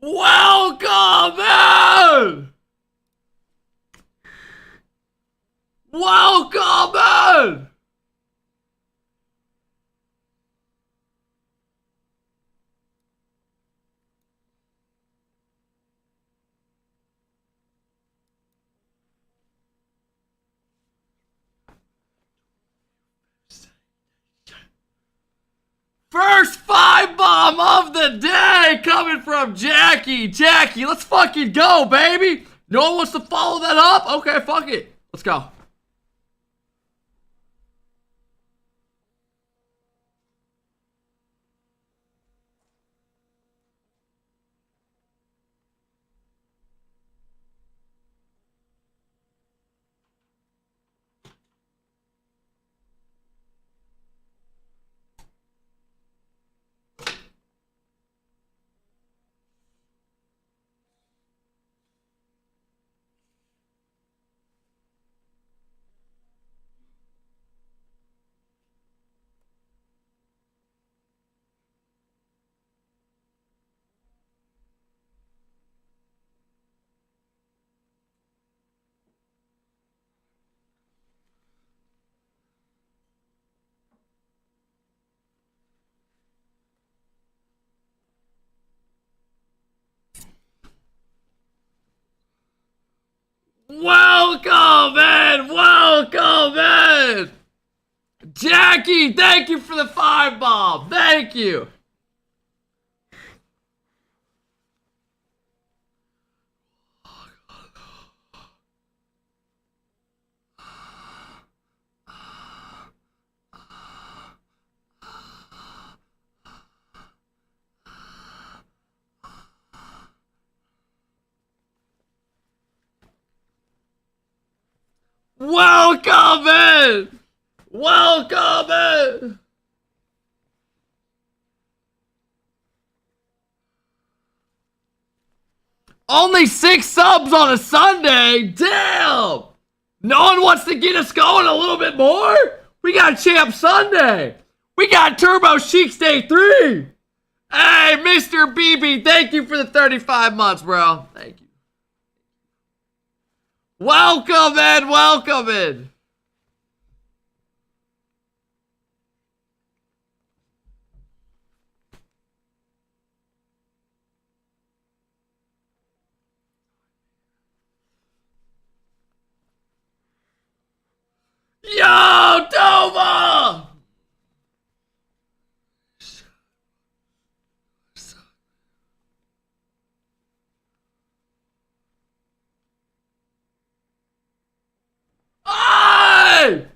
Welcome in! Welcome in! First 5-bomb of the day coming from Jackie. Jackie, let's fucking go, baby. No one wants to follow that up? Okay, fuck it. Let's go. Welcome in! Welcome in! Jackie, thank you for the 5-bomb. Thank you. Welcome in! Welcome in! Only 6 subs on a Sunday? Damn! No one wants to get us going a little bit more? We got Champ Sunday. We got Turbo Sheik's Day 3. Hey, Mr. BB, thank you for the 35 months, bro. Thank you. Welcome in, welcome in. Yo, Toma! Hey!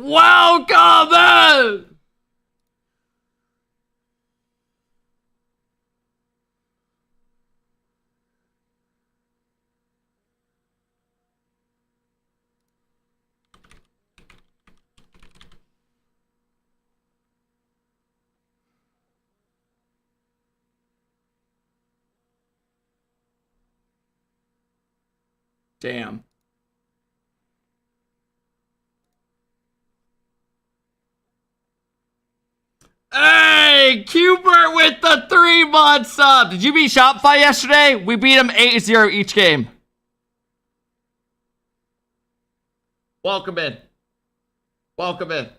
Welcome in! Damn. Hey, Cubert with the 3-month sub. Did you beat Shopify yesterday? We beat them 8-0 each game. Welcome in. Welcome in.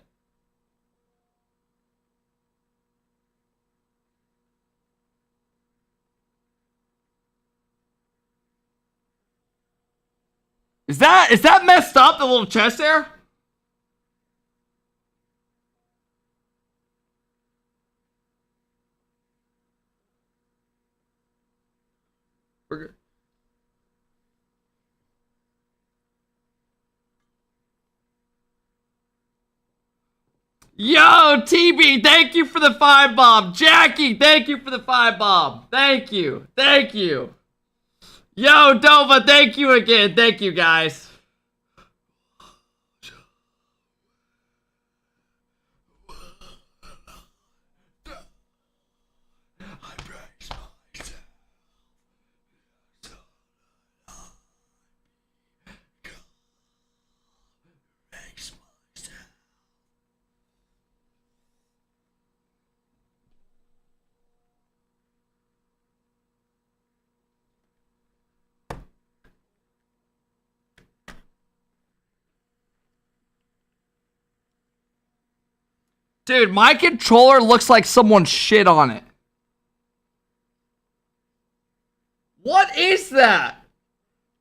Is that messed up, the little chest there? We're good. Yo, TB, thank you for the 5 bomb. Jackie, thank you for the 5 bomb. Thank you. Thank you. Yo, Dova, thank you again. Thank you, guys. Dude, my controller looks like someone shit on it. What is that?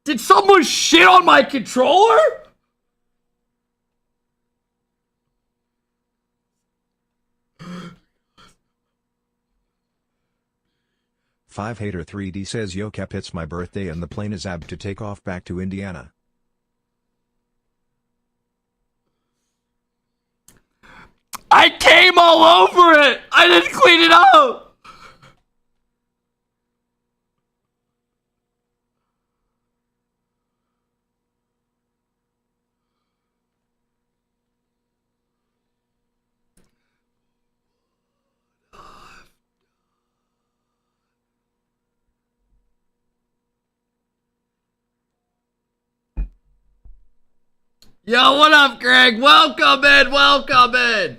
Did someone shit on my controller? Five Hater 3D says yo Cap, it's my birthday and the plane is apt to take off back to Indiana. I came all over it. I didn't clean it up. Yo, what up, Greg? Welcome in. Welcome in.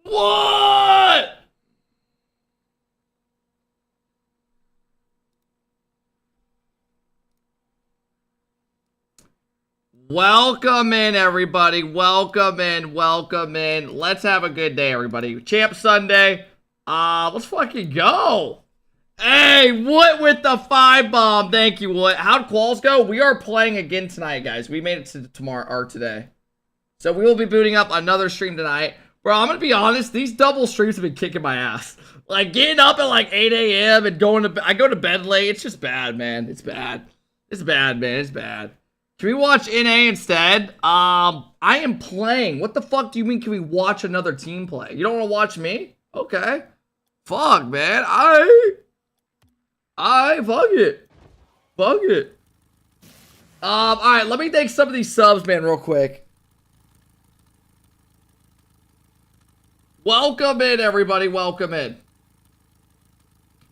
What? Welcome in, everybody. Welcome in. Welcome in. Let's have a good day, everybody. Champ Sunday. Let's fucking go. Hey, Wood with the 5 bomb. Thank you, Wood. How'd quals go? We are playing again tonight, guys. We made it to tomorrow or today. So we will be booting up another stream tonight. Bro, I'm gonna be honest, these double streams have been kicking my ass. Like, getting up at like 8 a.m. and I go to bed late. It's just bad, man. It's bad. It's bad, man. It's bad. Can we watch NA instead? I am playing. What the fuck do you mean can we watch another team play? You don't want to watch me? Okay. Fuck, man. I fuck it. Fuck it. Alright, let me thank some of these subs, man, real quick. Welcome in, everybody. Welcome in.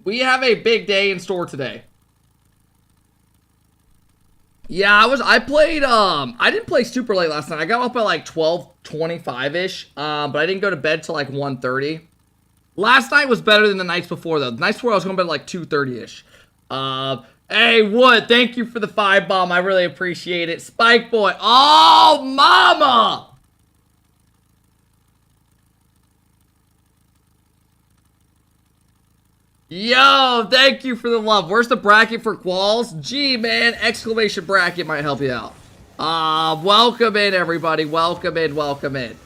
We have a big day in store today. Yeah, I played, I didn't play super late last night. I got up at like 12:25-ish, but I didn't go to bed till like 1:30. Last night was better than the nights before, though. The nights before I was going to bed like 2:30-ish. Hey, Wood, thank you for the 5 bomb. I really appreciate it. Spike Boy. Oh, mama! Yo, thank you for the love. Where's the bracket for quals? Gee, man, exclamation bracket might help you out. Welcome in, everybody. Welcome in, welcome in.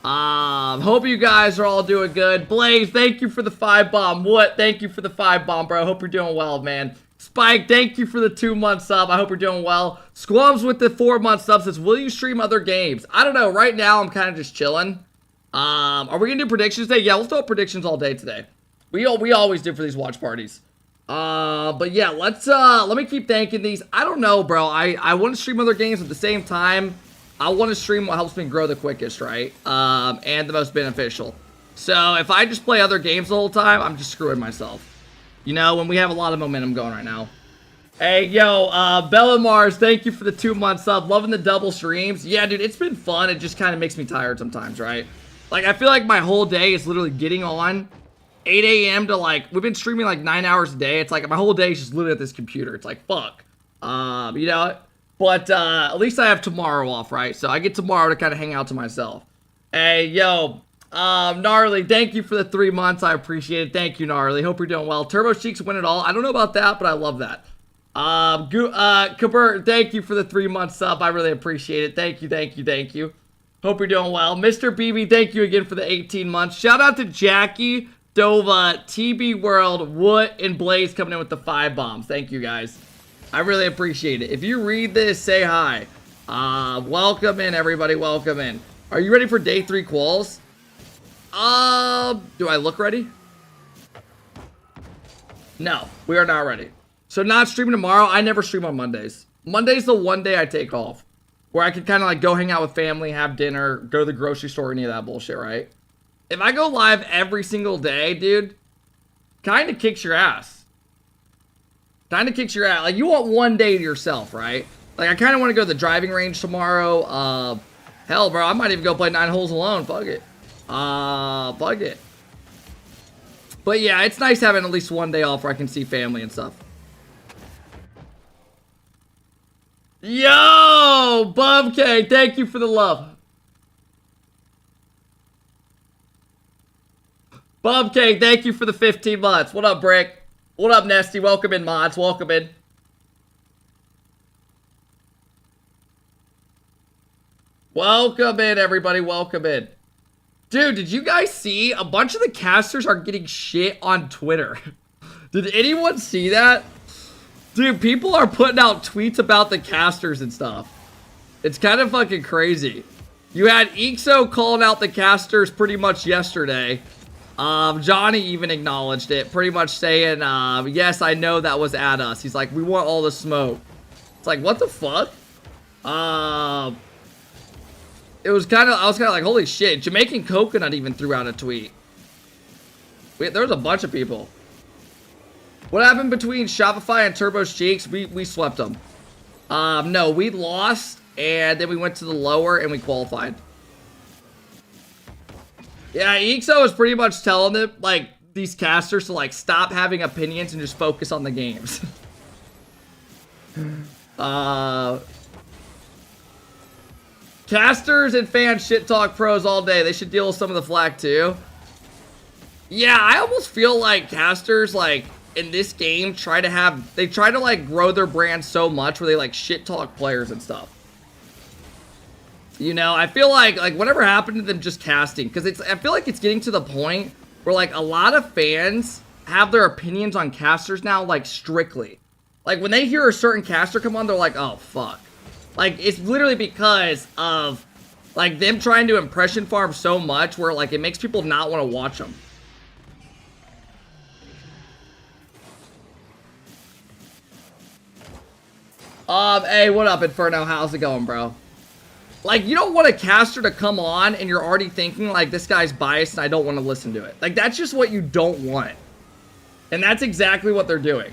Hope you guys are all doing good. Blaze, thank you for the 5 bomb. What? Thank you for the 5 bomb, bro. Hope you're doing well, man. Spike, thank you for the 2-month sub. I hope you're doing well. Squams with the 4-month sub says, will you stream other games? I don't know. Right now, I'm kind of just chilling. Are we going to do predictions today? Yeah, we'll throw predictions all day today. We always do for these watch parties. But yeah, let me keep thanking these. I don't know, bro. I want to stream other games at the same time. I want to stream what helps me grow the quickest, right? And the most beneficial. So if I just play other games the whole time, I'm just screwing myself. You know, when we have a lot of momentum going right now. Hey, yo, Bella Mars, thank you for the 2-month sub. Loving the double streams. Yeah, dude, it's been fun. It just kind of makes me tired sometimes, right? Like, I feel like my whole day is literally getting on 8 a.m. to, like, we've been streaming, like, 9 hours a day. It's like my whole day is just literally at this computer. It's like, fuck. You know, but at least I have tomorrow off, right? So I get tomorrow to kind of hang out to myself. Hey, yo, Gnarly, thank you for the 3 months. I appreciate it. Thank you, Gnarly. Hope you're doing well. Turbo Cheeks win it all. I don't know about that, but I love that. Kabert, thank you for the 3-month sub. I really appreciate it. Thank you, thank you, thank you. Hope you're doing well. Mr. BB, thank you again for the 18 months. Shout out to Jackie, Dova, TB World, Wood, and Blaze coming in with the 5 bombs. Thank you, guys. I really appreciate it. If you read this, say hi. Welcome in, everybody. Welcome in. Are you ready for day 3 quals? Do I look ready? No, we are not ready. So not streaming tomorrow. I never stream on Mondays. Monday's the one day I take off. Where I can kind of like go hang out with family, have dinner, go to the grocery store, any of that bullshit, right? If I go live every single day, dude, kind of kicks your ass. Kind of kicks your ass. Like, you want one day to yourself, right? Like, I kind of want to go to the driving range tomorrow. Hell, bro, I might even go play 9 holes alone. Fuck it. Fuck it. But yeah, it's nice having at least one day off where I can see family and stuff. Yo, Bubcake, thank you for the love. Bubcake, thank you for the 15 months. What up, Brick? What up, Nesty? Welcome in, mods. Welcome in. Welcome in, everybody. Welcome in. Dude, did you guys see? A bunch of the casters are getting shit on Twitter. Did anyone see that? Dude, people are putting out tweets about the casters and stuff. It's kind of fucking crazy. You had Ixo calling out the casters pretty much yesterday. Johnny even acknowledged it, pretty much saying, yes, I know that was at us. He's like, we want all the smoke. It's like, what the fuck? It was kind of, I was kind of like, holy shit. Jamaican Coconut even threw out a tweet. There was a bunch of people. What happened between Shopify and Turbo's Cheeks? We swept them. No, we lost, and then we went to the lower, and we qualified. Yeah, Ixo was pretty much telling them, like, these casters to, like, stop having opinions and just focus on the games. Casters and fans shit talk pros all day. They should deal with some of the flack, too. Yeah, I almost feel like casters, like, in this game try to like grow their brand so much where they like shit talk players and stuff. You know, I feel like whatever happened to them just casting, because I feel like it's getting to the point where like a lot of fans have their opinions on casters now, like strictly. Like when they hear a certain caster come on, they're like, oh fuck. Like it's literally because of like them trying to impression farm so much where like it makes people not want to watch them. Hey, what up, Inferno? How's it going, bro? Like, you don't want a caster to come on and you're already thinking, like, this guy's biased and I don't want to listen to it. Like, that's just what you don't want. And that's exactly what they're doing.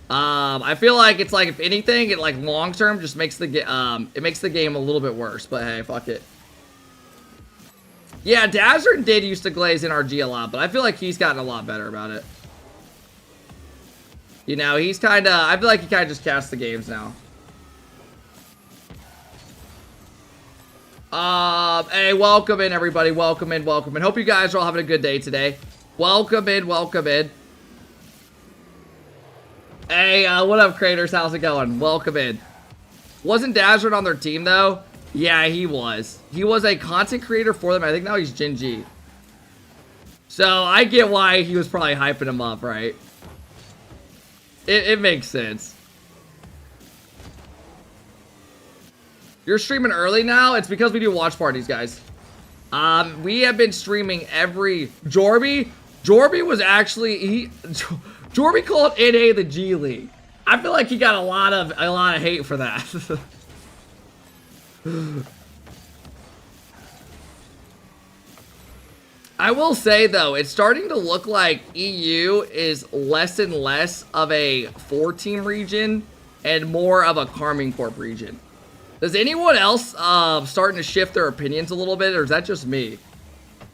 I feel like it's like, if anything, it, like, long-term just makes the game a little bit worse. But, hey, fuck it. Yeah, Dazzard did used to glaze NRG a lot, but I feel like he's gotten a lot better about it. You know, he's kind of, I feel like he kind of just casts the games now. Hey, welcome in, everybody. Welcome in, welcome in. Hope you guys are all having a good day today. Welcome in, welcome in. Hey, what up, creators? How's it going? Welcome in. Wasn't Dazzard on their team, though? Yeah, he was. He was a content creator for them. I think now he's Gen G. So, I get why he was probably hyping him up, right? It makes sense. You're streaming early now? It's because we do watch parties, guys. We have been streaming every... Jorby was actually... Jorby called NA the G League. I feel like he got a lot of hate for that. I will say, though, it's starting to look like EU is less and less of a 4-team region and more of a KARMINE Corp region. Does anyone else starting to shift their opinions a little bit, or is that just me?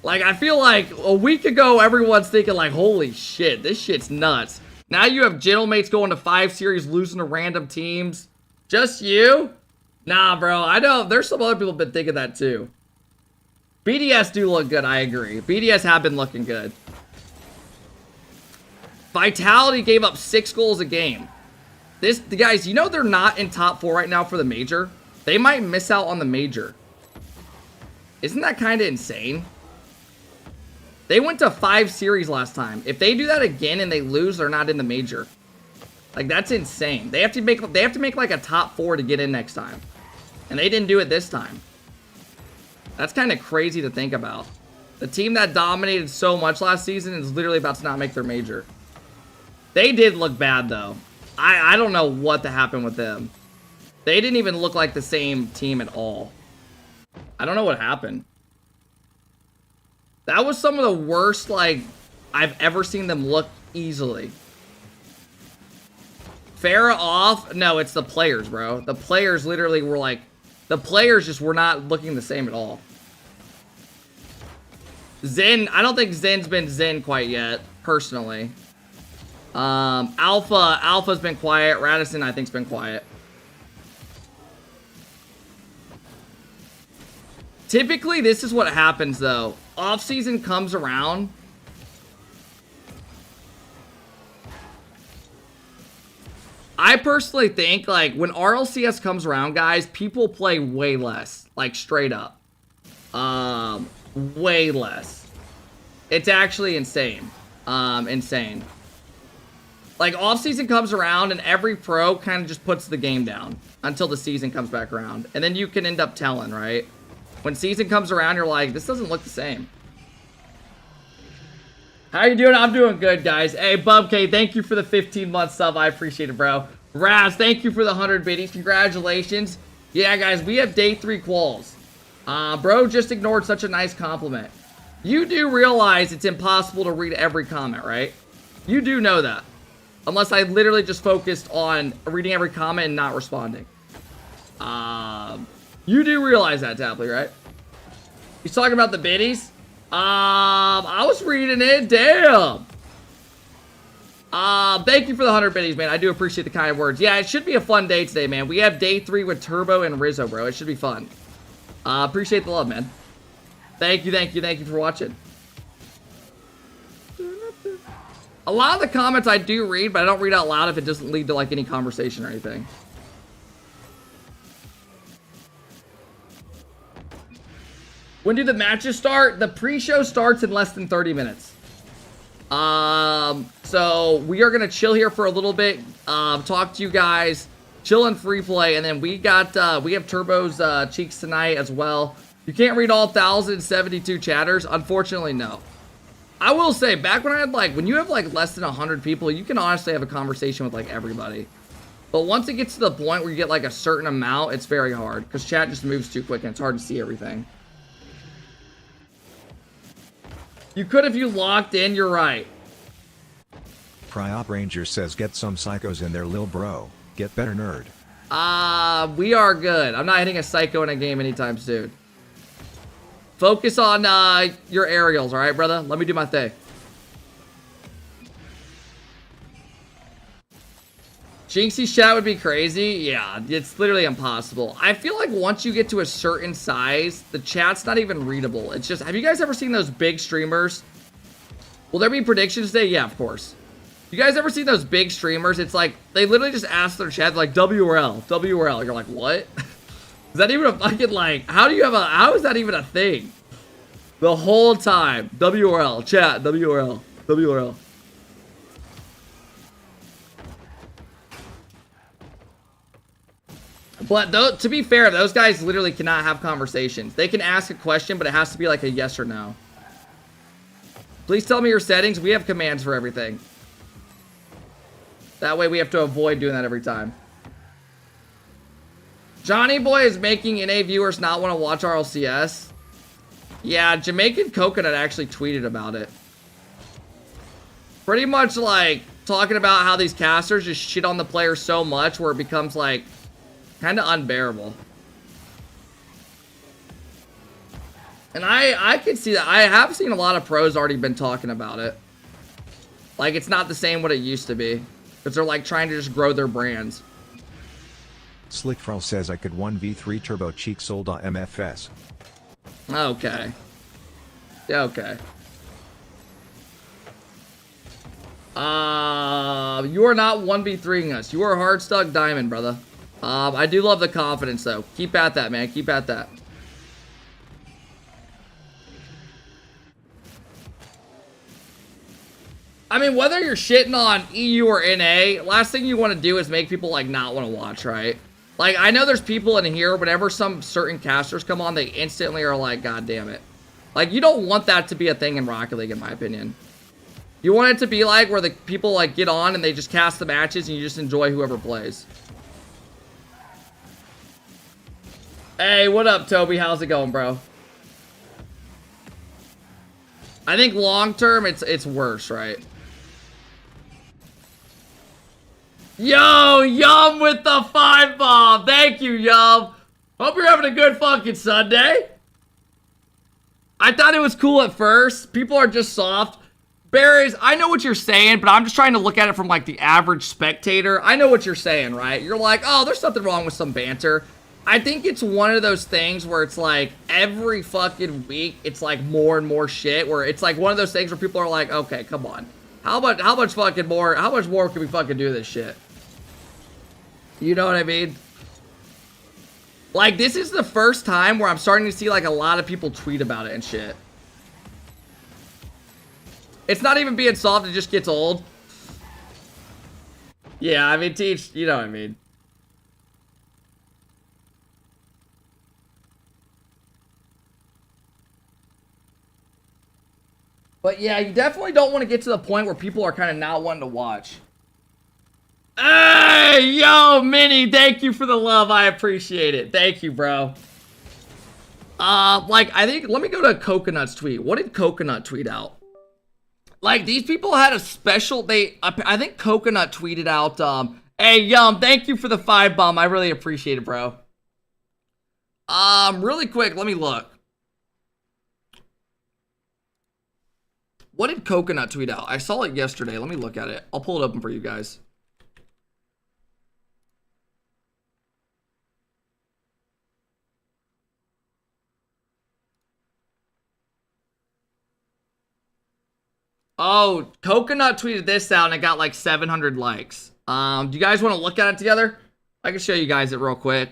Like, I feel like a week ago, everyone's thinking like, holy shit, this shit's nuts. Now you have gentlemates going to 5 series, losing to random teams. Just you? Nah, bro, I know. There's some other people been thinking that too. BDS do look good, I agree. BDS have been looking good. Vitality gave up 6 goals a game. The guys, you know they're not in top 4 right now for the major? They might miss out on the major. Isn't that kind of insane? They went to 5 series last time. If they do that again and they lose, they're not in the major. Like, that's insane. They have to make like a top 4 to get in next time. And they didn't do it this time. That's kind of crazy to think about. The team that dominated so much last season is literally about to not make their major. They did look bad, though. I don't know what happened with them. They didn't even look like the same team at all. I don't know what happened. That was some of the worst, like, I've ever seen them look easily. Farah off? No, it's the players, bro. The players literally were like... The players just were not looking the same at all. Zen, I don't think Zen's been Zen quite yet, personally. Alpha's been quiet. Radisson, I think's been quiet. Typically, this is what happens, though. Off-season comes around. I personally think, like, when RLCS comes around, guys, people play way less. Like, straight up. Way less. It's actually insane. Insane. Like, off-season comes around, and every pro kind of just puts the game down until the season comes back around. And then you can end up telling, right? When season comes around, you're like, this doesn't look the same. How you doing? I'm doing good, guys. Hey, Bub K, thank you for the 15-month sub. I appreciate it, bro. Raz, thank you for the 100 biddies. Congratulations. Yeah, guys, we have day 3 quals. Bro just ignored such a nice compliment. You do realize it's impossible to read every comment, right? You do know that. Unless I literally just focused on reading every comment and not responding. You do realize that, Tapley, right? He's talking about the biddies. I was reading it. Damn. Thank you for the 100 biddies, man. I do appreciate the kind words. Yeah, it should be a fun day today, man. We have day 3 with Turbo and Rizzo, bro. It should be fun. Appreciate the love, man. Thank you for watching. A lot of the comments I do read, but I don't read out loud if it doesn't lead to, like, any conversation or anything. When do the matches start? The pre-show starts in less than 30 minutes. So we are gonna chill here for a little bit, talk to you guys, chill and free play, and then we have Turbo's cheeks tonight as well. You can't read all 1,072 chatters, unfortunately, no. I will say, back when I had when you have less than 100 people, you can honestly have a conversation with everybody. But once it gets to the point where you get a certain amount, it's very hard because chat just moves too quick and it's hard to see everything. You could if you locked in, you're right. Priop Ranger says get some psychos in there, lil bro. Get better, nerd. We are good. I'm not hitting a psycho in a game anytime soon. Focus on your aerials, alright, brother? Let me do my thing. Jinxie's chat would be crazy. Yeah, it's literally impossible. I feel like once you get to a certain size, the chat's not even readable. It's just, have you guys ever seen those big streamers? Will there be predictions today? Yeah, of course. You guys ever seen those big streamers? It's like, they literally just ask their chat, like, WRL, WRL. You're like, what? Is that even a fucking, how is that even a thing? The whole time. WRL, chat, WRL, WRL. But though, to be fair, those guys literally cannot have conversations. They can ask a question, but it has to be like a yes or no. Please tell me your settings. We have commands for everything. That way we have to avoid doing that every time. Johnny Boy is making NA viewers not want to watch RLCS. Yeah, Jamaican Coconut actually tweeted about it. Pretty much like talking about how these casters just shit on the player so much where it becomes like kind of unbearable. And I can see that. I have seen a lot of pros already been talking about it. Like, it's not the same what it used to be. Because they're, like, trying to just grow their brands. Slickfrel says I could 1v3 Turbo Cheek sold on MFS. Okay. Yeah, okay. You are not 1v3ing us. You are a hard stuck diamond, brother. I do love the confidence, though. Keep at that, man. Keep at that. I mean, whether you're shitting on EU or NA, last thing you want to do is make people, like, not want to watch, right? Like, I know there's people in here, whenever some certain casters come on, they instantly are like, God damn it. Like, you don't want that to be a thing in Rocket League, in my opinion. You want it to be like where the people, like, get on and they just cast the matches and you just enjoy whoever plays. Hey, what up, Toby? How's it going, bro? I think long term, it's worse, right? Yo, Yum with the 5 bomb. Thank you, Yum. Hope you're having a good fucking Sunday. I thought it was cool at first. People are just soft. Berries, I know what you're saying, but I'm just trying to look at it from, like, the average spectator. I know what you're saying, right? You're like, oh, there's something wrong with some banter. I think it's one of those things where it's like every fucking week it's like more and more shit, where it's like one of those things where people are like, okay, come on. How much more can we fucking do this shit? You know what I mean? Like, this is the first time where I'm starting to see like a lot of people tweet about it and shit. It's not even being solved, it just gets old. Yeah, I mean, Teach, you know what I mean. But yeah, you definitely don't want to get to the point where people are kind of not wanting to watch. Hey, yo, Minnie, thank you for the love. I appreciate it. Thank you, bro. Like, I think, let me go to Coconut's tweet. What did Coconut tweet out? Like, these people had a special, I think Coconut tweeted out, hey, Yum, thank you for the 5 bomb. I really appreciate it, bro. Really quick, let me look. What did Coconut tweet out? I saw it yesterday. Let me look at it. I'll pull it open for you guys. Oh, Coconut tweeted this out and it got like 700 likes. Do you guys want to look at it together? I can show you guys it real quick.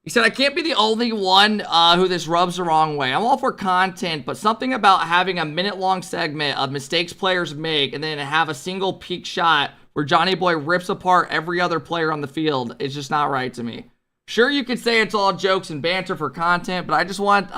He said, I can't be the only one who this rubs the wrong way. I'm all for content, but something about having a minute-long segment of mistakes players make and then have a single peak shot where Johnny Boy rips apart every other player on the field is just not right to me. Sure, you could say it's all jokes and banter for content, but I just want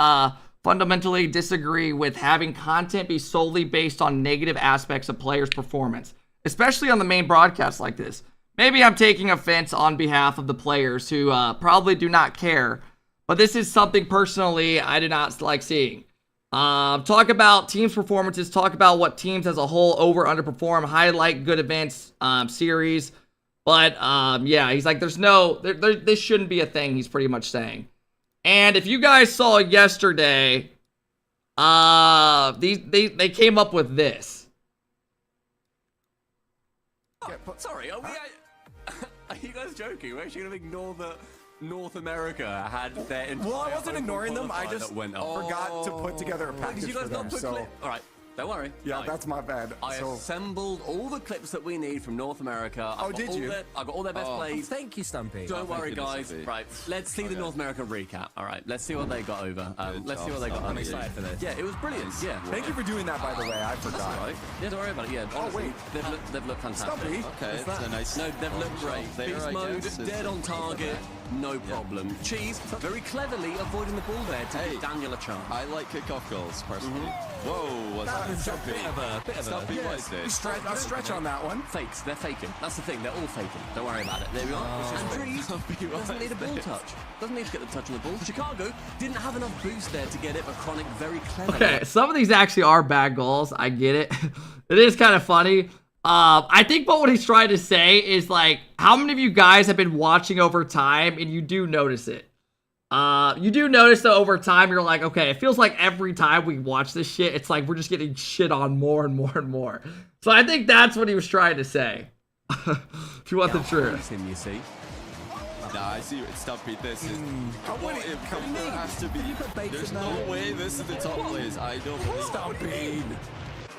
fundamentally disagree with having content be solely based on negative aspects of players' performance, especially on the main broadcast like this. Maybe I'm taking offense on behalf of the players who probably do not care, but this is something personally I do not like seeing. Talk about teams' performances, talk about what teams as a whole underperform, highlight good events, series, but yeah, he's like, there's no, this shouldn't be a thing, he's pretty much saying. And if you guys saw yesterday, they came up with this. Oh, sorry, are you guys joking? We're actually gonna ignore that North America had their entire. Well, I wasn't ignoring them. I just forgot forgot to put together a package Did you guys for not them. put So clip? All right, don't worry. yeah, Right. that's my bad. I So assembled all the clips that we need from North America. Oh, did you? I got all their best plays. Thank you, Stumpy. Don't worry, guys. Right, let's see the North America recap. All right, let's see what they got over. Let's see what they got. I'm excited for this. Yeah, it was brilliant. Yeah. thank you for doing that, by the way. I That's all forgot. right. Yeah, don't worry about it. Yeah. Oh, honestly, wait. they've looked fantastic. Stumpy. Okay, Is that- so nice. No, they've looked great. There, Beast I mode, guess, is dead on target. No problem. Cheese, very cleverly avoiding the ball there to give Daniel a chance. I like kickoff goals, personally. Whoa, was that Stumpy? Bit of Stumpy likes it. Stretch on that one. Fakes, they're faking. That's the thing, they're all faking. Don't worry about it. There we are. And Trees doesn't need a ball touch. Doesn't need to get the touch on the ball. Chicago didn't have enough boost there to get it, but Chronic very clever. Okay, some of these actually are bad goals. I get it. It is kind of funny. I think what he's trying to say is like, how many of you guys have been watching over time and you do notice it? You do notice that over time you're like, okay, it feels like every time we watch this shit, it's like we're just getting shit on more and more and more. So I think that's what he was trying to say. If you want the truth. Him, you see. Nah, I see it's Stumpy. This is what it has to be. There's no way this is the top place. I don't believe Stumpy.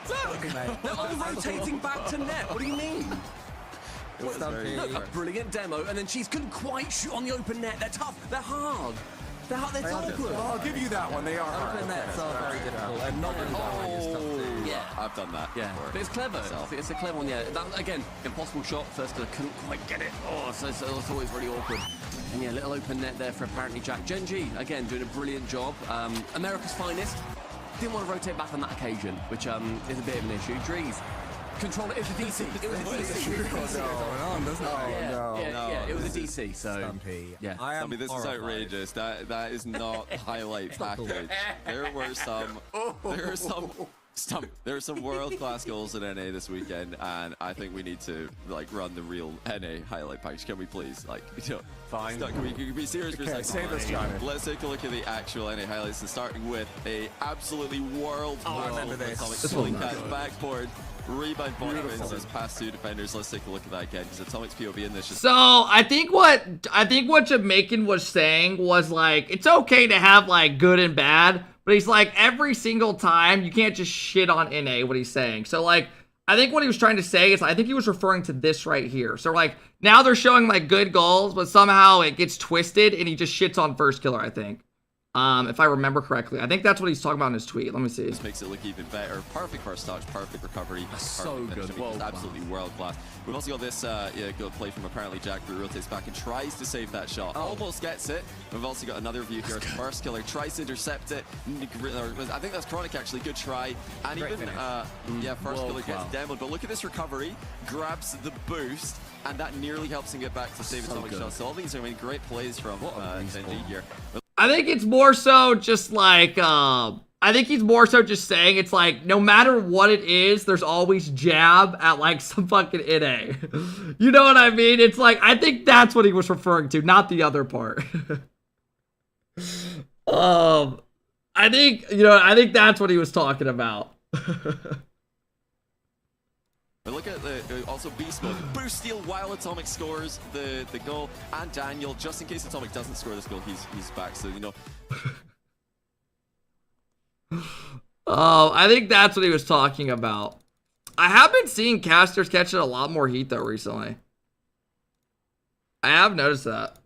They're all rotating back to net. What do you mean? it was very Look, a brilliant demo, and then Cheese couldn't quite shoot on the open net. They're tough. They're hard. They're awkward. I'll give you that one. They are hard. Open nets are very difficult and not really tough to. Yeah. I've done that. Yeah, before. but it's clever. Myself. It's a clever one, yeah. That, again, impossible shot. First, I couldn't quite get it. Oh, so it's always really awkward. And yeah, little open net there for apparently Jack. Gen G, again, doing a brilliant job. America's finest. Didn't want to rotate back on that occasion, which is a bit of an issue. Drees, control it. It was a DC. It was a DC. Yeah, it was a DC. So Stumpy. yeah. Stumpy, this is outrageous. That is not highlight package. There are some world-class goals in NA this weekend, and I think we need to like run the real NA highlight package. Can we please, like, you know, Fine. Can we be serious for a second? Save us, Johnny. Let's take a look at the actual NA highlights, and starting with a absolutely world. I remember this. Atomic backboard. Rebound point wins as past two defenders. Let's take a look at that again, because Atomic's POV in this just. So I think what Jamaican was saying was like, it's okay to have like good and bad, but he's like, every single time you can't just shit on NA, what he's saying. So like, I think what he was trying to say is, I think he was referring to this right here. So like, now they're showing like good goals, but somehow it gets twisted and he just shits on First Killer, I think. If I remember correctly. I think that's what he's talking about in his tweet. Let me see. This makes it look even better. Perfect first touch, perfect recovery. So perfect good. finish. I mean, just absolutely world class. We've also got this good play from apparently Jack, who rotates back and tries to save that shot. Almost gets it. We've also got another view here. First Killer tries to intercept it. I think that's Chronic actually. Good try. And even First Killer gets demoed. But look at this recovery. Grabs the boost. And that nearly helps him get back to save Atomic shot. So all these are great plays from NG here. I think it's more so just like, I think he's more so just saying it's like, no matter what it is, there's always jab at like some fucking NA. You know what I mean? It's like, I think that's what he was referring to, not the other part. I think that's what he was talking about. But look at also Beast Mode. Boost steal while Atomic scores the goal, and Daniel, just in case Atomic doesn't score this goal, he's back. So, you know. I think that's what he was talking about. I have been seeing casters catching a lot more heat though recently. I have noticed that.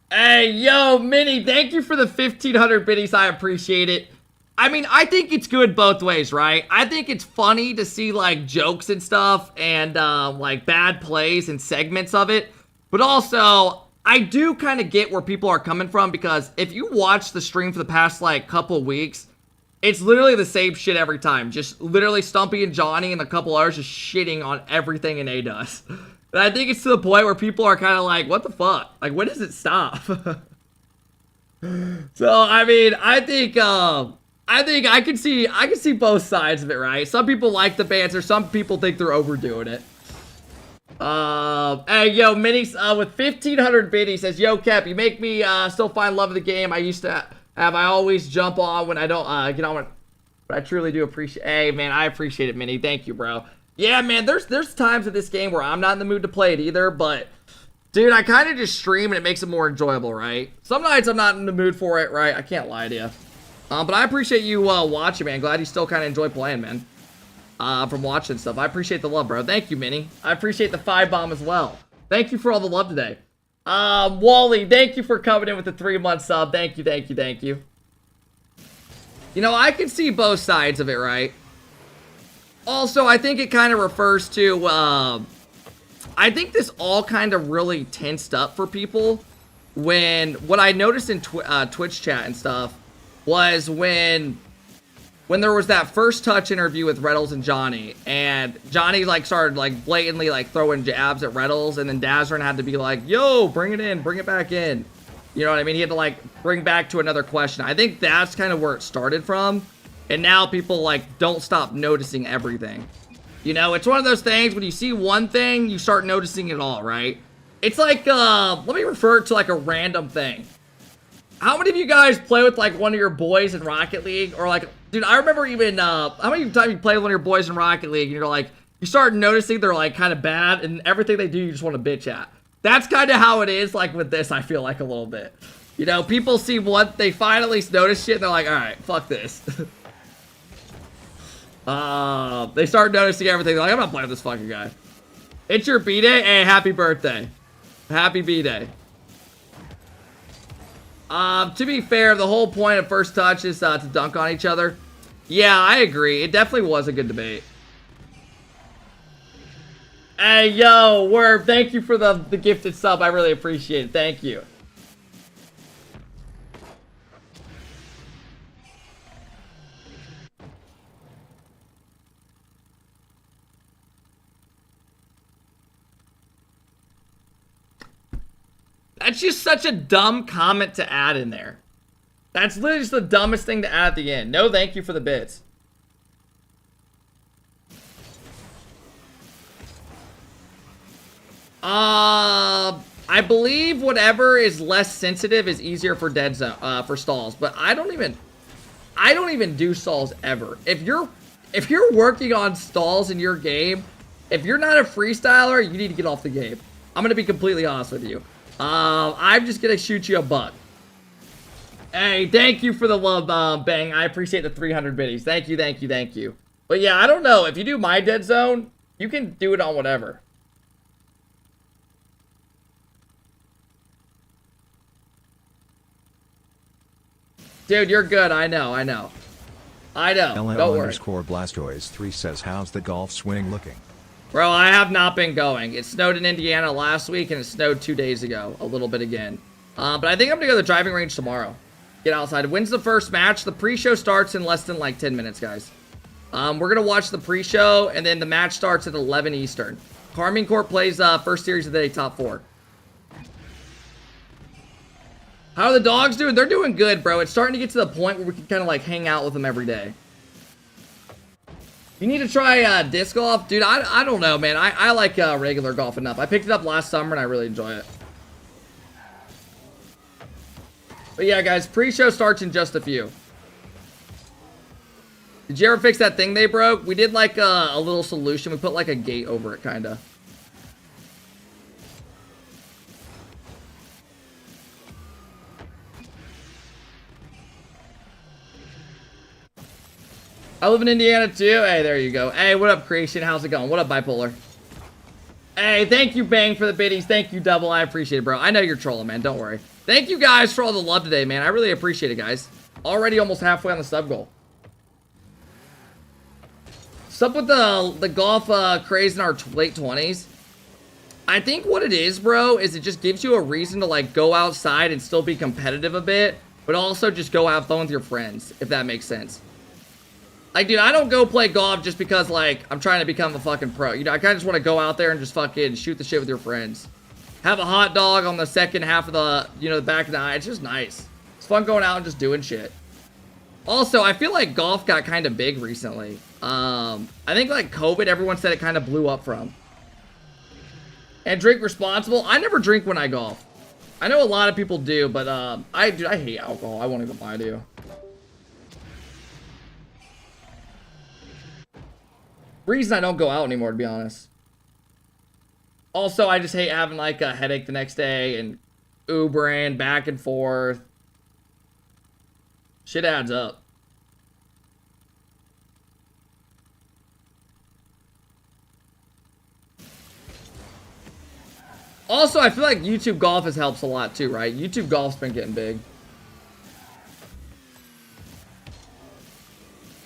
Hey, yo, Minnie, thank you for the 1,500 biddies. I appreciate it. I mean, I think it's good both ways, right? I think it's funny to see, like, jokes and stuff and, like, bad plays and segments of it. But also, I do kind of get where people are coming from, because if you watch the stream for the past, like, couple weeks, it's literally the same shit every time. Just literally Stumpy and Johnny and a couple others just shitting on everything NA does. And I think it's to the point where people are kind of like, what the fuck? Like, when does it stop? So, I mean, I think I can see both sides of it, right? Some people like the banter, some people think they're overdoing it. Hey, yo, Minnie, with 1,500 biddies says, yo, Cap, you make me, still find love of the game. I used to have, I always jump on when I don't, get on when, but I truly do appreciate, hey, man, I appreciate it, Minnie. Thank you, bro. Yeah, man, there's times in this game where I'm not in the mood to play it either, but, dude, I kind of just stream and it makes it more enjoyable, right? Some nights I'm not in the mood for it, right? I can't lie to you. But I appreciate you, watching, man. Glad you still kind of enjoy playing, man. From watching stuff. I appreciate the love, bro. Thank you, Minnie. I appreciate the 5 bomb as well. Thank you for all the love today. Wally, thank you for coming in with the 3-month sub. Thank you, thank you, thank you. You know, I can see both sides of it, right? Also, I think it kind of refers to, I think this all kind of really tensed up for people when, what I noticed in Twitch chat and stuff was when there was that first touch interview with Reddles and Johnny, and Johnny like started like blatantly like throwing jabs at Reddles, and then Dazzrin had to be like, yo, bring it in, bring it back in. You know what I mean? He had to like bring back to another question. I think that's kind of where it started from. And now people like don't stop noticing everything. You know, it's one of those things when you see one thing, you start noticing it all, right? It's like, let me refer to like a random thing. How many of you guys play with like one of your boys in Rocket League? Or like, dude, I remember even, how many times you play with one of your boys in Rocket League and you're like, you start noticing they're like kind of bad and everything they do you just want to bitch at. That's kind of how it is like with this, I feel like a little bit. You know, people see what, they finally notice shit and they're like, alright, fuck this. They start noticing everything. They're like, I'm not playing with this fucking guy. It's your B-Day? Hey, happy birthday. Happy B-Day. To be fair, the whole point of First Touch is to dunk on each other. Yeah, I agree. It definitely was a good debate. Hey, yo, Werb, thank you for the gifted sub. I really appreciate it. Thank you. That's just such a dumb comment to add in there. That's literally just the dumbest thing to add at the end. No, thank you for the bits. I believe whatever is less sensitive is easier for dead zone, for stalls. But I don't even do stalls ever. If you're working on stalls in your game, if you're not a freestyler, you need to get off the game. I'm gonna be completely honest with you. I'm just gonna shoot you a buck. Hey, thank you for the love, Bang. I appreciate the 300 biddies. Thank you, thank you, thank you. But yeah, I don't know. If you do my dead zone, you can do it on whatever. Dude, you're good. I know, I know. I know. Don't worry. LL_Blastoise3 says, how's the golf swing looking? Bro, I have not been going. It snowed in Indiana last week, and it snowed 2 days ago. A little bit again. But I think I'm going to go to the driving range tomorrow. Get outside. When's the first match? The pre-show starts in less than like 10 minutes, guys. We're going to watch the pre-show, and then the match starts at 11 Eastern. KARMINE CORP plays first series of the day, top 4. How are the dogs doing? They're doing good, bro. It's starting to get to the point where we can kind of like hang out with them every day. You need to try disc golf. Dude, I don't know, man. I like regular golf enough. I picked it up last summer and I really enjoy it. But yeah, guys, pre-show starts in just a few. Did you ever fix that thing they broke? We did like a little solution. We put like a gate over it, kind of. I live in Indiana too. Hey, there you go. Hey, what up, Creation? How's it going? What up, Bipolar? Hey, thank you, Bang, for the biddies. Thank you, Double. I appreciate it, bro. I know you're trolling, man. Don't worry. Thank you guys for all the love today, man. I really appreciate it, guys. Already almost halfway on the sub goal. What's up with the golf craze in our late 20s? I think what it is, bro, is it just gives you a reason to, like, go outside and still be competitive a bit, but also just go have fun with your friends, if that makes sense. Like, dude, I don't go play golf just because, like, I'm trying to become a fucking pro. You know, I kind of just want to go out there and just fucking shoot the shit with your friends. Have a hot dog on the second half of the, you know, the back of the eye. It's just nice. It's fun going out and just doing shit. Also, I feel like golf got kind of big recently. I think, like, COVID, everyone said it kind of blew up from. And drink responsible. I never drink when I golf. I know a lot of people do, but, I hate alcohol. I won't even lie to you. Reason I don't go out anymore, to be honest. Also, I just hate having like a headache the next day and Ubering back and forth. Shit adds up. Also, I feel like YouTube golf has helped a lot too, right? YouTube golf's been getting big.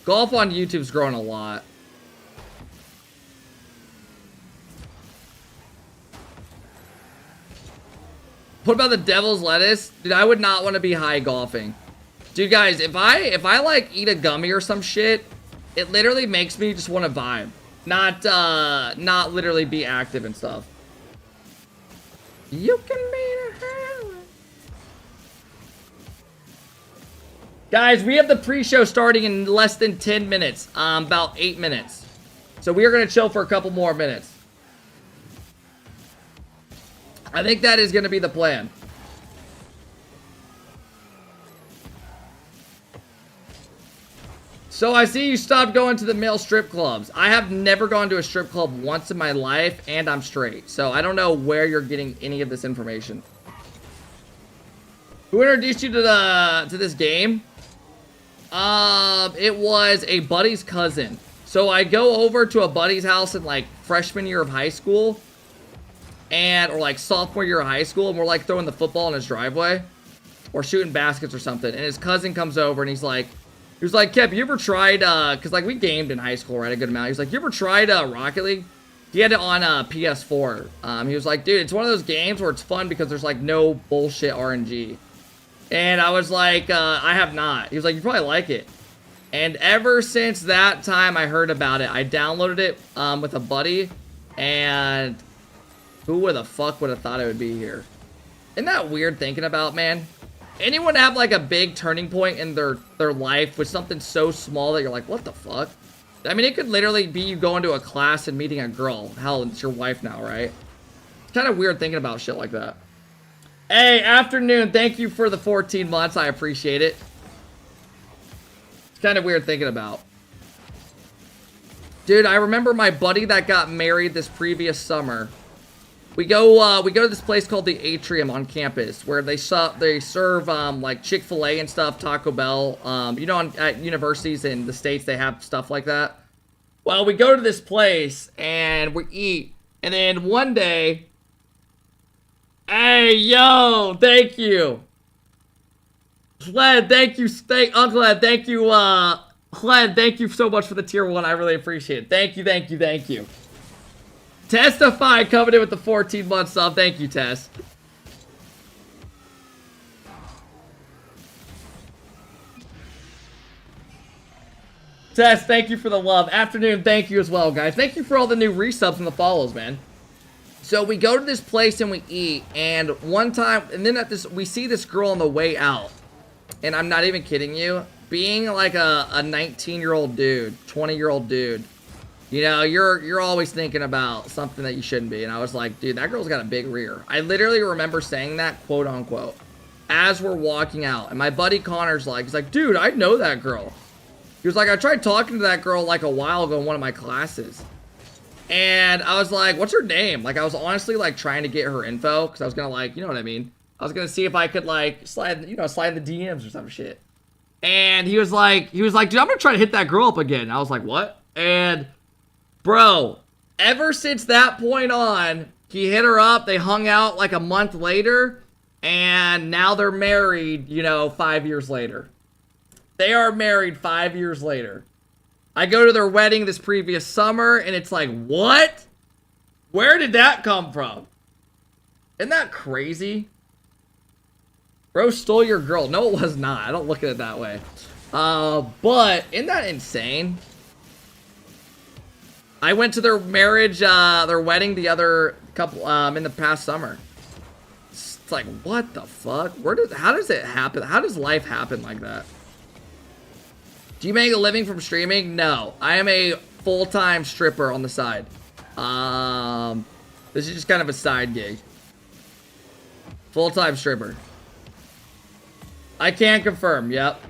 Golf on YouTube's growing a lot. What about the devil's lettuce? Dude, I would not want to be high golfing. Dude, guys, if I like eat a gummy or some shit, it literally makes me just want to vibe. Not literally be active and stuff. You can be the heroine. Guys, we have the pre-show starting in less than 10 minutes. About 8 minutes. So we are going to chill for a couple more minutes. I think that is going to be the plan. So I see you stopped going to the male strip clubs. I have never gone to a strip club once in my life, and I'm straight. So I don't know where you're getting any of this information. Who introduced you to this game? It was a buddy's cousin. So I go over to a buddy's house in like freshman year of high school. Or like sophomore year of high school, and we're like throwing the football in his driveway. Or shooting baskets or something. And his cousin comes over and he's like, Kep, you ever tried, cause like we gamed in high school, right, a good amount. He was like, you ever tried, Rocket League? He had it on, PS4. He was like, dude, it's one of those games where it's fun because there's like no bullshit RNG. And I was like, I have not. He was like, you probably like it. And ever since that time I heard about it, I downloaded it, with a buddy. And who the fuck would have thought it would be here? Isn't that weird thinking about, man? Anyone have like a big turning point in their life with something so small that you're like, what the fuck? I mean, it could literally be you going to a class and meeting a girl. Hell, it's your wife now, right? It's kind of weird thinking about shit like that. Hey, afternoon. Thank you for the 14 months. I appreciate it. It's kind of weird thinking about. Dude, I remember my buddy that got married this previous summer. We go to this place called the Atrium on campus where they serve like Chick-fil-A and stuff, Taco Bell. You know, at universities in the States, they have stuff like that. Well, we go to this place and we eat. And then one day, hey, yo, thank you. Sled, thank you. Uncle Ed, thank you. Sled, thank you so much for the tier 1. I really appreciate it. Thank you, thank you, thank you. Testify coming in with the 14-month sub. Thank you, Tess. Tess, thank you for the love. Afternoon, thank you as well, guys. Thank you for all the new resubs and the follows, man. So we go to this place and we eat, and one time, and then we see this girl on the way out. And I'm not even kidding you. Being like a 19-year-old dude, 20-year-old dude, you know, you're always thinking about something that you shouldn't be. And I was like, dude, that girl's got a big rear. I literally remember saying that, quote unquote, as we're walking out. And my buddy Connor's like, he's like, dude, I know that girl. He was like, I tried talking to that girl like a while ago in one of my classes. And I was like, what's her name? Like, I was honestly like trying to get her info because I was gonna like, you know what I mean? I was gonna see if I could like slide the DMs or some shit. And he was like, dude, I'm gonna try to hit that girl up again. And I was like, what? And bro, ever since that point on, he hit her up. They hung out like a month later, and now they're married, you know, 5 years later. They are married 5 years later. I go to their wedding this previous summer, and it's like, what? Where did that come from? Isn't that crazy? Bro stole your girl. No, it was not. I don't look at it that way. But isn't that insane? I went to their marriage, their wedding the other couple, in the past summer. It's like, what the fuck? How does it happen? How does life happen like that? Do you make a living from streaming? No. I am a full-time stripper on the side. This is just kind of a side gig. Full-time stripper. I can confirm. Yep.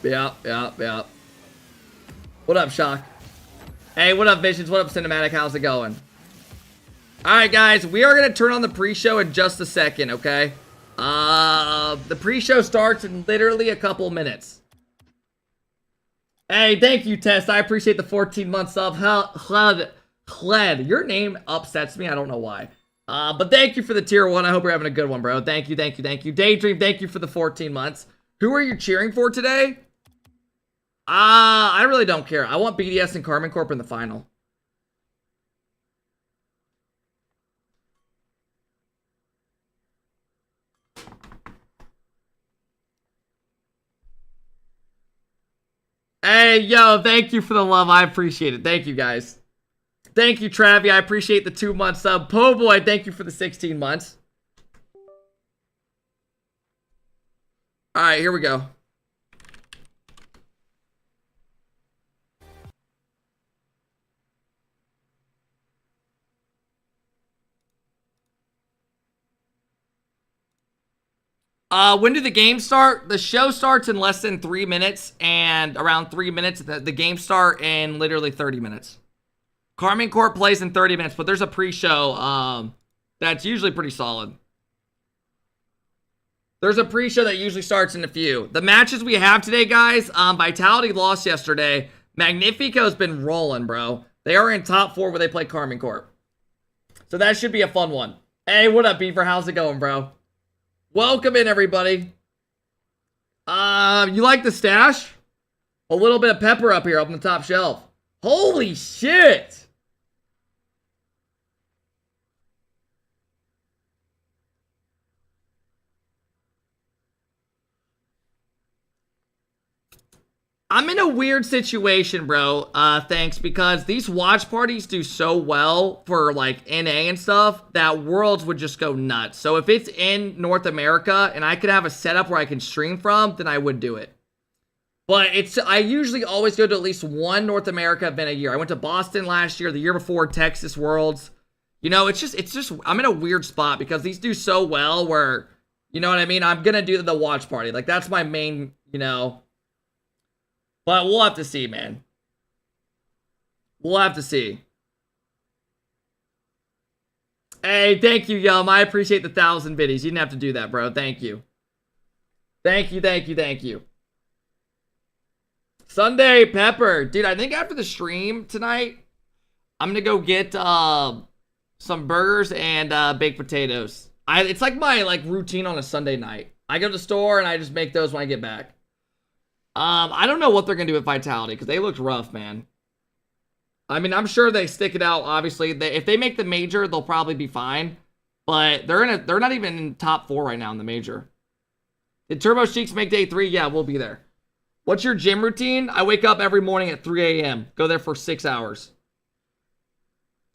Yep. What up, Shock? Hey, what up, Visions? What up, Cinematic? How's it going? Alright, guys. We are going to turn on the pre-show in just a second, okay? The pre-show starts in literally a couple minutes. Hey, thank you, Tess. I appreciate the 14 months of Chled. Your name upsets me. I don't know why. But thank you for the tier 1. I hope you're having a good one, bro. Thank you. Daydream, thank you for the 14 months. Who are you cheering for today? I really don't care. I want BDS and KARMINE Corp in the final. Hey, yo, thank you for the love. I appreciate it. Thank you, guys. Thank you, Travi. I appreciate the 2-month sub. Po Boy, thank you for the 16 months. All right, here we go. When do the games start? The show starts in less than 3 minutes, and around 3 minutes, the games start in literally 30 minutes. KARMINE CORP plays in 30 minutes, but there's a pre-show that's usually pretty solid. There's a pre-show that usually starts in a few. The matches we have today, guys, Vitality lost yesterday. Magnifico's been rolling, bro. They are in top 4 where they play KARMINE CORP. So that should be a fun one. Hey, what up, Beaver? How's it going, bro? Welcome in, everybody. You like the stash? A little bit of pepper up here up on the top shelf. Holy shit! I'm in a weird situation, bro. Thanks, because these watch parties do so well for like NA and stuff that Worlds would just go nuts. So if it's in North America and I could have a setup where I can stream from, then I would do it. But I usually always go to at least one North America event a year. I went to Boston last year, the year before Texas Worlds. You know, it's just I'm in a weird spot because these do so well where, you know what I mean? I'm gonna do the watch party. Like that's my main, you know. But we'll have to see, man. We'll have to see. Hey, thank you, Yum. I appreciate the 1,000 biddies. You didn't have to do that, bro. Thank you. Thank you, thank you, thank you. Sunday Pepper. Dude, I think after the stream tonight, I'm going to go get some burgers and baked potatoes. It's like my routine on a Sunday night. I go to the store and I just make those when I get back. I don't know what they're going to do with Vitality because they looked rough, man. I mean, I'm sure they stick it out, obviously. If they make the major, they'll probably be fine. But they're not even in top 4 right now in the major. Did Turbo Sheiks make day 3? Yeah, we'll be there. What's your gym routine? I wake up every morning at 3 a.m. Go there for 6 hours.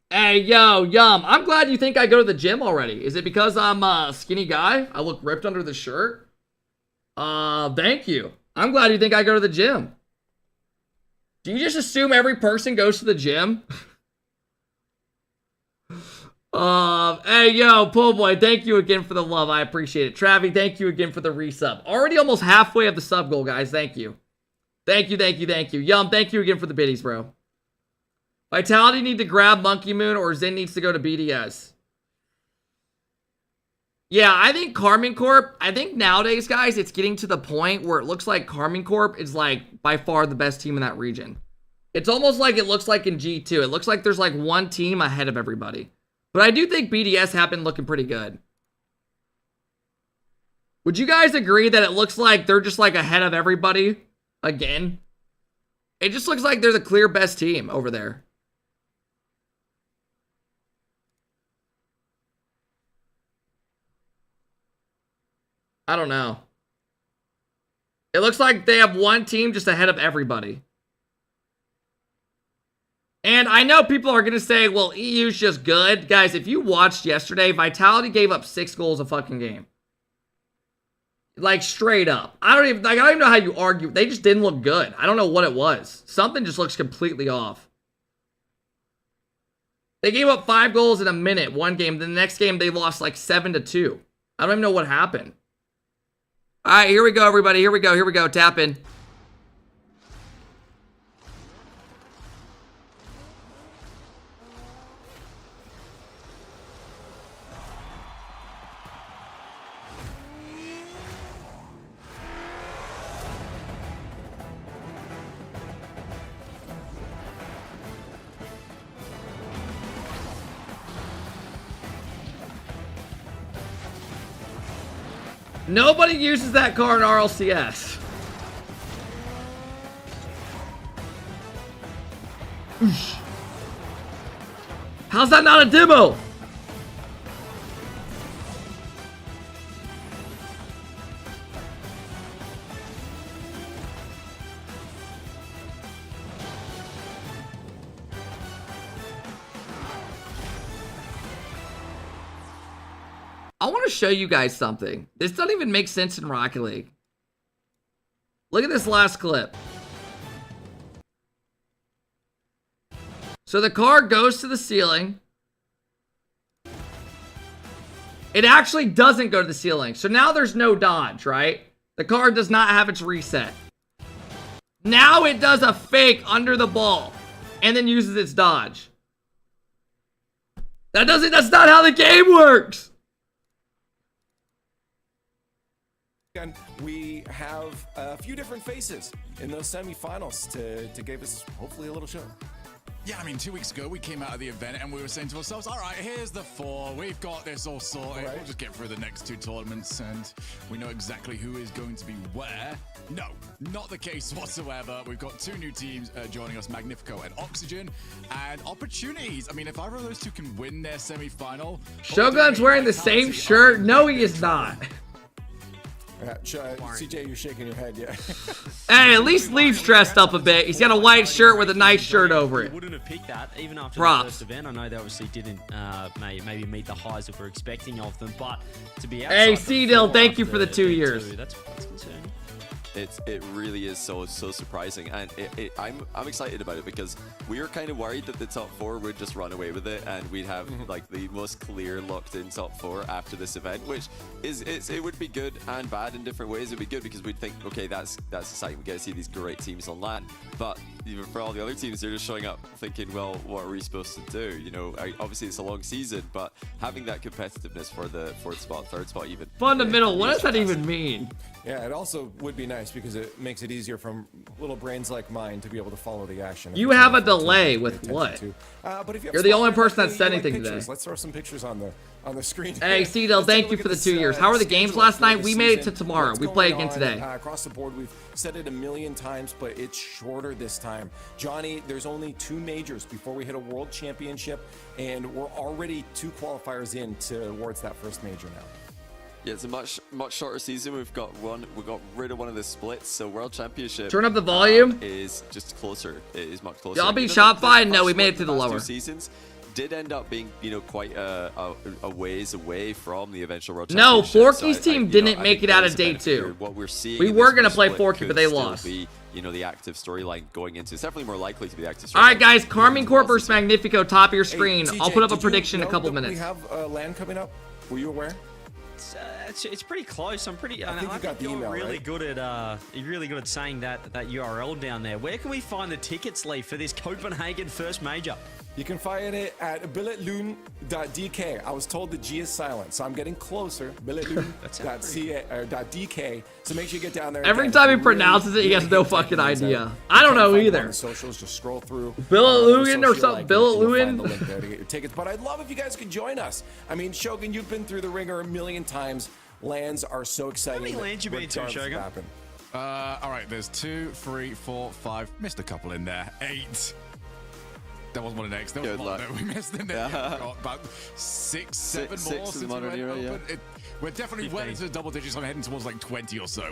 Hey, yo, Yum. I'm glad you think I go to the gym already. Is it because I'm a skinny guy? I look ripped under the shirt? Thank you. I'm glad you think I go to the gym. Do you just assume every person goes to the gym? Hey, yo, Po Boy, thank you again for the love. I appreciate it. Travi, thank you again for the resub. Already almost halfway of the sub goal, guys. Thank you. Thank you, thank you, thank you. Yum, thank you again for the biddies, bro. Vitality need to grab Monkey Moon or Zen needs to go to BDS. Yeah, I think KARMINE CORP, I think nowadays, guys, it's getting to the point where it looks like KARMINE CORP is, like, by far the best team in that region. It's almost like it looks like in G2. It looks like there's, like, one team ahead of everybody. But I do think BDS have been looking pretty good. Would you guys agree that it looks like they're just, like, ahead of everybody again? It just looks like they're the clear best team over there. I don't know. It looks like they have one team just ahead of everybody. And I know people are going to say, well, EU's just good. Guys, if you watched yesterday, Vitality gave up 6 goals a fucking game. Like, straight up. I don't even know how you argue. They just didn't look good. I don't know what it was. Something just looks completely off. They gave up 5 goals in a minute one game. Then the next game, they lost like 7-2. I don't even know what happened. All right, here we go, everybody. Here we go. Here we go. Tap in. Nobody uses that car in RLCS. Oosh. How's that not a demo? I want to show you guys something. This doesn't even make sense in Rocket League. Look at this last clip. So the car goes to the ceiling. It actually doesn't go to the ceiling. So now there's no dodge, right? The car does not have its reset. Now it does a fake under the ball and then uses its dodge. That's not how the game works. And we have a few different faces in those semifinals to give us hopefully a little show. Yeah, I mean, 2 weeks ago, we came out of the event and we were saying to ourselves, all right, here's the 4. We've got this all sorted. Right. We'll just get through the next 2 tournaments and we know exactly who is going to be where. No, not the case whatsoever. We've got 2 new teams joining us, Magnifico and Oxygen, and opportunities. I mean, if either of those 2 can win their semi-final... Shogun's wearing the same shirt. No, he is not. CJ, you're shaking your head, yeah. Hey, at least Leaf's dressed up a bit. He's got a white shirt with a nice shirt over it. Wouldn't have picked that even after Props. the first event. I know they obviously didn't maybe meet the highs that we're expecting of them, but to be outside Hey, the C-Dill, four thank you after for the 2 big years. That's concerning. It really is so surprising, and I'm excited about it because we were kind of worried that the top 4 would just run away with it and we'd have like the most clear locked in top 4 after this event, which it would be good and bad in different ways. It'd be good because we'd think, okay, that's exciting, we get to see these great teams on land, but even for all the other teams, they're just showing up thinking, well, what are we supposed to do? You know, obviously it's a long season, but having that competitiveness for the 4th spot, 3rd spot even. Fundamental, what does that even mean? Yeah, it also would be nice because it makes it easier from little brains like mine to be able to follow the action. You have a delay with what? But if you have You're the only spotlight, person that said anything pictures. today. Let's throw some pictures on the screen. Hey, C-Dill, Let's take a thank you look for at the 2 this, years. How were the games schedule last for night? the We made it to season. tomorrow. What's We play going again on, today. Across the board, we've said it a million times, but it's shorter this time. Johnny, there's only 2 majors before we hit a world championship, and we're already 2 qualifiers in towards that first major now. Yeah, it's a much shorter season. We got rid of one of the splits, so World Championship. Turn up the volume. Is just closer. It is much closer. Y'all be Even though shot the by? first No, we split made it to in the past lower. 2 seasons did end up being, you know, quite a ways away from the eventual World No, Championship. Forky's team didn't make it out of day 2. What we're seeing We in were this gonna first play split Forky, could but they still lost. Be, you know, the active storyline going into. It's definitely more likely to be the active storyline. All right, guys, Carmine Corp versus Magnifico, top of your screen. Hey, I'll TJ, put up a did you prediction in a know couple that minutes. We have LAN coming up. Were you aware? It's pretty close. I think you got the you're email, really right? good at you're really good at saying that URL down there. Where can we find the tickets, Lee, for this Copenhagen first major? You can find it at billetloon.dk. I was told the G is silent, so I'm getting closer. billetloon.dk. So make sure you get down there. Every Again, time he really, pronounces it, he has no good fucking times idea. out. I don't You know can't find it either. on the socials, just scroll through. Billet whatever Lewin or social you something, like, Billet and you'll find Lewin. the link there to get your tickets. But I'd love if you guys could join us. I mean, Shogun, you've been through the ringer a million times. Lands are so exciting. How many lands you been to, regardless of Shogun? what happened. All right, there's 2, 3, 4, 5. Missed a couple in there. 8. There was one in X. There was Good a lot luck. that we missed in there. Yeah. We've got about 6, 7 more six in since the we modern went era, yeah. open. We're definitely well into the double digits. I'm heading towards like 20 or so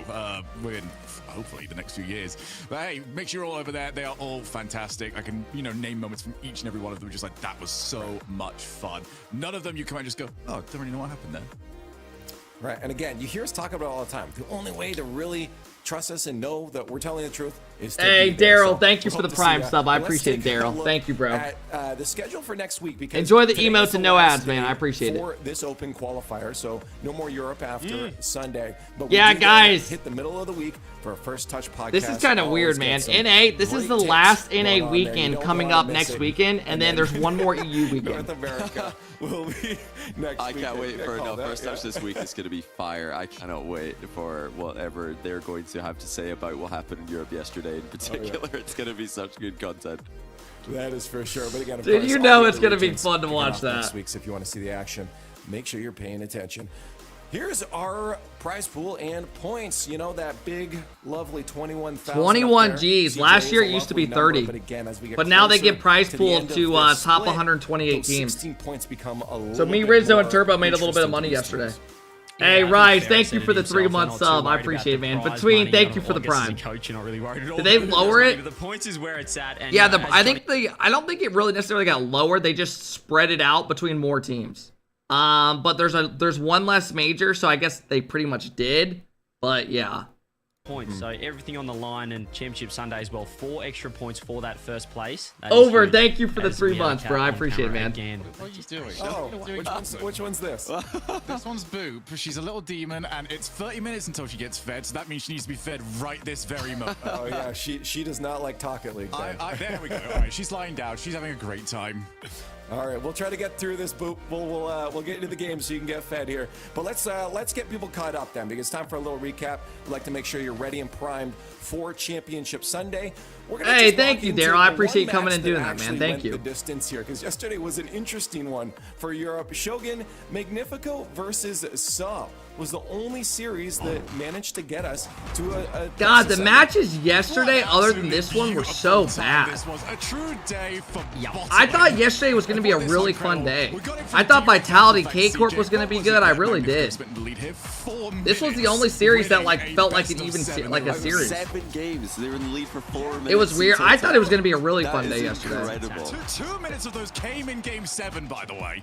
within, hopefully, the next few years. But hey, make sure you're all over there. They are all fantastic. I can, you know, name moments from each and every one of them. Just like, that was so much fun. None of them you come and just go, oh, don't really know what happened there. Right, and again, you hear us talk about it all the time. The only way to really trust us and know that we're telling the truth is to Hey, be there. Daryl, So thank you we'll for the hope to see Prime ya. sub. I Let's appreciate it, take a Daryl. look Thank you, bro. At the schedule for next week, because Enjoy the today emotes is the and no last ads, man. day I appreciate it. for this open qualifier, so no more Europe after Sunday. But Yeah, we do guys. hit the middle of the week for a first touch podcast. This is kind of Always weird, get man. some NA, this is great the tips last going NA on there. You weekend don't coming wanna up miss next it. weekend, and then there's one more EU North weekend. America will be next I week. can't wait for no first touch this week. Is going to be fire. I cannot wait for whatever they're going to have to say about what happened in Europe yesterday in particular. It's going to be such good content. That is for sure. But again, of Dude, course, you all know the it's other gonna be regions fun to kicking watch off that. Next week, so if you want to see the action, make sure you're paying attention. Here's our prize pool and points. You know that big, lovely 21,000. 21 up there. Gs. CJ Last is year a it used to lovely be number, 30. But, again, as we get But now they closer give prize the pool end of to this top split, 128 those teams. 16 points become a little So me, bit Rizzo, more and Turbo made a little bit of interesting money to these yesterday. teams. Hey, I think Rise, Ferris thank said you it for the himself, 3-month they're not too sub. I worried appreciate it, about man. the prize Between, money. thank I you for the guess as a Prime. coach, you're not really worried at all. Did they lower it? The points is where it's at. And, Yeah, as I Johnny- don't think it really necessarily got lowered. They just spread it out between more teams. But there's one less major, so I guess they pretty much did. But yeah. Points. So everything on the line, and Championship Sunday as well. 4 extra points for that first place. That is Over. huge. Thank you for the As 3 we have months, Cat bro. I on appreciate it, camera man. again. What are you doing? Oh, which one's this? This one's Boo. She's a little demon, and it's 30 minutes until she gets fed, so that means she needs to be fed right this very moment. Oh yeah, she does not like Pocket League. There we go. All right, she's lying down. She's having a great time. All right, we'll try to get through this, Boop. We'll get into the game so you can get fed here. But let's get people caught up then, because it's time for a little recap. We'd like to make sure you're ready and primed for Championship Sunday. We're gonna Hey, just thank walk you, into Daryl. I the appreciate you one coming match and doing that, actually man. Thank went you. The distance here, because yesterday was an interesting one for Europe. Shogun Magnifico versus Saab was the only series that managed to get us to a God, the semi. matches yesterday, other than this one, were so bad. This was a true day for I thought yesterday was going to be a really fun day. I thought Vitality K-Corp was going to be good. I really did. This was the only series that felt like an even like a series. 7 games. They were in the lead for 4 minutes. It was weird. I thought it was going to be a really That fun is day yesterday. incredible. 2 minutes of those came in Game 7, by the way.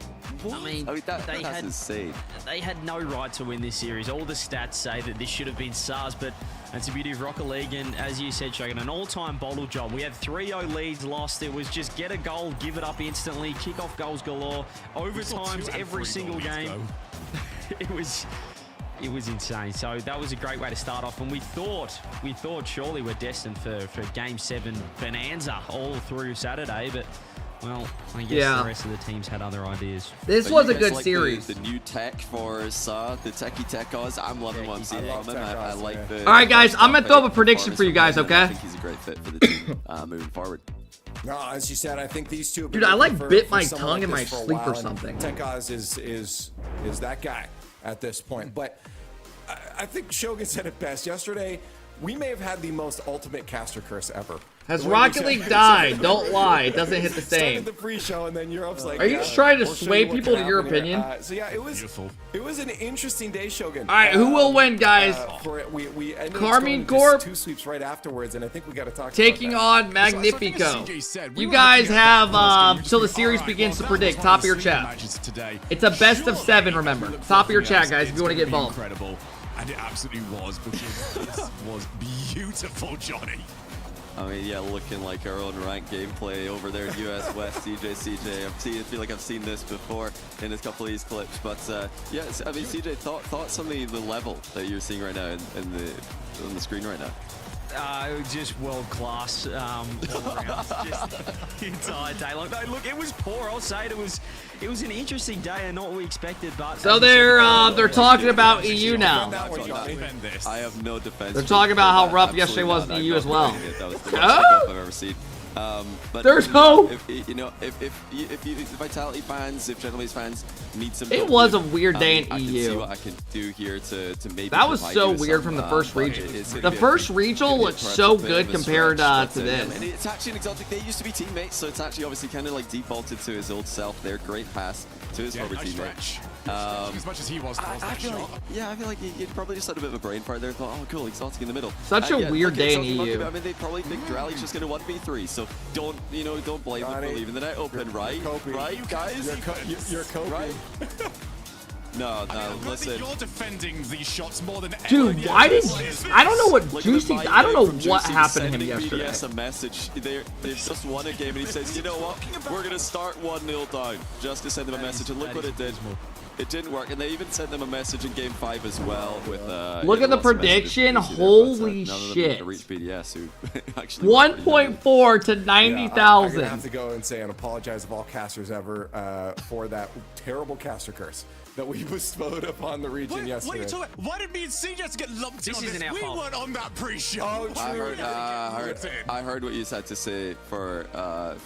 I mean, That's insane. They had no right to win this series. All the stats say that this should have been SARS, but that's the beauty of Rocket League. And as you said, Shogun, an all-time bottle job. We had 3-0 leads, lost. It was just get a goal, give it up instantly, kick-off goals galore, overtimes every single game. It was insane. So that was a great way to start off. And we thought surely we're destined for Game 7 bonanza all through Saturday, but well, I guess the rest of the teams had other ideas. This But was you a guys good like series. The new tech for Saw, the techie techos. I'm loving what I'm seeing from him. I like the. All right, guys, I'm gonna throw up a prediction for you guys, okay? I think he's a great fit for the team moving forward. No, as you said, I think these two. have Dude, been I, like, looking bit for my someone tongue in like my this for a sleep or while, and something. Tekaz is that guy at this point. But I think Shogun said it best yesterday. We may have had the most ultimate caster curse ever. Has The way Rocket we League said- died? Don't lie. It doesn't hit the Started same. the pre-show, and then Europe's like, Are you yeah, just trying to we'll show sway you what people can to your happen here. opinion? So yeah, it was an interesting day, Shogun. All right, who will win, guys? We ended up KARMINE going Corp? 2 sweeps right afterwards, and I think we got to talk Taking about on So I think as Magnifico. CJ said, we You were guys looking at that have first game, till the just series all right, begins to well, predict. that Top was of your one the chat. matches today. It's a best of Surely, 7, if remember. you look Top of your for chat, us, guys, if it's you want to gonna get be involved. Incredible, and it absolutely was, because this was beautiful, Johnny. I mean, yeah, looking like our own ranked gameplay over there in US West. CJ. I feel like I've seen this before in a couple of these clips, but yeah, I mean, CJ, thoughts on the level that you're seeing right now on the screen right now. Just world class all around. Just the entire day. Like, no, look, it was poor. I'll say it was an interesting day and not what we expected. But So they're talking about EU now. I have no defense. They're talking about how rough yesterday was in the EU as well. That was the worst Oh! kickoff I've ever seen. But There's hope. If Vitality fans, if Gentleman's fans need some, It help was here, a weird day in I can EU. see what I can do here to maybe. That was provide so you with weird some, from the first but region. it's The gonna be first a regional looked so good compared to this. And it's actually an exotic. They used to be teammates, so it's actually obviously kind of like defaulted to his old self. Their great pass to his former nice teammate. stretch. As much as he was, I feel like he probably just had a bit of a brain fart there. Thought, oh, cool, exotic in the middle. Such a weird day in Exotic, EU. I mean, they probably think Drali's just going to 1v3, so don't blame him for leaving the net open, right? Right, guys? You're Kobe. Right? No, listen. You're defending these shots more than Dude, anyone why did else. I don't know what Look at Juicy? the I don't know from what Juicy happened to him sending yesterday. BDS a message. They've just won a game, and he says, you know what? We're going to start 1-0 down, just to send them a message, and look what it did. It didn't work, and they even sent them a message in Game 5 as well. With Look at the lots of messages prediction. from BDS, Holy none of them shit. to reach BDS, who actually 1.4 to I'm gonna 90,000. have to go and say and apologize of all casters ever for that terrible caster curse that we bestowed upon the region yesterday. What are you talking about? Why did me and CJ get lumped in on isn't this? our We fault. weren't on that pre-show. Oh, true. I heard what you had to say for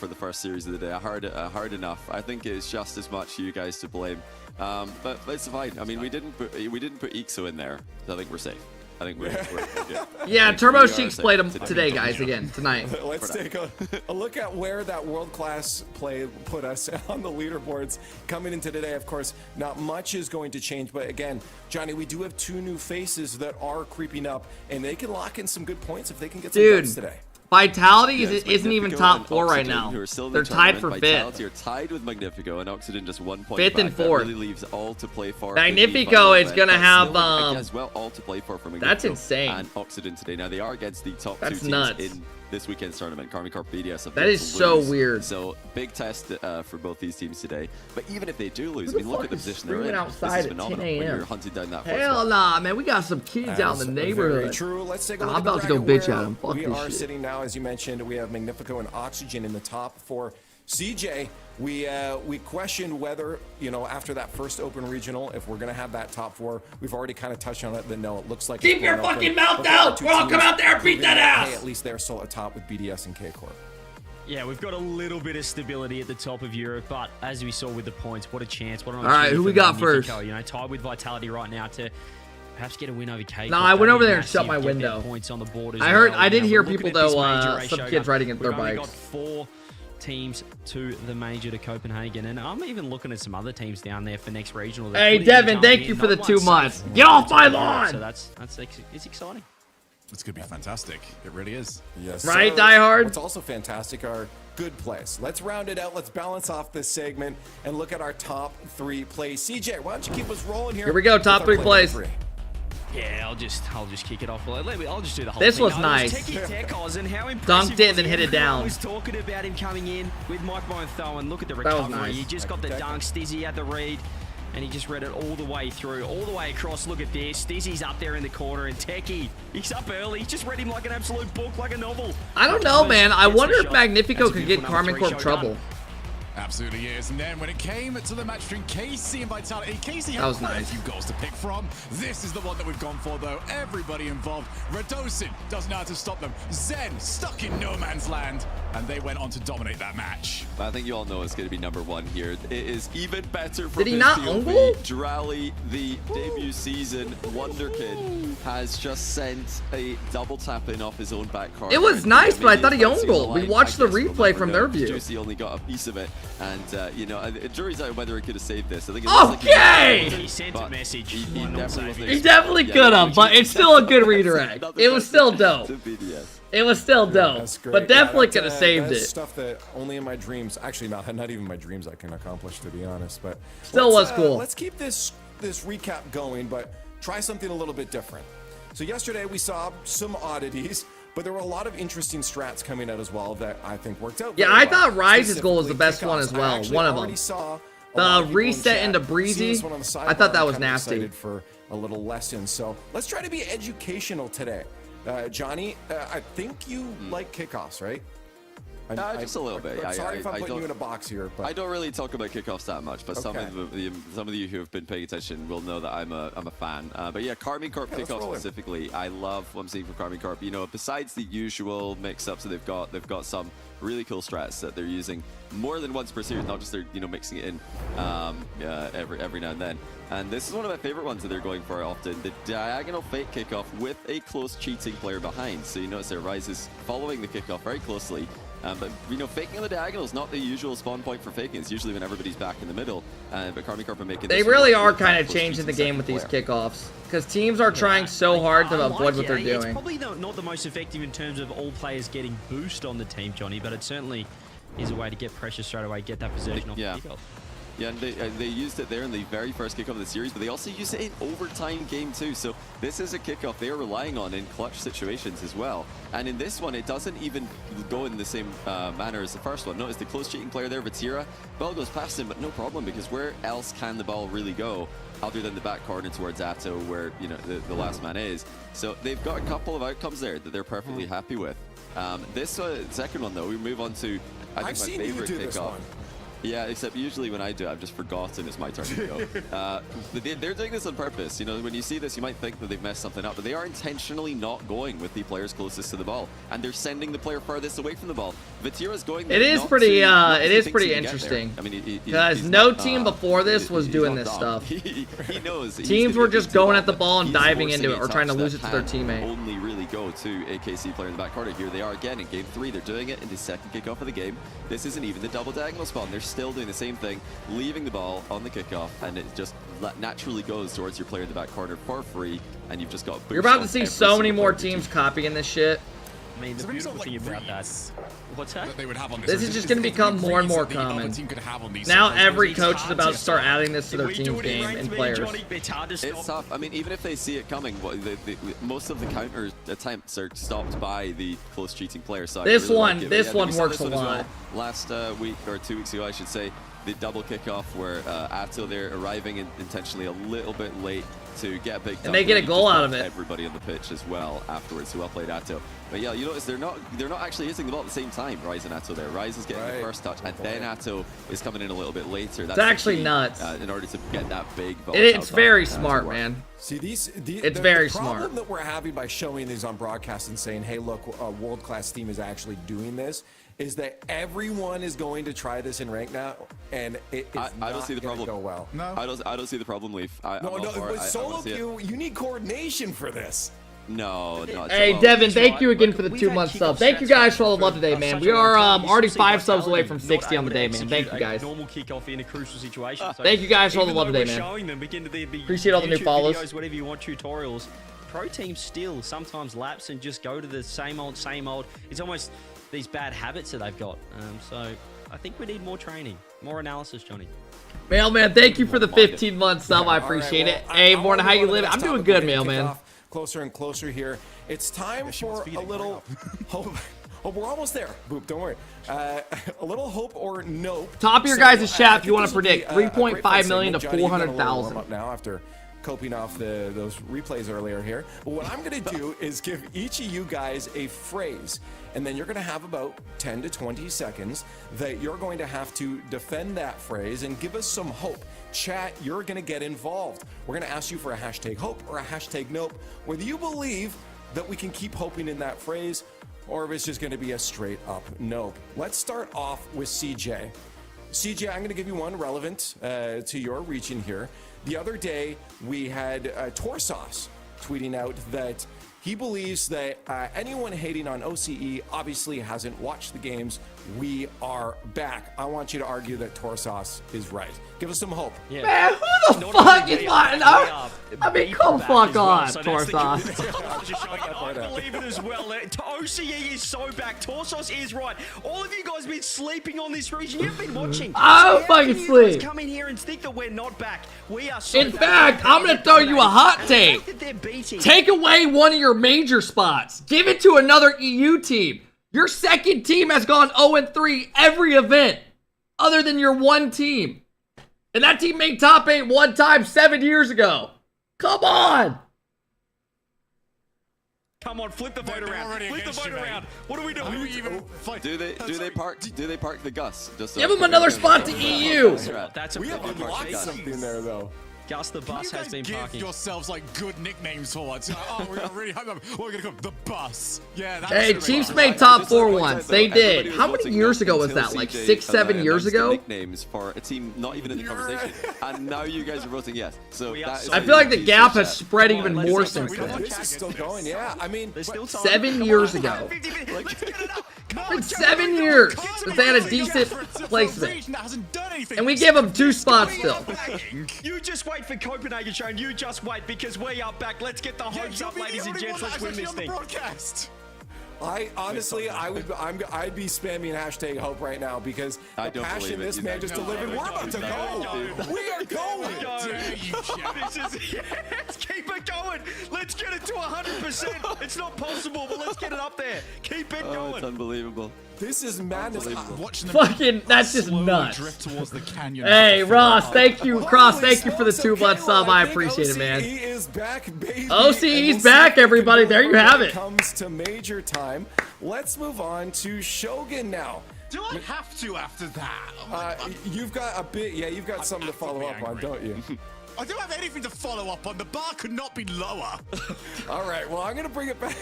the first series of the day. I heard enough. I think it's just as much you guys to blame. But it's fine. I mean, we didn't put Ixo in there, so I think we're safe. I think we're good. Yeah, I think Turbo we are Sheik's safe played him today, guys, again, tonight. Let's take a look at where that world-class play put us on the leaderboards. Coming into today, of course, not much is going to change. But again, Johnny, we do have 2 new faces that are creeping up, and they can lock in some good points if they can get some dubs Dude, today. Vitality Yeah, it's isn't even Magnifico top and 4 right Oxygen, now. who are still in They're the tied for tournament. 5th. Vitality are tied with Magnifico, and Oxygen just 1 point 5th back. and 4th. That really leaves all to play for. Magnifico is gonna have as well all to play for Magnifico. That's insane. And Oxygen today. Now they are against the top That's 2 teams nuts. in this weekend's tournament. KARMINE, CORP, BDS. Have That yet is to so lose. weird. So big test for both these teams today. But even if they do lose, Who I the mean, look fuck at the is position they're in. screaming This outside is at 10 phenomenal when a.m.? you're hunting down that first Hell spot. nah, man. We got some kids out in the Very neighborhood. true. Let's take a Nah, look I'm about at to the go bracket bitch where at him. Fuck we this are shit. sitting now, as you mentioned. We have Magnifico and Oxygen in the top 4. CJ, we questioned whether, you know, after that first open regional, if we're going to have that top 4. We've already kind of touched on it, but no, it looks like Keep it's your going fucking open. mouth But the other out. two We'll all teams come out there and beat proving that hey, ass. at least they're still at top with BDS and KCORP. Yeah, we've got a little bit of stability at the top of Europe, but as we saw with the points, what a chance. What an All right, who we got first? You know, tied with Vitality right now to perhaps get a win over KCORP. No, I went over there and Massive, shut my get their window. Points on the board as I heard. well. I did You know, hear we're looking people at this though. major Some ratio, kids riding in their we've only bikes. got 4 teams to the major to Copenhagen, and I'm even looking at some other teams down there for next regional. Hey, Devin, thank you for the 2 months. Get off my lawn. So it's exciting. It's going to be fantastic. It really is. Yes, Right, sir. Die Hard? What's also fantastic are good plays. Let's round it out. Let's balance off this segment and look at our top 3 plays. CJ, why don't you keep us rolling here? Here we go, top with our 3 play plays. number 3. Yeah, I'll just kick it off. I'll just do the whole This thing. was No, nice. Techie Tekos and how impressive Dunked it and was then he? hit it down. I was talking about him coming in with Mike Bonetho, and look at the was recovery. nice. He just got the dunk. Stizzy had the read, and he just read it all the way through, all the way across. Look at this. Stizzy's up there in the corner, and Techie, he's up early. He just read him like an absolute book, like a novel. I don't know, man. I Gets the wonder if shot. Magnifico That's a could get beautiful number KARMINE 3 Corp shot trouble. done. Absolutely is. And then when it came to the match between KC and Vitality, KC That had was quite nice. a few goals to pick from. This is the one that we've gone for, though. Everybody involved. Radosin doesn't know how to stop them. Zen stuck in no man's land, and they went on to dominate that match. I think you all know it's going to be number 1 here. It is even better for Did he not ungle? Drally, the debut season wonder kid, has just sent a double tap in off his own back card. It was nice, but I thought he owned ungled. We watched the replay from their view. Juicy only got a piece of it, and you know, the jury's out whether he could have saved this. I think it looks like Okay! He sent a but message. He Why not definitely save wasn't it? He definitely could have, but it's still a good redirect. Another It was still dope. to BDS. It was still dope, That's great. but definitely Yeah, could have saved that's it. stuff that only in my dreams, actually not even my dreams I can accomplish, to be honest. But Still let's, was cool. Let's keep this recap going, but try something a little bit different. So yesterday we saw some oddities, but there were a lot of interesting strats coming out as well that I think worked out. Yeah, very I well. thought Rise's goal was the Specifically best one as kickoffs. I well. actually One of already them. saw a The lot of people in reset chat into seeing Breezy, this one on the I thought that sidebar, was kinda nasty. excited for a little lesson. So let's try to be educational today. Johnny, I think you like kickoffs, right? Just a little bit. I'm sorry I if I'm putting don't- you in a box here, but I don't really talk about kickoffs that much, but some Okay. of you who have been paying attention will know that I'm a fan. But yeah, KARMINE CORP let's kickoff roll in. specifically, I love what I'm seeing from KARMINE CORP. You know, besides the usual mix-ups that they've got some really cool strats that they're using more than once per series, not just they're mixing it in every now and then. And this is one of my favorite ones that they're going for often: the diagonal fake kickoff with a close cheating player behind. So you notice their Rise is following the kickoff very closely. But faking on the diagonal is not the usual spawn point for faking. It's usually when everybody's back in the middle. But KARMINE CORP are making They this really one are with kind that of close changing the cheating game with these second player. kickoffs because teams are trying so hard to I avoid what it. they're It's doing. probably not the most effective in terms of all players getting boost on the team, Johnny, but it certainly is a way to get pressure straight away, get that possession off Yeah. the kickoff. Yeah, and they used it there in the very first kickoff of the series, but they also used it in overtime game too. So this is a kickoff they're relying on in clutch situations as well. And in this one, it doesn't even go in the same manner as the first one. Notice the close cheating player there, Vatira. Ball goes past him, but no problem, because where else can the ball really go other than the back corner towards Atto, where the last man is. So they've got a couple of outcomes there that they're perfectly happy with. This second one, though, we move on to I think I've my seen you favorite do this kickoff. one. Yeah, except usually when I do it, I've just forgotten it's my turn to go. They're doing this on purpose. When you see this, you might think that they've messed something up, but they are intentionally not going with the players closest to the ball, and they're sending the player furthest away from the ball. Vatira's going there. It is not pretty. to- not It to is think pretty he can get there. interesting. I mean, Because he's no not, team before this was he's doing not this dumb. stuff. He knows. he's Teams gonna were get just beat to the going ball, at the ball and but he's diving forcing into it a or trying to touch lose that it to their can teammate. Only really go to a KC player in the back corner. Here they are again in game 3. They're doing it in the second kickoff of the game. This isn't even the double diagonal spawn. They're still doing the same thing, leaving the ball on the kickoff, and it just naturally goes towards your player in the back corner for free, and you've just got a boost You're about on to see every so many single more player of the teams team. copying this shit. I mean, the beautiful thing about that. What's that? They would have on This is just going to become more and more common. Now every coach is about to start adding this to their team's game and players. It's hard to It's stop. tough. I mean, even if they see it coming, most of the counter attempts are stopped by the close cheating players. So This I really one- like it. this Yeah, one we saw works this a one as lot. well last week or 2 weeks ago, I should say. The double kickoff where Atto there arriving intentionally a little bit late to get a big And they get a goal out of it. Everybody on the pitch as well afterwards. So well played, Atto. But yeah, you notice they're not actually hitting the ball at the same time. Rise and Atto there. Rise is getting the first touch, and then Atto is coming in a little bit later. That's actually the key, nuts. in order to get that big. It's very smart, man. See, It's very the problem smart. that we're having by showing these on broadcast and saying, hey, look, a world-class team is actually doing this, is that everyone is going to try this in rank now, and it's I don't see the problem. go well. No. I don't see the problem, Leaf. With solo queue, you need coordination for this. No, not Hey, solo. Devin, thank you again for the 2-month sub. Thank you guys for all the love today, man. We are already 5 subs away from 60 on the day, man. Thank you guys. Normal kickoff in a crucial situation. So Thank you guys for all the even love though today, we're man. showing them, we can Appreciate all the new YouTube follows. videos, whatever you want, tutorials. Pro teams still sometimes lapse and just go to the same old, same old. It's almost these bad habits that they've got. So I think we need more training, more analysis, Johnny. Mailman, thank you for the 15-month sub. I appreciate it. Hey, Morning, how you living? I'm doing good, Mailman. Closer and closer here. It's time for a little hope. Oh, we're almost there. Boop, don't worry. A little hope or nope. Top of your So, guys' chat if you I want to think this predict. would be a great 3.5 million to segment. Johnny, you got a little 400,000. warm up now after coping off those replays earlier here. But what I'm going to do is give each of you guys a phrase, and then you're going to have about 10 to 20 seconds that you're going to have to defend that phrase and give us some hope. Chat, you're going to get involved. We're going to ask you for a hashtag hope or a hashtag nope, whether you believe that we can keep hoping in that phrase or if it's just going to be a straight up nope. Let's start off with CJ. CJ, I'm going to give you one relevant to your region here. The other day, we had Torsos tweeting out that he believes that anyone hating on OCE obviously hasn't watched the games. We are back. I want you to argue that Torsos is right. Give us some hope. Yeah. Man, who the fuck is lying? I mean, come fuck on, Torsos. I believe it as well. OCE is so back. Torsos is right. All of you guys have been sleeping on this region. You've been watching. I'm fucking How can you guys sleep. come in here and think that we're not back? We are so In back. fact, I'm going to throw you a hot And the take. fact that they're beating. Take away one of your major spots. Give it to another EU team. Your second team has gone 0-3 every event other than your one team. And that team made top 8 one time 7 years ago. Come on. Come on, flip the vote They're around. already Flip the against vote you, mate. around. What are we doing? Who even fight? Do they park the Gus? Just so Give him another spot to EU. That's a We have unlocked something there, though. Gus the bus You has guys been give parking. yourselves like good nicknames for once. Oh, we're gonna really we're gonna go the bus. Yeah, that's Hey, gonna be Chiefs fun. made top Just 4 like once. that, They though, everybody did. was How many voting years no ago was until that? Like CJ 6-7 years announced the ago? Nicknames for a team not even in the conversation, and now you guys are voting yes. So We are that is so I feel like the huge gap chat. has spread Come on, even let's more go. since Come on, then. This is still going, yeah. I mean, There's still time. 7 Come years on, ago. 50 minutes. Let's get it up. Come It's on, been Joe, 7 go, years go, go. since they had a decent placement. And we give them 2 spots still. You just wait for Copenhagen show, and you just wait because we are back. Let's get the hopes up, ladies and gents. Let's win this thing. I honestly, I'd be spamming hashtag hope right now because I the don't passion believe it. this You man know. just delivered. We're about to go. We are going. This is yes, keep it going. Let's get it to 100%. It's not possible, but let's get it up there. Keep it Oh, it's going. unbelievable. This is madness. Fucking, that's just nuts. Drift towards the canyon. Hey, Ross, thank you. Cross, thank you for the Holy 2-month smokes, sub. okay, I well, appreciate it, OCE man. is back, baby. OCE's And we'll see back, if we can everybody. do There you when have it. Comes to major time. Let's move on to Shogun now. Do I have to after that? You've got a bit, yeah. You've got something to follow up on, don't you? I don't have anything to follow up on. The bar could not be lower. All right. Well, I'm gonna bring it back.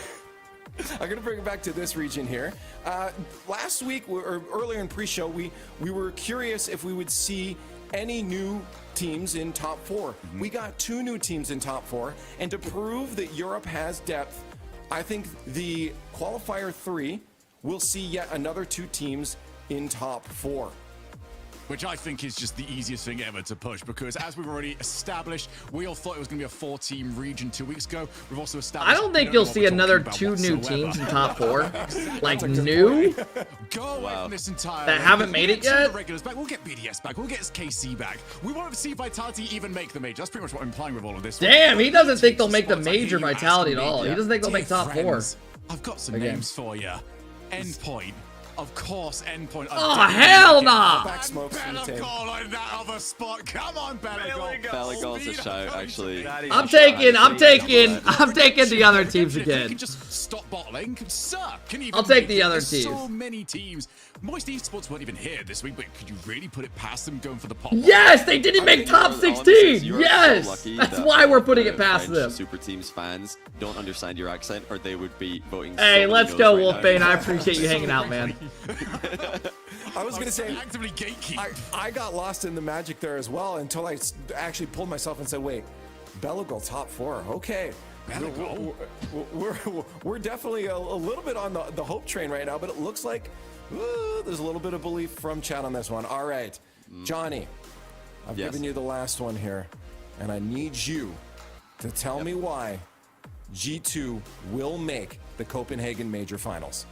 I'm gonna bring it back to this region here. Last week or earlier in pre-show, we were curious if we would see any new teams in top 4. We got 2 new teams in top 4, and to prove that Europe has depth, I think the qualifier 3 will see yet another 2 teams in top 4. which I think is just the easiest thing ever to push, because as we've already established, we all thought it was going to be a 4-team region 2 weeks ago. We've also established... I don't think you'll see another 2 new teams in top 4. Like, new? Go away from this entire... That haven't made it yet? Regulars back. We'll get BDS back. We'll get KC back. We won't see Vitality even make the major. That's pretty much what I'm implying with all of this. Damn, he doesn't think they'll make the major Vitality at all. He doesn't think they'll make top 4. I've got some names for you. Endpoint. Of course, Endpoint. Oh, hell nah! Bellagal on that other spot. Come on, Bellagal. Bellagal's a shout, actually. I'm taking the other teams You again. can just stop bottling. Sir, can you even I'll take make the it? other There's teams. so many teams. Moist Esports weren't even here this week, but could you really put it past them going for the pop? Yes, they didn't make top 16. Yes, that's why we're putting it past them. Super Teams fans don't understand your accent, or they would be voting. Hey, let's go, Wolfbane. I appreciate you hanging out, man. I was going to say, actively gatekeep. I got lost in the magic there as well until I actually pulled myself and said, wait, Bellagal top 4. Okay. We're definitely a little bit on the hope train right now, but it looks like there's a little bit of belief from chat on this one. All right, Johnny, I've given you the last one here, and I need you to tell me why G2 will make the Copenhagen Major Finals.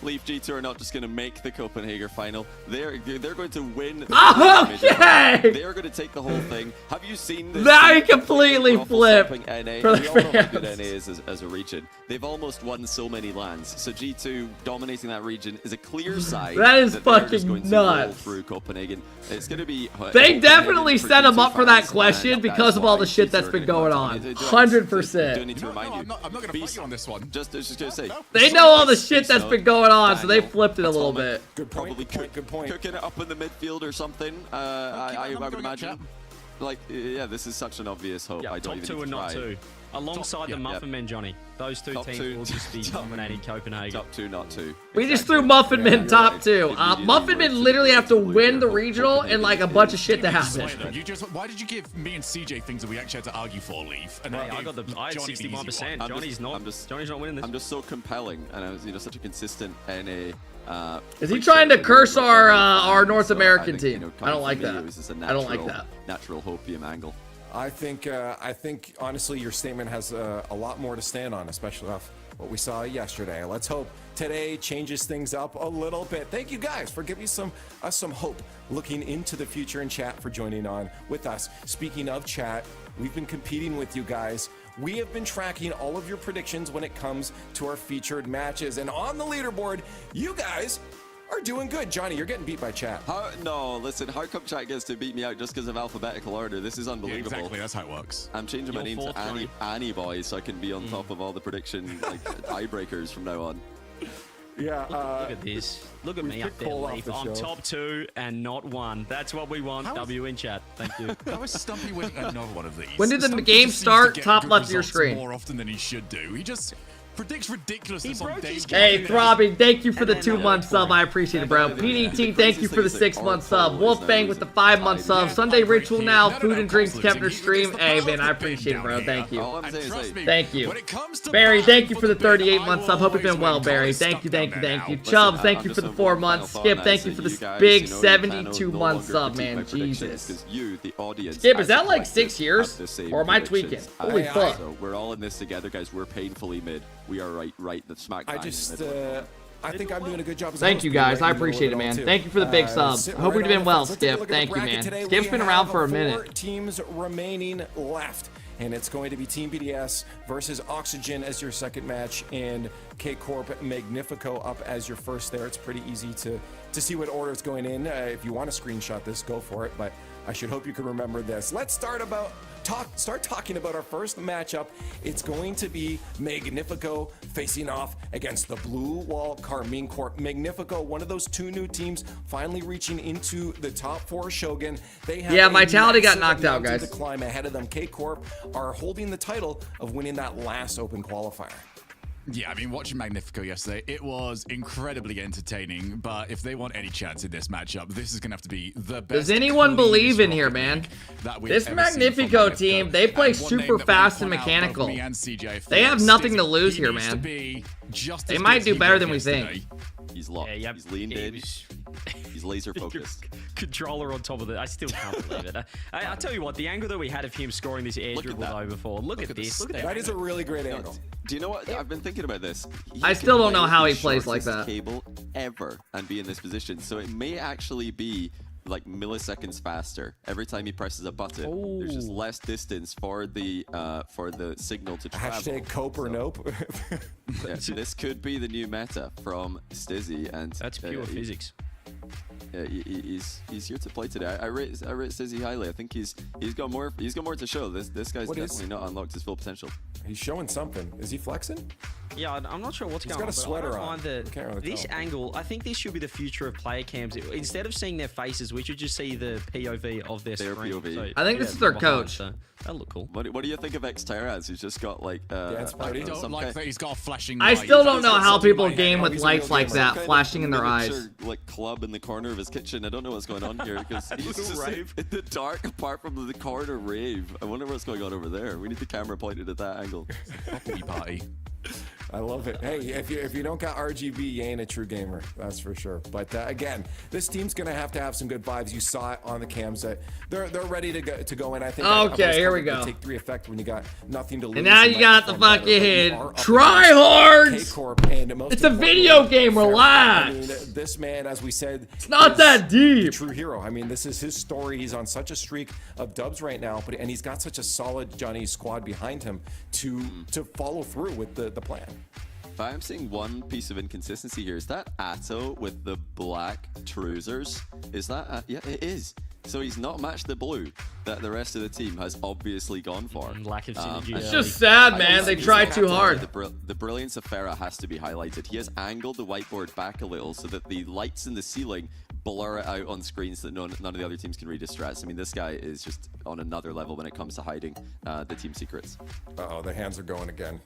Leaf G2 are not just going to make the Copenhagen final. They're going to win. Okay! They are going to take the whole thing. Have you seen this? Now you completely flipped for NA? the We all know how fans. good NA is as a region. They've almost won so many lands. So G2 dominating that region is a clear sign That is they're just fucking going to roll nuts. through Copenhagen. It's going to be. They definitely set him up for that G2 question fans, because of all the that's shit why that's been G2 going are on. gonna do it. 100%. Do I need to remind you? I'm not going to fight you on this one. Just going to say. They know all the shit that's been going on, so they flipped it a little bit. Good point. Probably Good point. cooking it up in the midfield or something. I would imagine. Like, yeah, this is such an obvious hope. Yeah, I don't top even 2 need and to not try. 2. Alongside the Muffin Men, Johnny. Those two Top teams 2. will just be dominating Copenhagen. Top 2, not 2. We just threw Muffin Men top 2. Muffin Men literally have to win the regional and like a bunch of shit to happen. Why did you give me and CJ things that we actually had to argue for, Leaf? And Hey, I had Johnny the easy 61%. one? Johnny's not winning this. I'm just so compelling, and I was, such a consistent NA. Is he trying to curse our North American I think, team? I coming don't like from me, that. it was just a I don't like natural- that. Natural hopium angle. I think honestly your statement has a lot more to stand on, especially off what we saw yesterday. Let's hope today changes things up a little bit. Thank you guys for giving us some hope looking into the future, and chat for joining on with us. Speaking of chat, we've been competing with you guys. We have been tracking all of your predictions when it comes to our featured matches, and on the leaderboard, you guys are doing good. Johnny, you're getting beat by chat. No, listen, how come chat gets to beat me out just because of alphabetical order? This is Yeah, unbelievable. exactly, that's how it works. I'm changing my You're name to fourth, Annie Boy so I can be on top of all the prediction like tiebreakers from now on. Yeah. Look at this. Look at me up there, Cole off Leaf. the I'm show. top 2 and not 1. That's what we want. W in chat. Thank you. How is Stumpy winning another one of these? When did the Stumpy game just seems to start? get Top good left of your results screen. more often than he should do. He just predicts ridiculousness He on broke day his one. Hey, Throbbing, thank you for the And then 2-month sub. I appreciate it, bro. PDT, thank you for the 6-month sub. Wolfbang with the 5-month sub. Sunday Ritual now. Food and drinks kept her stream. Hey, man, I appreciate it, bro. Thank you. All I'm saying is, Trust me, Thank you. when it comes to Barry, battling thank you for the the bid, 38-month I sub. will Hope you've been always well, win. Barry. Colin Thank you, stuck thank you, down there thank you. now. Chubbs, Listen, thank I'm you for just the on 4 one months. final Skip, comment thank you that for the you guys, big you know, 72 no month longer sub, critique man. my predictions, Jesus. 'cause you, the audience, Skip, is as that a like collective, 6 years? have the same Or am I tweaking? predictions. Holy fuck. So we're all in this together, guys. We're painfully mid. We are right the smack I bang in just, the middle. I think I'm doing a good job. As a Thank host you, being guys. right I in the middle appreciate it, of all, man. too. Thank you for the big sub. Sitting Hope right you've been on the well, fence. Let's take a Skip. look at the Thank you, bracket man. today. Skip's We been around have for a 4 minute. teams remaining left, and it's going to be Team BDS versus Oxygen as your second match, and KCORP Magnifico up as your first there. It's pretty easy to see what order is going in. If you want to screenshot this, go for it, but I should hope you can remember this. Let's start talking about our first matchup. It's going to be Magnifico facing off against the Blue Wall KARMINE Corp. Magnifico, one of those 2 new teams, finally reaching into the top 4 Shogun. They have Yeah, a Vitality got massive knocked out, mountain guys. to climb ahead of them. KCORP are holding the title of winning that last open qualifier. Yeah, I mean, watching Magnifico yesterday, it was incredibly entertaining. But if they want any chance in this matchup, this is going to have to be the best. Does anyone believe in here, rocket man? that we've This ever seen from Magnifico team, they play And one name super that we fast and point out, both mechanical. me and CJ They have first, nothing is to lose he here, needs to man. be just They as might good do as he better was than we yesterday. think. He's locked. Yeah, yep. He's leaned in. He's He's laser focused. Controller on top of it. I still can't believe it. I'll tell you what, the angle that we had of him scoring this air dribble though before. Look at this. Look at That is a really great angle. Do you know what? I've been thinking about this. I still don't know how he plays like that. Cable ever and be in this position. So it may actually be like milliseconds faster every time he presses a button. Ooh. There's just less distance for the signal to travel. Hashtag cope or nope. Yeah, this could be the new meta from Stizzy, and That's pure physics. Yeah, he's here to play today. I rate Stizzy highly. I think he's got more to show. This guy's definitely not unlocked his full potential. He's showing something. Is he flexing? Yeah, I'm not sure what's going on. He's got a sweater on. This angle, I think this should be the future of player cams. Instead of seeing their faces, we should just see the POV of their screen. POV. So, I think this is their behind, coach. So that'll look cool. What do you think of Xterraz, who's just got like Dance party? I don't like that he's got a flashing I light. still don't know how Something people like game that. with lights like that flashing in their eyes. Like club in the corner of his kitchen. I don't know what's going on here because he's just rave. in the dark apart from the corner rave. I wonder what's going on over there. We need the camera pointed at that angle. Happy party. I love it. Hey, if you don't got RGB, you ain't a true gamer. That's for sure. But again, this team's gonna have to have some good vibes. You saw it on the cams that they're ready to go in. I think. Okay, here we go. Take 3 effect when you got nothing to lose. And now you got the might perform better, fucking but you are up tryhards. against KCORP, and most It's a importantly, video game, Farrah. relax. I mean, this man, as we said, It's not is that deep. the true hero. I mean, this is his story. He's on such a streak of dubs right now, and he's got such a solid Johnny squad behind him to follow through with the plan. But I'm seeing one piece of inconsistency here. Is that Atto with the black trousers? Is that yeah, it is. So he's not matched the blue that the rest of the team has obviously gone for. Lack of synergy. It's early. just sad, man. They tried too hard. The brilliance of Farrah has to be highlighted. He has angled the whiteboard back a little so that the lights in the ceiling blur it out on screens that none of the other teams can read his strats. I mean, this guy is just on another level when it comes to hiding the team secrets. Uh-oh, the hands are going again.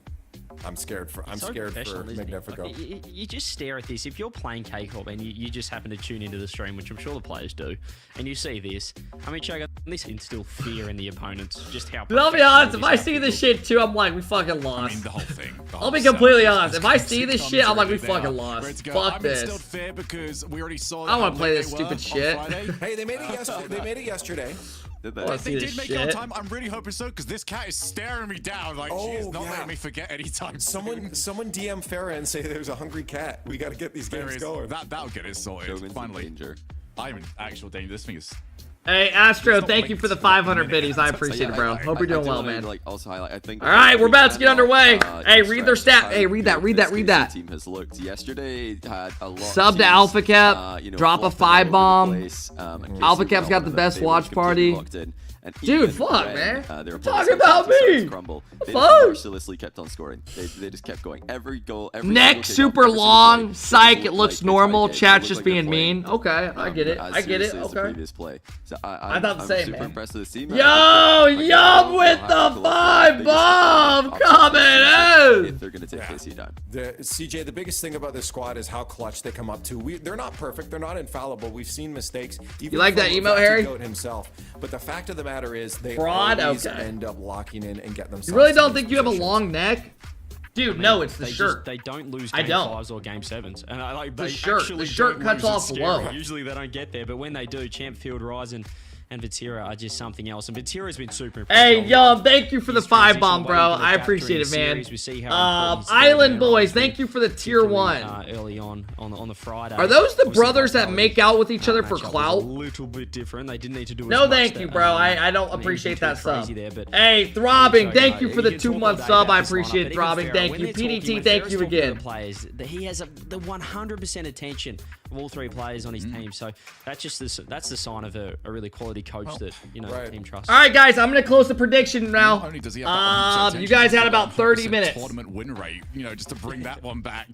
I'm scared for professional, isn't it? Magnifico. Like, you just stare at this. If you're playing KCORP and you just happen to tune into the stream, which I'm sure the players do, and you see this, I mean, Chugga, this instill fear in the opponents. Just how. But I'll be honest, if I see this shit too, I'm like, we fucking lost. I mean, the whole thing. I'll be completely honest. If I see this shit, I'm like, we fucking lost. Fuck I'm instilled this. fear because we already saw. I don't wanna how play late this they stupid were shit. on Friday. Hey, they made it yesterday. They made it yesterday. Did Well, they? see They this did make it on shit. time. I'm really hoping so because this cat is staring me down like she's not letting me forget anytime soon. Someone DM Farrah and say there's a hungry cat. We got to get these There games is- going. That'll get it sorted. Shogun's in Finally, danger. I'm in actual danger. This thing is. Hey, Astro, It's not thank you for the linked. 500 biddies. I appreciate it, bro. Hope you're doing do well, wanna, man. Like, also highlight, I think. All right, we're about to get underway. Hey, your read their strats, stat. how Hey, read that, good read this that, read KC that. Team has looked yesterday. Had a lot. Sub of to teams, Alpha Cap, you know, drop a flopping five all over the bomb. place, and Alpha KC Cap's got felt the that best they were watch completely party. locked in. And Dude, even fuck, when, man. their You're opponents talking about started me. to crumble, they Fuck. mercilessly kept on scoring. They just kept going. Every goal, every Neck single super kickoff, every single long. play, Psych, looked it looks like they tried normal. to get it. It Chat's looked just like they're being playing, mean. Okay, I get it. as I get it. seriously as the Okay. previous play. So I thought the I'm same, super man. impressed with the team. Yo, Yum with the 5 bomb coming in. If they're going to take KC down. CJ, the biggest thing about this squad is how clutch they come up to. They're not perfect. They're not infallible. We've seen mistakes. Even You like that from emote, Vati Harry? Goat himself. But the fact of the matter is they Fraud? always Okay. end up locking in and get themselves. You really to don't these think you have a positions. long neck? Dude, no, it's the shirt. They don't lose I game don't. 5s or game 7s. And I like The they shirt. actually The shirt don't cuts lose. off It's scary. below. Usually they don't get there, but when they do, Champ, Field, Ryzen, and Vatira are just something else. And Vatira's been super impressive. Hey, Yum, thank you for the His 5 bomb, transition bro. away from the I factory appreciate it, man. series, we see how important he's Island been Boys, there, thank you for the tier particularly, 1. Early on the Friday. Are those the Obviously, brothers that Vitality, make out with each other for matchup was clout? A little bit different. They didn't need to do. No, as much thank you, that, bro. I don't mean, appreciate anything that too sub. crazy there, but Hey, Throbbing, so, thank you for the can 2 talk month all day sub. about I this lineup, appreciate but it, even Throbbing. Farrah, Thank when you. they're talking, PDT, when thank Farrah's you talking to the again. Players, he has the 100% attention of all 3 players on his team. So that's just that's the sign of a really quality coach that the team trusts. All right, guys, I'm going to close the prediction now. Not only does he have that 100% You guys had attention, about he's 30 got a minutes. Tournament win rate, just to bring that one back,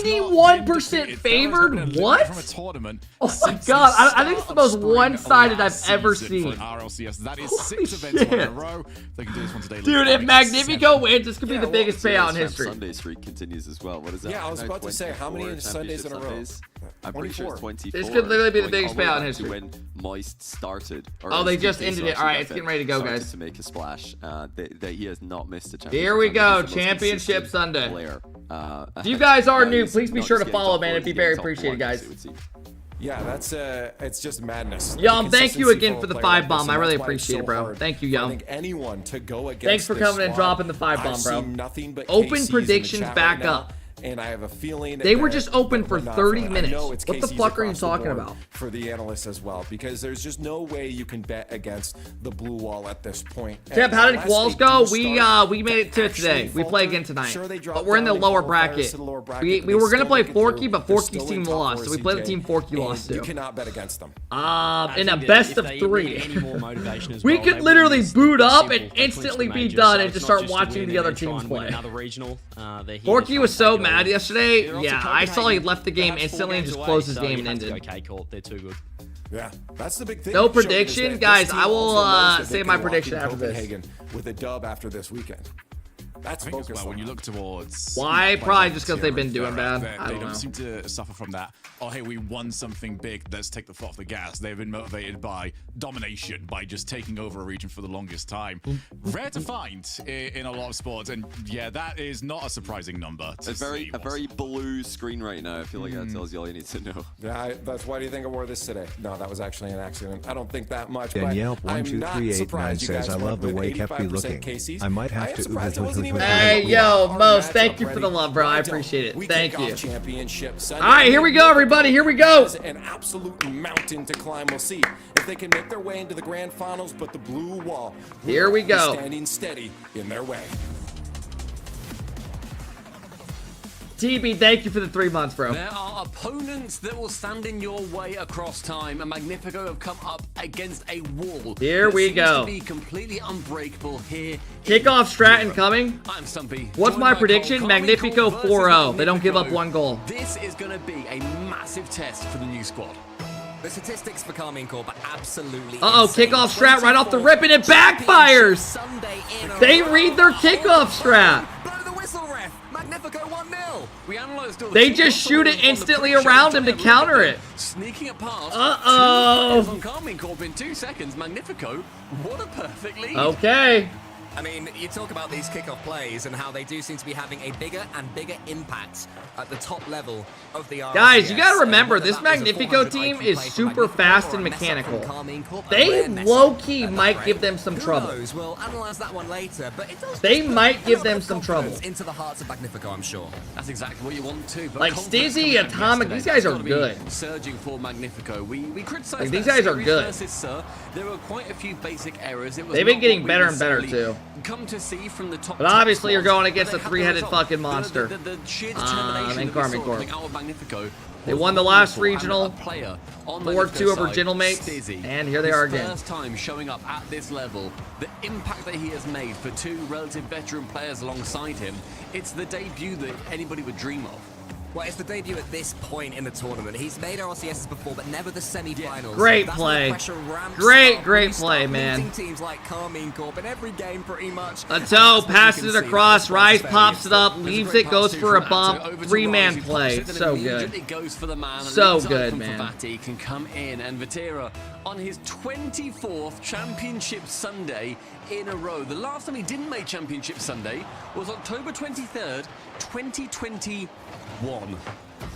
91% favored? What? From a tournament Oh my since God, the I think it's the start most of spring one-sided last I've ever season for seen. an RLCS. That is Holy 6 events in a shit. row. They can do this one today. Dude, if Magnifico wins, this could be the well, biggest payout in Champ history. Sunday streak continues as well. What is that? Yeah, I was Now about to say, how many 24 Sundays in a row? championship Sundays? I'm pretty sure it's 24. This could literally be the going biggest all the way payout in back to history. When Moist started. Or Oh, they SDK just ended it. started, All right, I it's think, getting ready to go, started guys. to make a splash. He has not missed a championship. Here we Sunday. go, He's the most Championship consistent Sunday. player. If you guys are new, he's please be not sure just to getting follow, top man. four, It'd be he's very getting top appreciated, one, guys. it would seem. Yeah, that's it's just madness. Yum, thank you Consistency again from for a the player 5 like bomb. this, I and really that's why it's appreciate it, so bro. hard Thank you, for, I Yum. think anyone to go against Thanks for this coming and squad. dropping the 5 bomb, I've bro. seen nothing but Open KCs in the predictions chat back right now, up. and I have a feeling They were that- just open that for we're not 30 feeling it. minutes. I know it's What the KCs fuck are you across the talking board about? for the analysts as well, because there's just no way you can bet against the blue wall at this point. Jeb, how did Unless quals they go? do We start made it to actually today. We play falter. again tonight. Sure, they drop But we're in the down, lower they qualifiers bracket. to the lower bracket, We but they were gonna still play make it Forky, through. but They're Forky's still team in top lost. four, So we played the CJ, team Forky and lost You to. cannot bet against them. I In a think that best if of they 3. need any more motivation as We well, could they literally win this. boot It's up simple. and They clinch instantly the be major, done so and it's just not start to watching win the and other then try teams and win play. Another regional. They're here Forky to was try so and take mad over. yesterday. They're off to Yeah, I saw he Copenhagen. left the game Perhaps 4 instantly and games just away, closed his so game you and have to ended. go K-Corp. They're too good. Yeah, that's the big thing. No Showing us prediction? that Guys, this team I will, also knows that say they my can walk prediction in after this. Copenhagen with a dub after this weekend. That's I think as focus. well, when you look towards Why? players Probably like just 'cause they've been Tierra doing and bad. Ferrer, I they don't know. seem to suffer from that. Oh, hey, we won something big. Let's take the foot off the gas. They've been motivated by domination, by just taking over a region for the longest time. Rare to find in a lot of sports, and yeah, that is not a surprising number. To A very see. blue screen right now. I feel like that tells you all you need to know. Yeah, that's why do you think I wore this today? No, that was actually an accident. I don't think that much. Danielle but I'm not 12389 surprised you says, guys I love went the with way Kepi 85% looking. KCs. I might have am to surprised it wasn't even Hey, better. yo, Our Mos, matchup thank you for ready. the love, bro. I Right, appreciate it. we Thank kick off you. Championship Sunday. All right, here we go, everybody. Here we go. An absolute mountain to climb. We'll see if they can make their way into the grand finals, but the blue wall Here we will be go. standing steady in their way. TB, thank you for the 3 months, bro. There are opponents that will stand in your way across time, and Magnifico have come up against a wall. Here that we seems go. To be completely unbreakable here. Kickoff strat incoming. I'm Stumpy. What's joined my by prediction? Cole. Magnifico versus 4-0. They don't give up Magnifico. 1 goal. This is going to be a massive test for the new squad. The statistics for KARMINE Corp are absolutely Uh-oh, insane. kickoff strat right off the rip, and it backfires. Sunday in a They row. read their kickoff strat. Blow the whistle, ref. Magnifico 1-0. We analyzed all the They kickoffs just shoot it on the instantly pre-show around him to dive. counter it. Sneaking it past. Uh-oh. 2 players on KARMINE Corp in 2 seconds. Magnifico, what a perfect lead. Okay. I mean, you talk about these kickoff plays and how they do seem to be having a bigger and bigger impact at the top level of the RLCS. Guys, you gotta remember, And whether this that was a Magnifico 400 team IQ is play from super Magnifico fast or and a mess up from mechanical. KARMINE Corp, a They rare mess low-key up, might I'm give afraid. them some Who trouble. knows? We'll analyze that one later, but it does They just put might a give little them bit of some confidence trouble. into the hearts of Magnifico, I'm sure. That's exactly what you want to. But Like, confidence Stizzy, coming out Atomic, yesterday, these guys that's are gotta be good. Surging for Magnifico. We criticized Like, these that guys are series good. versus Sir. There were quite a few basic errors. It was They've been not getting what we better and better, necessarily too. Come to see from the top. But obviously you're squads, going but against they a have the three-headed result. fucking monster. The sheer in determination that we KARMINE saw Corp. coming out of Magnifico. They was won the last wonderful, and regional, a player on 4-2 Magnifico's over side, Gentlemates, Stizzy, and here they his are again. First time showing up at this level, the impact that he has made for 2 relative veteran players alongside him, it's the debut that anybody would dream of. Well, it's the debut at this point in the tournament. He's made RLCSs before, but never the semi-finals. Great That's play. when the pressure ramps Great up. play, You start man. meeting teams like KARMINE Corp in every game, pretty much. Ato passes it across, Rise pops it up, leaves it, goes for a bump, 3-man play. So good. Goes for the man, So leaves it good, open man. For Vati, can come in, and Vatira on his 24th Championship Sunday in a row. The last time he didn't make Championship Sunday was October 23rd, 2021.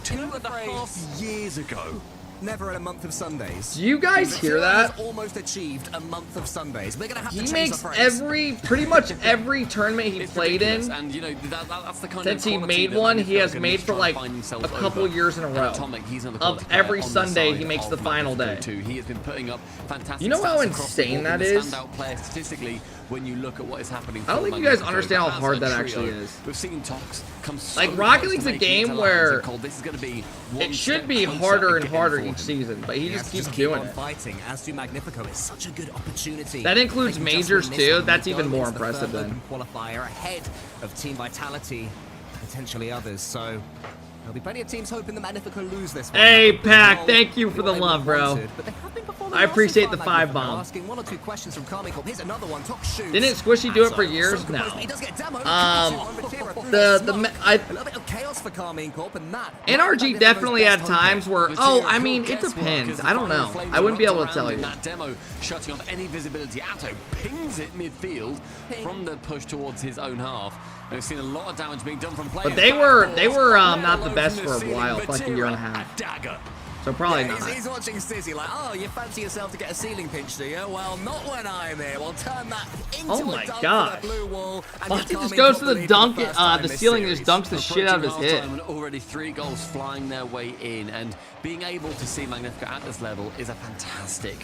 2.5 years ago. Never in a month of Sundays. Do you guys hear Vatira that? has almost achieved a month of Sundays. We're gonna have to He change makes the phrase. pretty much every tournament he It's played ridiculous, in. and you know that's the kind Since of he quality made that one, he Magnifico has can made for try and like find himself a couple over. years in a And row. Atomic, he's another Of quality player every on the Sunday, side he makes of the final Magnifico day. too. He has been putting up fantastic. You know how stats across the insane board, that being the is? standout player statistically when you look at what is happening. I don't for think you guys Magnifico, understand how but as hard a that trio, actually is. We've seen Tox come so Like, Rocket close League's to a making it game to where Lions, and Cole, this is going to be one It should step be closer harder and again harder for each him. season, but he He just has to keeps keep doing on it. fighting, as do Magnifico. It's such a good opportunity. That includes They can just majors win this too. one. That's They even go more into the impressive third then. open qualifier ahead of Team Vitality, potentially others. So there'll be plenty of teams hoping that Magnifico lose this one. Hey, Pac, Well, thank you for the they love, would have bro. wanted, but they have been performing I well appreciate so the far, 5 Magnifico. bomb. Asking 1 or 2 questions from KARMINE Corp. Here's another one. Top shoots. Didn't Squishy do it for So years? composed, No. but he does get demoed. The A little bit of chaos for KARMINE Corp, and that NRG definitely had times where, oh, I mean, it depends. I don't know. I wouldn't be able to tell you. That demo shutting off any visibility. Atto pings it midfield from the push towards his own half. We've seen a lot of damage being done from players. But they were not the best for a while, for like a year and a half. Dagger. So probably Yeah, not. he's watching Stizzy like, oh, you fancy yourself to get a ceiling pinch, do you? Well, not when I'm here. We'll turn that into Oh my a dunk gosh. for the blue wall. And Foxy give just Carmine goes Corp to the the lead dunk, for the first time the this ceiling series. just dunks the shit out of his Approaching hit. halftime and already 3 goals flying their way in, and being able to see Magnifico at this level is a fantastic,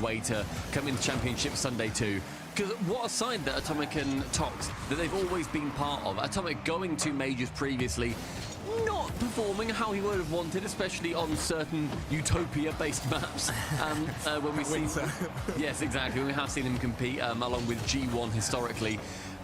way to come into Championship Sunday too. Because what a side that Atomic and Tox, that they've always been part of. Atomic going to majors previously, not performing how he would have wanted, especially on certain Utopia-based maps. When we see, yes, exactly. We have seen him compete along with G1 historically.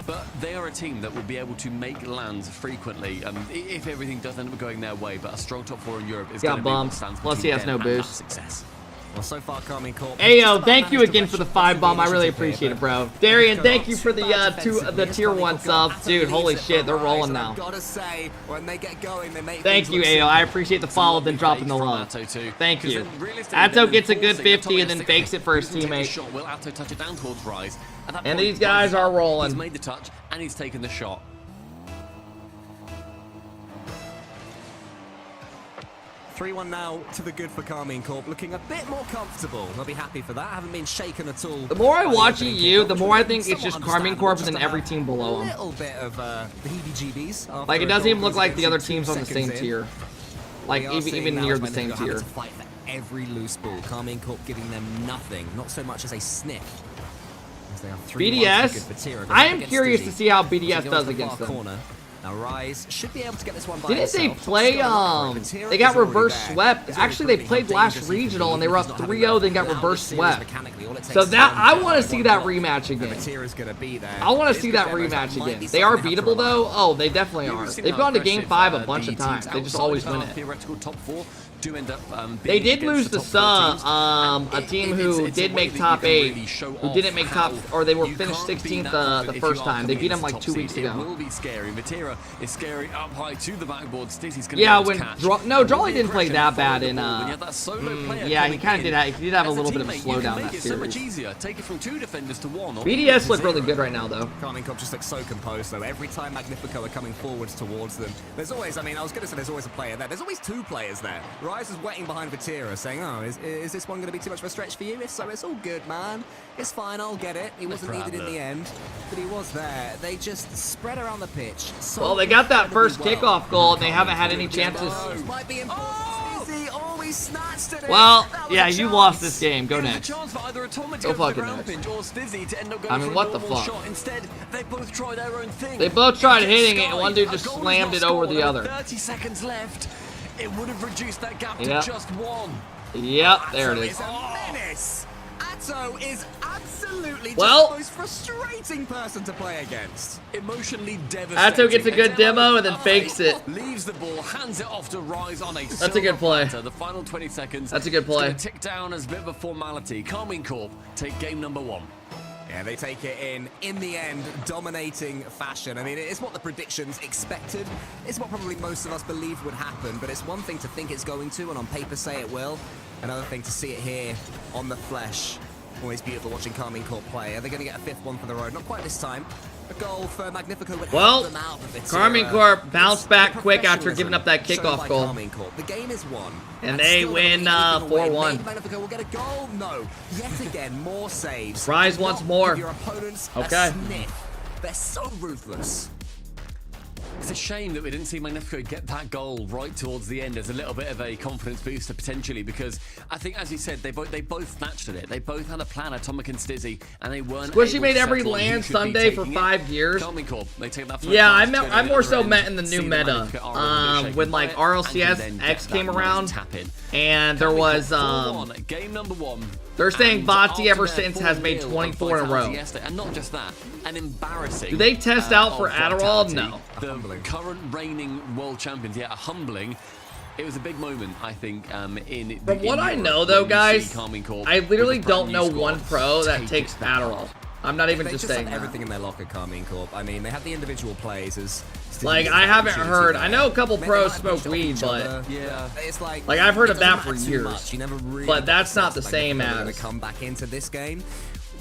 But they are a team that will be able to make lands frequently if everything does end up going their way. But a strong top 4 in Europe is going to be what stands Plus he between has no them and boost. that success. Well, so far, Carmine Corp. Ayo, thank you again for the 5 bomb. I really appreciate it, bro. Darian, thank you for the tier 1 sub. Dude, holy shit, they're rolling now. Gotta say, when they get going, they make Thank you, Ayo. I appreciate the follow, then dropping the love. Thank you. Atto gets a good 50 and then fakes it for his teammate. Will Atto touch it down towards Rise? At that And point, these guys are rolling. He's made the touch and he's taken the shot. 3-1 now to the good for Carmine Corp, looking a bit more comfortable. They'll be happy for that. Haven't been shaken at all. The more I watch EU, the more I think it's just Carmine Corp and then every team below A him. little bit of the heebie-jeebies. Like, it doesn't even look like the other teams on the same tier. Like, even near the same tier. To fight for every loose ball. Carmine Corp giving them nothing, not so much as a sniff. As they are 3-1 to good for BDS, Tira. I am Against curious Dizzy. to see how She BDS goes does to the against far them. corner. Now Rise should be able to get this one by Didn't they herself. play, She's got it. they got Tira is reverse already there. swept. It's Actually, already they played proving how last dangerous he can regional be and they were up because not having 3-0, then got that reverse series swept. mechanically, all it takes So is that, one I shot, want to one see that block, rematch and again. Tira's gonna be there. I want to This see could that demo rematch might again. be They are something to have to beatable rely though. on. Oh, they definitely are. They've gone to game 5 a bunch of times. They just always win it. Theoretical top 4 do end up They being did against lose the to top 4 some, teams. a team It's who a did way make that top you can 8, really show who didn't make off top, how or they were you finished can't be 16th that the confident if first you are time. They coming beat them into like top 2 seed. weeks It ago. will be scary. Vatira is scary up high to the backboard. Stizzy's gonna Yeah, be able when to catch. no, And Jolly with the didn't play aggression, that bad follow the in ball. When you have that solo player yeah, he coming kind of in, did have a as little bit of a teammate, you can slowdown make that it so much series. easier. Take it from 2 defenders to 1. or BDS to look really 0. good right now though. Carmine Corp just looks so composed though. Every time Magnifico are coming forwards towards them, there's always, I mean, I was going to say there's always a player there. There's always 2 players there. Rise is waiting behind Vatira saying, oh, is this one going to be too much of a stretch for you? If so, it's all good, man. It's fine, I'll get it. He wasn't needed in the end, but he was there. They just spread around the pitch. So Well, they got that first incredibly kickoff goal and they haven't had any chances. Might be important. Stizzy, oh, he snatched it. Well, That was yeah, a you chance. lost this game. Go It was a next. chance for either Atomic Go to go for the fucking ground next. pinch or Stizzy to end up going I mean, for what a the normal fuck? shot. Instead, they both tried their own thing. They both tried Just hitting it and Sky, one dude a just goal is slammed not it over scored, the and other. with 30 seconds left. It would have reduced that gap Yep. to just 1. Yep, there it Atto is. a menace. Atto is absolutely just Well- the most frustrating person to play against. Emotionally devastating. Atto gets a good demo and then fakes it. Leaves the ball, hands it off to Rise on a That's a good play. The final 20 seconds. That's a good play. It's gonna tick down as a bit of a formality. Carmine Corp take game number 1. Yeah, they take it in the end, dominating fashion. I mean, it's what the predictions expected. It's what probably most of us believed would happen, but it's one thing to think it's going to, and on paper say it will. Another thing to see it here on the flesh. Always beautiful watching Carmine Corp play. Are they going to get a 5th one for the road? Not quite this time. A goal for Magnifico would Well, help them out a bit. Carmine Corp bounced back quick after Professionalism giving up that shown kickoff by goal. Carmine Corp. The game is won. And That's they still win, not leading away. 4-1. Maybe Magnifico will get a goal. No. Yet again, more saves. Rise Do once not more. give your opponents Okay. a sniff. They're so ruthless. It's a shame that we didn't see Magnifico get that goal right towards the end as a little bit of a confidence booster potentially, because I think, as you said, they both snatched at it. They both had a plan, Atomic and Stizzy, and they weren't. Squishy able made to every settle on who land should be Sunday for taking 5 years. Carmine Corp, they take that first Yeah, pass, go to I'm the more other so end, met in the see new the meta. Magnifico are shaken When by like it, RLCS and can X then came get that around, nice tap in. and there Carmine was Corp 4-1, game number 1. they're saying And Bati after ever their since has made 4-0 24 in a row. vitality yesterday, and not just that, an embarrassing. Do they test out for of Adderall? vitality. No. The current reigning world champions, yeah, humbling. It was a big moment, I think, in. From what I Europe know, though, when you guys, see Carmine Corp I literally with a brand don't new know squad one pro that take takes it that Adderall. hard. I'm not even They just just saying have that. everything in their locker, Carmine Corp. I mean, they have the individual plays as. Like, I haven't heard. I know a couple pros smoke weed, but Yeah. it's like I've heard it of that doesn't for matter too years. much. You never really But that's not the trust same Magnifico as- to come back into this game.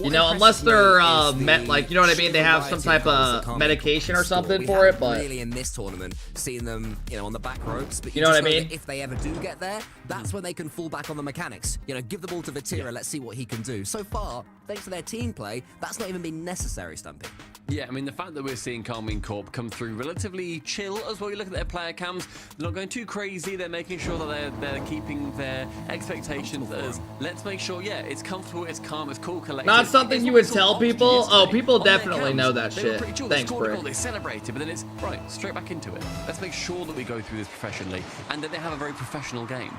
You know, unless they're like, you know what I mean? They have some type of medication or something for it, but really in this tournament, seeing them, you know, on the back ropes. But you know what I just mean? that if they ever do get there, that's when they can fall back on the mechanics. You know, give the ball to Vatira, let's see what he can do. So far, thanks to their team play, that's not even been necessary, Stumpy. Yeah, I mean, the fact that we're seeing KARMINE CORP come through relatively chill as well. You look at their player cams, they're not going too crazy. They're making sure that they're keeping their expectations as, let's make sure, yeah, it's comfortable, it's calm, it's cool, collected. not something you would tell people. Oh, people definitely know that They were shit. pretty chill. Thanks, They scored a Brick. goal, they celebrated, but then it's, right, straight back into it. Let's make sure that we go through this professionally and that they have a very professional game.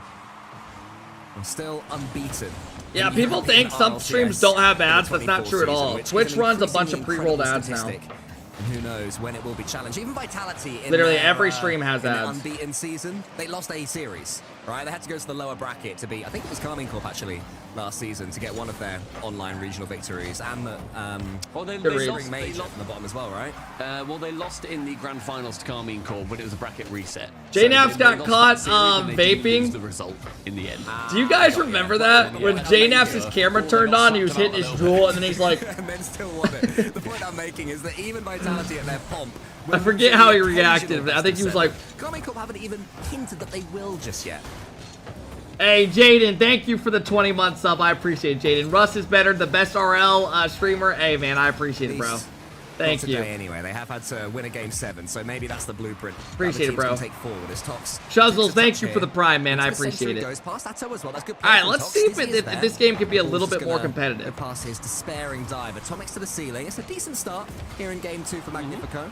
Still unbeaten. Yeah, in the people think some RLCS streams don't have ads. for the That's not true at 24 all. season, which Twitch is an runs a bunch of increasingly pre-rolled incredible ads now. statistic. And who knows when it will be challenged. Even Vitality in Literally their, every stream has in their ads. unbeaten season, they lost a series, right? They had to go to the lower bracket to beat, I think it was KARMINE CORP actually, last season to get one of their online regional victories. And the Well, they read. lost, major on the bottom as well, right? well, they lost in the grand finals to KARMINE CORP, but it was a bracket reset. JNAP's they got lost caught, that series and they did vaping. lose the result in the end. Do you guys remember that? When JNAP's camera turned on, he was hitting his jewel, and then he's like, And then still won it. The point I'm making is that even Vitality at their pomp. I forget how he reacted. I think he was like, KARMINE CORP haven't even hinted that they will just yet. hey, Jaden, thank you for the 20-month sub. I appreciate it, Jaden. Russ is better, the best RL streamer. Hey, man, I appreciate it, bro. These- Thank Not you. today anyway, they have had to win a game 7, so maybe that's the blueprint. Appreciate it, bro. Take forward as Tox. Chuzzles, thank Touch you for the here. prime, man. I Into the appreciate century, it. Goes past Atto as well. That's good. All right, play let's from see Tox. if, Dizzy is if there. this game could be a Ball's little just bit more gonna competitive. Go past his despairing dive. Atomics to the ceiling. It's a decent start here in game 2 for Magnifico.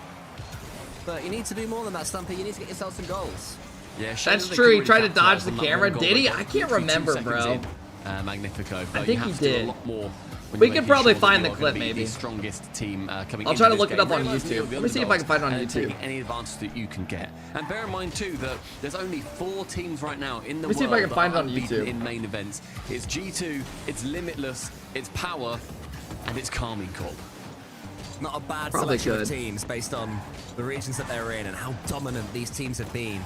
But you need to do more than that, Stumpy. You need to get yourself some goals. Yeah, That's true. He tried to dodge the camera. Did he? I can't remember, bro. Magnifico. But I think you have he to do did. a lot more when We you're can making probably sure that find you the are clip, gonna be maybe. the strongest team coming I'll try to into look this it up game. on Realize YouTube. you're Let the me see if I can find it on underdogs YouTube. and taking any advantage that you can get. And bear in mind too that there's only 4 teams right now in the Let me see if I world can that find it are on unbeaten YouTube. in main events. It's G2, it's Limitless, it's Power, and it's KARMINE CORP. Not a bad Probably selection good. of teams based on the regions that they're in and how dominant these teams have been.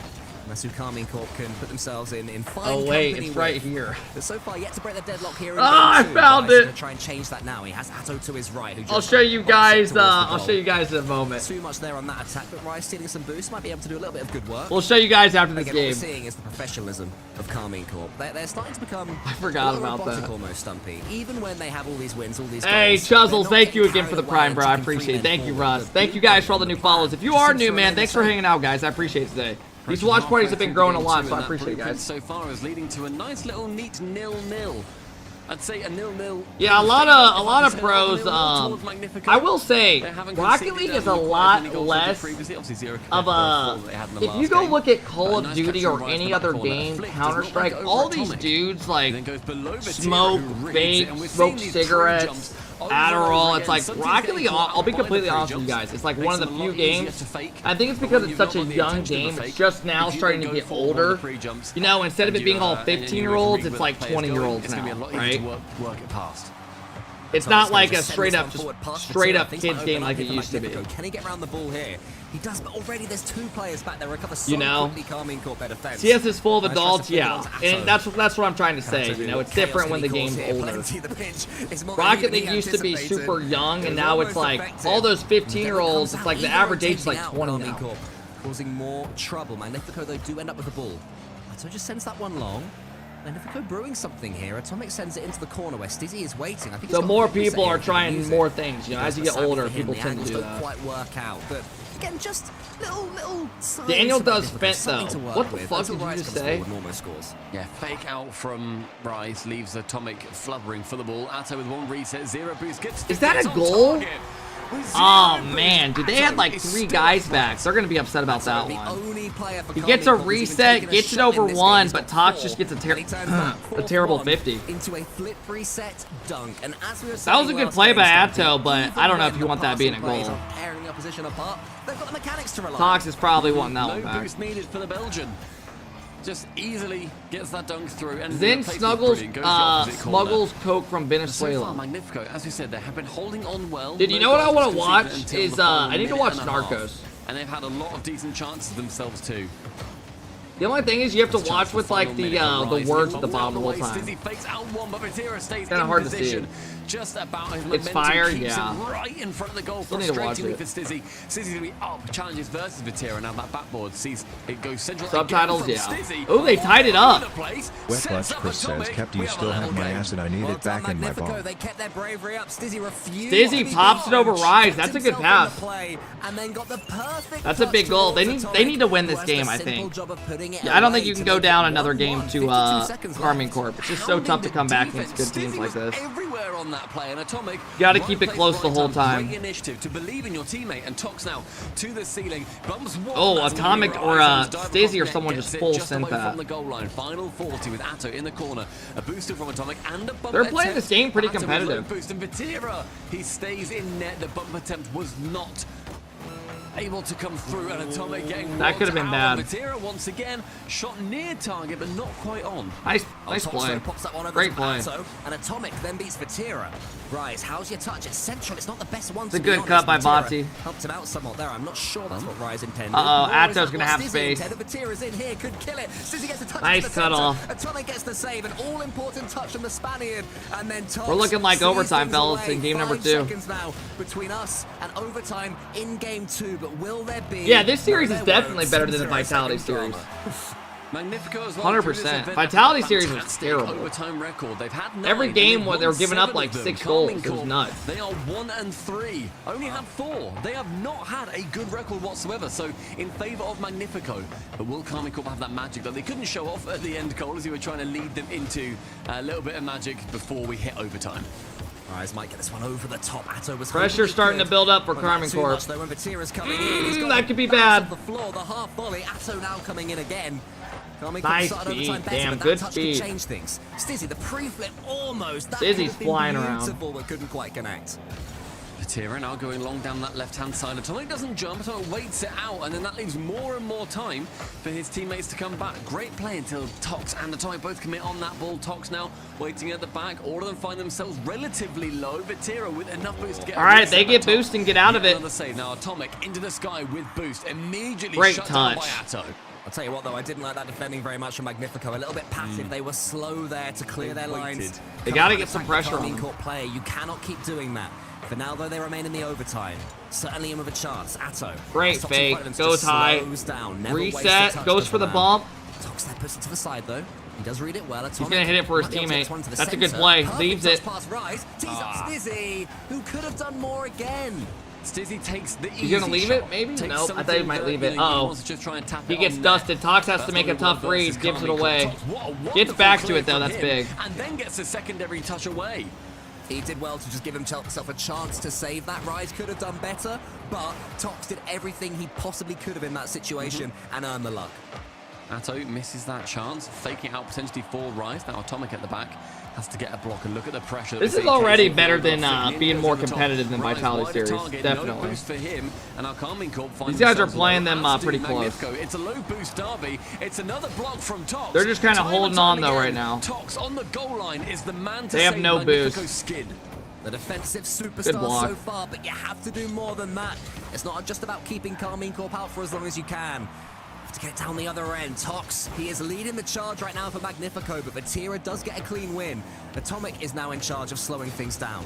That's who KARMINE CORP can put themselves in fine Oh, wait, company it's right with. here. But so far yet to break the deadlock here in Ah, game 2. I found But he's it. gonna try and change that now. He has Atto to his right. Who I'll just show you pops it guys. towards the I'll goal. show you guys in a moment. Too much there on that attack, but Rice stealing some boost might be able to do a little bit of good work. We'll show you guys after this Again, what we're game. seeing is the professionalism of KARMINE CORP. They're starting to become I forgot a little about robotic that. almost, Stumpy. Even when they have all these wins, all these Hey, goals, they're Chuzzles, not thank you getting again for the carried prime, away bro. I and appreciate it. chipping Thank you, forward. Russ. The Thank you guys for all the new follows. If you are seems new, to man, remain thanks the for same. hanging out, guys. I appreciate it today. These watch parties have been growing a lot, so I appreciate it, guys. So far is leading to a nice little neat 0-0. I'd say a 0-0. Yeah, a lot of pros. I will say, Rocket League is a lot less of a. If you go look at Call of Duty or any other game, Counter-Strike, all these dudes like smoke, vape, smoke cigarettes, Adderall. It's like Rocket League. I'll be completely honest with you guys. It's like one of the few games. I think it's because it's such a young game. It's just now starting to get older. You know, instead of it being all 15-year-olds, it's like 20-year-olds now, right? Work it past. It's not like a straight up kids game like it used to be. Can he get around the ball here? He does, but already there's 2 players back there. Recover so You know? quickly, KARMINE CORP better defense. CS is full of Nice adults, try to yeah, figure out and that's what I'm trying to say. You know, it's different when the game's older. Rocket League used to be super young, and now it's like all those 15-year-olds. It's like the average age is like 20 now. Causing more trouble. Magnifico though do end up with the ball. So just sends that one long. Magnifico brewing something here. Atomic sends it into the corner where Stizzy is waiting. I think So more people are trying more things. You know, as you get older, people tend to do don't that. quite work out, but again, just little signs Daniel of does Magnifico, fent something though. to work What the with. fuck Until did you Rice just comes say? forward and almost scores. Yeah, fake out from Rice leaves Atomic flubbering for the ball. Atto with 1 reset, 0 boost. Is that a goal? Oh man, dude, they had like 3 guys back. They're gonna be upset about that one. He gets a reset, gets it over 1, but Tox just gets a terrible 50. Into a flip reset dunk. And as we were That was a good play by Atto, but I don't know if you want that being a goal. Tearing the opposition apart, they've got the mechanics to rely on. Tox is probably wanting that one No back. boost needed for the Belgian. Just easily gets that dunk through. And Then the pace was snuggles, brilliant, goes the opposite corner. smuggles coke from So far, Venezuela. Magnifico, as we said, they have been holding on well. Dude, you No know what I goals want to conceded watch until is the final I need to minute watch and a half. Narcos. And they've had a lot of decent chances themselves too. The only thing is you have to watch with like the words at the bottom the whole time. Kind of hard to see. Just about his It's fire, yeah. Right in front of the goal. Still need to watch Frustratingly it. for Stizzy. Stizzy's gonna be up. Challenges versus Vatira. Now that backboard sees it goes central. Subtitles, again yeah. from Stizzy. Oh, they tied it All up. over the place. Wet Sets Clutch up Chris says, Atomic. Kept, We you have still a have little my game. acid, I need Well it back done, in my Magnifico. ball. They kept their bravery up. Stizzy refused. Stizzy to be pops it over beaten, Rise. kept That's a good himself in pass. the play, and then got the perfect That's a touch big goal. towards They need to win Atomic, this who has game, the I simple think. job of putting it Yeah, I don't think away you can to go make down it another 1-1, game to 52 seconds KARMINE left. Corp. It's just so tough to come back against good teams like this. Everywhere on that play, and Atomic. Gotta keep it close the whole time. Great initiative to believe in your teammate, and Tox now to the ceiling. Bumps one. Oh, That's gonna Atomic be or, Rise. Dive Stacey across or net, someone gets just it full just sent away that. from the goal line. Final 40 with Atto in the corner. A booster from Atomic and a bump They're playing attempt. this game pretty Atto with competitive. low boost, and Vatira, he stays in net. The bump attempt was not able to come through, and Atomic getting That could have been out. bad. Vatira once again shot near target, but not quite on. Nice Tox play. pops that one over Great to play. Atto, and Atomic then beats Vatira. Rise, how's your touch? It's central. It's not the best one. It's a good cut by Bati. Helped him out somewhat there. I'm not sure that's what Rise intended. Uh-oh, Nor is Atto's that gonna what have Stizzy space. intended. Vatira's in here, could kill it. Stizzy gets a touch. Nice to the cut center. off. Atomic gets the save, an all-important touch from the Spaniard, and then Tox We're looking like sees overtime, things fellas, away. in game number 5 2. seconds now between us and overtime in game 2, but will there be? Yeah, this series No, is there definitely won't. better than the 0 Vitality second series. drama. Magnifico as well. 100%. through this event, Vitality a series was fantastic terrible. Overtime record. They've had 9, Every and game they've where they were won giving up 7 like of them. 6 goals. KARMINE It was Corp, nuts. They are 1 and 3. Only had 4. They have not had a good record whatsoever. So in favour of Magnifico, but will KARMINE Corp have that magic that they couldn't show off at the end goal as you were trying to lead them into a little bit of magic before we hit overtime? Rise might get this one over the top. Atto was Pressure hoping he starting to could, build up for but not KARMINE too Corp. much, though, when Vatira's coming in. He's got That the could be bounce bad. off the floor, the half volley. Atto now coming in again. KARMINE Nice started speed. overtime better, Damn, but that good touch speed. could change things. Stizzy, the pre-flip almost. That Stizzy's could have been flying around. beautiful, but couldn't quite connect. Vatira now going long down that left-hand side. Atomic doesn't jump, Atomic waits it out, and then that leaves more and more time for his teammates to come back. Great play until Tox and Atomic both commit on that ball. Tox now waiting at the back. All of them find themselves relatively low. Vatira with enough boost to get. All right, they get boost and get out of it. Another save now. Atomic into the sky with boost. Immediately Great shut down by touch. Atto. I'll tell you what, though, I didn't like that defending very much from Magnifico. A little bit passive. They were slow there to clear their lines. waited. They Come gotta on, get some attack pressure the on KARMINE them. Corp player. You cannot keep doing that. For now, though, they remain in the overtime. Certainly in with a chance. Atto. Great Stops in fake. front of him, Goes just high. slows down. Never wastes a Reset. touch, Goes does for the man. bump. Tox there, puts it to the side, though. He does read it well. He's gonna hit it for his teammate. That's a good play. Leaves it. Pass Rise. Tees up Stizzy, who could have done more again. Stizzy takes the easy He's gonna leave it, shot. maybe? Takes Nope, I thought he something might that, leave you it. know, he Uh-oh. wants to just try and tap He it gets on dusted. net. Tox has That's to make a only tough one read. versus Gives it KARMINE away. Corp. What a Gets wonderful back to clear it, though. from That's him, big. And then gets a secondary touch away. He did well to just give himself a chance to save that. Rise could have done better, but Tox did everything he possibly could have in that situation and earned the luck. Atto misses that chance, faking out potentially for Rise. Now Atomic at the back has to get a block and look at the pressure. This is already better than being more competitive than Vitality Series. Definitely. No boost for him, and our KARMINE Corp find These guys are themselves playing low, them as do pretty close. Magnifico. It's a low boost derby. It's another block from Tox. They're just kinda Time holding and time on, though, again, right now. Tox on the goal line is the man to They have save no Magnifico's boost. skid. The defensive Good superstar block. so far, but you have to do more than that. It's not just about keeping KARMINE Corp out for as long as you can. Have to get down the other end. Tox, he is leading the charge right now for Magnifico, but Vatira does get a clean win. Atomic is now in charge of slowing things down.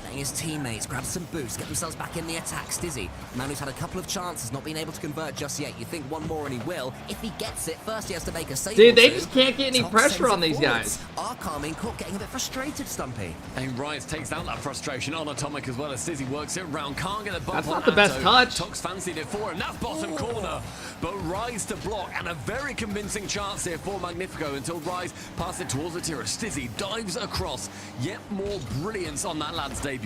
Letting his teammates grab some boost, get themselves back in the attack. Stizzy, a man who's had a couple of chances, not being able to convert just yet. You think one more and he will. If he gets it, first he has to make a save. Dude, or they two. just can't get any Tox pressure sends on it these forwards. guys. Our KARMINE Corp getting a bit frustrated, Stumpy. And Rise takes out that frustration on Atomic as well as Stizzy works it round. Can't get the bump That's on not the best Atto. touch. Tox fancied it for him. That's bottom corner. But Rise to block and a very convincing chance here for Magnifico until Rise passes it towards Vatira. Stizzy dives across. Yet more brilliance on that lad's debut.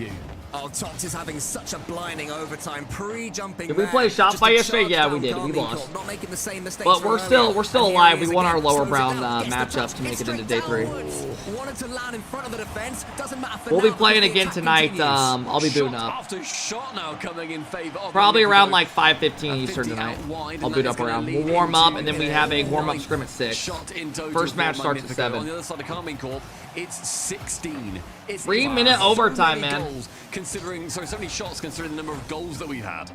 Oh, Tox is having such a blinding overtime, pre-jumping. Did we there. play shot Just by a yesterday? charge Yeah, we down did. We KARMINE lost. Corp, not making the same mistakes But from we're earlier. still And here alive. he is We won our again. lower Slows it round down, gets the matchup touch, to make gets it into straight day 3. downwards. Wanted to land in front of the defense. Doesn't matter for We'll be now, playing because the again attack tonight. continues. I'll be booting Shot up. after shot now coming in favor of Probably Magnifico. around like 5:15 Eastern 50 tonight. out wide, I'll and boot that up is gonna around. lead We'll warm up into and then we a have a warm-up 9 scrim at 6. shot in total First for match starts at Magnifico. 7. On the other side of KARMINE Corp, it's 16. It's 3-minute so overtime, many man. goals considering, sorry, so many shots considering the number of goals that we've had.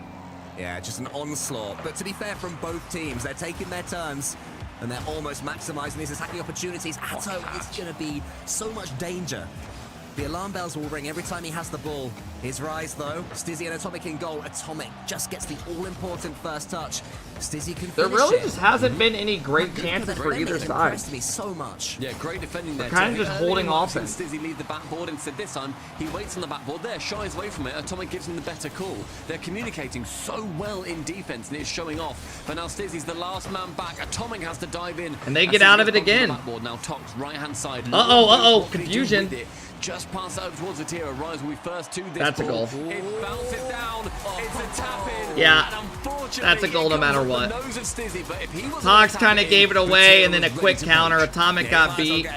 Yeah, just an onslaught. But to be fair from both teams, they're taking their turns. and they're almost maximizing these attacking opportunities. Atto is going to be so much danger. The alarm bells will ring every time he has the ball. His rise, though. Stizzy and Atomic in goal. Atomic just gets the all-important first touch. Stizzy can There finish really it. just hasn't been any great chances for either side. Impressed me so much. Yeah, great defending there. Kind of just holding off and him. Stizzy leave the backboard. Instead this time, he waits on the backboard there, shies away from it. Atomic gives him the better call. They're communicating so well in defense, and it's showing off. But now Stizzy's the last man back. Atomic has to dive in. And they get out of it again. Now Tox, right-hand side. Uh-oh, confusion. Just pass over towards the tier. Rise will be first to this That's a ball. goal. It bounces down. It's a tap in. Yeah, And unfortunately, that's a goal no matter what. Tox Tox kind of gave it away, and then a quick counter. Atomic got beat,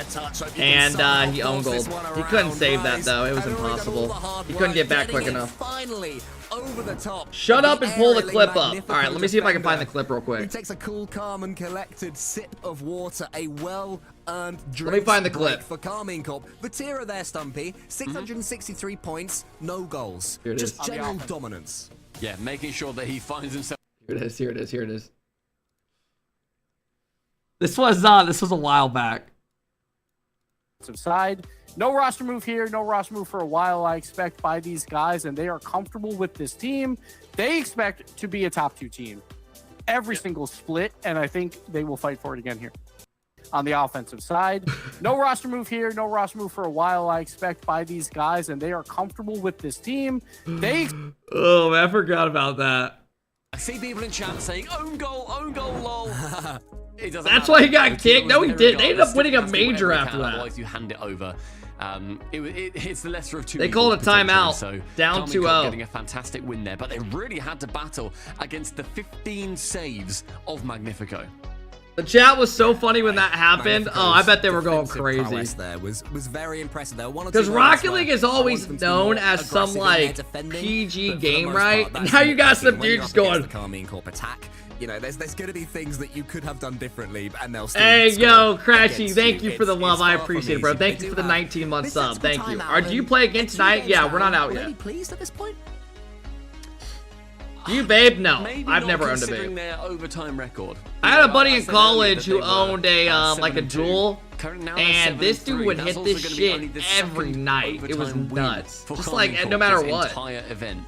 and he own goal. He couldn't save that, though. It was impossible. He couldn't get back quick enough. Finally, over the top. Shut up and pull the clip up. Magnifico All right, let me see if I can find the defender. clip real He quick. takes a cool, calm, and collected sip of water. A well-earned drink. Let me find the clip. For KARMINE Corp. Vatira there, Stumpy. 663 points, no goals. Here it is. Just general dominance. Yeah, making sure that he finds himself. Here it is, here it is, here it is. This was a while back. Side. No roster move here, no roster move for a while, I expect, by these guys, and they are comfortable with this team. They expect to be a top 2 team every single split, and I think they will fight for it again here. On the offensive side, no roster move here, no roster move for a while, I expect, by these guys, and they are comfortable with this team. They Oh, man, I forgot about that. I see people in chat saying, own goal, lol. It doesn't That's matter. why he got The kicked? team No, was he there didn't. They ended up regardless. winning a Still has to do major whatever he after can, that. Otherwise, you hand it over. It's the lesser of two. They evils, called a timeout. potentially, so Down KARMINE 2-0. getting a fantastic win there, but they really had to battle against the 15 saves of Magnifico. The chat was so funny when that happened. Oh, I bet they were going Defensive crazy. prowess there was very impressive. There were one or two Because moments Rocket where League is I wanted always them to be known more as some, aggressive in their like, defending, PG but for the game, most right? part, that's Now you got the some thing. When you're dudes up against going, the KARMINE Corp attack, you know, there's going to be things that you could have done differently, and they'll still Hey, score yo, Crashy, against thank you for the It's love. I far from appreciate it, easy. bro. They Thank you do for the have 19-month this sub. tactical Thank you. timeout, Do you and play again they're 2 tonight? games Yeah, down. we're not out Really yet. pleased at this point? Do you, babe? No. Maybe I've not never owned a considering babe. their overtime record. I had a buddy I in said earlier college that who they were, owned a like a 7-2. jewel, Currently now they're and this dude 7-3. would That's hit also this gonna be only shit the every second night. It was overtime win nuts. for Just KARMINE like Corp no matter this what. entire event.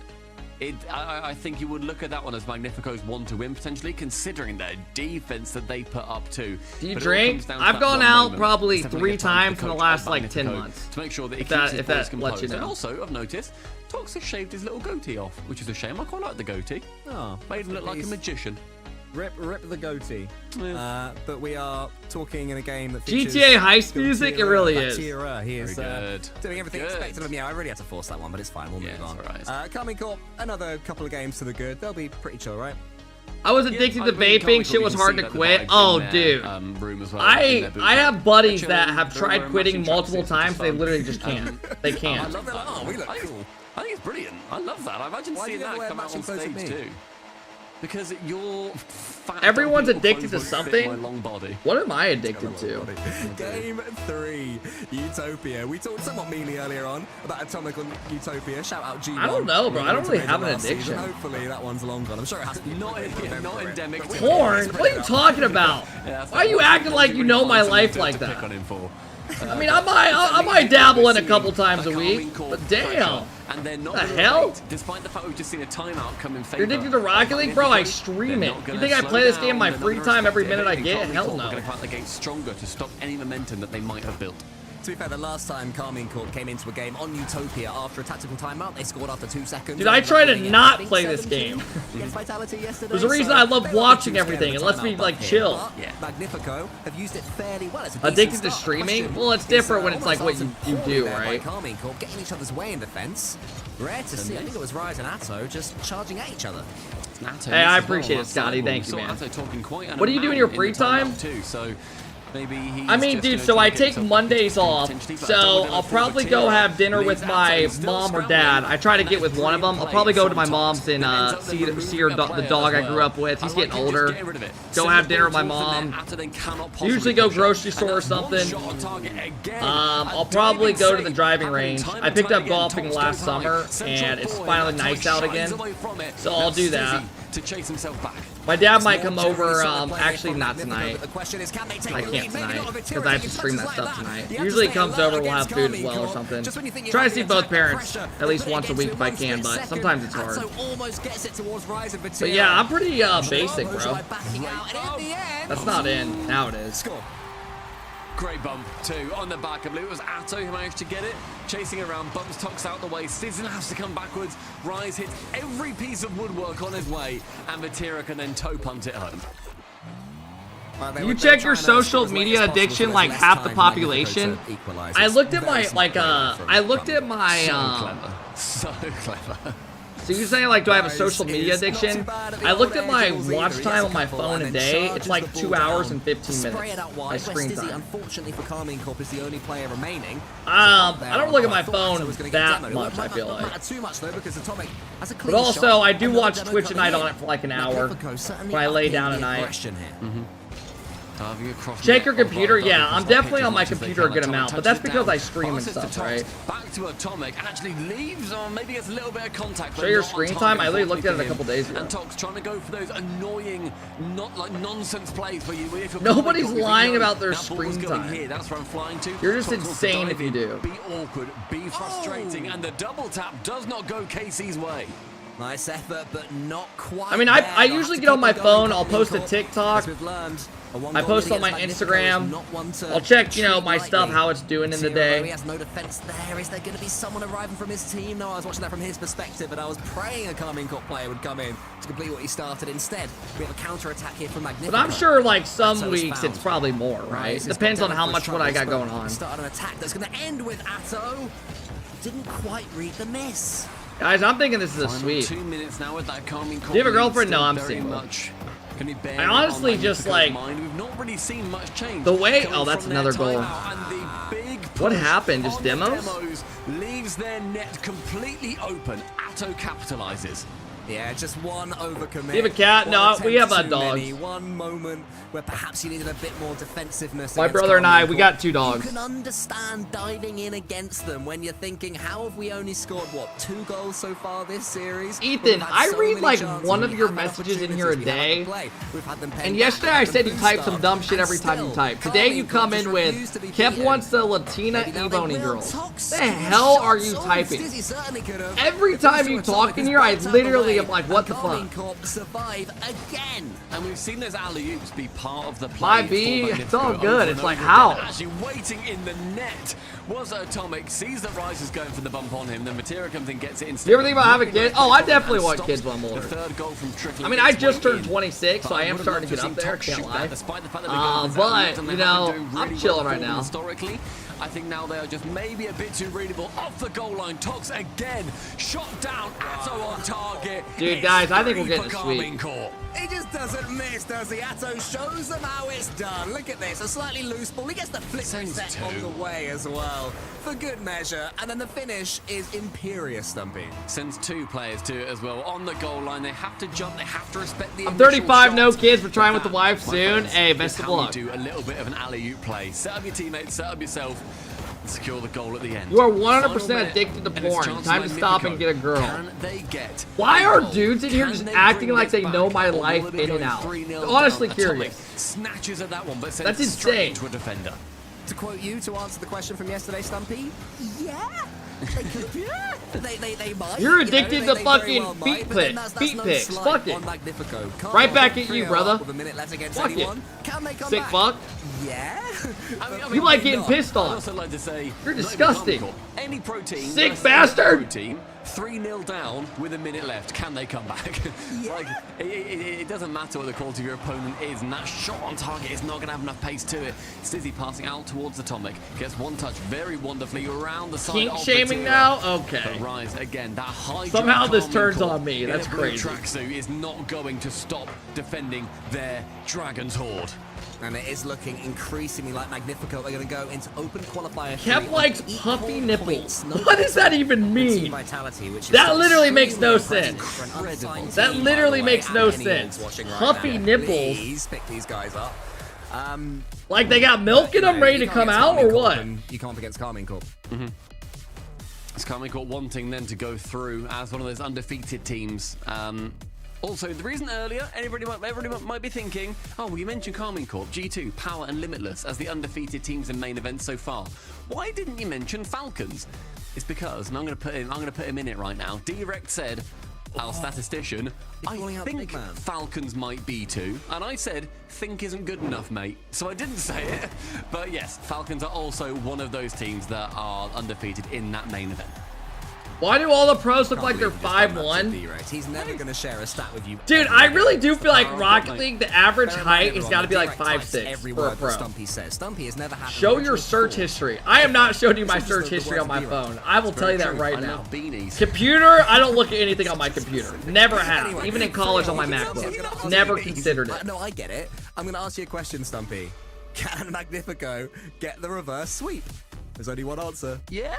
I think you would look at that one as Magnifico's one to win potentially, considering their defense that they put up too. Do you But it all drink? comes down to I've that gone one out moment. probably It's definitely 3 a time times for in the coach last at like 10 Magnifico months. to make sure that he If keeps that- his if boys that composed. lets you And know. also, I've noticed, Tox has shaved his little goatee off, which is a shame. I quite like the goatee. Oh, Made him look like a magician. Rip the goatee. Yeah. But we are talking in a game that GTA heist music, it really is. He is Very good. doing everything Good. expected of him. Yeah, I really had to force that one, but it's fine. We'll Yeah, move on. it's all right. KARMINE Corp, another couple of games to the good. They'll be pretty chill, right? I was addicted to vaping. Shit was hard to quit. Oh, dude. I have buddies that have tried quitting multiple times. They literally just can't. They I can't. love that. Oh, we look cool. I think it's brilliant. I love that. I imagine Why do seeing you never that wear come out on matching clothes with stage me? too. Because you're fat. Everyone's dumpy addicted to clothes won't fit something. My long body. What am I addicted to? Game 3, Utopia. We talked somewhat meanly earlier on about Atomic on Utopia. Shout out G1. I don't know, bro. I don't really have an addiction. Hopefully that one's long gone. I'm sure it has to be Not endemic. to- Porn? What are you talking about? Yeah, that's Why are you acting like you know my life like to pick that? on him for. I mean, I might dabble in a couple times a week, but damn. And they're not The gonna hell? wait, despite the fact we've just seen a timeout come in favor. You're addicted to Rocket League, bro? I stream it. You think I play this game in my free time every minute I get? Hell no. They're going to fight the gate stronger to stop any momentum that they might have built. To be fair, the last time KARMINE Corp came into a game on Utopia after a tactical timeout, they scored after 2 seconds. Dude, I try to not play this game. Against Vitality yesterday, There's a reason so I love they were watching too scared everything. of It a lets me, timeout like, back chill. here. But Yeah. Magnifico have used it fairly well. It's a Addicted decent to start. streaming? Question Well, it's is, different when it's like what almost you answered do, poorly there by right? KARMINE Corp getting each other's way in defense. Rare to see. I think it was Rise and Atto just charging at each other. Natto Hey, I misses well appreciate on it, that Scotty. side. Thank We you, saw man. Atto talking quite an What do you do in your amount free the timeout time? Too, so maybe he's I mean, just dude, gonna so try I and get take himself Mondays off, potentially, but so Atto I'll with probably a go tier have dinner leaves with Atto my still mom or scrambling. dad. I try to get with one of them. I'll probably go to my From mom's Tox. and It ends up see them her removing a the player dog as I grew well. up with. He's I getting like it, just older. getting rid of it. Go Send have the dinner with ball my towards the mom. net. Atto then cannot possibly Usually go push up. grocery And store or that's one something. shot on target again. I'll A probably diving go to the save driving happening range. time I and picked time up again. golfing Tox last goes high. summer, Central and it's forward. finally Atto nice out shies again. away from it. So Now I'll do Stizzy that. to chase himself back. My dad might More come generally over, solid play actually from not Magnifico, tonight. but the question is, can they take I the can't lead? Maybe tonight, not if because I have to Tyrion stream that touches stuff like tonight. You have to Usually stay comes alert over, we'll have against food as KARMINE, well or CORP. something. Just when you think you Try to have see the both attack parents pressure, at least they once a get week to if I one can, split but second. sometimes it's hard. Atto almost gets it towards Rise and But yeah, I'm pretty basic, Bravo bro. by backing out, and in the end, That's not in. Now it is. score. Great bump, too, on the back. I believe it was Atto who managed to get it. Chasing around, bumps Tox out the way. Sizzle has to come backwards. Rise hits every piece of woodwork on his way, and Vatira can then toe punt it home. You check your social media addiction like half the population. I looked at my So clever. So you're saying like, do I have a social media addiction? I looked at my watch time on my phone a day. It's like 2 hours and 15 minutes. My screen time. Unfortunately for KARMINE, CORP is the only player remaining. I don't look at my phone that much, I feel like. Too much though, because Atomic has a But clean also, shot, I do and no watch demo Twitch at coming night in. on it for like an hour Magnifico certainly when I lay upping down the at night. aggression here. Diving across Check your net, computer. Bob, Yeah, Bob, I'm Bob, definitely pitches on my much as they computer a can. good Atomic amount, but touches that's it because down. I stream and Passes to stuff, Tox, right? Back to Atomic, actually leaves on, maybe gets a little bit of contact. but Show your not on screen target, time? I literally looked at it a unfortunately couple days for him. ago. And Tox trying to go for those annoying, not like nonsense plays where you. If you're Nobody's calling, lying you know, about their that ball was screen going time. Here, that's where I'm flying to. You're just Tox wants to insane dive if you in, do. Be awkward, be frustrating, and the double tap does not go Casey's way. Nice effort, but not quite. I mean, I usually get on my phone. I'll post a TikTok. I post on my Instagram. I'll check, you know, my stuff, how it's doing in the He day. has no defense there. Is there going to be someone arriving from his team? No, I was watching that from his perspective, but I was praying a KARMINE CORP player would come in to complete what he started. Instead, we have a counter-attack here from Magnifico. But I'm sure, like, some Atto's weeks found. it's probably more, right? Rise has Depends got on how down much for what I got troubles, going but on. Start an attack that's going to end with Atto. Didn't quite read the miss. Guys, I'm thinking this is a Final sweep. 2 minutes now with that KARMINE CORP. Do you have a lead girlfriend? No, still I'm very single. much. Can he bear I it honestly on just, Magnifico's like, mind? We've not really seen much change. the way- coming oh, that's from their another goal. timeout, and the big What push happened? Just on the demos? leaves their net completely open. Atto capitalizes. Yeah, just one overcommit. You have a cat? One No, attempt we have too dogs. many. One moment where perhaps you needed a bit more defensiveness. My against brother and I, KARMINE we CORP. got 2 dogs. You can understand diving in against them when you're thinking, how have we only scored, what, 2 goals so far this series? Ethan, We've had I so read, many like, chances, one of we your have had messages in here a opportunities, we have had day. the play. We've had them And penned yesterday down, I had said them you type boost some up, dumb shit and every time you still, type. Today you KARMINE come CORP in just with, refuse to be Kev beaten. wants the Latina Maybe now they Ebony will. girl. Tox The getting hell are shots. you Oh, typing? Stizzy certainly could have. Every time you talk in here, I literally am like, what the KARMINE fuck? CORP survive again. And we've seen those alley-oops be part of the play. Might be. for It's all Magnifico good. over It's and like, over how? again. Actually waiting in the net was Atomic. Sees that Rise is going for the bump on him. Then Vatira comes in, gets it instead. You ever think about having kids? Oh, I definitely want kids when I'm The older. third goal from trickling I mean, I its just way turned in. 26, so I am would have starting to loved get up seen there. Tox Can't shoot lie. that, despite the fact that they're going for But, alley-oops and you they have know, been doing I'm really chilling well right now. Historically, I think now they are just maybe a bit too readable. Off the goal line, Tox again, shot down, Atto on target. Dude, It's guys, I think we're 3 getting for a sweep. KARMINE CORP. He just doesn't miss, does he? Atto shows them how it's done. Look at this, a slightly loose ball. He gets the flip Sends reset on two. the way as well, for good measure. And then the finish is imperious, Stumpy. Sends 2 players to it as well. On the goal line, they have to jump, they have to respect the I'm initial 35, no shot. kids. We're trying with the That, wife my soon. friends, Hey, is best of how you luck. do a little bit of an alley-oop play. Set up your teammates, set up yourself, and secure the goal at the end. You are Final 100% minute, addicted to and it's porn. chance Time to stop and Magnifico. get a girl. Can they get Why a are goal? dudes in here Can just they acting bring like they this know back, my or will life they be in and going out? 3-0 Honestly down? Atomic curious. snatches at that one, but That's sends straight insane. into a defender. To quote you, to answer the question from yesterday, Stumpy, yeah. They could. They might. You're you know, addicted they to very fucking well feet might, but then pic- that's feet no pics. slight Fuck it. on Magnifico. Can't Right back hold at you, 3-0 brother. With a minute left against Fuck anyone. it. Can they come Sick back? fuck. Yeah. You like maybe getting not. pissed I'd on. also like to say, You're not even disgusting. comical. Any pro team, Sick versus bastard. any pro team, 3-0 down with a minute left. Can they come back? Like it doesn't matter what the quality of your opponent is, and that shot on target is not going to have enough pace to it. Stizzy passing out towards Atomic, gets one touch very wonderfully around the side. Kink of shaming Vatira. now? But Okay. Rise again. That high Somehow jump this KARMINE turns CORP on me. in That's a blue crazy. tracksuit is not going to stop defending their Dragon's Horde. And it is looking increasingly like Magnifico are going to go into open qualifier. Kev likes equal puffy points, nipples. no What does that even team mean? vitality, which is That literally makes no extremely sense. impressive for an unsigned That team, literally by the way, makes no and anyone sense. watching right Puffy now. nipples. Please pick these guys up. Like they got milk in them ready to come out or what? You can't against KARMINE CORP. It's KARMINE CORP wanting then to go through as one of those undefeated teams. Also, the reason earlier, everybody might be thinking, oh, well, you mentioned KARMINE Corp, G2, Power, and Limitless as the undefeated teams in main events so far. Why didn't you mention Falcons? It's because, and I'm going to put him in it right now. Direct said, our statistician, I think Falcons might be too. And I said, think isn't good enough, mate. So I didn't say it. But yes, Falcons are also one of those teams that are undefeated in that main event. Why do all the pros look like they're 5'1"? He's never going to share a stat with you. Dude, I really do feel like Rocket League, the average height has got to be like 5'6" for a pro. Stumpy says. Stumpy has never had Show your search history. I am not showing you my search history on my phone. I will tell you that right now. Computer, I don't look at anything on my computer. Never have. Even in college on my MacBook. Never considered it. No, I get it. I'm going to ask you a question, Stumpy. Can Magnifico get the reverse sweep? There's only one answer. Yeah?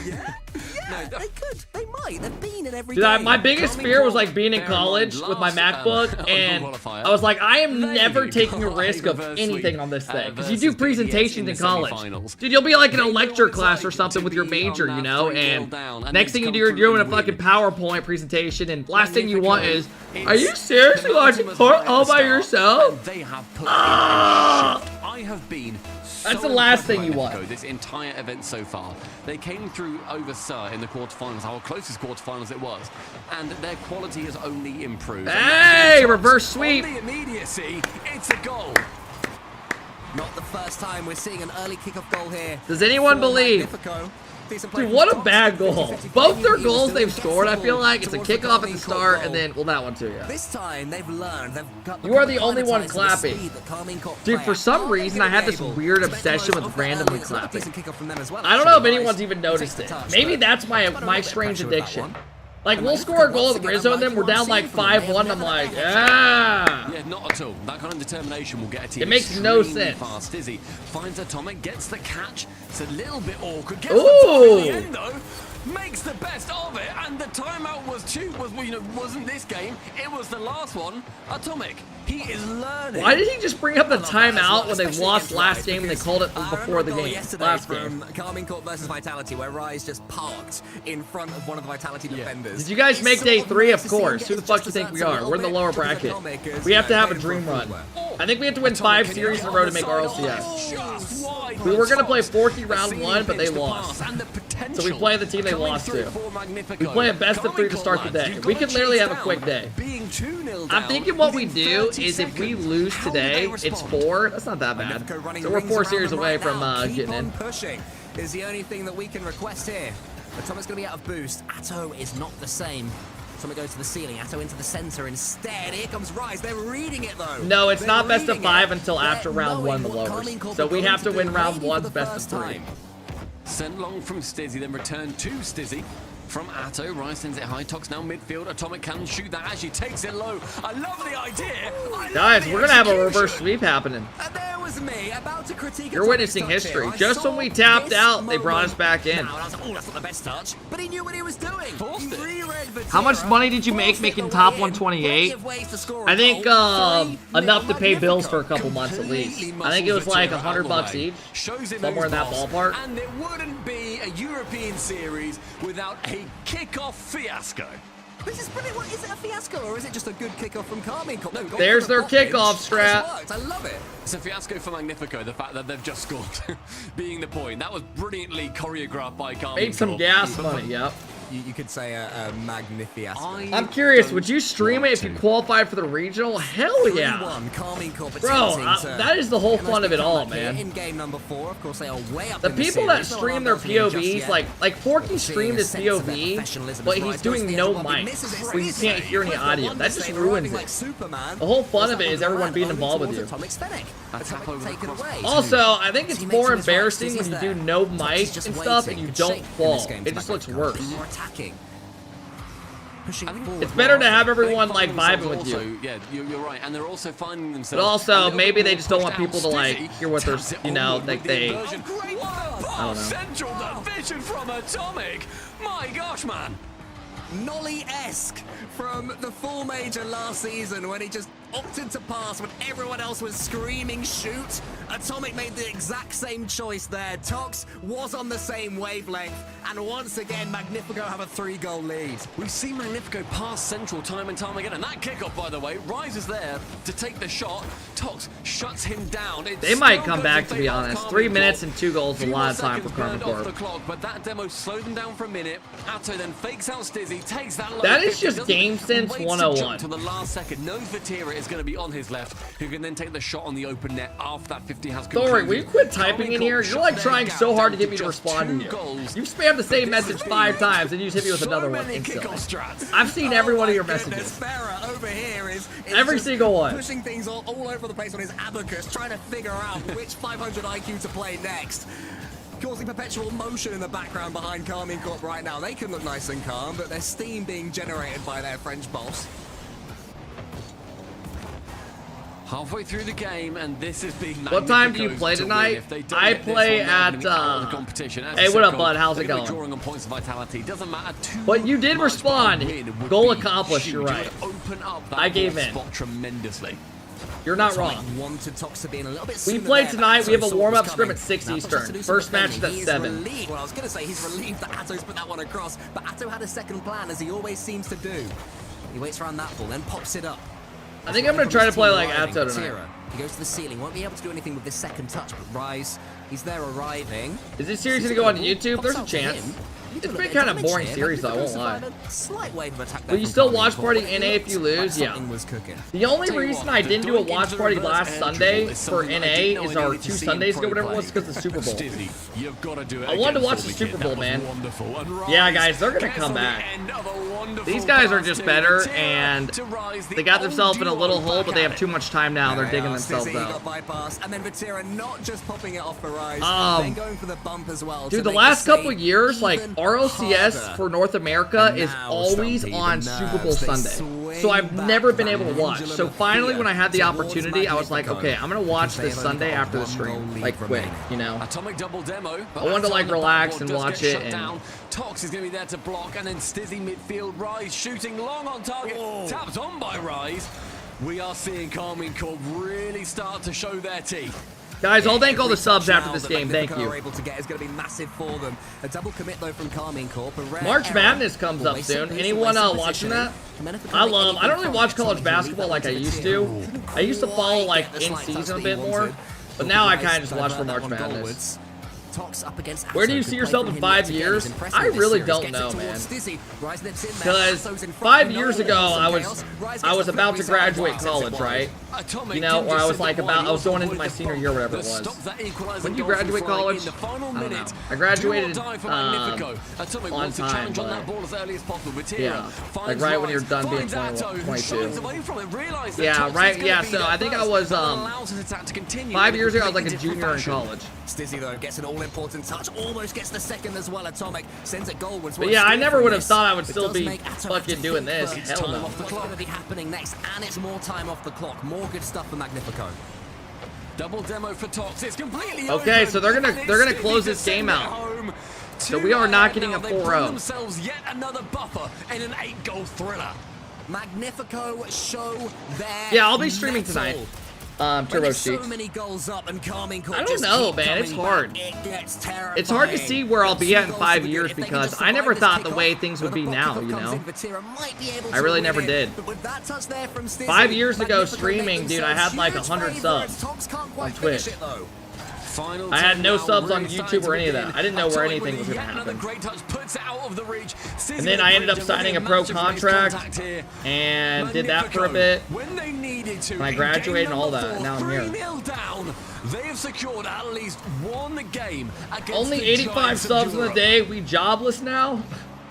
Yeah? Yeah, they could. They might. They've been in every Dude, game. my biggest fear was like being in college with my MacBook, and I was like, I am never taking a risk of anything on this thing. Because you do presentations in college. Dude, you'll be like in a lecture class or something with your major, you know, and next thing you do, you're doing a fucking PowerPoint presentation, and last thing you want is, are you seriously watching CORP all by yourself? They have put I have been That's the last thing you want. This entire event so far. They came through over Sir in the quarterfinals, our closest quarterfinals it was, and their quality has only improved. Hey, reverse sweep. On the immediacy, it's a goal. Not the first time we're seeing an early kickoff goal here. Does anyone believe? Dude, what a bad goal. Both their goals they've scored, I feel like it's a kickoff at the start, and then, well, that one too, yeah. This time they've learned. You are the only one clapping. Dude, for some reason, I have this weird obsession with randomly clapping. I don't know if anyone's even noticed it. Maybe that's my strange addiction. Like, we'll score a goal at the red zone, and then we're down like 5-1, and I'm like, yeah. Yeah, not at all. That kind of determination will get a team. It makes no sense. Fast. Izzy finds Atomic, gets the catch. It's a little bit awkward. Gets Ooh. the the end, though. Makes the best of it, and the timeout wasn't this game. It was the last one. Atomic, he is learning. Why did he just bring up the timeout when they lost last game and they called it before the game? Last game. KARMINE Corp versus Vitality, where Rise just parked in front of one of the Vitality defenders. Did you guys make day 3? Of course. Who the fuck do you think we are? We're in the lower bracket. We have to have a dream run. I think we have to win 5 series in a row to make RLCS. We were going to play Forky round 1, but they lost. So we play the team they lost to. We play a best of 3 to start the day. We could literally have a quick day. I'm thinking what we do is if we lose today, it's 4. That's not that bad. So we're 4 series away from getting in. Pushing is the only thing that we can request here. Atomic's going to be out of boost. Atto is not the same. Atomic goes to the ceiling. Atto into the center instead. Here comes Rise. They're reading it though. No, it's not best of 5 until after round 1, the lowers. So we have to win round 1's best of 3. Sent long from Stizzy, then returned to Stizzy. From Atto, Rise sends it high, Tox now midfield, Atomic can shoot that as she takes it low. I love the idea. Guys, we're gonna have a reverse sweep happening. And there was me about to critique. You're witnessing history. Just when we tapped out, they brought us back in. Oh, that's not the best touch, but he knew what he was doing. How much money did you make making top 128? I think enough to pay bills for a couple months at least. I think it was like $100 each, somewhere in that ballpark. And it wouldn't be a European series without a kickoff fiasco. This is brilliant. What, is it a fiasco or is it just a good kickoff from KARMINE? No, there's their kickoff strat. I love it. It's a fiasco for Magnifico, the fact that they've just scored being the point. That was brilliantly choreographed by KARMINE. Made some gas money, yep. You could say a magnifiasco. I'm curious, would you stream it if you qualified for the regional? Hell yeah. Bro, that is the whole fun of it all, man. In game number 4, of course, they are way up the people that stream their POVs, like Forky streamed his POV, but he's doing no mic, so you can't hear any audio. That just ruins it. The whole fun of it is everyone being involved with you. Also, I think it's more embarrassing when you do no mic and stuff and you don't fall. It just looks worse. It's better to have everyone like vibing with you. Yeah, you're right, and they're also finding themselves. But also, maybe they just don't want people to like hear what they're, you know, like they. I don't know. Central division from Atomic. My gosh, man. Nolly-esque from the full major last season when he just opted to pass when everyone else was screaming shoot. Atomic made the exact same choice there. Tox was on the same wavelength, and once again, Magnifico have a 3-goal lead. We've seen Magnifico pass Central time and time again, and that kickoff, by the way, Rise is there to take the shot. Tox shuts him down. They might come back, to be honest. 3 minutes and 2 goals is a lot of time for KARMINE Corp. The clock, but that demo slowed them down for a minute. Atto then fakes out Stizzy, takes that low. That is just game sense 101. To the last second, knows Vatira is going to be on his left, who can then take the shot on the open net after that 50 has concluded. Sorry, will you quit typing in here? You're like trying so hard to get me to respond to you. You've spammed the same message 5 times and you just hit me with another one instantly. I've seen every one of your messages. Farah over here is Every single one. pushing things all over the place on his abacus, trying to figure out which 500 IQ to play next. Causing perpetual motion in the background behind KARMINE Corp right now. They can look nice and calm, but there's steam being generated by their French boss. Halfway through the game, and this is being What time do you play tonight? I play at, hey, what up, bud? How's it going? Drawing on points of vitality. Doesn't matter too But you did much, respond. but a win would Goal be accomplished, huge. you're It right. would open up that I gave fourth in. spot tremendously. You're not Atomic wrong. wanted Tox to be in a little bit We sooner play there, tonight. but We have a Atto saw warm-up it was scrim at coming. 6 Now, Eastern. just to do First some match is at defending. He 7. relieved. Well, I was going to say he's relieved that Atto's put that one across, but Atto had a second plan, as he always seems to do. He waits around that ball, then pops it up. I think I'm going to try to play like Atto tonight. Vatira, he goes to the ceiling, won't be able to do anything with this second touch, but Rise, he's there arriving. Is this series going to go on YouTube? There's a chance. It's been kind of boring series, though, I won't lie. Slight wave of attack. Will you still watch party NA if you lose? Yeah. Was cooking. The only reason I didn't do a watch party last Sunday for NA is our 2 Sundays ago, whatever it was, because of the Super Bowl. You've got to do it. I wanted to watch the Super Bowl, man. Yeah, guys, they're gonna come back. These guys are just better, and they got themselves in a little hole, but they have too much time now. They're digging themselves out. And then Vatira not just popping it off for Rise, then going for the bump as well. Dude, the last couple years, like RLCS for North America is always on Super Bowl Sunday. So I've never been able to watch. So finally, when I had the opportunity, I was like, okay, I'm gonna watch this Sunday after the stream, like quick, you know. Atomic double demo. I wanted to like relax and watch it. And Tox is going to be there to block, and then Stizzy midfield. Rise shooting long on target, tapped on by Rise. We are seeing KARMINE Corp really start to show their teeth. guys, I'll thank all the subs after this game. Thank you. Able to get is going to be massive for them. A double commit though from KARMINE Corp. March Madness comes up soon. Anyone watching that? I don't really watch college basketball like I used to. I used to follow like in season a bit more, but now I kind of just watch for March Madness. Where do you see yourself in 5 years? I really don't know, man. Because 5 years ago, I was about to graduate college, right? You know, or I was going into my senior year, whatever it was. When did you graduate college? I don't know. I graduated on time, but yeah, like right when you're done being 21, 22. Yeah, right. Yeah, so I think I was 5 years ago. I was like a junior in college. Stizzy though gets an all-important touch, almost gets the second as well. Atomic sends it goalwards. But yeah, I never would have thought I would still be fucking doing this. Hell no. What's going to be happening next? And it's more time off the clock. More good stuff for Magnifico. Double demo for Tox. It's completely okay, so they're gonna close this game out. So we are not getting a 4-0. Themselves yet another buffer in an 8-goal thriller. Magnifico show their yeah, I'll be streaming tonight. Turbo Sheets. So many goals up and KARMINE Corp I don't know, man. It's hard. It's hard to see where I'll be at in 5 years because I never thought the way things would be now, you know? I really never did. 5 years ago streaming, dude, I had like 100 subs on Twitch. I had no subs on YouTube or any of that. I didn't know where anything was going to happen. And then I ended up signing a pro contract and did that for a bit. And I graduated and all that. And now I'm here. They have secured at least one game against only 85 subs in a day. We jobless now?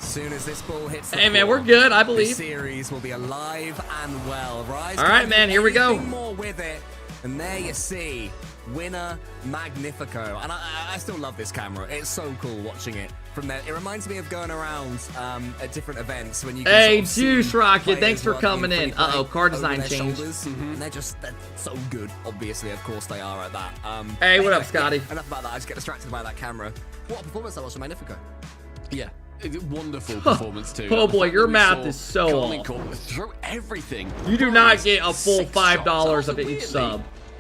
Soon as this ball hits hey man, we're good, I believe. The series will be alive and well. Rise. All right, man, here we go. More with it. And there you see winner Magnifico, and I still love this camera. It's so cool watching it from there. It reminds me of going around at different events when you can hey sort of Juice Rocket, thanks for coming in. Car design changed. And they're so good. Obviously, of course they are at that. Hey, what up, Scotty? Enough about that. I just get distracted by that camera. What a performance that was from Magnifico. Yeah. Wonderful performance too. Oh boy, your math is so off. Throw everything. You do not get a full $5 of each sub.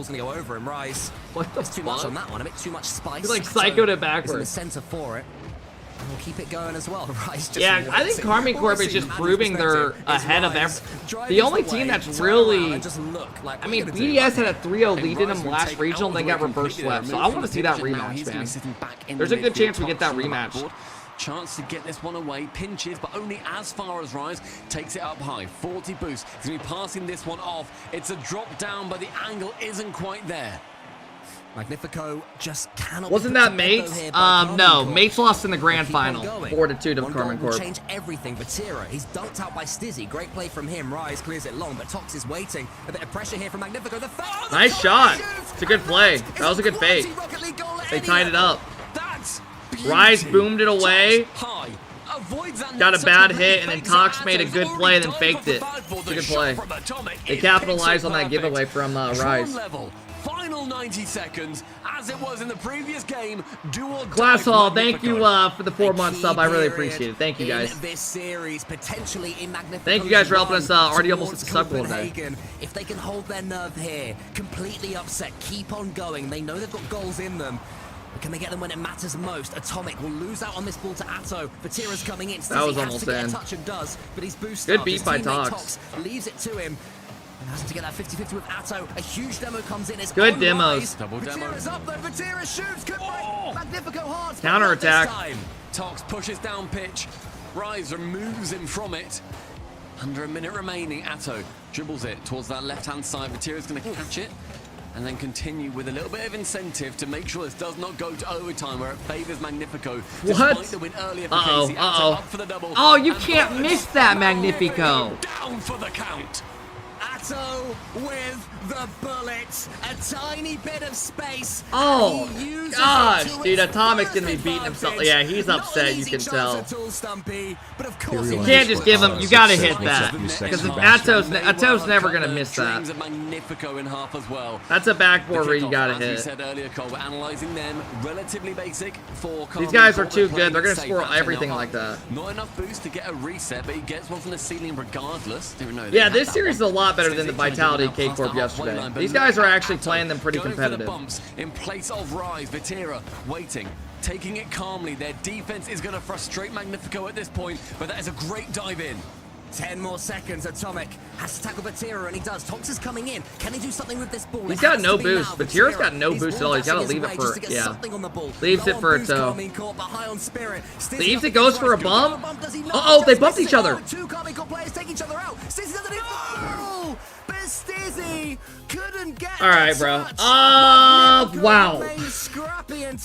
Ball's going to go over him. Rise. What the It's too much fuck? on that one. A bit too much spice. He, like, psychoed it He's in the backwards. center for it. We'll keep it going as well, right? Yeah, I think KARMINE Corp is just proving they're ahead of every. The only team that's really. I mean, BDS had a 3-0 lead in them last regional and they got reverse swept. So I want to see that rematch, man. There's a good chance we get that rematch. Chance to get this one away, pinches, but only as far as Rise takes it up high. 40 boost. He's going to be passing this one off. It's a drop down, but the angle isn't quite there. Magnifico just cannot. Wasn't that Mates? No, Mates lost in the grand final, 4-2 to KARMINE Corp. Change everything for Tira. He's dunked out by Stizzy. Great play from him. Rise clears it long, but Tox is waiting. A bit of pressure here from Magnifico. The nice shot. It's a good play. That was a good fake. They tied it up. Rise boomed it away. Got a bad hit, and then Tox made a good play and then faked it. It's a good play. They capitalized on that giveaway from Rise. Final 90 seconds, as it was in the previous game. Class Hall, thank you for the 4-month sub. I really appreciate it. Thank you guys. This series, potentially in thank you guys for helping us already almost at the sub goal today. If they can hold their nerve here, completely upset, keep on going. They know they've got goals in them. But can they get them when it matters most? Atomic will lose out on this ball to Atto. Vatira's coming in. That was almost in. Touch and does, but he's boosted. Good beat by Tox. Leaves it to him. And has to get that 50-50 with Atto. A huge demo comes in. It's good demos. Double demo. Vatira's up though. Vatira shoots. Good break. Magnifico hard. Counter attack. Tox pushes down pitch. Rise removes him from it. Under a minute remaining. Atto dribbles it towards that left-hand side. Vatira's going to catch it. And then continue with a little bit of incentive to make sure this does not go to overtime where it favors Magnifico. What? The win earlier for Casey. Up for the double. Oh, you can't miss that, Magnifico. Down for the count. Atto with the bullet. A tiny bit of space. Oh, gosh, dude. Atomic's going to be beating himself. Yeah, he's upset, you can tell. You can't just give him. You got to hit that. Because Atto's never going to miss that. That's a backboard where you got to hit. These guys are too good. They're going to score everything like that. Not enough boost to get a reset, but he gets one from the ceiling regardless. Yeah, this series is a lot better than the Vitality K-Corp yesterday. These guys are actually playing them pretty competitive. In place of Rise, Vatira waiting, taking it calmly. Their defense is going to frustrate Magnifico at this point, but that is a great dive in. 10 more seconds. Atomic has to tackle Vatira, and he does. Tox is coming in. Can he do something with this ball? He's got no boost. Vatira's got no boost at all. He's got to leave it for, yeah. Leaves it for a toe. Leaves it, goes for a bump. Uh-oh, they bumped each other. Two KARMINE Corp players take each other out. Stizzy doesn't even... Oh! But Stizzy couldn't get... All right, bro. Wow.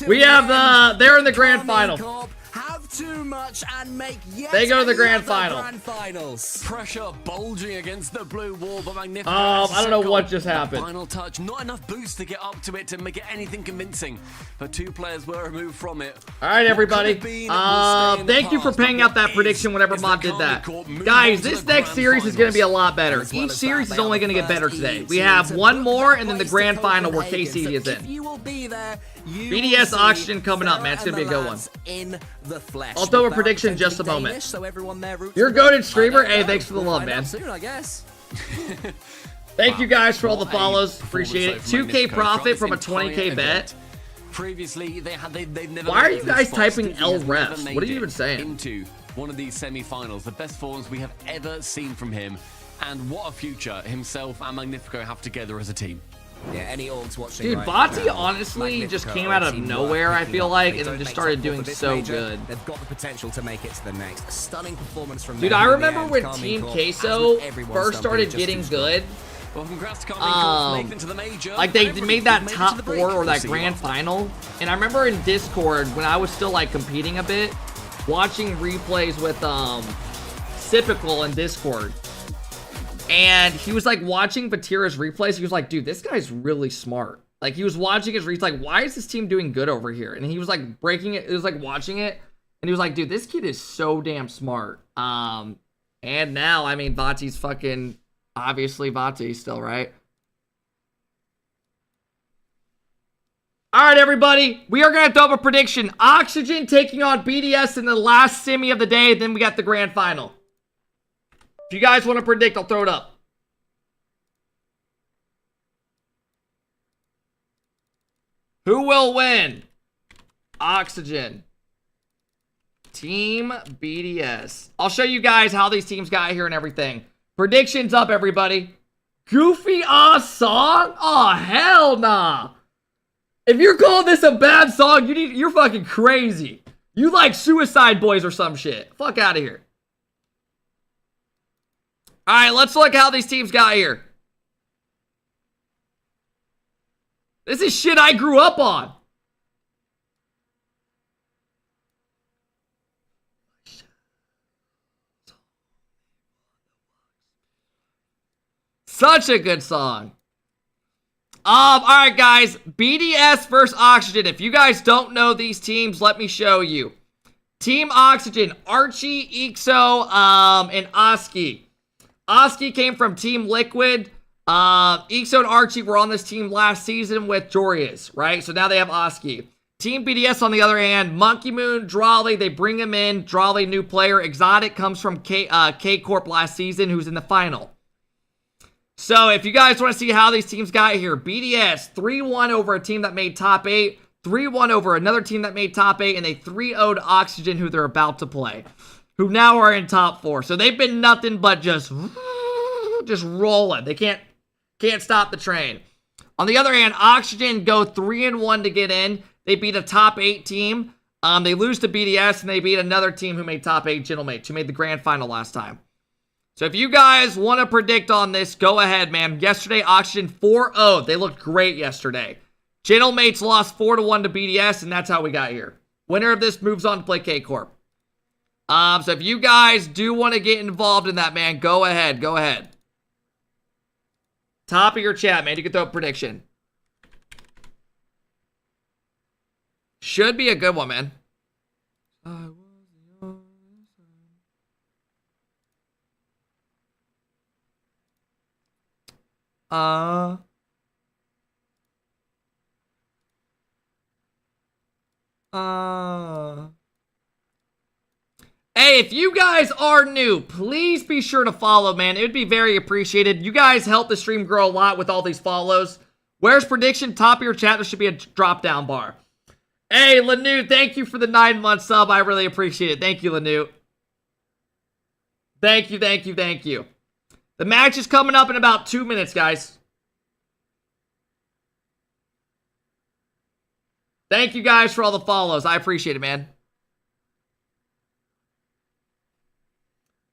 We have they're in the grand final. Have too much and make yet they go to the grand finals. Pressure bulging against the blue wall, but Magnifico. I don't know what just happened. Final touch, not enough boost to get up to it to make it anything convincing. But two players were removed from it. All right, everybody. Thank you for paying out that prediction whenever Mod did that. Guys, this next series is going to be a lot better. Each series is only going to get better today. We have one more, and then the grand final where KC is in. BDS Oxygen coming up, man. It's going to be a good one. I'll throw a prediction in just a moment. You're a goated streamer. Hey, thanks for the love, man. Thank you guys for all the follows. Appreciate it. 2K profit from a 20K bet. Previously, they've never. Why are you guys typing LREFs? What are you even saying? Into one of these semi-finals, the best forms we have ever seen from him, and what a future himself and Magnifico have together as a team. Yeah, any orgs watching. Dude, Bati honestly just came out of nowhere, I feel like, and just started doing so good. They've got the potential to make it to the next. A stunning performance from Dude, I remember when Team Queso first started getting good. Well, congrats to KARMINE making it to the major. Like they made that top 4 or that grand final, and I remember in Discord when I was still like competing a bit, watching replays with Sipical in Discord. And he was like watching Vatira's replays. He was like, dude, this guy's really smart. Like he was watching his replays, like, why is this team doing good over here? And he was like breaking it. It was like watching it. And he was like, dude, this kid is so damn smart. And now, I mean, Vati's fucking, obviously Vati still, right? All right, everybody. We are going to throw up a prediction. Oxygen taking on BDS in the last semi of the day. Then we got the grand final. If you guys want to predict, I'll throw it up. Who will win? Oxygen. Team BDS. I'll show you guys how these teams got here and everything. Predictions up, everybody. Goofy ass song? Oh, hell nah. If you're calling this a bad song, you're fucking crazy. You like Suicide Boys or some shit. Fuck out of here. Alright, let's look how these teams got here. This is shit I grew up on. Such a good song. Alright guys, BDS versus Oxygen. If you guys don't know these teams, let me show you. Team Oxygen, Archie, Ixo, and Oski. Oski came from Team Liquid. Ixo and Archie were on this team last season with Jorius, right? So now they have Oski. Team BDS, on the other hand, Monkey Moon, Drawley, they bring him in. Drawley, new player. Exotic comes from K-Corp last season, who's in the final. So if you guys want to see how these teams got here, BDS 3-1 over a team that made top 8, 3-1 over another team that made top 8, and they 3-0'd Oxygen, who they're about to play, who now are in top 4. So they've been nothing but just rolling. They can't stop the train. On the other hand, Oxygen go 3-1 to get in. They beat a top 8 team. They lose to BDS, and they beat another team who made top 8, Gentlemates, who made the grand final last time. So if you guys want to predict on this, go ahead, man. Yesterday, Oxygen 4-0. They looked great yesterday. Gentlemates lost 4-1 to BDS, and that's how we got here. Winner of this moves on to play K-Corp. So if you guys do want to get involved in that, man, go ahead. Go ahead. Top of your chat, man. You can throw a prediction. Should be a good one, man. Hey, if you guys are new, please be sure to follow, man. It would be very appreciated. You guys help the stream grow a lot with all these follows. Where's prediction? Top of your chat, there should be a drop-down bar. Hey, Lanute, thank you for the 9-month sub. I really appreciate it. Thank you, Lanute. Thank you, thank you, thank you. The match is coming up in about 2 minutes, guys. Thank you guys for all the follows. I appreciate it, man.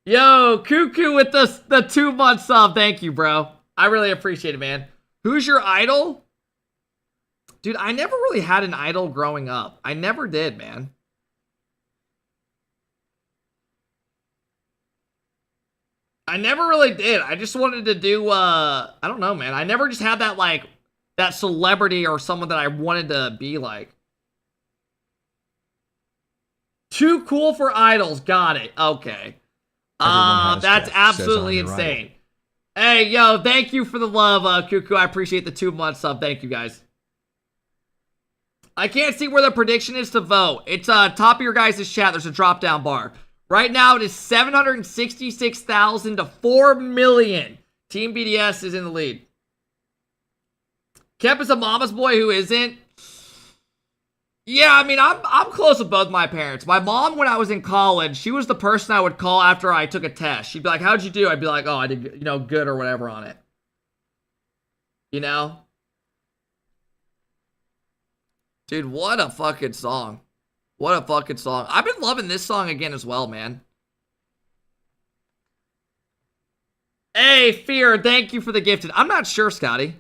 Yo, Cuckoo with the 2-month sub. Thank you, bro. I really appreciate it, man. Who's your idol? Dude, I never really had an idol growing up. I never did, man. I never really did. I just wanted to do, I don't know, man. I never just had that, like, that celebrity or someone that I wanted to be like. Too cool for idols. Got it. Okay. That's absolutely insane. Hey, yo, thank you for the love, Cuckoo. I appreciate the 2-month sub. Thank you, guys. I can't see where the prediction is to vote. It's top of your guys' chat. There's a drop-down bar. Right now, it is 766,000 to 4 million. Team BDS is in the lead. Kep is a mama's boy who isn't. Yeah, I mean, I'm close with both my parents. My mom, when I was in college, she was the person I would call after I took a test. She'd be like, how'd you do? I'd be like, oh, I did, you know, good or whatever on it. You know? Dude, what a fucking song. What a fucking song. I've been loving this song again as well, man. Hey, Fear, thank you for the gifted. I'm not sure, Scotty.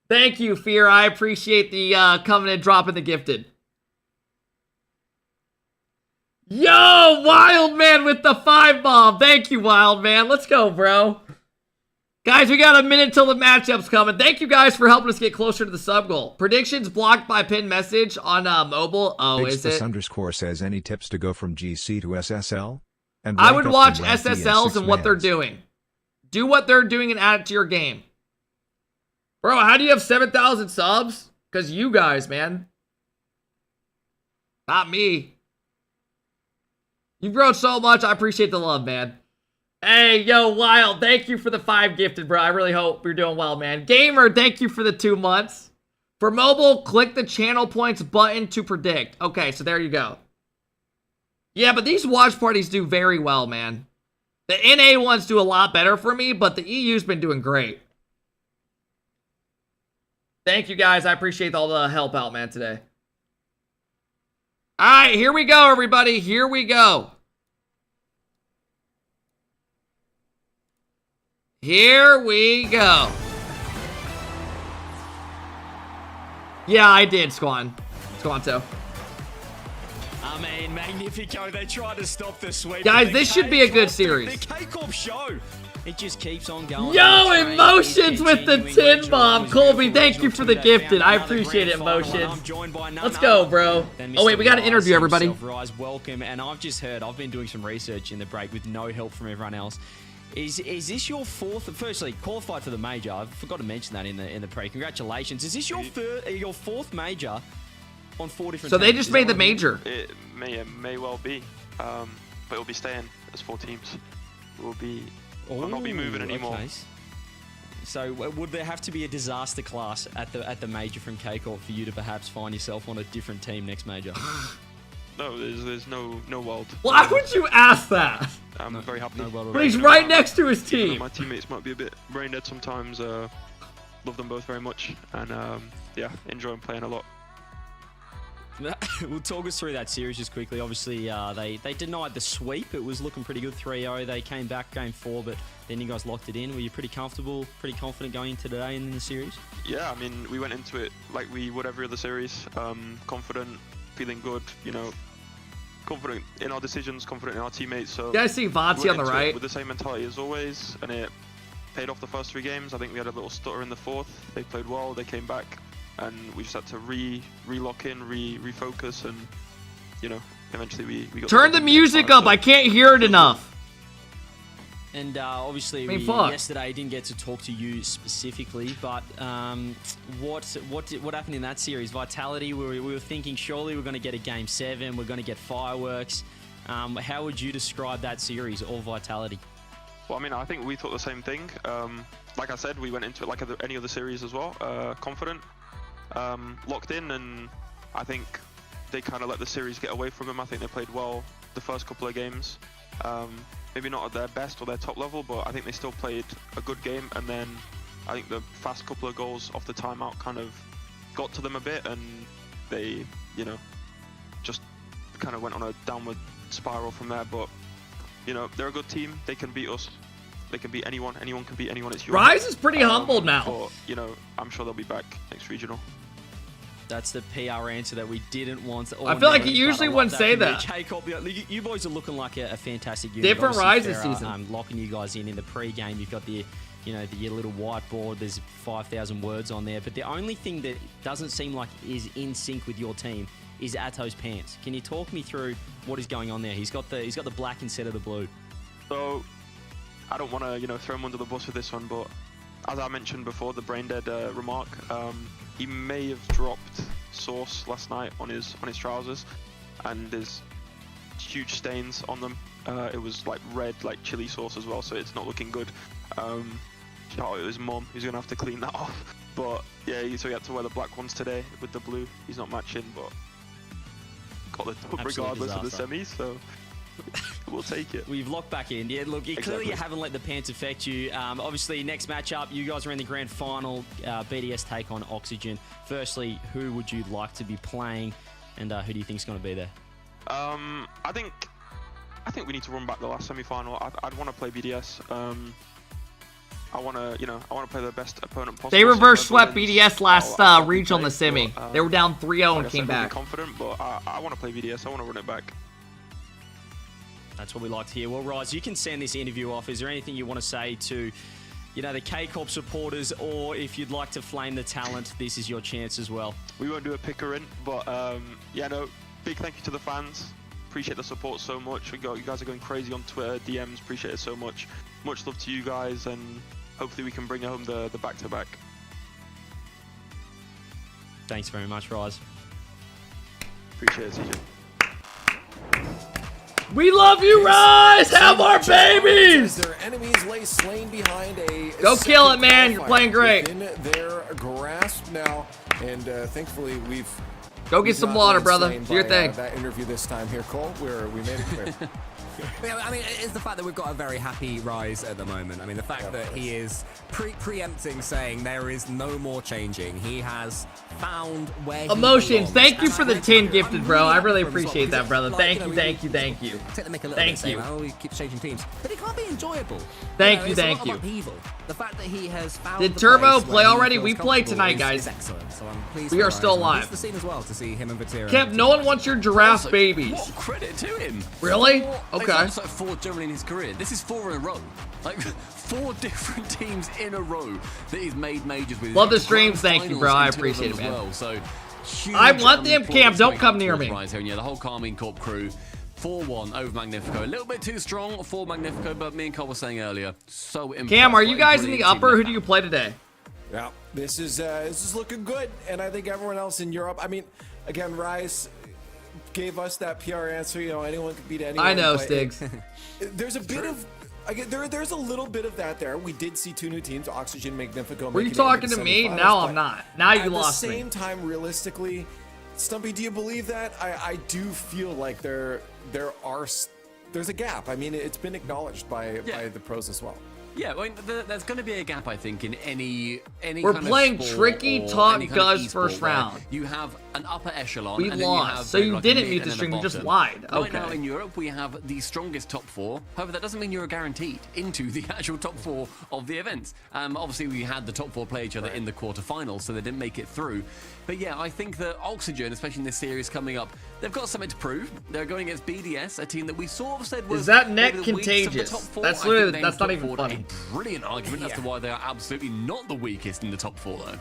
Thank you, Fear. I appreciate the Covenant dropping the gifted. Yo, Wild Man with the 5 bomb. Thank you, Wild Man. Let's go, bro. Guys, we got a minute till the matchup's coming. Thank you guys for helping us get closer to the sub goal. Predictions blocked by pin message on mobile. Oh, is it? Underscore says any tips to go from GC to SSL? And I would watch SSLs and what they're doing. Do what they're doing and add it to your game. Bro, how do you have 7,000 subs? Because you guys, man. Not me. You've grown so much. I appreciate the love, man. Hey, yo, Wild, thank you for the 5 gifted, bro. I really hope you're doing well, man. Gamer, thank you for the 2 months. For mobile, click the channel points button to predict. Okay, so there you go. Yeah, but these watch parties do very well, man. The NA ones do a lot better for me, but the EU's been doing great. Thank you, guys. I appreciate all the help out, man, today. All right, here we go, everybody. Here we go. Here we go. Yeah, I did, Squanto. I mean, Magnifico, they tried to stop the sweep. Guys, this should be a good series. The KCORP show. It just keeps on going. Yo, Emotions with the 10 bomb. Colby, thank you for the gifted. I appreciate it, Emotions. Let's go, bro. Oh, wait, we got to interview everybody. Rise, welcome. And I've just heard, I've been doing some research in the break with no help from everyone else. Is this your 4th? Firstly, qualified for the major. I forgot to mention that in the pre. Congratulations. Is this your 4th major on 4 different? So they just made the major. It may well be, but it'll be staying as 4 teams. We'll not be moving anymore. Okay. So would there have to be a disaster class at the major from KCORP for you to perhaps find yourself on a different team next major? No, there's no world. Why would you ask that? I'm very happy. But he's right next to his team. My teammates might be a bit brain dead sometimes. Love them both very much, and yeah, enjoy playing a lot. We'll talk us through that series just quickly. Obviously, they denied the sweep. It was looking pretty good, 3-0. They came back game 4, but then you guys locked it in. Were you pretty comfortable, pretty confident going into today in the series? Yeah, I mean, we went into it like we would every other series. Confident, feeling good, you know, confident in our decisions, confident in our teammates. So you guys see Vati on the right? With the same mentality as always, and it paid off the first 3 games. I think we had a little stutter in the 4th. They played well, they came back, and we just had to re-lock in, refocus, and you know, eventually we got. Turn the music up. I can't hear it enough. And obviously, yesterday didn't get to talk to you specifically, but what happened in that series? Vitality, we were thinking surely we're going to get a game 7, we're going to get fireworks. How would you describe that series, or Vitality? Well, I mean, I think we thought the same thing. Like I said, we went into it like any other series as well, confident, locked in, and I think they kind of let the series get away from them. I think they played well the first couple of games. Maybe not at their best or their top level, but I think they still played a good game. And then I think the fast couple of goals off the timeout kind of got to them a bit, and they, you know, just kind of went on a downward spiral from there. But you know, they're a good team. They can beat us. They can beat anyone. Anyone can beat anyone. It's Europe. Rise is pretty humbled now. But you know, I'm sure they'll be back next regional. That's the PR answer that we didn't want. I feel like you usually wouldn't say that. KCORP, you boys are looking like a fantastic unit. Different Rise this season. Locking you guys in the pre-game. You've got the, you know, your little whiteboard. There's 5,000 words on there. But the only thing that doesn't seem like is in sync with your team is Atto's pants. Can you talk me through what is going on there? He's got the black instead of the blue. So I don't want to, you know, throw him under the bus with this one, but as I mentioned before, the brain dead remark, he may have dropped sauce last night on his trousers, and there's huge stains on them. It was like red, like chili sauce as well, so it's not looking good. Shout out to his mum, he's gonna have to clean that off. But yeah, so he had to wear the black ones today with the blue. He's not matching, but got the dub regardless of the semis, so we'll take it. We've locked back in. Yeah, look, clearly you haven't let the pants affect you. Obviously, next matchup, you guys are in the grand final. BDS take on Oxygen. Firstly, who would you like to be playing, and who do you think is going to be there? I think we need to run back the last semi-final. I'd want to play BDS. I want to play the best opponent possible. They reverse swept BDS last regional in the semi. They were down 3-0 and came back. Confident, but I want to play BDS. I want to run it back. That's what we like to hear. Well, Rise, you can send this interview off. Is there anything you want to say to, you know, the KCORP supporters, or if you'd like to flame the talent, this is your chance as well. We won't do a picker in, but yeah, no, big thank you to the fans. Appreciate the support so much. You guys are going crazy on Twitter, DMs. Appreciate it so much. Much love to you guys, and hopefully we can bring home the back-to-back. Thanks very much, Rise. Appreciate it, CJ. We love you, Rise! Have our babies! Their enemies lay slain behind a Go kill it, man. You're playing great. In their grasp now, and thankfully we've Go get some water, brother. slain Do your by, thing. that interview this time here, Cole, where we made it clear. Yeah, I mean, it's the fact that we've got a very happy Rise at the moment. I mean, the fact that he is preempting, saying there is no more changing. He has found where he Emotions. belongs. Thank you And for the I'm 10 gifted, I'm bro. I rooting really for him as well, appreciate that, because, brother. like, Thank you you, know, thank you, thank you. Take the mick a little Thank bit, saying, you. oh, he keeps changing teams, but it can't be enjoyable. Thank you, it's thank a lot you. of upheaval. The fact that he has found Did the Turbo place play where he already? feels We played comfortable tonight, guys. is excellent. So I'm pleased We for are Rise. still I'm live. pleased to see as well to see him and Vatira. Kev, no one wants your giraffe babies. What credit to him? Really? Four, Okay. It's like 4 generally in his career. This is 4 in a row. Like 4 different teams in a row that he's made majors with. Love the Grand streams. Thank you, bro. finals I in 2 of appreciate them it, as man. well. So huge, I want them, applause Cam. Don't going come up near towards me. Rise here. And yeah, the whole KARMINE Corp crew. 4-1 over Magnifico. A little bit too strong for Magnifico, but me and Cole were saying earlier, so impressed. Cam, are you What a guys in the brilliant team upper? they've Who do you play today? Yeah, this is looking good, and I think everyone else in Europe. I mean, again, Rise gave us that PR answer. You know, anyone could beat anyone. I know, but Stiggs. There's a bit of. There's a little bit of that there. We did see 2 new teams, Oxygen, Magnifico. Were you making it into talking to the me? semifinals, Now but I'm not. Now you lost At the me. same time, realistically, Stumpy, do you believe that? I do feel like there's a gap. I mean, it's been acknowledged by the pros as well. Yeah, well, there's going to be a gap, I think, in any We're kind playing of sport tricky or talk any kind of Guz esport first where round. You have an upper echelon. We and then you lost, have so maybe you like a didn't mid mute the and then a stream, you just bottom. lied. Right Okay. now in Europe, we have the strongest top 4. However, that doesn't mean you're guaranteed into the actual top 4 of the events. Obviously, we had the top 4 play each other in the quarterfinals, so they didn't make it through. But yeah, I think that Oxygen, especially in this series coming up, they've got something to prove. They're going against BDS, a team that we sort of said was Is that net maybe the weakest of the contagious? top 4. That's I think literally- they that's have not put even forward funny. A brilliant argument as to why they are absolutely not the weakest in the top 4, though.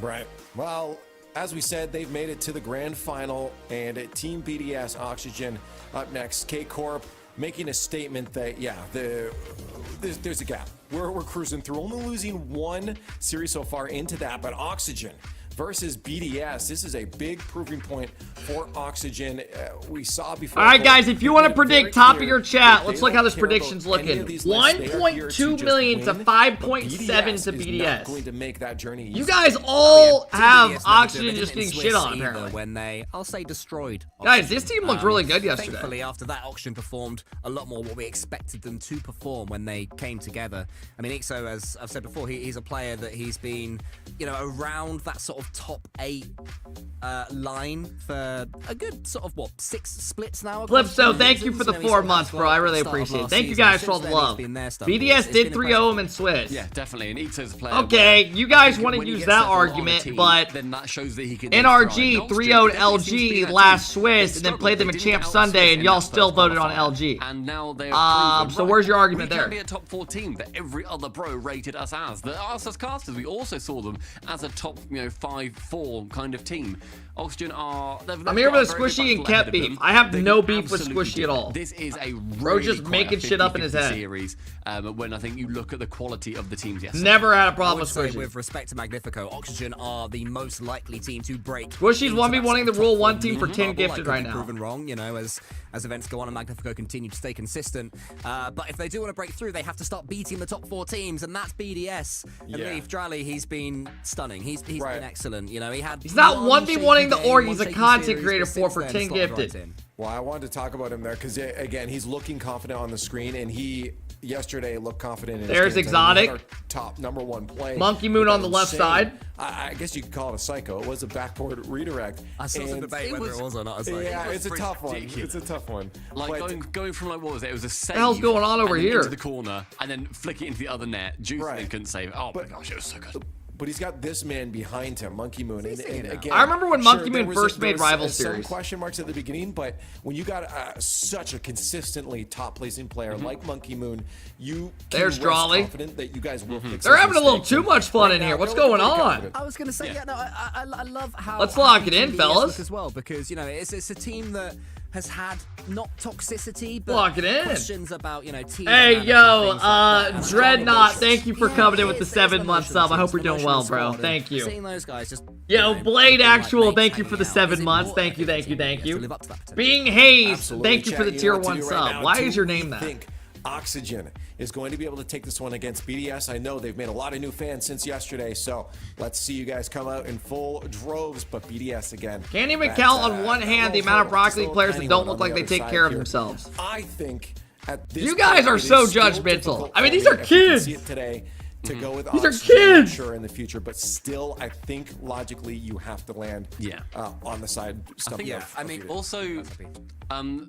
Right. Well, as we said, they've made it to the grand final, and Team BDS Oxygen up next. KORP making a statement that there's a gap. We're cruising through, only losing 1 series so far into that, but Oxygen versus BDS. This is a big proving point for Oxygen. We saw before. All right, guys, if you want to Very predict top of clear your chat, that let's they look how don't this care about prediction's any of looking. these lists. They are here 1.2 just million to win, 5.7 but to BDS is not BDS. going to make that journey You easy. guys all TDS have never did. Oxygen They just didn't getting in shit Swiss on, either apparently. when they, I'll say, destroyed. Guys, Oxygen. this team looked really good yesterday. Thankfully, after that, Oxygen performed a lot more what we expected them to perform when they came together. I mean, Ixo, as I've said before, he's a player that he's been, around that sort of top 8 line for a good sort of 6 splits now. Flipso, thank you for the 4 months, bro. I really appreciate it. Thank you guys for all the love. BDS did 3-0 him in Swiss. Yeah, definitely. And Ixo's a player. Okay, you guys want to when he use gets that settled on a argument, team, but then that shows that he can NRG thrive. 3-0'd Definitely seems to be LG that last team. Swiss They and then struggled. played them They in didn't Champ out Sunday, Swiss and in y'all that still first voted on qualifier. LG. And now they are proven So right. where's your argument we there? can be a top 4 team that every other pro rated us as. The us casters, we also saw them as a top 5-4 kind of team. Oxygen are. I'm here with a Squishy and Cat beef. I have no beef with Squishy at all. This is a Bro really just quite making a shit up in his 50-50 head. series, when I think you look at the quality of the teams yesterday. Never had a I problem would with say Squishy. with respect to Magnifico, Oxygen are the most likely team to break. Squishy's into 1v1ing that the Rule top 1 4 team for mid 10 bubble. gifted That right could be now. proven wrong, as events go on and Magnifico continue to stay consistent. But if they do want to break through, they have to start beating the top 4 teams, and that's BDS. And Leaf Drally, he's been stunning. He's been excellent. He's not 1v1ing the org, he's a shaky content series, creator but for since then, 10 slotted gifted. right in. Well, I wanted to talk about him there because, again, he's looking confident on the screen, and he yesterday looked confident in his There's games. I mean, he had Exotic. our top #1 play. Monkey Moon with on that the left insane- side. I guess you could call it a psycho. It was a backboard redirect. I saw some And debate whether it was or not. Yeah, was it's a pretty tough one. ridiculous. It's a tough one. Like But- going from what was it? It was a save. the hell's going on over and then here? Into the corner and then flick it into the other net. Juice Right. then couldn't save it. Oh But- my gosh, it was so good. But he's got this man behind him, Monkey Moon. And again, I remember when Monkey there Moon was first there made was, Rival some Series. question marks at the beginning, but when you got such a consistently top placing player like Monkey Moon, you can There's rest Drawley. confident that you guys will fix They're those having a little mistakes. too And much fun right in now, here. What's they're looking going pretty on? confident. I was going to say, I love how. Let's lock happy it in, TDS fellas. look as well, because it's a team that has had not toxicity, but Lock it in. questions about, you know, team Hey, dynamics yo, and things like that. Dreadnought, thank you for Yeah, coming in with the it's an 7-month emotional sub. I hope team, you're doing it's an well, emotional bro. squad, Thank you. seeing those guys just, Yo, Blade like Actual, mates thank you for the hanging out 7 is months. important, Thank you, I thank you, think, thank to you. live up to that potential. Being Hayes, Absolutely, thank you for the chat. tier know what to 1 do right sub. now. Why Do is your we name that? think Oxygen is going to be able to take this one against BDS? I know they've made a lot of new fans since yesterday, so let's see you guys come out in full droves, but BDS again. Can't even that, count on one that hand the little amount of hurdle, Rocket just a League little players that tiny don't one look on like the they other take side care of here. themselves. I think at this You guys point, are it so is still judgmental. difficult I mean, these for are me, if we can kids. see it today, to go with These are Oxygen, I'm kids. sure in the future, but still, I think logically you have to land on the side. I think, I mean, also,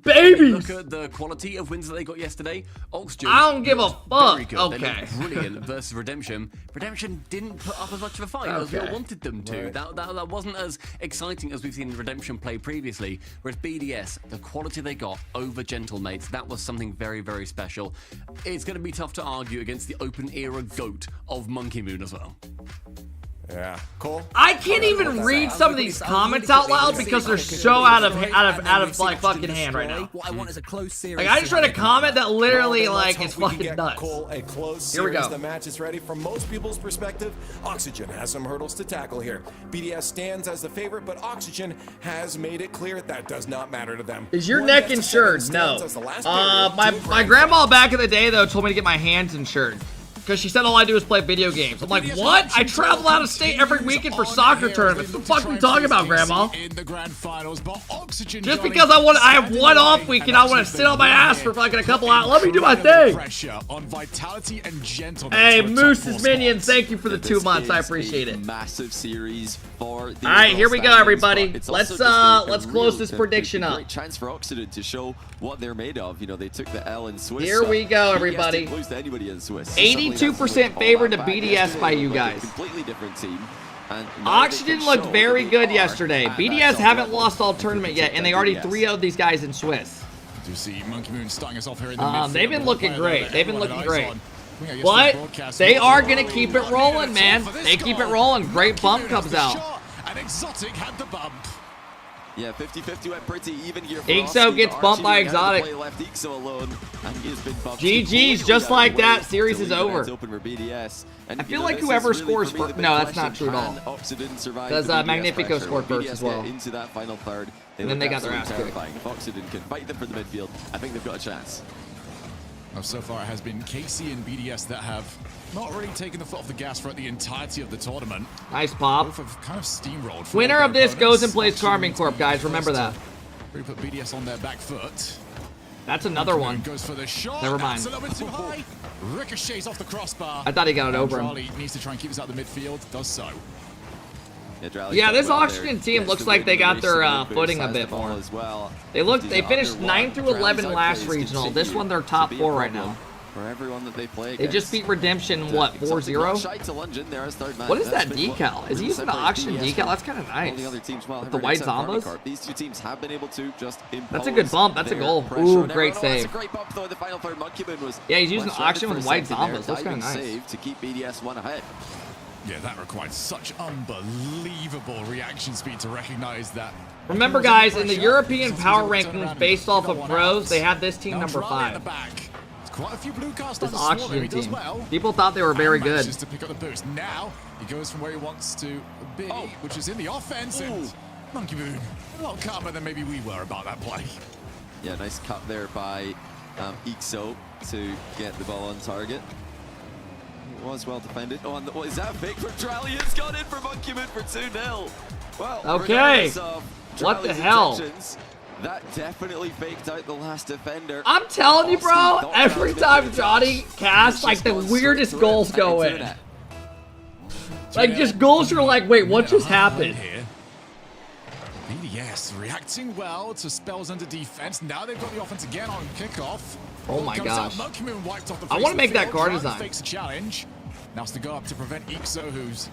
Babies! look at the quality of wins that they got yesterday. Oxygen. I don't give a fuck. Very good. Okay. They looked brilliant versus Redemption. Redemption didn't put up as much of a fight as we all Okay. wanted them to. Right. That wasn't as exciting as we've seen Redemption play previously. Whereas BDS, the quality they got over Gentlemates, that was something very, very special. It's going to be tough to argue against the open era GOAT of Monkey Moon as well. Yeah, Cole. I can't even read some of these comments out loud because they're so out of like fucking hand right now. What I want is a close series. Like I just read a comment that literally Well, then like let's is hope we can fucking get nuts. Cole a close Here we series. go. The match is ready. From most people's perspective, Oxygen has some hurdles to tackle here. BDS stands as the favorite, but Oxygen has made it clear that does not matter to them. Is your One neck best of insured? seven No. stands as the last barrier My to a my grand grandma back in the day though told me to get my hands insured. Because she said all I do is play video games. I'm like, what? I travel out of state every weekend for soccer tournaments. What the fuck are you talking about, Grandma? In the grand finals, but Oxygen Just Johnny because I have one off standing weekend, and I want to actually sit on my been ass for here. fucking a couple hours. Let me do my thing. Pressure on vitality and gentleness. Hey, for a top Moose's four Minions, spot. thank you for the 2 months. I appreciate it. Massive series for the All right, here we go, overall everybody. standings, but Let's it's also just a close real- this a prediction up. Great chance for Oxygen to show what they're made of. You know, they took the L in Swiss. Here we go, BDS everybody. didn't lose to anybody in Swiss. 82% favored to BDS by you guys. Completely different team. And now they Oxygen can looked show very that they good are yesterday. at that BDS top haven't level. lost all tournament yet, and they already BDS. 3-0'd these guys in Swiss. Do see Monkey Moon starting us off here in the midfield. They've been looking great. They've been looking great. But But they are going to keep it rolling, man. They keep it rolling. Great bump comes out. And Exotic had the bump. Yeah, 50-50 went pretty even here for Ixo Oxy, gets but bumped by Archie had to Exotic. play left Ixo alone, and he has been bumped GG's, completely just out of like the way that, series to is leave it over. open for BDS. And, I feel you know, like this is whoever really, scores for me, the first- big no, that's not question. true at all. Can Oxygen survive Because, the BDS Magnifico pressure? scored Will first BDS as well. get into that final third. And then they got their absolutely ass kicked. terrifying. If Oxygen can fight them for the midfield, I think they've got a chance. Now, so far it has been KC and BDS that have not really taken the foot off the gas throughout the entirety of the tournament. Nice pop. Both have kind of steamrolled. Winner forward of their this goes and opponents. plays Oxygen KARMINE needs to Corp, be guys. the Remember first that. to really put BDS on their back foot. That's another Moon one. Goes for the shot. Never mind. That's a little bit too high. Ricochets off the crossbar. I thought he got it over him. Charlie needs to try and keep this out of the midfield. Does so. Yeah, this Oxygen team looks like they got their footing a bit more. They finished 9 through 11 last regional. This one they're top 4 right now. For everyone that they play They just beat Redemption, what, 4-0? What is that decal? Is he using the Oxygen decal? That's kind of nice. With the white Zombas? These two teams have been able to just That's a good bump. That's a goal. Ooh, great save. Yeah, he's using Oxygen with white Zombas. Looks kind of nice. Save to keep BDS one ahead. Yeah, that required such unbelievable reaction speed to recognize that. Remember, guys, in the European power rankings based off of pros, they had this team number 5. Quite a few blue cards This starting to Oxygen he does team. well. People thought they were very And good. manages to pick up the boost. Now he goes from where he wants to be, which is in the offense. And Monkey Moon, a lot calmer than maybe we were about that play. Yeah, nice cut there by Ixo to get the ball on target. It was well defended. Oh, and what is that? Fake from Drally? It's gone in for Monkey Moon for 2-0. Well, Okay. regardless of What the Drally's hell? intentions, that definitely faked out the last defender. I'm telling you, bro, every time Johnny casts, like, the weirdest goals go in. Like, just goals are like, wait, what just happened? Here. BDS reacting well to spells under defense. Now they've got the offense again on kickoff. Oh my Comes out, gosh. Monkey Moon wiped off the I face wanna of make the that field. car Drally design. Fakes a challenge. Now it's to go up to prevent Ixo, who's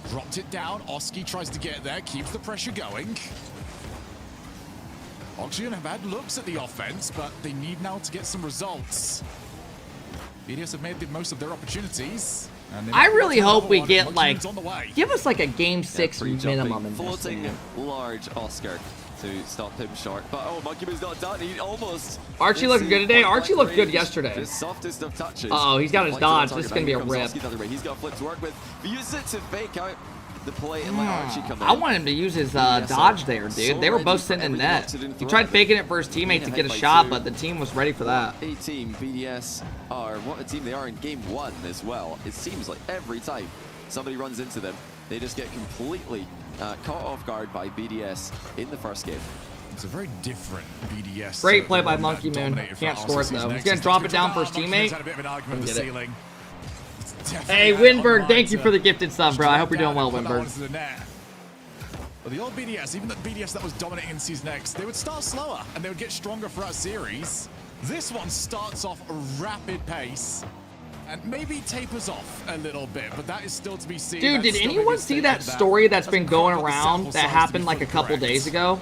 dropped it down. Oski tries to get there, keeps the pressure going. Oxygen have had looks at the offense, but they need now to get some results. BDS have made the most of their opportunities. And they I might really get hope we another one. get, Monkey like, Moon's on the way. give us like a game 6 Free jumping, minimum in this floating thing. large Oscar to stop him short. But oh, Monkey Moon's not done. He almost. Archie looking good today. Archie looked good yesterday. The softest of touches. Uh-oh, he's got his dodge. This is going to be a rip. He's got a flip to work with. Use it to fake out the play and let Archie come in. I want him to use his dodge there, dude. They were both sitting in net. He tried faking it for his teammate to get a shot, but the team was ready for that. A team, BDS are what a team they are in game 1 as well. It seems like every time somebody runs into them, they just get completely caught off guard by BDS in the first game. It's a very different BDS. Great play by Monkey Moon. Can't score it though. He's going to drop it down for his teammate. Hey, Winberg, thank you for the gifted sub, bro. I hope you're doing well, Winberg. But the old BDS, even the BDS that was dominating in Season X, they would start slower and they would get stronger throughout series. This one starts off a rapid pace and maybe tapers off a little bit, but that is still to be seen. Dude, did anyone see that story that's been going around that happened like a couple days ago?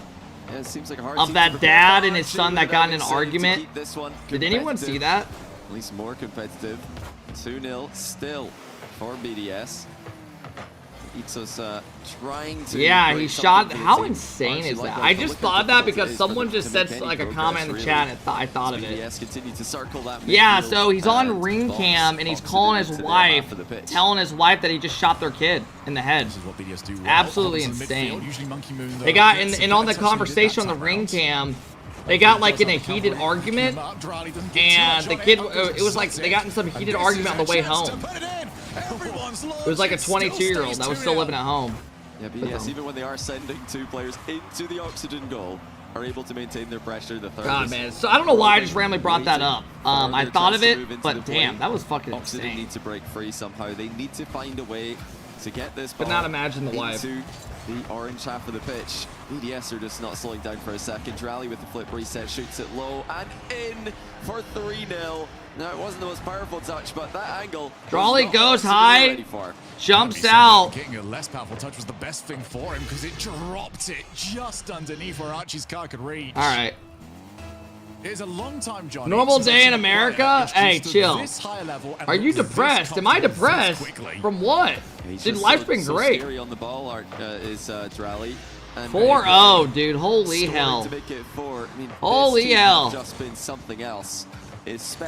Yeah, it seems like a hard Of team that to dad prepare and his for. son that got in an Archie argument. to keep this one Did anyone see competitive. that? At least more competitive. 2-0 still for BDS. Itzos trying to. Yeah, he break shot. something How for the team. insane Archie is like that? I but just look thought how of that difficult because it is someone for just them to said make like a any comment in the progress, chat really. and I thought of it. BDS continue to circle that Yeah, midfield so he's on and ring box cam and he's Oxygen calling his into their wife, half of the pitch. telling his wife that he just shot their kid in the head. This is what BDS do well. Absolutely Comes in the insane. midfield. Usually Monkey Moon, though, They got gets in a on the better touch than he did conversation on that the time ring round. cam. They got like in a heated argument, and the kid, it was like they got in some heated argument on the way home. It was like a 22-year-old that was still living at home. Yeah, BDS, even when they are sending 2 players into the Oxygen goal, are able to maintain their pressure. The third God, is man. So I don't know why I just randomly brought that up. I their thought of chance to move it, into but the damn, play. that was fucking Oxygen insane. need to break free somehow. They need to find a way to get this ball Could not imagine the wife. into the orange half of the pitch. BDS are just not slowing down for a second. Rally with the flip reset, shoots it low and in for 3-0. Now, it wasn't the most powerful touch, but that angle. Drawley was not goes what Oxygen were high. ready for. Jumps out. Getting a less powerful touch was the best thing for him because it dropped it just underneath where Archie's car could reach. All right. It's a long time, Johnny. Normal since day I've in seen a America? player introduced Hey, to chill. this high level and Are you look this depressed? Am I confident this depressed? quickly. From what? He's Dude, just life's so- been so great. scary on the ball, is Drally. And 4-0, dude. Holy story hell. to make it 4. I mean, Holy this team hell. have just been something else.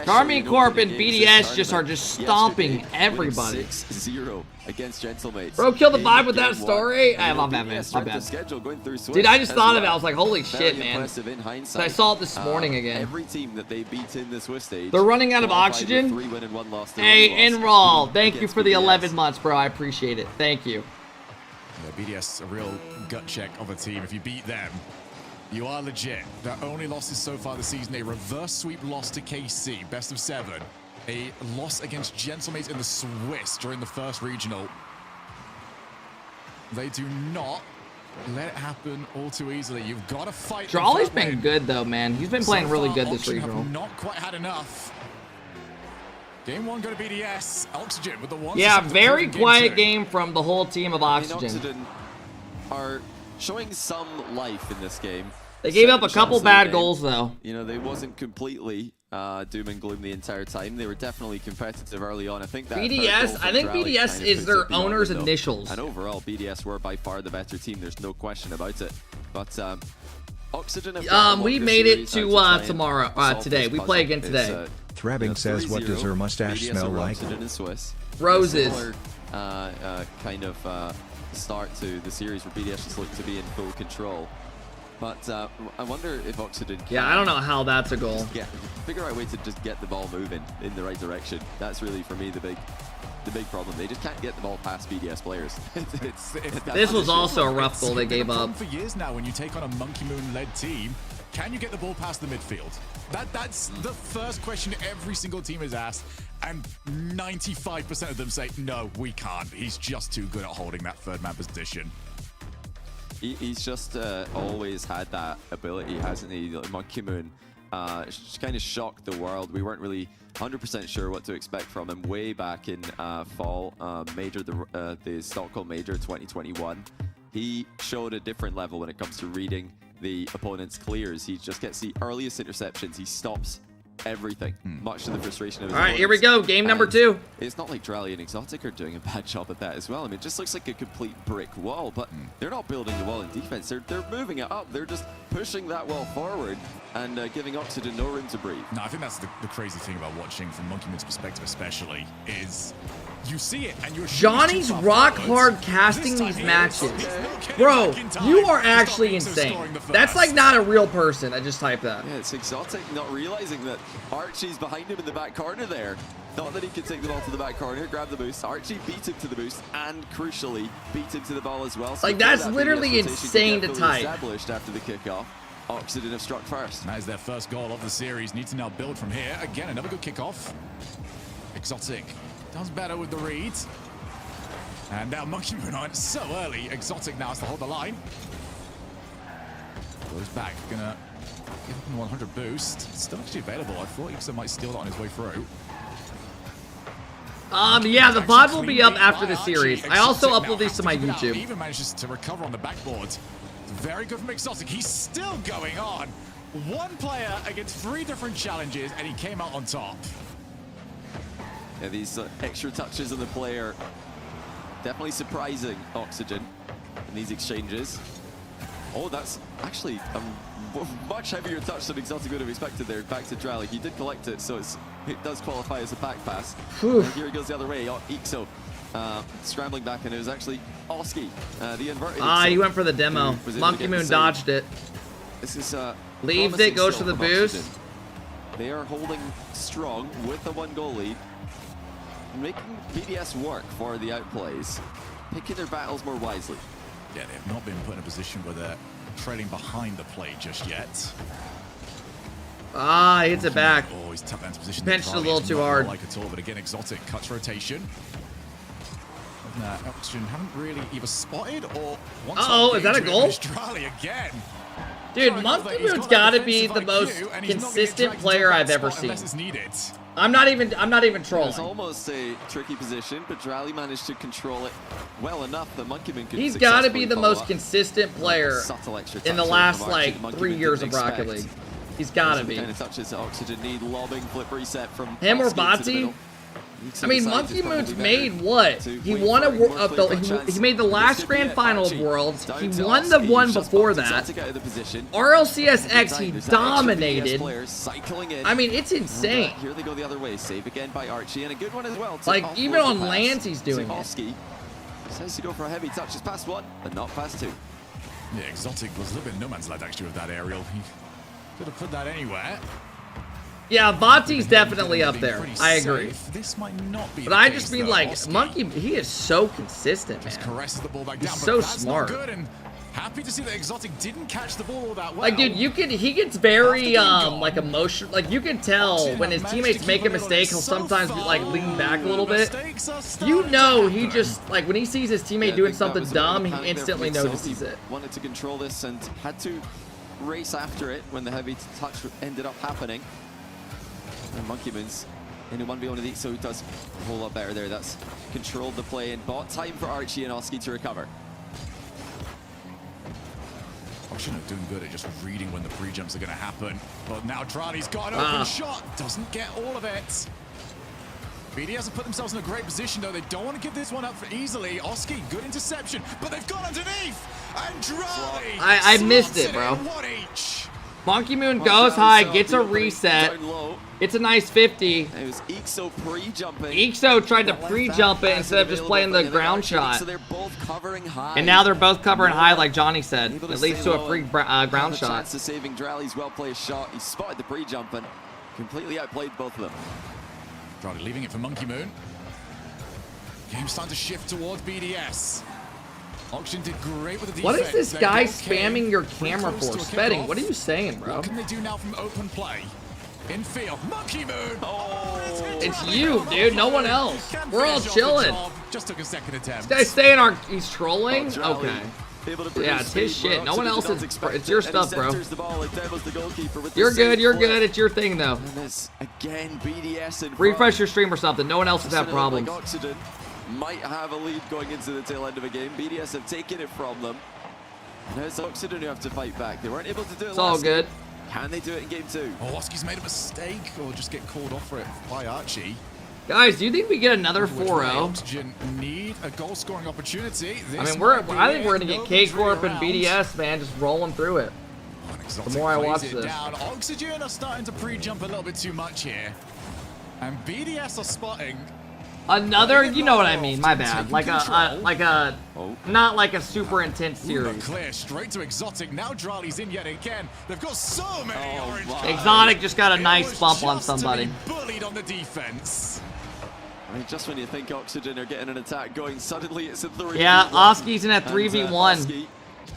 KARMINE Corp and BDS just are just stomping everybody. 6-0 against Gentlemates. Bro, kill the in vibe with that game story. one. My bad, man. BDS My strength of bad. schedule going through Swiss Dude, I just as thought of it. well. I was like, holy Very shit, man. impressive in hindsight. I saw it this morning again. Every team that they beat in the Swiss stage. They're running out of qualified with oxygen. 3 win and 1 loss. Their Hey, only loss Enroll. Thank you against for the BDS. 11 months, bro. I appreciate it. Thank you. Yeah, BDS, a real gut check of a team. If you beat them, you are legit. Their only losses so far this season, a reverse sweep loss to KC, best of 7. A loss against Gentlemates in the Swiss during the first regional. They do not let it happen all too easily. You've got to fight. Drawley's been good, though, man. He's been playing really good this Oxygen regional. have not quite had enough. Game 1 go to BDS. Oxygen with the 1. Yeah, very quiet game from the whole team of I mean, Oxygen. Oxygen are showing some life in this game. They gave up 7 a couple shots in the bad game. goals, though. You know, they wasn't completely doom and gloom the entire time. They were definitely competitive early on. I think that BDS, I think BDS is their owner's initials. And overall, BDS were by far the better team. There's no question about it. But Oxygen have We made it to tomorrow, today. We play again today. Thrabbing says, what does her mustache smell like? Roses. Similar, kind of start to the series where BDS just looked to be in full control. But I wonder if Oxygen can Yeah, I don't know how that's a goal. figure out a way to just get the ball moving in the right direction. That's really, for me, the big problem. They just can't get the ball past BDS players. This was also a rough goal they gave up. For years now, when you take on a Monkey Moon-led team, can you get the ball past the midfield? That's the first question every single team is asked, and 95% of them say, no, we can't. He's just too good at holding that third man position. He's just always had that ability, hasn't he? Monkey Moon kind of shocked the world. We weren't really 100% sure what to expect from him way back in fall major, the Stockholm Major 2021. He showed a different level when it comes to reading the opponent's clears. He just gets the earliest interceptions. He stops everything, much to the frustration of his All right, here we opponents. go. Game number 2. It's not like Drally and Exotic are doing a bad job at that as well. I mean, it just looks like a complete brick wall, but they're not building the wall in defense. They're moving it up. They're just pushing that wall forward and giving Oxygen no room to breathe. No, I think that's the crazy thing about watching from Monkey Moon's perspective especially, is you see it and you're Johnny's rock hard casting these matches. Bro, you are actually insane. That's like not a real person. I just typed that. Yeah, it's Exotic not realizing that Archie's behind him in the back corner there. Thought that he could take the ball to the back corner, grab the boost. Archie beat him to the boost and, crucially, beat him to the ball as well. So like, that's literally insane to type. Established after the kickoff. Oxygen have struck first. That is their first goal of the series. Need to now build from here. Again, another good kickoff. Exotic does better with the read. And now Monkey Moon on so early. Exotic now has to hold the line. Goes back, gonna give him 100 boost. Still actually available. I thought Ixo might steal that on his way through. Yeah, the VOD will be up after the series. I also upload these to my YouTube. He even manages to recover on the backboard. Very good from Exotic. He's still going on. One player against 3 different challenges, and he came out on top. Yeah, these extra touches on the player definitely surprising Oxygen in these exchanges. Oh, that's actually a much heavier touch than Exotic would have expected there. Back to Drally. He did collect it, so it does qualify as a back pass. And here he goes the other way. Ixo scrambling back, and it was actually Oski, the inverted. He went for the demo. Monkey Moon dodged it. This is leaves it, goes for the boost. Oxygen. They are holding strong with the 1-goal lead, making BDS work for the outplays, picking their battles more wisely. Yeah, they have not been put in a position where they're trailing behind the play just yet. He hits it back. Oh, he's tucked into position. Pinched it a little too hard. Like at all, but again, Exotic cuts rotation. Oxygen haven't really either spotted or. Is that a goal? Drally again. Dude, Monkey Moon's got to be the most consistent player I've ever seen. I'm not even trolling. It's almost a tricky position, but Drally managed to control it well enough that Monkey Moon could. He's got to be the most consistent player in the last like 3 years of Rocket League. He's got to be. Kind of touches that Oxygen need, lobbing flip reset from him or Bati. I mean, Monkey Moon's made what? He won he made the last grand final of Worlds. He won the one before that. RLCS X, he dominated. I mean, it's insane. Here they go the other way. Save again by Archie, and a good one as well. Like, even on lands, he's doing it. Says to go for a heavy touch. It's past 1, but not past 2. Yeah, Exotic was a little bit no man's land actually with that aerial. He could have put that anywhere. Yeah, Bati's definitely up there. I agree. This might not be. But I just mean, like, Monkey, he is so consistent, man. Caresses the ball back He's down, so but that's smart. Not good, and happy to see that Exotic didn't catch the ball all that well. Like, dude, he gets very, like, emotional. Like, you can tell when his teammates make a mistake, he'll sometimes, like, lean back a little bit. You know, he just, like, when he sees his teammate doing something dumb, he instantly notices it. Wanted to control this and had to race after it when the heavy touch ended up happening. And Monkey Moon's in a 1v1 of these, so he does a whole lot better there. That's controlled the play and bought time for Archie and Oski to recover. Oxygen are doing good at just reading when the pre-jumps are going to happen. But now Drally's got an open shot. Doesn't get all of it. BDS have put themselves in a great position, though. They don't want to give this one up for easily. Oski, good interception, but they've gone underneath. And Drally, I missed it, bro. Monkey Moon goes high, gets a reset. It's a nice 50. It was Ixo pre-jumping. Ixo tried to pre-jump it instead of just playing the ground shot. So they're both covering high. And now they're both covering high, like Johnny said. It leads to a free ground shot. Chance of saving Drally's well-placed shot. He spotted the pre-jump and completely outplayed both of them. Drally leaving it for Monkey Moon. Game's starting to shift towards BDS. Oxygen did great with the defense. What is this guy spamming your camera for? Spedding, what are you saying, bro? What can they do now from open play? Infield, Monkey Moon! Oh, it's you, dude, no one else. We're all chilling. Just took a second attempt. This guy's saying he's trolling? Okay. Yeah, it's his shit. No one else is. It's your stuff, bro. You're good. You're good. It's your thing, though. Again, BDS refresh your stream or something. No one else has had problems. Oxygen might have a lead going into the tail end of a game. BDS have taken it from them. Now it's Oxygen who have to fight back. They weren't able to do it It's all good. Can they do it in game 2? Oh, Oski's made a mistake or just get called off for it by Archie. Guys, do you think we get another 4-0? Oxygen need a goal-scoring opportunity. I mean, I think we're gonna get KCorp and BDS, man, just rolling through it. Oh, Exotic The more I plays watch it this. down. Oxygen are starting to pre-jump a little bit too much here. And BDS are spotting. Another, you know what I mean, my bad. Like a, not like a super intense series. Clear straight to Exotic. Now Drali's in yet again. They've got so many orange. Exotic just got a It nice was bump on just to be somebody. bullied on the defense. I mean, just when you think Oxygen are getting an attack going, suddenly it's a 3v1. Yeah, Oski's in a And, 3v1. Oski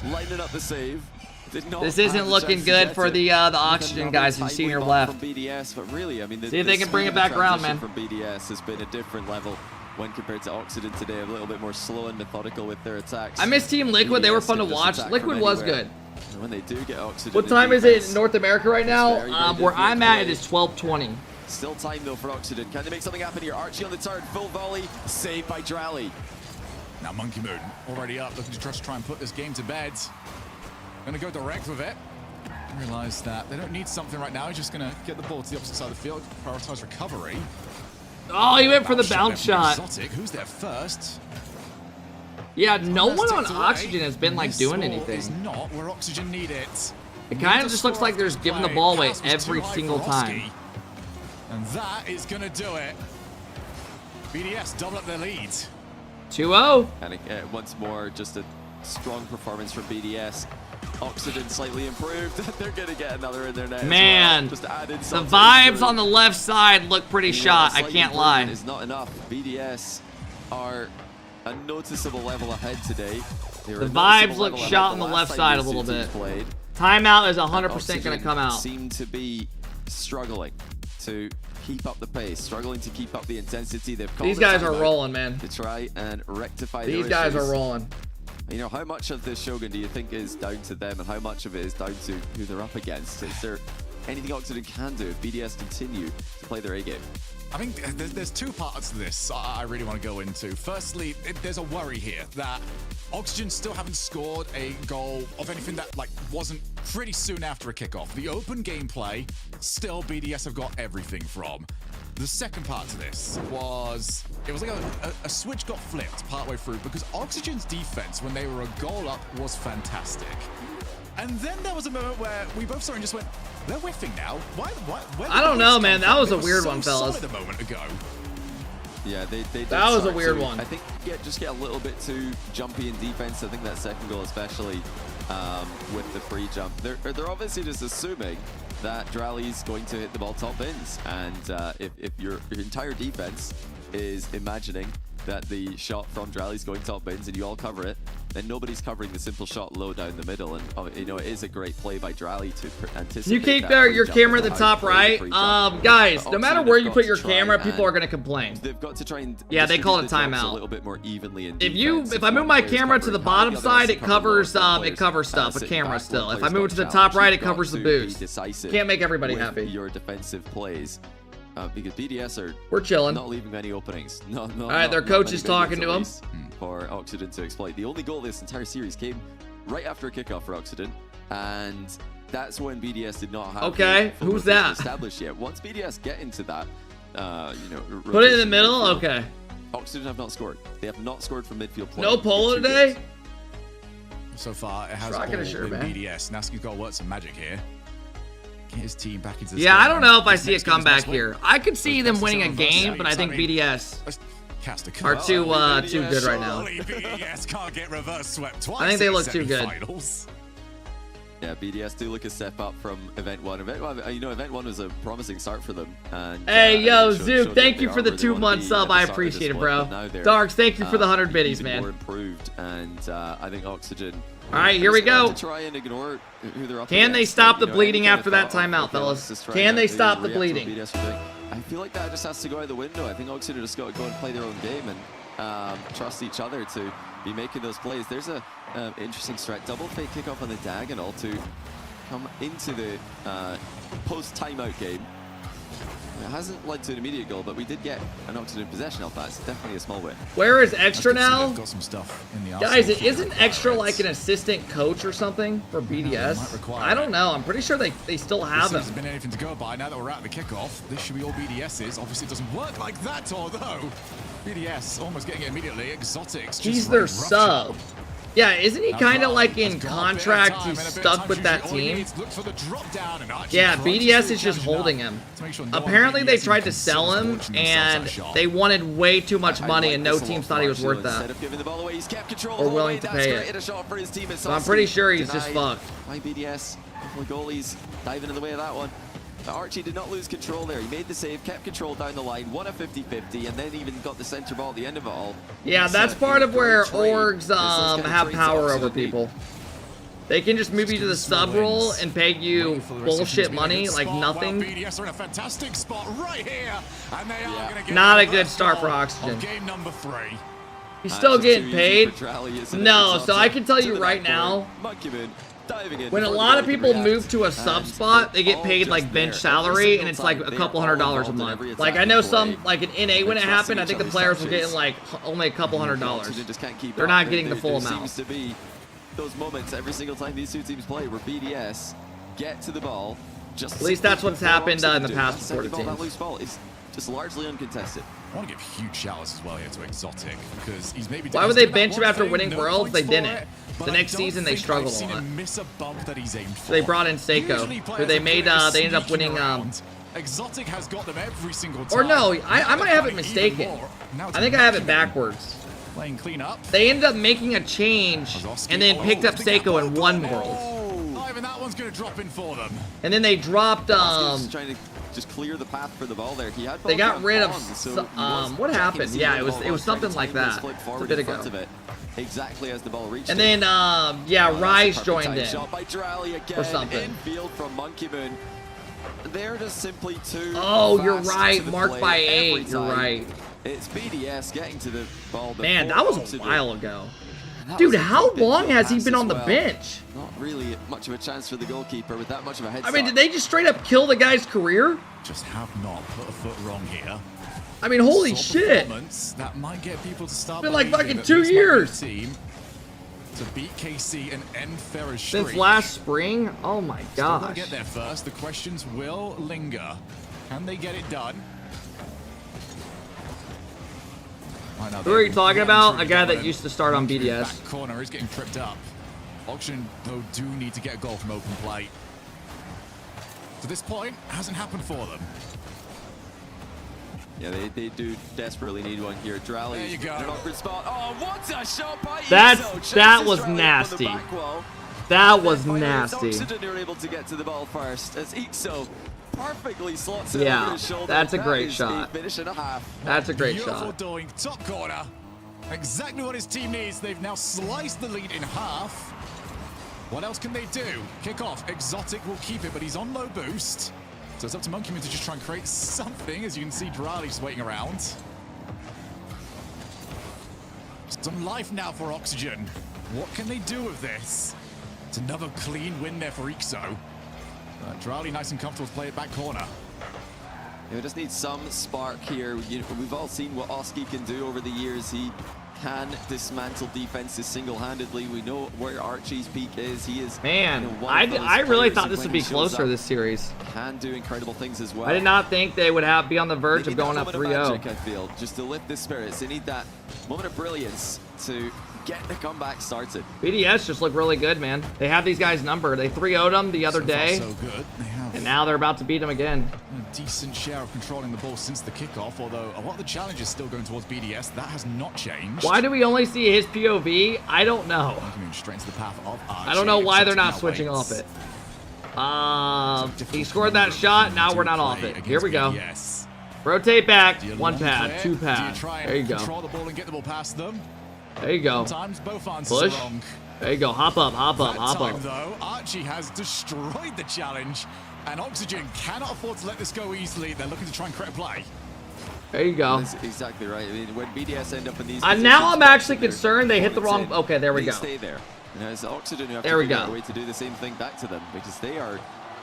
lining up the save. Did not This have isn't the looking chance to good get for it. the With Oxygen another guys you timely see on your bump left. From BDS, but really, I mean, See if they can bring it back around, man. From BDS has been a different level when compared to Oxygen today, a little bit more slow and methodical with their attacks. I miss Team Liquid. They were BDS fun to can just watch. attack Liquid from was anywhere. good. And when they do get Oxygen What in time is it defense, in North America right now? very, very Where difficult I'm at, it play. is 12:20. Still time though for Oxygen. Can they make something happen here? Archie on the turn, full volley, saved by Drally. Now Monkey Moon already up, looking to just try and put this game to bed. Gonna go direct with it. Realize that they don't need something right now. He's just gonna get the ball to the opposite side of the field, prioritize recovery. Oh, he went for the bounce shot. Exotic, who's there first? Yeah, no one on Ticked away. Oxygen has been like This doing score anything. is not where Oxygen need it. It kind of just looks like they're just giving the ball away every single time. And that is gonna do it. BDS double up their lead. 2-0. And once more, just a strong performance from BDS. Oxygen slightly improved. They're gonna get another in their net. Man, as well. Just added the something vibes to- on the left side look pretty shot. I slight can't lie. improvement is not enough. BDS are a noticeable level ahead today. They were The a vibes noticeable look level ahead shot the on the last left time side a these little two teams bit. played. Timeout is 100% going Oxygen to come out. Seem to be struggling to keep up the pace, struggling to keep up the intensity. They've called These a guys are timeout rolling, man. to try and rectify These their guys are issues. rolling. You know, how much of this Shogun do you think is down to them, and how much of it is down to who they're up against? Is there anything Oxygen can do if BDS continue to play their A game? I think there's two parts to this I really want to go into. Firstly, there's a worry here that Oxygen still haven't scored a goal of anything that wasn't pretty soon after a kickoff. The open gameplay, still BDS have got everything from. The second part to this was, it was like a switch got flipped partway through because Oxygen's defense when they were a goal up was fantastic. And then there was a moment where we both saw and just went, they're whiffing now. Where I don't know, man. That was a weird so one, fellas. solid a moment ago. Yeah, they did That was a start weird to, one. I think just get a little bit too jumpy in defense. I think that second goal, especially with the free jump, they're obviously just assuming that Drally's going to hit the ball top bins, and if your entire defense is imagining that the shot from Drally's going top bins and you all cover it, then nobody's covering the simple shot low down the middle. And you know, it is a great play by Drally to anticipate. You keep that your free jump camera at and the how top to play the right. free jump. Guys, But no matter Oxygen where have you got put to your try camera, people are and going to complain. They've got to try and Yeah, they call it a distribute the jumps timeout. a little bit more evenly in If defense. I move one my player's camera to the covering bottom high, the other side, is it covering covers low. One it covers player's stuff, a sitting camera back, still. one If I player's move it to got the top challenge. right, it You've got covers the to boost. be decisive Can't make everybody with happy. your defensive plays. Because BDS are We're chilling. not leaving many openings. No, All right, their coach is talking to him. For Oxygen to exploit. The only goal this entire series came right after a kickoff for Oxygen, and that's when BDS did not have Okay, the full who's rotation that? established yet. Once BDS get into that, Put it in the middle? midfield, Okay. Oxygen have not scored. They have not scored from midfield play. No polo in 2 today? games. So far, it has all Rocking a been shirt, man. BDS. Naski's got to work some magic here. Get his team back into the Yeah, I game. don't know if I This see a next game is comeback must win. here. I could see them Let's winning a reverse game, that. but I think I mean, BDS let's cast a are cut. too BDS, good right now. Surely BDS can't get reverse swept twice. I think they in look too good. semi-finals. Yeah, BDS do look a step up from Event 1. Event 1 was a promising start for them. And, Hey, yo, showed Zoop, that thank they you are for the where they wanna 2-month be sub. at the I start of appreciate this it, one, bro. but now they're, Darks, thank you for the 100 biddies, even man. more improved, and I think Oxygen. All right, here we just have go. to try and ignore who they're up Can they against. stop the You know, bleeding any kind after of that thought of, timeout, okay, fellas? let's just try Can and they stop the react to what bleeding? BDS are doing. I feel like that just has to go out the window. I think Oxygen just got to go and play their own game and trust each other to be making those plays. There's a interesting strat, double fake kickoff on the diagonal to come into the post-timeout game. It hasn't led to an immediate goal, but we did get an Oxygen possession off that. It's definitely a small win. Where is Extra Let's consider now? they've got some stuff in the Guys, arsenal isn't for the Extra Pirates. like an assistant coach or something for BDS? might require I don't it. know. I'm pretty sure they still have This him. hasn't been anything to go by now that we're out of the kickoff. This should be all BDS's. Obviously, it doesn't work like that, although BDS almost getting it immediately. Exotics. He's just their running sub. roughshod. Yeah, isn't he Now kind of Drali like has in got a bit of contract? time, He's and a bit of stuck time with to that shoot. All he team. needs, look for the drop down, and Archie Yeah, crunches BDS through is just challenge holding enough him. to make sure no one Apparently, they BDS tried to even sell considers him, launching themselves and that shot. they wanted way too much I money, like and no this a lot teams for thought he was Archie, worth though. Instead that. of giving the ball away, he's kept control Or all the willing way. to That's pay it. created a shot for his team. It's So I'm obviously pretty sure he's just denied fucked. by BDS. Couple of goalies diving in the way of that one. But Archie did not lose control there. He made the save, kept control down the line, won a 50-50, and then even got the center ball at the end of it all. Yeah, It's that's a part of great where trade. orgs It's those kind of have trades power that over Oxygen need. people. They can just move you to the sub role and pay you Waiting for the rest of the team to bullshit be in a money good like spot. nothing. Well, BDS are in a fantastic spot right here, and they are going to get Not their a good first start for goal Oxygen. of game number 3. He's That's still just getting too easy paid. for Drali, isn't it? No, It's so up I to- can tell to you the right backboard. now, Monkey Moon diving in when a before the lot of goalie can people react. move to a sub And spot, they get all paid just like bench there. salary, Every and it's single like time a they couple are $100 a involved in month. every Like I attacking know play. some, like an NA when it They're happened, I trusting think the each players other's were getting touches. like only a couple $100. Oxygen just can't keep They're up. not getting the full There amount. seems to be those moments every single time these two teams play where BDS get to the ball. Just At least that's simply what's before happened, in the Oxygen do. past That before the second ball, teams. that loose ball is just largely uncontested. I want to give huge shout-outs as well here to Exotic, because he's maybe... Why would he's they done that bench one him after thing, winning no Worlds? They points for didn't. it, The but next I don't season, they think struggled I've a seen lot. him miss a bump that he's aimed for. They brought in Seiko, Usually who players they are made. good at They ended up sneaking winning. around. Exotic has got them every single time. Or no, I might have it Even mistaken. more. Now it's I think I have it Magnifico backwards. Playing clean up. They ended up making a change and then picked up Seiko and won Worlds. Oh, even that one's going to drop in for them. And then they dropped. Oxygen's trying to just clear the path for the ball there. He had They ball got down rid of on, so he was what checking happened? to see Yeah, where it the was ball it was trying to something like time this that. flip It's forward a bit in front ago. of it, exactly as the ball reached And it. then yeah, Oh, that's a Rise perfect joined time in. shot by Drali again, or something. infield from Monkey Moon. They're just simply too Oh, you're fast right. to the Marked play by every 8. You're time. right. It's BDS getting to the ball. Man, before that was a Oxygen. while ago. That Dude, was a how big long has he pass been as on the well. bench? Not really much of a chance for the goalkeeper with that much of a head I mean, start. did they just straight up kill the guy's career? Just have not put a foot wrong here. I mean, holy Sort of shit. performance that might get people to start It's been like believing fucking that 2 this might be years. the team to beat KC and end Ferris Since streak. last spring? Oh my Still gotta gosh. get there first. The questions will linger. Can they get it done? Right now, Who are you they're talking well about? and truly A guy that dominant. used to start on Monkey BDS. Back corner is getting tripped up. Oxygen, though, do need to get a goal from open play. To this point, hasn't happened for them. Yeah, they do desperately need one here. Drali There you go. in an awkward spot. Oh, what a shot by That Iso. was Chases Drali up on the nasty. back wall. That was Finally, it's nasty. Oxygen who are able to get to the ball first as Ixo perfectly slots it Yeah, over his shoulder. that's a That great is shot. A finish and a half. That's a great Beautiful shot. doing, top corner. Exactly what his team needs. They've now sliced the lead in half. What else can they do? Kickoff. Exotic will keep it, but he's on low boost. So it's up to Monkey Moon to just try and create something. As you can see, Drali just waiting around. Some life now for Oxygen. What can they do with this? It's another clean win there for Ixo. Drali nice and comfortable to play it back corner. Yeah, we just need some spark here. We've all seen what Oski can do over the years. He can dismantle defenses single-handedly. We know where Archie's peak is. He is Man, one of those I really players thought who, this when would be he shows closer up, this series. can do incredible things as well. I did not think they would be on the verge They of need going that up moment of 3-0. magic, I feel, just to lift the spirits. They need that moment of brilliance to get the comeback started. BDS just looked really good, man. They have these guys numbered. They 3-0'd them the other So far, day, so good. They have and now they're about to beat them again. a decent share of controlling the ball since the kickoff, although a lot of the challenge is still going towards BDS. That has not changed. Why do we only see his POV? I don't know. Moving straight into the path of Archie. I don't know why they're not Now switching waits. off it. He scored that shot. Now we're not off it. Here we go. Yes. Rotate back. Do you One long pad, play? 2 Do pad. you try and There you go. control the ball and get the ball past them? There you go. Sometimes both answers Push. are wrong. There you go. Hop up, hop up, That hop time, up. though, Archie has destroyed the challenge, and Oxygen cannot afford to let this go easily. They're looking to try and create a play. There you go. That's exactly right. I mean, when BDS end up in these Now positions, I'm actually their concerned they hit the wrong. opponents Okay, there we they go. stay there. And it's Oxygen who have There to we figure go. out a way to do the same thing back to them because they are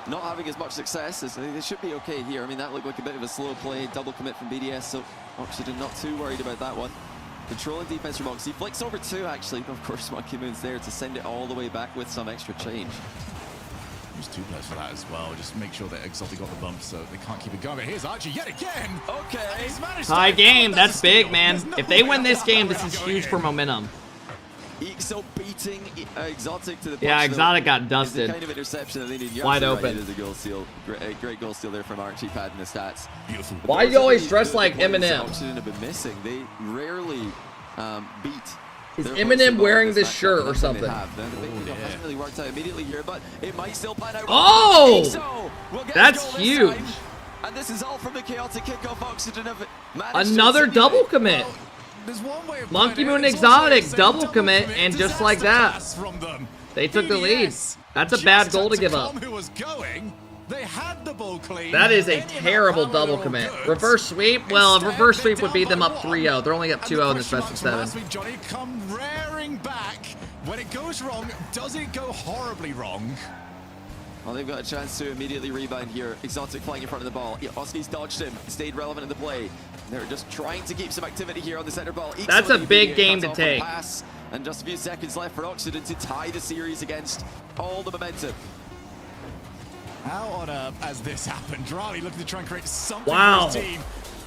not having as much success as they should be okay here. I mean, that looked like a bit of a slow play, double commit from BDS, so Oxygen not too worried about that one. Controlling defense from Oxy. Flicks over 2, actually. But of course, Monkey Moon's there to send it all the way back with some extra change. There's 2 players for that as well. Just make sure that Exotic got the bump so they can't keep it going. But here's Archie yet again. Okay. Tie game. That's big, man. There's no If they way win this that game, way this I'm is going huge in. for momentum. Exo beating Exotic to the punch. Yeah, Exotic got Is the dusted. kind of interception that they need. You're Wide absolutely open. Right. It is a goal steal. Great goal steal there from Archie, padding the stats. Beautiful. But Why those you are always the- dress the like points that Eminem? Oxygen have been missing. They rarely beat. Is their Eminem opponents wearing in this matchup, shirt and or that's what they something? have. The big kickoff hasn't really worked out immediately here, but it might still pan out. Oh! Exo will get That's his goal this huge. time. And this is all from the chaotic kickoff. Oxygen have managed to Another simulate. double commit. Well, there's one way of Monkey putting it. Moon It's Exotic, also a double commit, and just like that. disaster class from them. They took the lead. BDS That's a bad just goal to had give up. come who was going. They had the ball clean. That is a Any amount of terrible power, double they're all commit. good. Reverse sweep? Well, a Instead, reverse they're sweep would down beat them by up one. 3-0. They're only up And 2-0 in the this question best of marks 7. from last week, Johnny, come rearing back. When it goes wrong, does it go horribly wrong? Well, they've got a chance to immediately rebound here. Exotic flying in front of the ball. Oski's dodged him, stayed relevant in the play. They're just trying to keep some activity here on the center ball. Exo That's a with the big immediate game cuts to off on take. Pass, and just a few seconds left for Oxygen to tie the series against all the momentum. How on earth has this happened? Raleigh looking to try and create something Wow. for his team.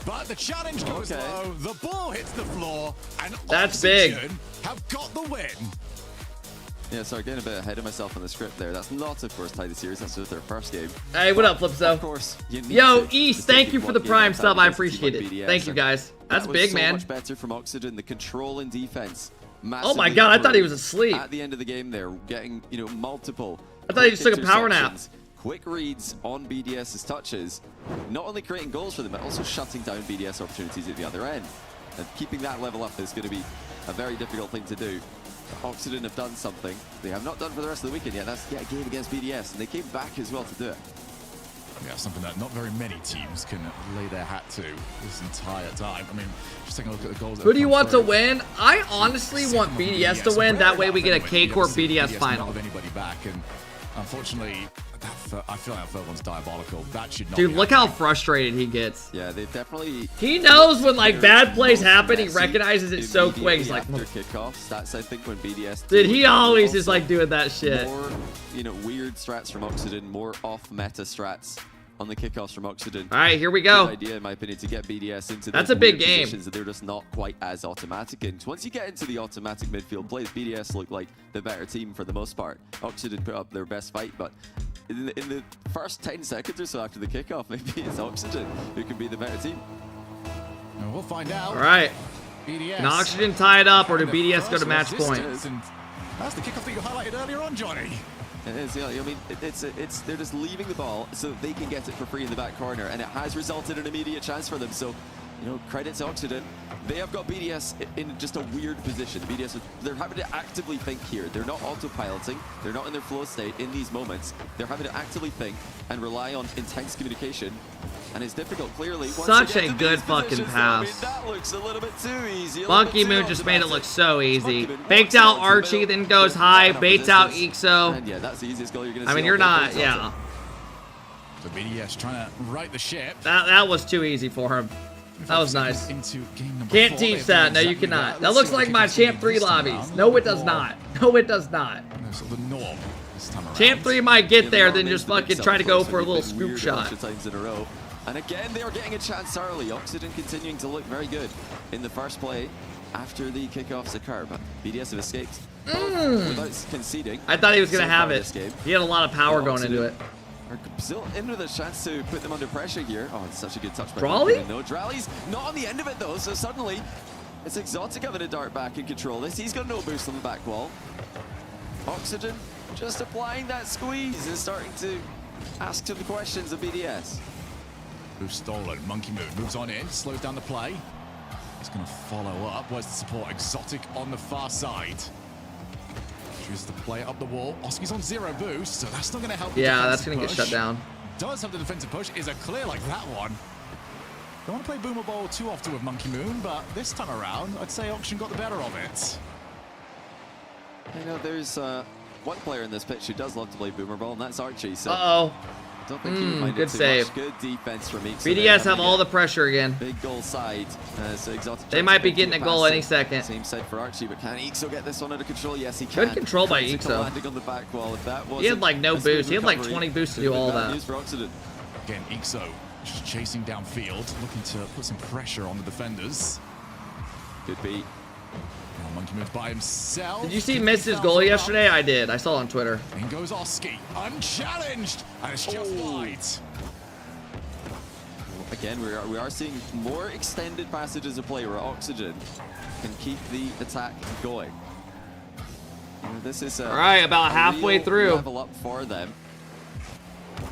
But the challenge goes Okay. low, the ball hits the floor, and That's big. Oxygen have got the win. Yeah, sorry, getting a bit ahead of myself on the script there. That's not, of course, tie the series. That's just their first game. Hey, what up, Flipso? Of course, you need Yo, to East, take thank you for one the game prime at a sub. time I against a team appreciate like it. BDS. Thank you, And guys. That's that big, was so man. much better from Oxygen. The control and defense. Oh my massively god, I thought he was improved. asleep. At the end of the game, they're getting, multiple. I thought he just quick took a power nap. interceptions, Quick reads on BDS's touches, not only creating goals for them, but also shutting down BDS opportunities at the other end. And keeping that level up is going to be a very difficult thing to do. Oxygen have done something they have not done for the rest of the weekend yet. That's a game against BDS, and they came back as well to do it. Yeah, something that not very many teams can lay their hat to this entire time. I mean, just taking a look at the goals. Who do you want to win? I honestly want BDS to win. That way we get a K-Corp BDS final. Not have anybody back, and unfortunately, I feel like that third one's diabolical. That should not. Dude, be look how happening. frustrated he gets. Yeah, they definitely. He knows when like bad plays Most happen, he messy recognizes it so quick. He's immediately like, after kickoffs. That's I think when BDS. dude, do he it, always also is like doing that shit. More, weird strats from Oxygen, more off-meta strats on the kickoffs from Oxygen. All right, here we Good go. idea, in my opinion, to get BDS into That's those a big weird game. positions that they're just not quite as automatic in. Once you get into the automatic midfield plays, BDS look like the better team for the most part. Oxygen put up their best fight, but in the first 10 seconds or so after the kickoff, maybe it's Oxygen who can be the better team. And we'll find out. All right. BDS. Can Oxygen tie it up, or do The BDS go to first match point? resistance, and that's the kickoff that you highlighted earlier on, Johnny. It is, yeah. I mean, it's they're just leaving the ball so that they can get it for free in the back corner, and it has resulted in an immediate chance for them. So, credit to Oxygen. They have got BDS in just a weird position. BDS, they're having to actively think here. They're not autopiloting. They're not in their flow state in these moments. They're having to actively think and rely on intense communication. And it's difficult, clearly. Once Such they get a to good these fucking positions, pass. that looks a little bit too easy. a little Monkey bit too Moon just made it automatic. look so easy. Monkey Moon Baked walks out into the Archie, middle, then goes puts high, enough baits out resistance, Exo. And yeah, that's the easiest goal you're going to I see. mean, you're all not, day. yeah. So BDS trying to right the ship. That was too easy for him. That was nice. Into game number Can't 4. teach They've that. done No, you exactly cannot. That Let's looks see what like my kickoff's gonna Champ be 3 this time lobbies. around. No, it does Or, not. No, it does not. sort of the norm this time around. Champ 3 might get Yeah, there, the then norm just is the big fucking sell, try to of go course, for a when little you've been scoop weird a shot. bunch of times in a row. And again, they are getting a chance early. Oxygen continuing to look very good in the first play after the kickoffs occur, but BDS have escaped without conceding. I thought he was going so to have far it. this game. He had a lot of power Yeah, going Oxygen into it. Are still into the chance to put them under pressure here. Oh, it's such a good touch by Drawley? Monkey. No, Drally's not on the end of it though, so suddenly it's Exotic having a dart back and control this. He's got no boost on the back wall. Oxygen just applying that squeeze and starting to ask some questions of BDS. Boost stolen. Monkey Moon moves on in, slows down the play. He's going to follow up. Where's the support? Exotic on the far side. Chooses to play it up the wall. Oski's on 0 boost, so that's not going to help. Yeah, that's going to get shut down. Does have the defensive push. Is a clear like that one. Don't want to play Boomer Bowl too often with Monkey Moon, but this time around, I'd say Auction got the better of it. There's one player in this pitch who does love to play Boomer Ball, and that's Archie. So Uh-oh. don't think he would mind good it too save. much. Good defense from Exo. BDS have all the pressure again. Big goal side. So Exotic They tries might to be pick getting it a goal past any it. second. Same side for Archie, but can Exo get this one under control? Yes, he can. Good control by Critical Exo. landing on the back wall. If that He had like no a smooth boost. He had like recovery, 20 boosts to could do have all been bad that. news for Oxygen. Again, Exo just chasing downfield, looking to put some pressure on the defenders. Could be. Now Monkey Moon's by himself. Did you see Miss's goal yesterday? I did. I saw it on Twitter. In goes Oski, unchallenged, and it's just wide. Again, we are seeing more extended passages of play where Oxygen can keep the attack going. This is all right, about halfway through. Level up for them.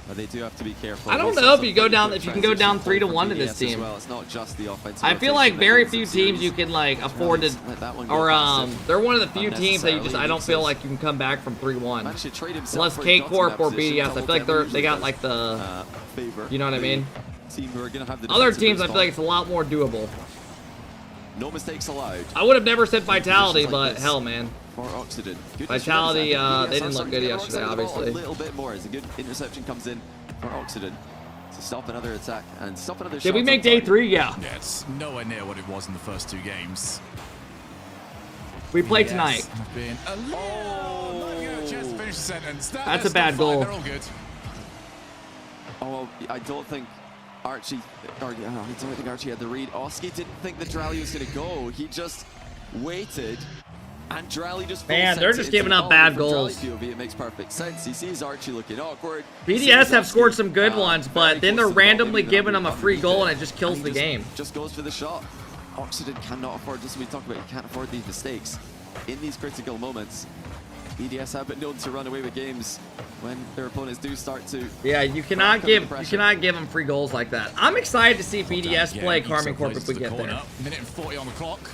But they do have to be careful. I don't know if you go down, if you can go down 3-1 to this team. Well. It's not just the offensive. I feel like very few teams you can like afford to, or they're one of the few teams that you just, I don't feel like you can come back from 3-1. Unless KCORP or BDS, I feel like they got like the, you know what I mean? Other teams, I feel like it's a lot more doable. No mistakes allowed. I would have never said Vitality, but hell, man. For Oxygen. Vitality, they didn't look good yesterday, obviously. A little bit more as a good interception comes in for Oxygen to stop another attack and stop another shot. Did we make day 3? Yeah. Yeah, it's nowhere near what it was in the first 2 games. We play tonight. That's a bad goal. They're all good. Oh, well, I don't think Archie had the read. Oski didn't think that Drally was going to go. He just waited. And Drally just man, they're just giving up bad goals. POV, it makes perfect sense. He sees Archie looking awkward. BDS have scored some good ones, but then they're randomly giving them a free goal and it just kills the game. Just goes for the shot. Oxygen cannot afford, just as we talked about, you can't afford these mistakes in these critical moments. BDS have been known to run away with games when their opponents do start to. Yeah, you cannot give them free goals like that. I'm excited to see BDS play KARMINE Corp if we get there. Minute and 40 on the clock.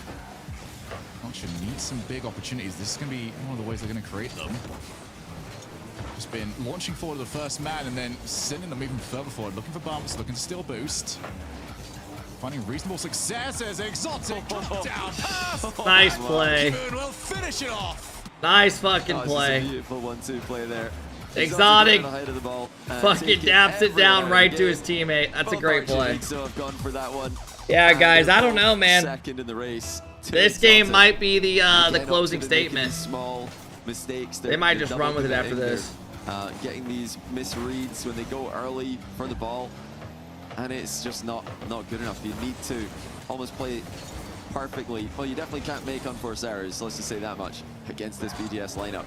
Should need some big opportunities. This is going to be one of the ways they're going to create them. Just been launching forward to the first man and then sending them even further forward, looking for bumps, looking to steal boost. Finding reasonable success as Exotic down pass. Nice play. Will finish it off. Nice fucking play. Beautiful 1-2 play there. Exotic fucking daps it down right to his teammate. That's a great play. So I've gone for that one. Yeah, guys, I don't know, man. Second in the race. This game might be the closing statement. Small mistakes. They might just run with it after this. Getting these misreads when they go early for the ball, and it's just not good enough. You need to almost play perfectly. Well, you definitely can't make unforced errors. Let's just say that much against this BDS lineup.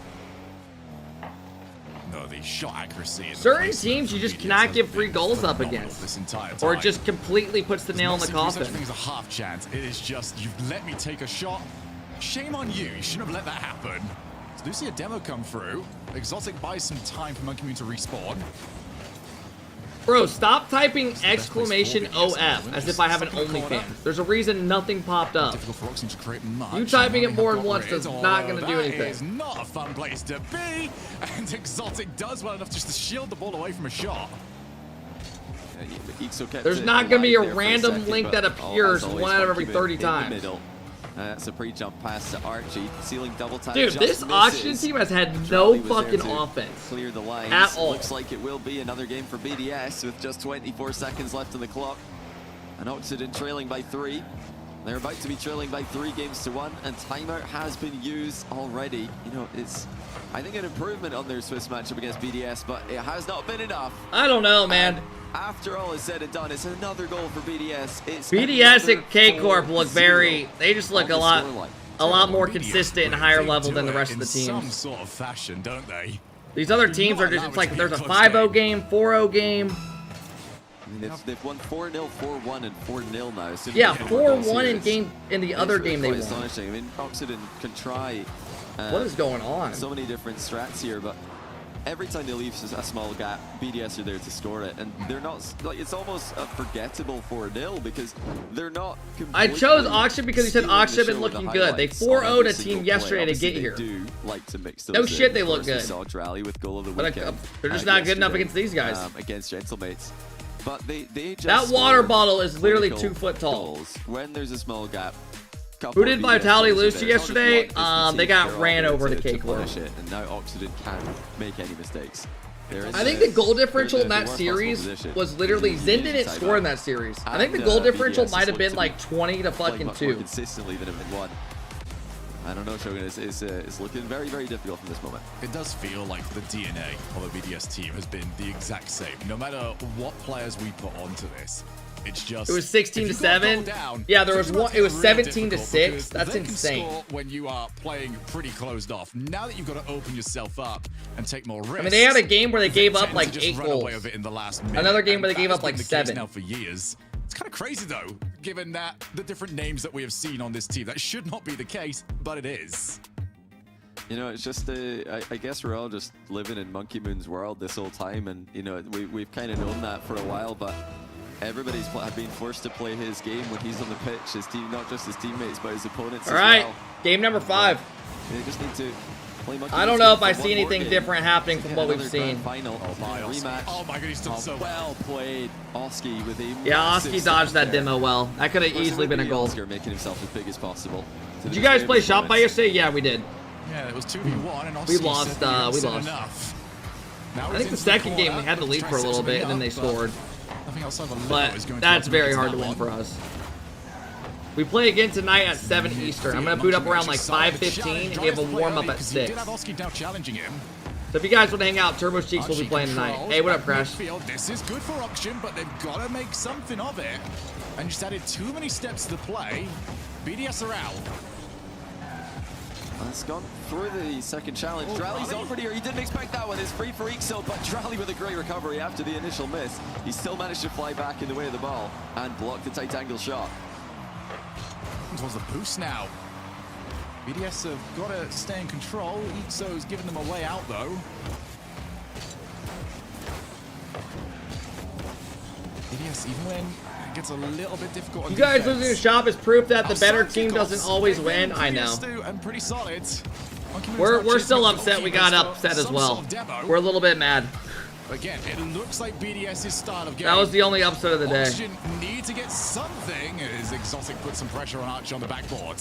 No, the shot accuracy. Certain teams you just cannot give free goals up against, or it just completely puts the nail in the coffin. Such thing as a half chance. It is just, you've let me take a shot. Shame on you. You shouldn't have let that happen. So do see a demo come through. Exotic buys some time for Monkey Moon to respawn. Bro, stop typing exclamation OF as if I have an OnlyFans. There's a reason nothing popped up. Difficult for Oxygen to create much. You typing it more than once is not going to do anything. That is not a fun place to be. And Exotic does well enough just to shield the ball away from a shot. There's not going to be a random link that appears 1 out of every 30 times. That's a pre-jump pass to Archie, sealing double tap. Dude, this Oxygen team has had no fucking offense clear the lines at all. Looks like it will be another game for BDS with just 24 seconds left on the clock. And Oxygen trailing by 3. They're about to be trailing by 3 games to 1, and timeout has been used already. You know, it's, I think, an improvement on their Swiss matchup against BDS, but it has not been enough. I don't know, man. And after all is said and done, it's another goal for BDS. It's BDS and KCORP look very, they just look a lot more consistent and higher level than the rest of the teams. Some sort of fashion, don't they? These other teams are just, it's like there's a 5-0 game, 4-0 game. I mean, they've won 4-0, 4-1, and 4-0 now. So yeah, 4-1 in the other game they won. Astonishing. I mean, Oxygen can try. What is going on? So many different strats here, but every time they leave a small gap, BDS are there to score it, and they're not, like, it's almost a forgettable 4-0 because they're not. I chose Oxygen because he said Oxygen been looking good. They 4-0'd a team yesterday to get here. Do like to mix those no shit, they look good. Saw Drally with goal of the weekend. They're just not good enough against these guys. Against Gentlemates. But they just that water bottle is literally 2 foot tall. When there's a small gap. Who did Vitality lose to yesterday? They got ran over to KCORP. And now Oxygen can't make any mistakes. I think the goal differential in that series was literally Zen didn't score in that series. I think the goal differential might have been like 20 to fucking 2. Consistently than it had been 1. I don't know, Shogun is looking very, very difficult from this moment. It does feel like the DNA of a BDS team has been the exact same. No matter what players we put onto this, It's just It was 16 to if you've got a 7. goal down, Yeah, there was it's gonna one. be It was really 17 to difficult 6. because That's they can insane. score when you are playing pretty closed off. Now that you've got to open yourself up and take more risks. I mean, they had a game where they gave up tend like to just 8 run away goals. with it in the last minute, Another game and where they that gave has up like been the case 7. now for years. It's kind of crazy though, given that the different names that we have seen on this team. That should not be the case, but it is. You know, it's just, I guess we're all just living in Monkey Moon's world this whole time, and, you know, we've kind of known that for a while, but everybody's been forced to play his game when he's on the pitch, his team, not just his teammates, but his opponents All as right, well. game number 5. They just need to play Monkey I don't Moon's know game if I for see one more anything game different happening to from get what we've another seen. grand final rematch. Oh my god, he's done so well played, Oski with a Yeah, massive Oski dodged that there. demo well. That could have easily been a goal. Oscar making himself as big as possible. Did you guys play shot by yesterday? Yeah, we did. Yeah, it was 2v1 and We Oski lost, said we said lost. enough. Now I he's think the into second game we corner, had to looking lead to for a try little setting bit, and then they up, but scored. nothing outside of a But limbo is going to that's happen very against hard to that win one. for us. We play again tonight at 7 Eastern. I'm going to boot up around like 5:15 and give a warm-up at 6. Did have Oski now challenging him. So if you guys want to hang out, Turbo Cheeks will be playing tonight. Hey, what up, Crash? Midfield. This is good for auction, but they've got to make something of it. And just added too many steps to the play. BDS are out. That's gone through the second challenge. Drally's offered here. He didn't expect that one. It's free for Ixo, but Drally with a great recovery after the initial miss. He still managed to fly back in the way of the ball and block the tight angle shot. Towards the boost now. BDS have got to stay in control. Ixo's giving them a way out, though. BDS, even when it gets a little bit difficult on You guys defense, losing to shop is proof that the better outside team kickoffs, doesn't always they win. win, I know. BDS do, and pretty solid. We're still upset we got upset as well. We're a little bit mad. Again, it looks like BDS's style of game. That was the only upset of the day. Auction need to get something as Exotic puts some pressure on Archie on the backboard.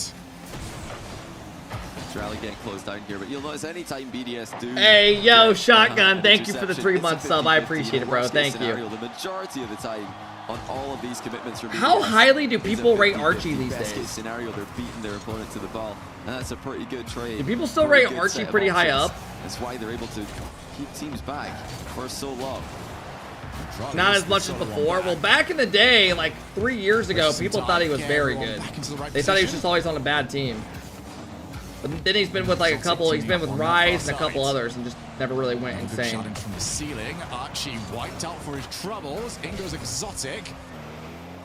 Drally getting closed down here, but you'll notice anytime BDS do. Hey, yo, get, Shotgun, thank you for the interception, 3-month it's a sub. I 50-50 appreciate it, bro. worst case Thank scenario. you. The majority of the time on all of these commitments from How BDS highly do is a people rate 50-50 Archie these best days? case scenario, they're beating their opponent to the ball, and that's a pretty good trade. Do people still Very rate good Archie set of pretty high options. up? That's why they're able to keep teams back for so long. Not as much as before. Well, back in the day, like 3 years ago, people thought he was very good. They thought he was just always on a bad team. But then he's been with like a couple, he's been with Rise and a couple others and just never really went Good insane. challenge from the ceiling. Archie wiped out for his troubles. In goes Exotic.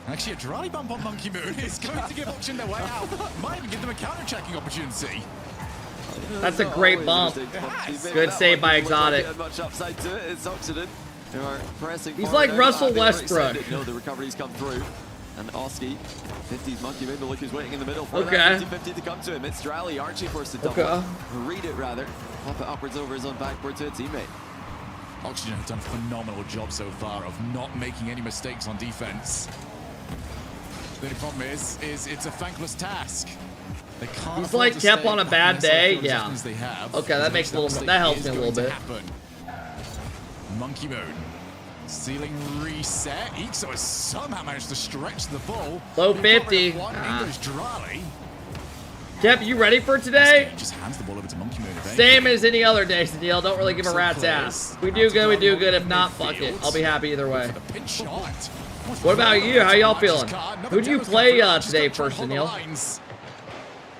Actually, a Drally bump on Monkey Moon is going to give Auction their way out. Might even give them a counter-checking opportunity. That's a great bump. Good save by Exotic. Much upside to it. It's Oxygen. They are pressing He's forward like now. Russell They already Westbrook. said it. No, the recovery's come through. And Oski, 50s Monkey Moon, but look who's waiting in the middle for Okay. that 50-50 to come to him. It's Drally. Archie forced to double. Okay. Read it, rather. Pop it upwards over his own backboard to a teammate. Oxygen have done a phenomenal job so far of not making any mistakes on defense. The only problem is it's a thankless task. They can't He's afford like to kept stay on a bad on this day, field as yeah. often as they have. Okay, that makes a little, that helps me a little bit. Monkey Moon. Ceiling reset. Ixo has somehow managed to stretch the ball. Low They've got 50. rid of one. In goes Drally. Kev, you ready for today? Just hands the ball over to Monkey Moon. Same as any other day, Neil. Don't really give a rat's ass. If we do good, we do good. If not, fuck it. I'll be happy either way. Pinch shot. What about you? How y'all feeling? Who do you play today first, Neil?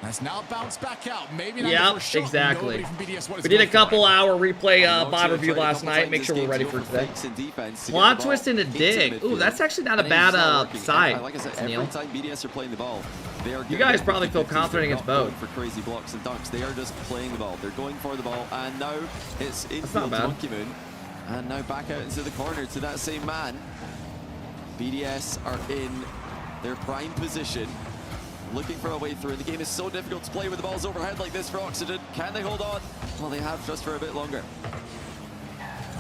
That's now bounced back out. Maybe not Yep, the first shot. exactly. Nobody from BDS wanted We to did a go for couple it. hour replay Oxygen bot have review tried a last couple night. times Make this sure we're game ready to for go today. fakes in defense to get Plot the twist ball into into dig. midfield. Ooh, that's actually not a And it's not bad working. side, Like I said, Neil. every time BDS are playing the ball, they are You guys probably feel 50-50. confident They're against not going both. for crazy blocks and dunks. They are just playing the ball. They're going for the ball, and now it's not infield to bad. Monkey Moon, and now back out into the corner to that same man. BDS are in their prime position, looking for a way through. The game is so difficult to play with the balls overhead like this for Oxygen. Can they hold on? Well, they have just for a bit longer.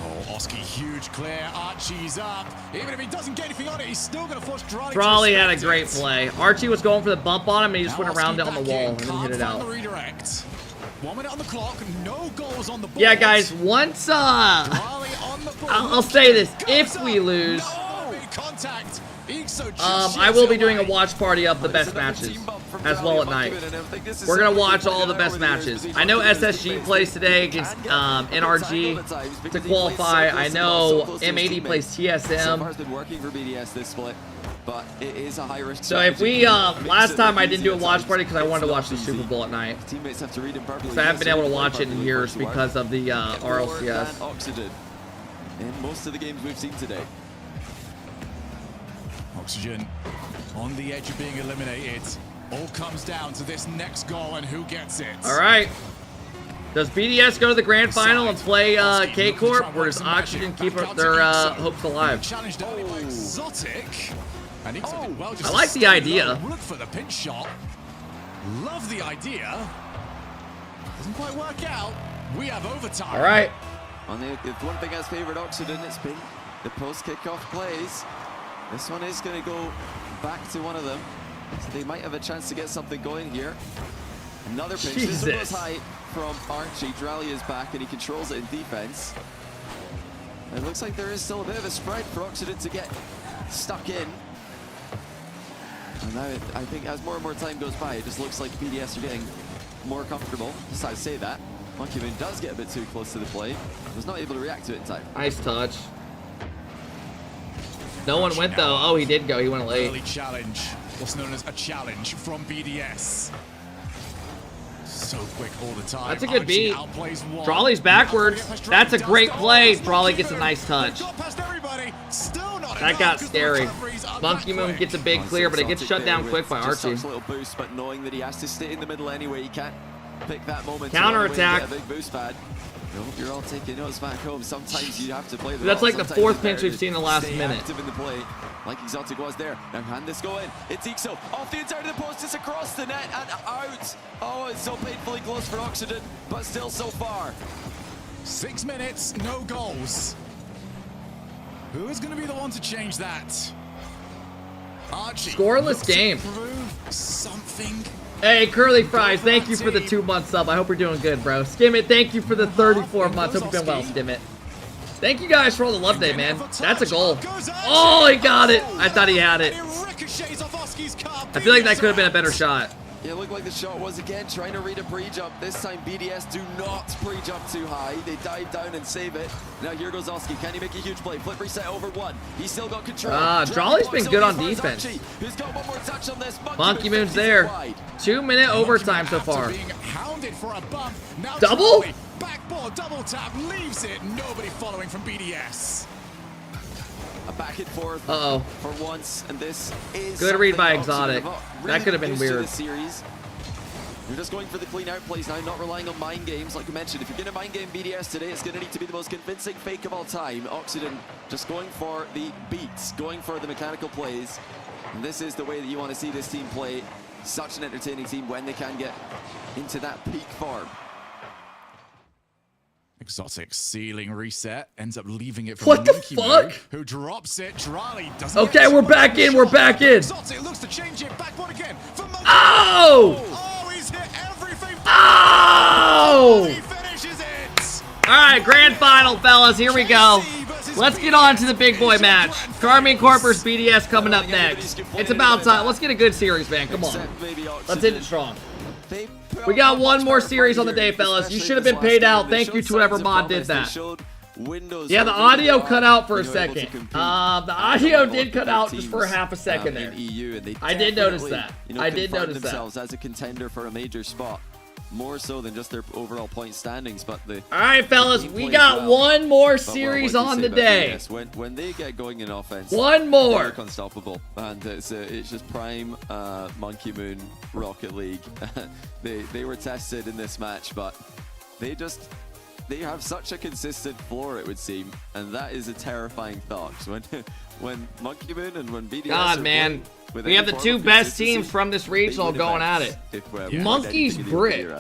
Oh, Oski, huge clear. Archie's up. Even if he doesn't get anything on it, he's still going to force Drally. Trolley had a great play. Archie was going for the bump on him, and he just went around it on the wall and then Can't hit it find out. the redirect. 1 minute on the clock. No goals on the board. Yeah, guys, once Drally on the board. I'll say this: Goes if we up. lose, No, big contact. Ixo just I will shoots be it doing a away. watch party of the best matches as well at night. We're gonna watch all the best matches. I know SSG plays today against NRG to qualify. I know M80 plays So TSM. far it's been working for BDS this split. but it is a high risk. So if we, last time I didn't do a watch party because I wanted to watch the Super Bowl at night. Teammates have to read him perfectly. So I haven't been able to watch it in years because of the RLCS. Oxygen in most of the games we've seen today. Oxygen on the edge of being eliminated. All comes down to this next goal and who gets it. All right. Does BDS go to the grand final and play KCORP, or does Oxygen keep their hopes alive? Challenged early by Exotic. And well, just I like the idea. Look for the pinch shot. Love the idea. Doesn't quite work out. We have overtime. All right. If one thing has favored Oxygen, it's been the post-kickoff plays. This one is going to go back to one of them. So they might have a chance to get something going here. Another pinch. Jesus. This one goes high from Archie. Drally is back and he controls it in defense. It looks like there is still a bit of a spread for Oxygen to get stuck in. And now I think as more and more time goes by, it just looks like BDS are getting more comfortable. Just I say that. Monkey Moon does get a bit too close to the play. Was not able to react to it in time. Nice touch. No one went though. Oh, he did go. He went late. Early challenge. What's known as a challenge from BDS. So quick all the time. That's a good beat. Drawley's backwards. That's a great play. Drawley gets a nice touch. That got scary. Monkey Moon gets a big clear, but it gets shut down quick by Archie. Just a little boost, but knowing that he has to stay in the middle anyway, he can't pick that moment. Counter-attack. A big boost pad. I hope you're all taking notes back home. Sometimes you have to play the That's role. like the Sometimes fourth it's pinch better we've to seen in the last stay minute. active in the play, like Exotic was there. Now can this go in? It's Ixo off the inside of the post. It's across the net and out. Oh, it's so painfully close for Oxygen, but still so far. 6 minutes, no goals. Who is going to be the one to change that? Archie. Scoreless game. Prove something. Hey, Curly Fries, thank you for the 2-month sub. I hope you're doing good, bro. Skimit, thank you for the 34 months. Hope you've been well, Skimit. Thank you guys for all the love day, man. That's a goal. Oh, he got it. I thought he had it. I feel like that could have been a better shot. Yeah, it looked like the shot was again trying to read a pre-jump. This time BDS do not pre-jump too high. They dive down and save it. Now here goes Oski. Can he make a huge play? Flip reset over one. He's still got control. Drawley's been good on defense. Who's got one more touch on this? Monkey Moon's there. 2-minute overtime so far. Being hounded for a bump. Now Double? Backboard double tap leaves it. Nobody following from BDS. A back and forth for once, and this is good read by Oxygen Exotic. really That could have been used to weird. this series. You're just going for the clean out plays now, not relying on mind games. Like we mentioned, if you're going to mind game BDS today, it's going to need to be the most convincing fake of all time. Oxygen just going for the beats, going for the mechanical plays. And this is the way that you want to see this team play. Such an entertaining team when they can get into that peak form. Exotic ceiling reset ends up leaving it for What the Monkey fuck? Moon, who drops it. Drally doesn't Okay, get we're back in. We're back in. Exotic looks to change it. Backboard again for Monkey Oh! Oh, he's hit everything. Oh! He finishes it. All right, grand final, fellas. Here we go. Let's get on to the big boy match. KARMINE Corp vs BDS coming up next. It's about time. Let's get a good series, man. Come on. Let's hit it strong. We got one more series on the day, fellas. You should have been paid out. Thank you to whoever mod did that. Yeah, the audio cut out for a second. The audio did cut out just for half a second there. I did notice that. I did notice that. As a contender for a major spot. More so than just their overall point standings, but the all right, fellas, we got one more series on the day. When they get going in offense, one more, they're unstoppable, and it's just prime Monkey Moon Rocket League. they were tested in this match, but they have such a consistent floor, it would seem, and that is a terrifying thought. When Monkey Moon and when BDS God, man. We have the two best teams from this regional going at it. Monkey's Brit.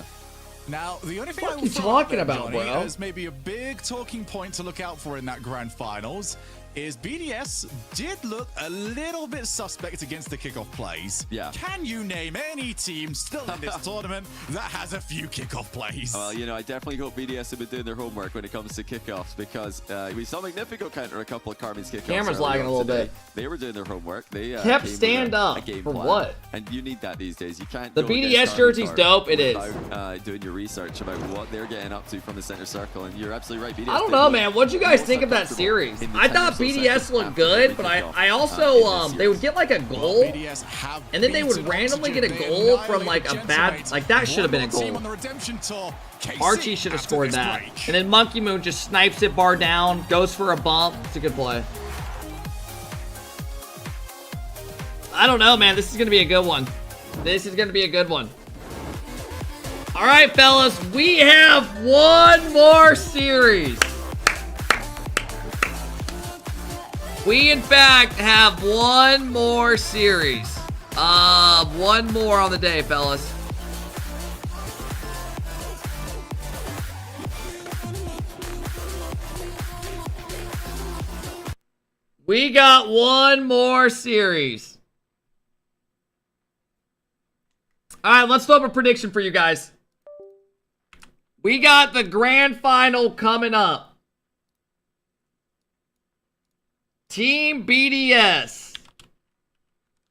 Now, the only thing what are you talking about, Johnny, bro? as maybe a big talking point to look out for in that grand finals is BDS did look a little bit suspect against the kickoff plays. Yeah. Can you name any team still in this tournament that has a few kickoff plays? Well, you know, I definitely hope BDS have been doing their homework when it comes to kickoffs, because we saw Magnifico counter a couple of KARMINE's kickoffs. Camera's lagging a little bit. They were doing their homework. They kept stand up game for plan, what? And you need that these days. You can't. The BDS jersey's dope. It is. Doing your research about what they're getting up to from the center circle, and you're absolutely right. BDS I don't know, man. What'd you guys think of that series? I thought BDS look good, but I also they would get like a goal, and then they would randomly get a goal from like a bad, like that should have been a goal. Archie should have scored that, and then Monkey Moon just snipes it bar down, goes for a bump. It's a good play. I don't know, man. This is gonna be a good one. This is gonna be a good one. All right, fellas, we have one more series. We, in fact, have one more series. One more on the day, fellas. We got one more series. All right, let's throw up a prediction for you guys. We got the grand final coming up. Team BDS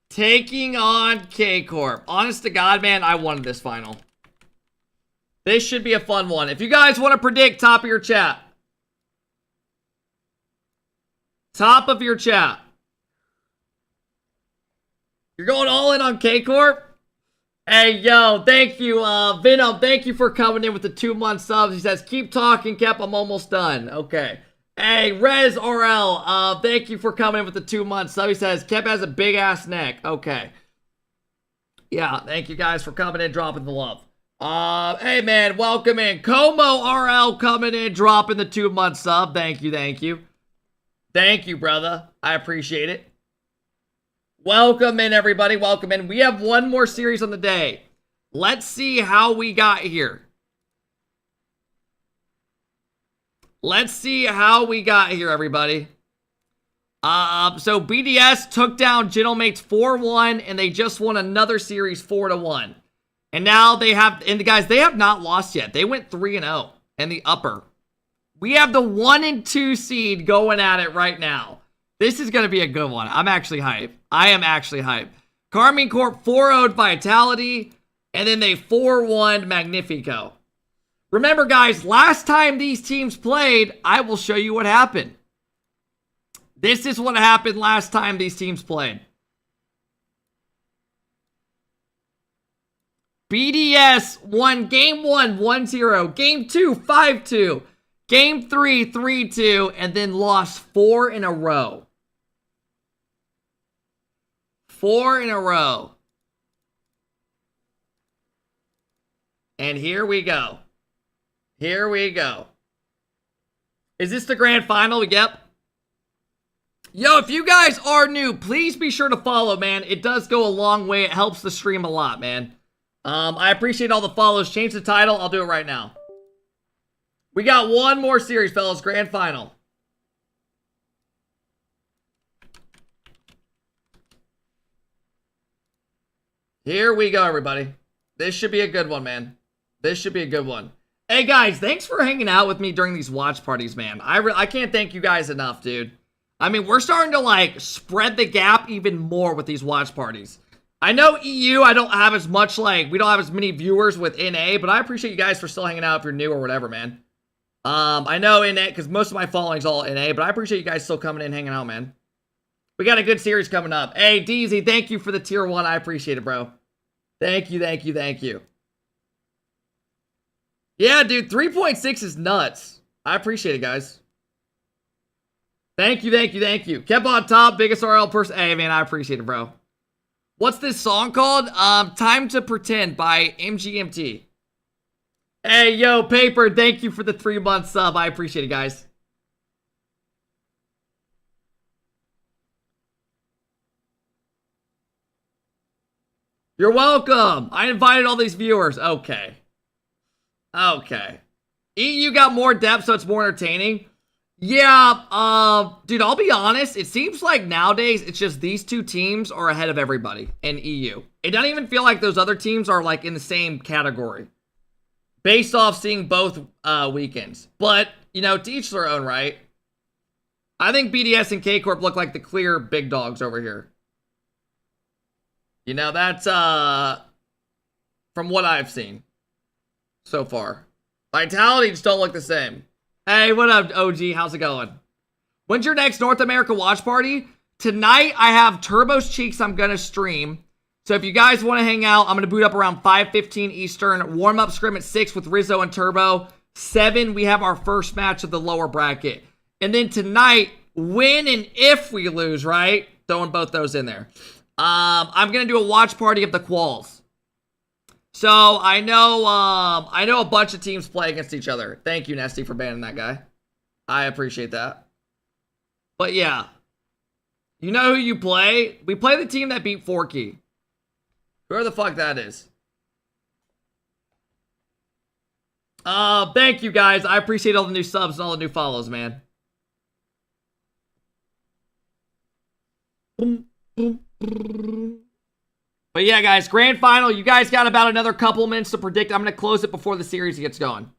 taking on KCORP. Honest to God, man, I wanted this final. This should be a fun one. If you guys want to predict, top of your chat. Top of your chat. You're going all in on KCORP? Hey, yo, thank you, Venom. Thank you for coming in with the 2-month subs. He says, keep talking, Kep. I'm almost done. Okay. Hey, Rez RL, thank you for coming in with the 2-month sub. He says, Kep has a big-ass neck. Okay. Yeah, thank you guys for coming in, dropping the love. Hey, man, welcome in. Como RL coming in, dropping the 2-month sub. Thank you, thank you. Thank you, brother. I appreciate it. Welcome in, everybody. Welcome in. We have one more series on the day. Let's see how we got here. Let's see how we got here, everybody. So BDS took down Gentlemates 4-1, and they just won another series 4-1. And now they have, and guys, they have not lost yet. They went 3-0 in the upper. We have the 1 and 2 seed going at it right now. This is going to be a good one. I'm actually hyped. I am actually hyped. KARMINE Corp 4-0'd Vitality, and then they 4-1 Magnifico. Remember, guys, last time these teams played, I will show you what happened. This is what happened last time these teams played. BDS won Game 1, 1-0. Game 2, 5-2. Game 3, 3-2. And then lost 4 in a row. 4 in a row. And here we go. Here we go. Is this the grand final? Yep. Yo, if you guys are new, please be sure to follow, man. It does go a long way. It helps the stream a lot, man. I appreciate all the follows. Change the title. I'll do it right now. We got one more series, fellas. Grand final. Here we go, everybody. This should be a good one, man. This should be a good one. Hey, guys, thanks for hanging out with me during these watch parties, man. I can't thank you guys enough, dude. I mean, we're starting to, like, spread the gap even more with these watch parties. I know EU, I don't have as much, like, we don't have as many viewers with NA, but I appreciate you guys for still hanging out if you're new or whatever, man. I know NA, because most of my following's all NA, but I appreciate you guys still coming in, hanging out, man. We got a good series coming up. Hey, DZ, thank you for the tier 1. I appreciate it, bro. Thank you, thank you, thank you. Yeah, dude, 3.6 is nuts. I appreciate it, guys. Thank you, thank you, thank you. Kept on top, biggest RL person. Hey, man, I appreciate it, bro. What's this song called? Time to Pretend by MGMT. Hey, yo, Paper, thank you for the 3-month sub. I appreciate it, guys. You're welcome. I invited all these viewers. Okay. Okay. EU got more depth, so it's more entertaining. Yeah, dude, I'll be honest. It seems like nowadays it's just these two teams are ahead of everybody in EU. It doesn't even feel like those other teams are like in the same category based off seeing both weekends. But, you know, to each their own, right? I think BDS and KCORP look like the clear big dogs over here. You know, that's from what I've seen so far. Vitality just don't look the same. Hey, what up, OG? How's it going? When's your next North America watch party? Tonight, I have Turbo's Cheeks I'm going to stream. So if you guys want to hang out, I'm going to boot up around 5:15 Eastern. Warm-up scrim at 6 with Rizzo and Turbo. 7, we have our first match of the lower bracket. And then tonight, when and if we lose, right? Throwing both those in there. I'm going to do a watch party of the quals. So I know a bunch of teams play against each other. Thank you, Nesty, for banning that guy. I appreciate that. But yeah. You know who you play? We play the team that beat Forky. Whoever the fuck that is. Thank you guys. I appreciate all the new subs and all the new follows, man. But yeah, guys, grand final. You guys got about another couple minutes to predict. I'm going to close it before the series gets going.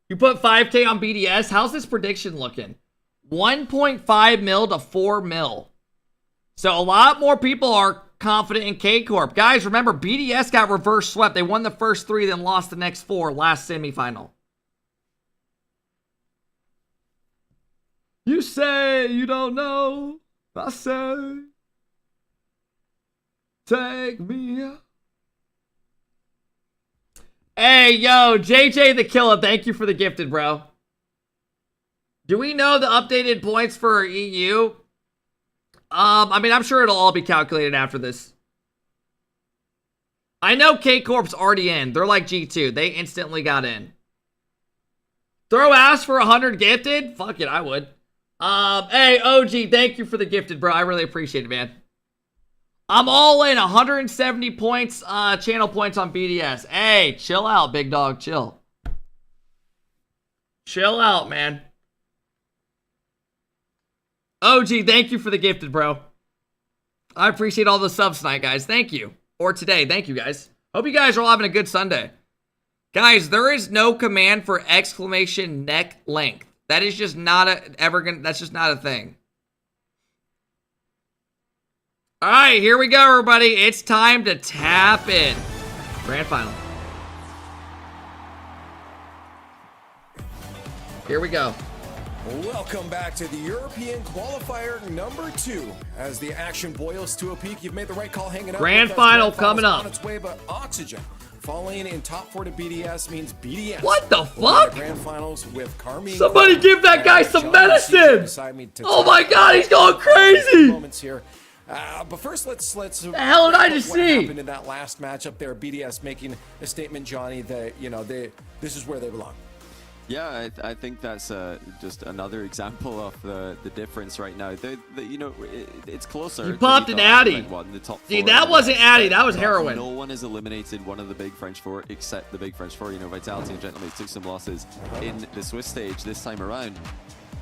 You put 5K on BDS. How's this prediction looking? 1.5 mil to 4 mil. So a lot more people are confident in K-Corp. Guys, remember, BDS got reverse swept. They won the first 3, then lost the next 4 last semifinal. You say you don't know. I say, take me out. Hey, yo, JJ the Killer, thank you for the gifted, bro. Do we know the updated points for EU? I mean, I'm sure it'll all be calculated after this. I know K-Corp's already in. They're like G2. They instantly got in. Throw ass for 100 gifted? Fuck it, I would. Hey, OG, thank you for the gifted, bro. I really appreciate it, man. I'm all in. 170 points, channel points on BDS. Hey, chill out, big dog. Chill. Chill out, man. OG, thank you for the gifted, bro. I appreciate all the subs tonight, guys. Thank you. Or today. Thank you, guys. Hope you guys are all having a good Sunday. Guys, there is no command for exclamation neck length. That is just not that's just not a thing. All right, here we go, everybody. It's time to tap in. Grand final. Here we go. Welcome back to the European qualifier number 2. As the action boils to a peak, you've made the right call hanging out. Grand final coming up. On its way, but Oxygen falling in top 4 to BDS means BDS. What the fuck? Grand finals with KARMINE. Somebody give that guy some medicine. Oh my god, he's going crazy. Moments here. But first, let's the hell did I just what see? happened in that last matchup there. BDS making a statement, Johnny, that this is where they belong. Yeah, I think that's just another example of the difference right now. It's closer. You popped an Addy. See, that wasn't Addy, that was heroin. No one has eliminated one of the big French 4 except the big French 4. Vitality and Gentlemen took some losses in the Swiss stage this time around.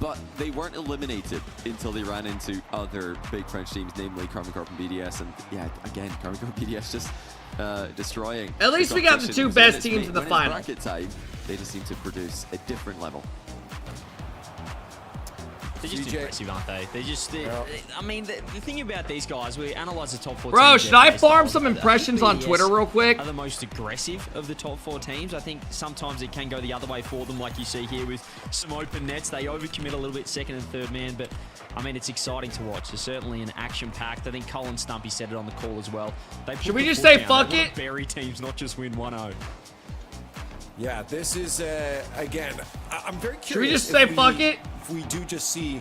But they weren't eliminated until they ran into other big French teams, namely KARMINE Corp and BDS. And yeah, again, KARMINE Corp and BDS just destroying. At least we got the 2 best teams in the final. Bracket time, they just seem to produce a different level. They're just impressive, aren't they? They're just, I mean, the thing about these guys, we analyze the top 4 Bro, teams. should I farm some impressions on Twitter real quick? Are the most aggressive of the top 4 teams. I think sometimes it can go the other way for them, like you see here with some open nets. They overcommit a little bit second and third man, but I mean, it's exciting to watch. There's certainly an action-packed. I think Colin Stumpy said it on the call as well. Should we just say fuck it? Bury teams, not just win 1-0. Yeah, this is, again, I'm very curious. Should we just say fuck it? If we do just see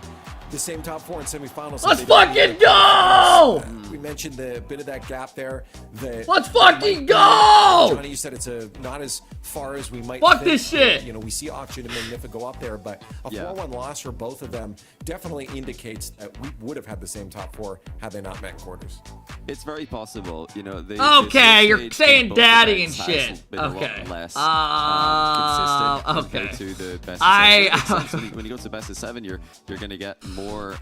the same top 4 in semifinals. Let's fucking go! We mentioned the bit of that gap there. Let's fucking go! Johnny, you said it's not as far as we might Fuck think. this shit! We see Oxygen and Magnifico up there, but a 4-1 loss for both of them definitely indicates that we would have had the same top 4 had they not met quarters. It's very possible, okay, you're saying daddy and shit. Okay. Less, okay. To the best of 7. When you go to best of 7, you're going to get more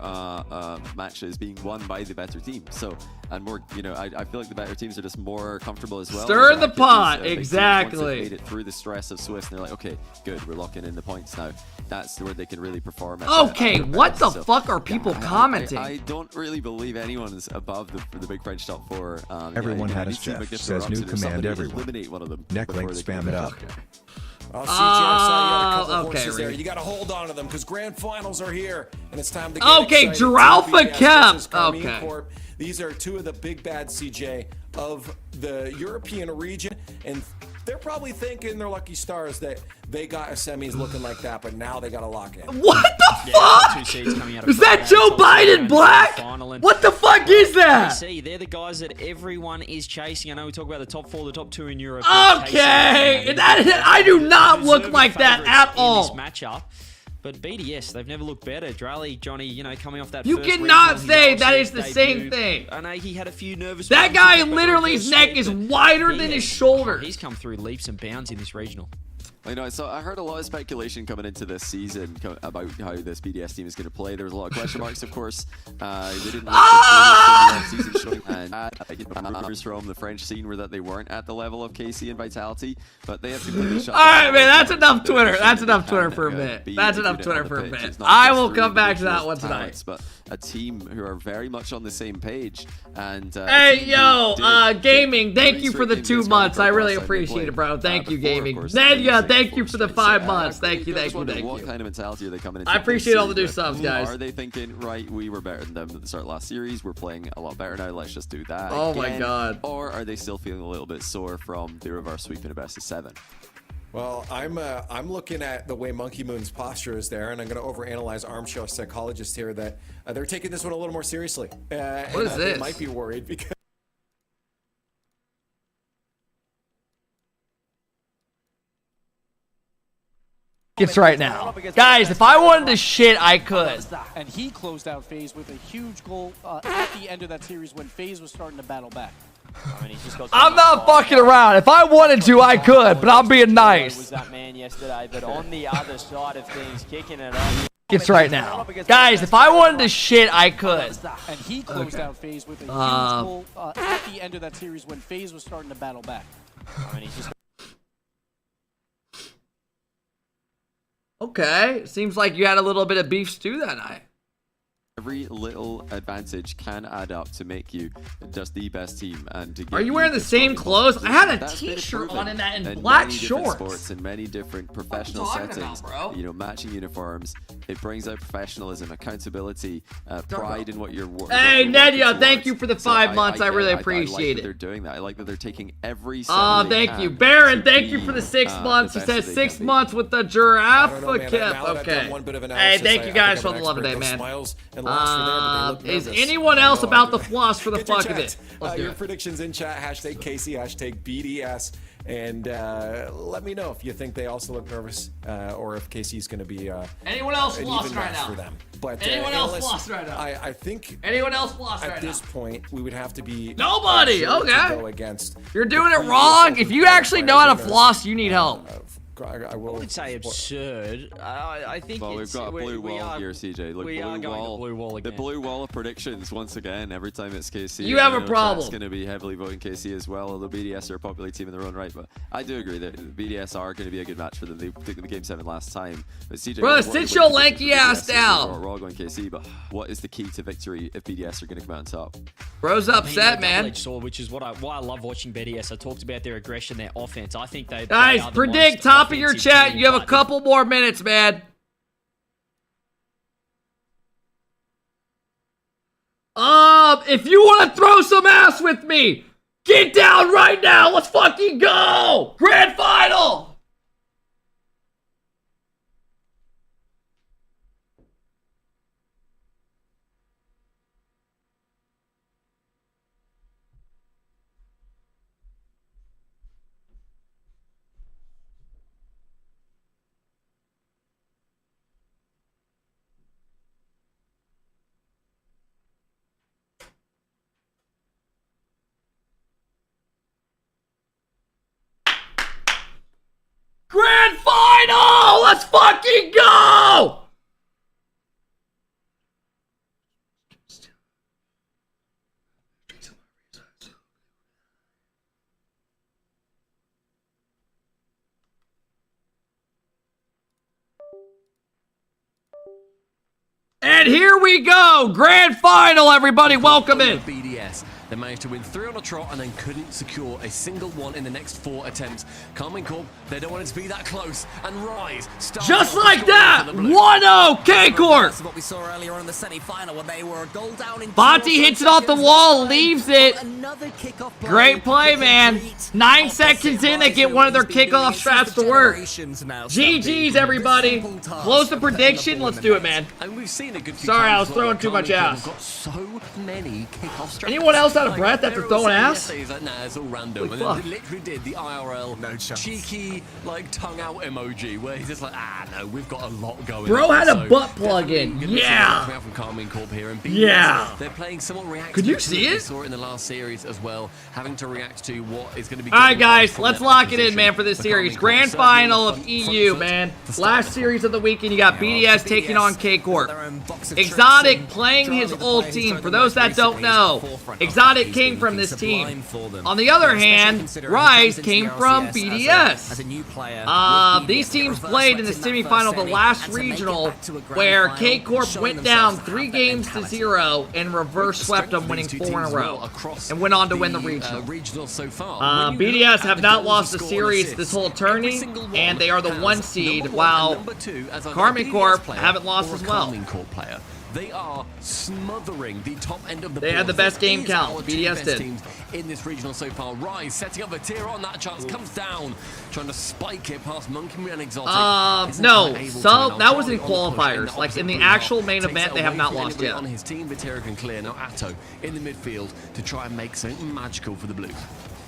matches being won by the better team. So, and more, I feel like the better teams are just more comfortable as well. Stir the pot, exactly. Made it through the stress of Swiss, and they're like, okay, good, we're locking in the points now. That's where they can really perform. Okay, what the fuck are people commenting? I don't really believe anyone is above the big French top 4. Everyone had his Jeff. Says new command everyone. Eliminate one of them. Neck length, spam it up. Oh, CJ, I saw you had a couple okay, horses there. Reed. You got to hold on to them because grand finals are here, and it's time to get Okay, excited. Giralfa TBS Kemp. versus KARMINE Okay. Corp. These are two of the big bad CJ of the European region, and they're probably thinking their lucky stars that they got a semis looking like that, but now they got to lock in. What the fuck? Is that Joe Biden Black? What the fuck is that? See, they're the guys that everyone is chasing. I know we talk about the top 4, the top 2 in Europe. Okay, I do not look like that at all. In this matchup. But BDS, they've never looked better. Drally, Johnny, you know, coming off that You first cannot regional, say his that RLCS is the same debut. thing. I know he had a few nervous That moments, guy but literally, his neck is wider than his shoulder. He's come through leaps and bounds in this regional. I know, so I heard a lot of speculation coming into this season about how this BDS team is going to play. There was a lot of question marks, of course. They didn't season showing, and rumors from the French scene were that they weren't at the level of KC and Vitality, but they have completely shut. All right, man, that's enough Twitter. That's enough Twitter for a bit. That's enough Twitter for a bit. I will come back to that one tonight. But a team who are very much on the same page. And hey, yo, Gaming, thank you for the 2 months. I really appreciate it, bro. Thank you, Gaming. Nedia, thank you for the 5 months. Thank you. What kind of mentality are they coming into? I appreciate all the new subs, guys. Are they thinking, right, we were better than them at the start of last series, we're playing a lot better now, let's just do that Oh again? my god. Or are they still feeling a little bit sore from the reverse sweep in a best of 7? Well, I'm looking at the way Monkey Moon's posture is there, and I'm going to overanalyze arm show psychologist here that they're taking this one a little more seriously. What is this? They might be worried because. It's right now. Guys, if I wanted to shit, I could. And he closed out FaZe with a huge goal at the end of that series when FaZe was starting to battle back. I mean, I'm not fucking around. If I wanted to, I could, but I'm being nice. Was that man yesterday, but on the other side of things, kicking it up. It's right now. Guys, if I wanted to shit, I could. And he closed out FaZe with a huge goal at the end of that series when FaZe was starting to battle back. I mean, he's just Okay, seems like you had a little bit of beef stew that night. Every little advantage can add up to make you just the best team. And to Are you wearing the same clothes? I had a t-shirt on in that in black shorts. Sports in many different professional settings, you know, matching uniforms. It brings out professionalism, accountability, pride in what you're working. Hey, Nedia, thank you for the 5 months. I really appreciate it. They're doing that. I like that they're taking every. Oh, thank you, Baron. Thank you for the 6 months. He says 6 months with the Giraffa Kip. Okay. Hey, thank you guys for the love today, man. Is anyone else about the floss for the fuck of it? Your predictions in chat, hashtag KC, hashtag BDS, and let me know if you think they also look nervous or if KC's going to be anyone else an lost even right match now. for them. But anyone else lost right now? I think anyone else lost right now? At this point, we would have to be nobody. Okay. To go against You're doing it wrong. If you actually know how to floss, you need help. I wouldn't say absurd. I think we've got a blue wall here, CJ. Look, we are going to blue wall again. The blue wall of predictions once again. Every time it's KC, you have a problem. It's going to be heavily voting KC as well. Although BDS are a popular team in their own right, but I do agree that BDS are going to be a good match for them. They took the game 7 last time. But CJ, bro, sit your lanky ass down. We're all going KC, but what is the key to victory if BDS are going to come out on top? Bro's upset, man. Sword, which is why I love watching BDS. I talked about their aggression, their offense. I think they guys predict top of your chat. You have a couple more minutes, man. If you want to throw some ass with me, get down right now. Let's fucking go. Grand final. Grand final! Let's fucking go! And here we go! Grand final, everybody! Welcome in! BDS. They managed to win 3 on a trot and then couldn't secure a single one in the next 4 attempts. KARMINE Corp, they don't want it to be that close. And Rise just like that, 1-0 K-Corp. What we saw earlier on in the semi-final when they were a goal down in Bati hits it off the wall, leaves it. Another kickoff play. Great play, man. 9 seconds in, they get one of their kickoff strats to work. GG's, everybody. Close the prediction. Let's do it, man. And we've seen a good few Sorry, I was times throwing where too much KARMINE ass. Corp got so many kickoff strats. Anyone else out of breath after throwing ass? He's like, nah, it's all random. Holy And then fuck. they literally did the IRL cheeky, like, tongue-out emoji where he's just like, no, we've got a lot going Bro on. had a So butt plug in. definitely gonna see Yeah. what's coming out from KARMINE Corp here. And BDS, Yeah. they're playing somewhat reactive. Could you to see what we it? saw in the last series as well, having to react to what is going to be. All right, going on guys, from let's their lock it in, opposition. man, for this The series. KARMINE Corp Grand certainly final on of front EU, foot man. to start Last with. series of the weekend, you got BDS taking on K-Corp. Exotic playing his old team. For those that don't know, Exotic came from this team. On the other hand, Rise came from BDS. These teams played in the semifinal of the last regional, where K-Corp went down 3 games to 0 and reverse swept them, winning 4 in a row, and went on to win the regional. So far. BDS have not lost a series this whole tourney, and they are the 1 seed, while KARMINE Corp haven't lost as well. They are smothering the top end of the They had the best game count. BDS did. Teams in this regional so far. Rise setting up a tier on that chance, comes down, trying to spike it past Monkey and Exotic. No, so that was in qualifiers. Like in the actual main event, they have not lost yet. On his team, Vitera can clear. Now Atto in the midfield to try and make something magical for the Blues.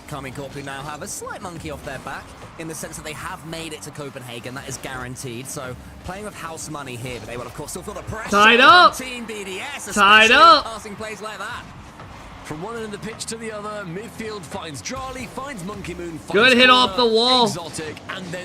KARMINE Corp, who now have a slight monkey off their back in the sense that they have made it to Copenhagen. That is guaranteed. So playing with house money here, but they will of course still feel the pressure. Tied up. Team BDS, Tied up. Passing plays like that. From one end of the pitch to the other, midfield finds Charlie, finds Monkey Moon. Good hit off the wall.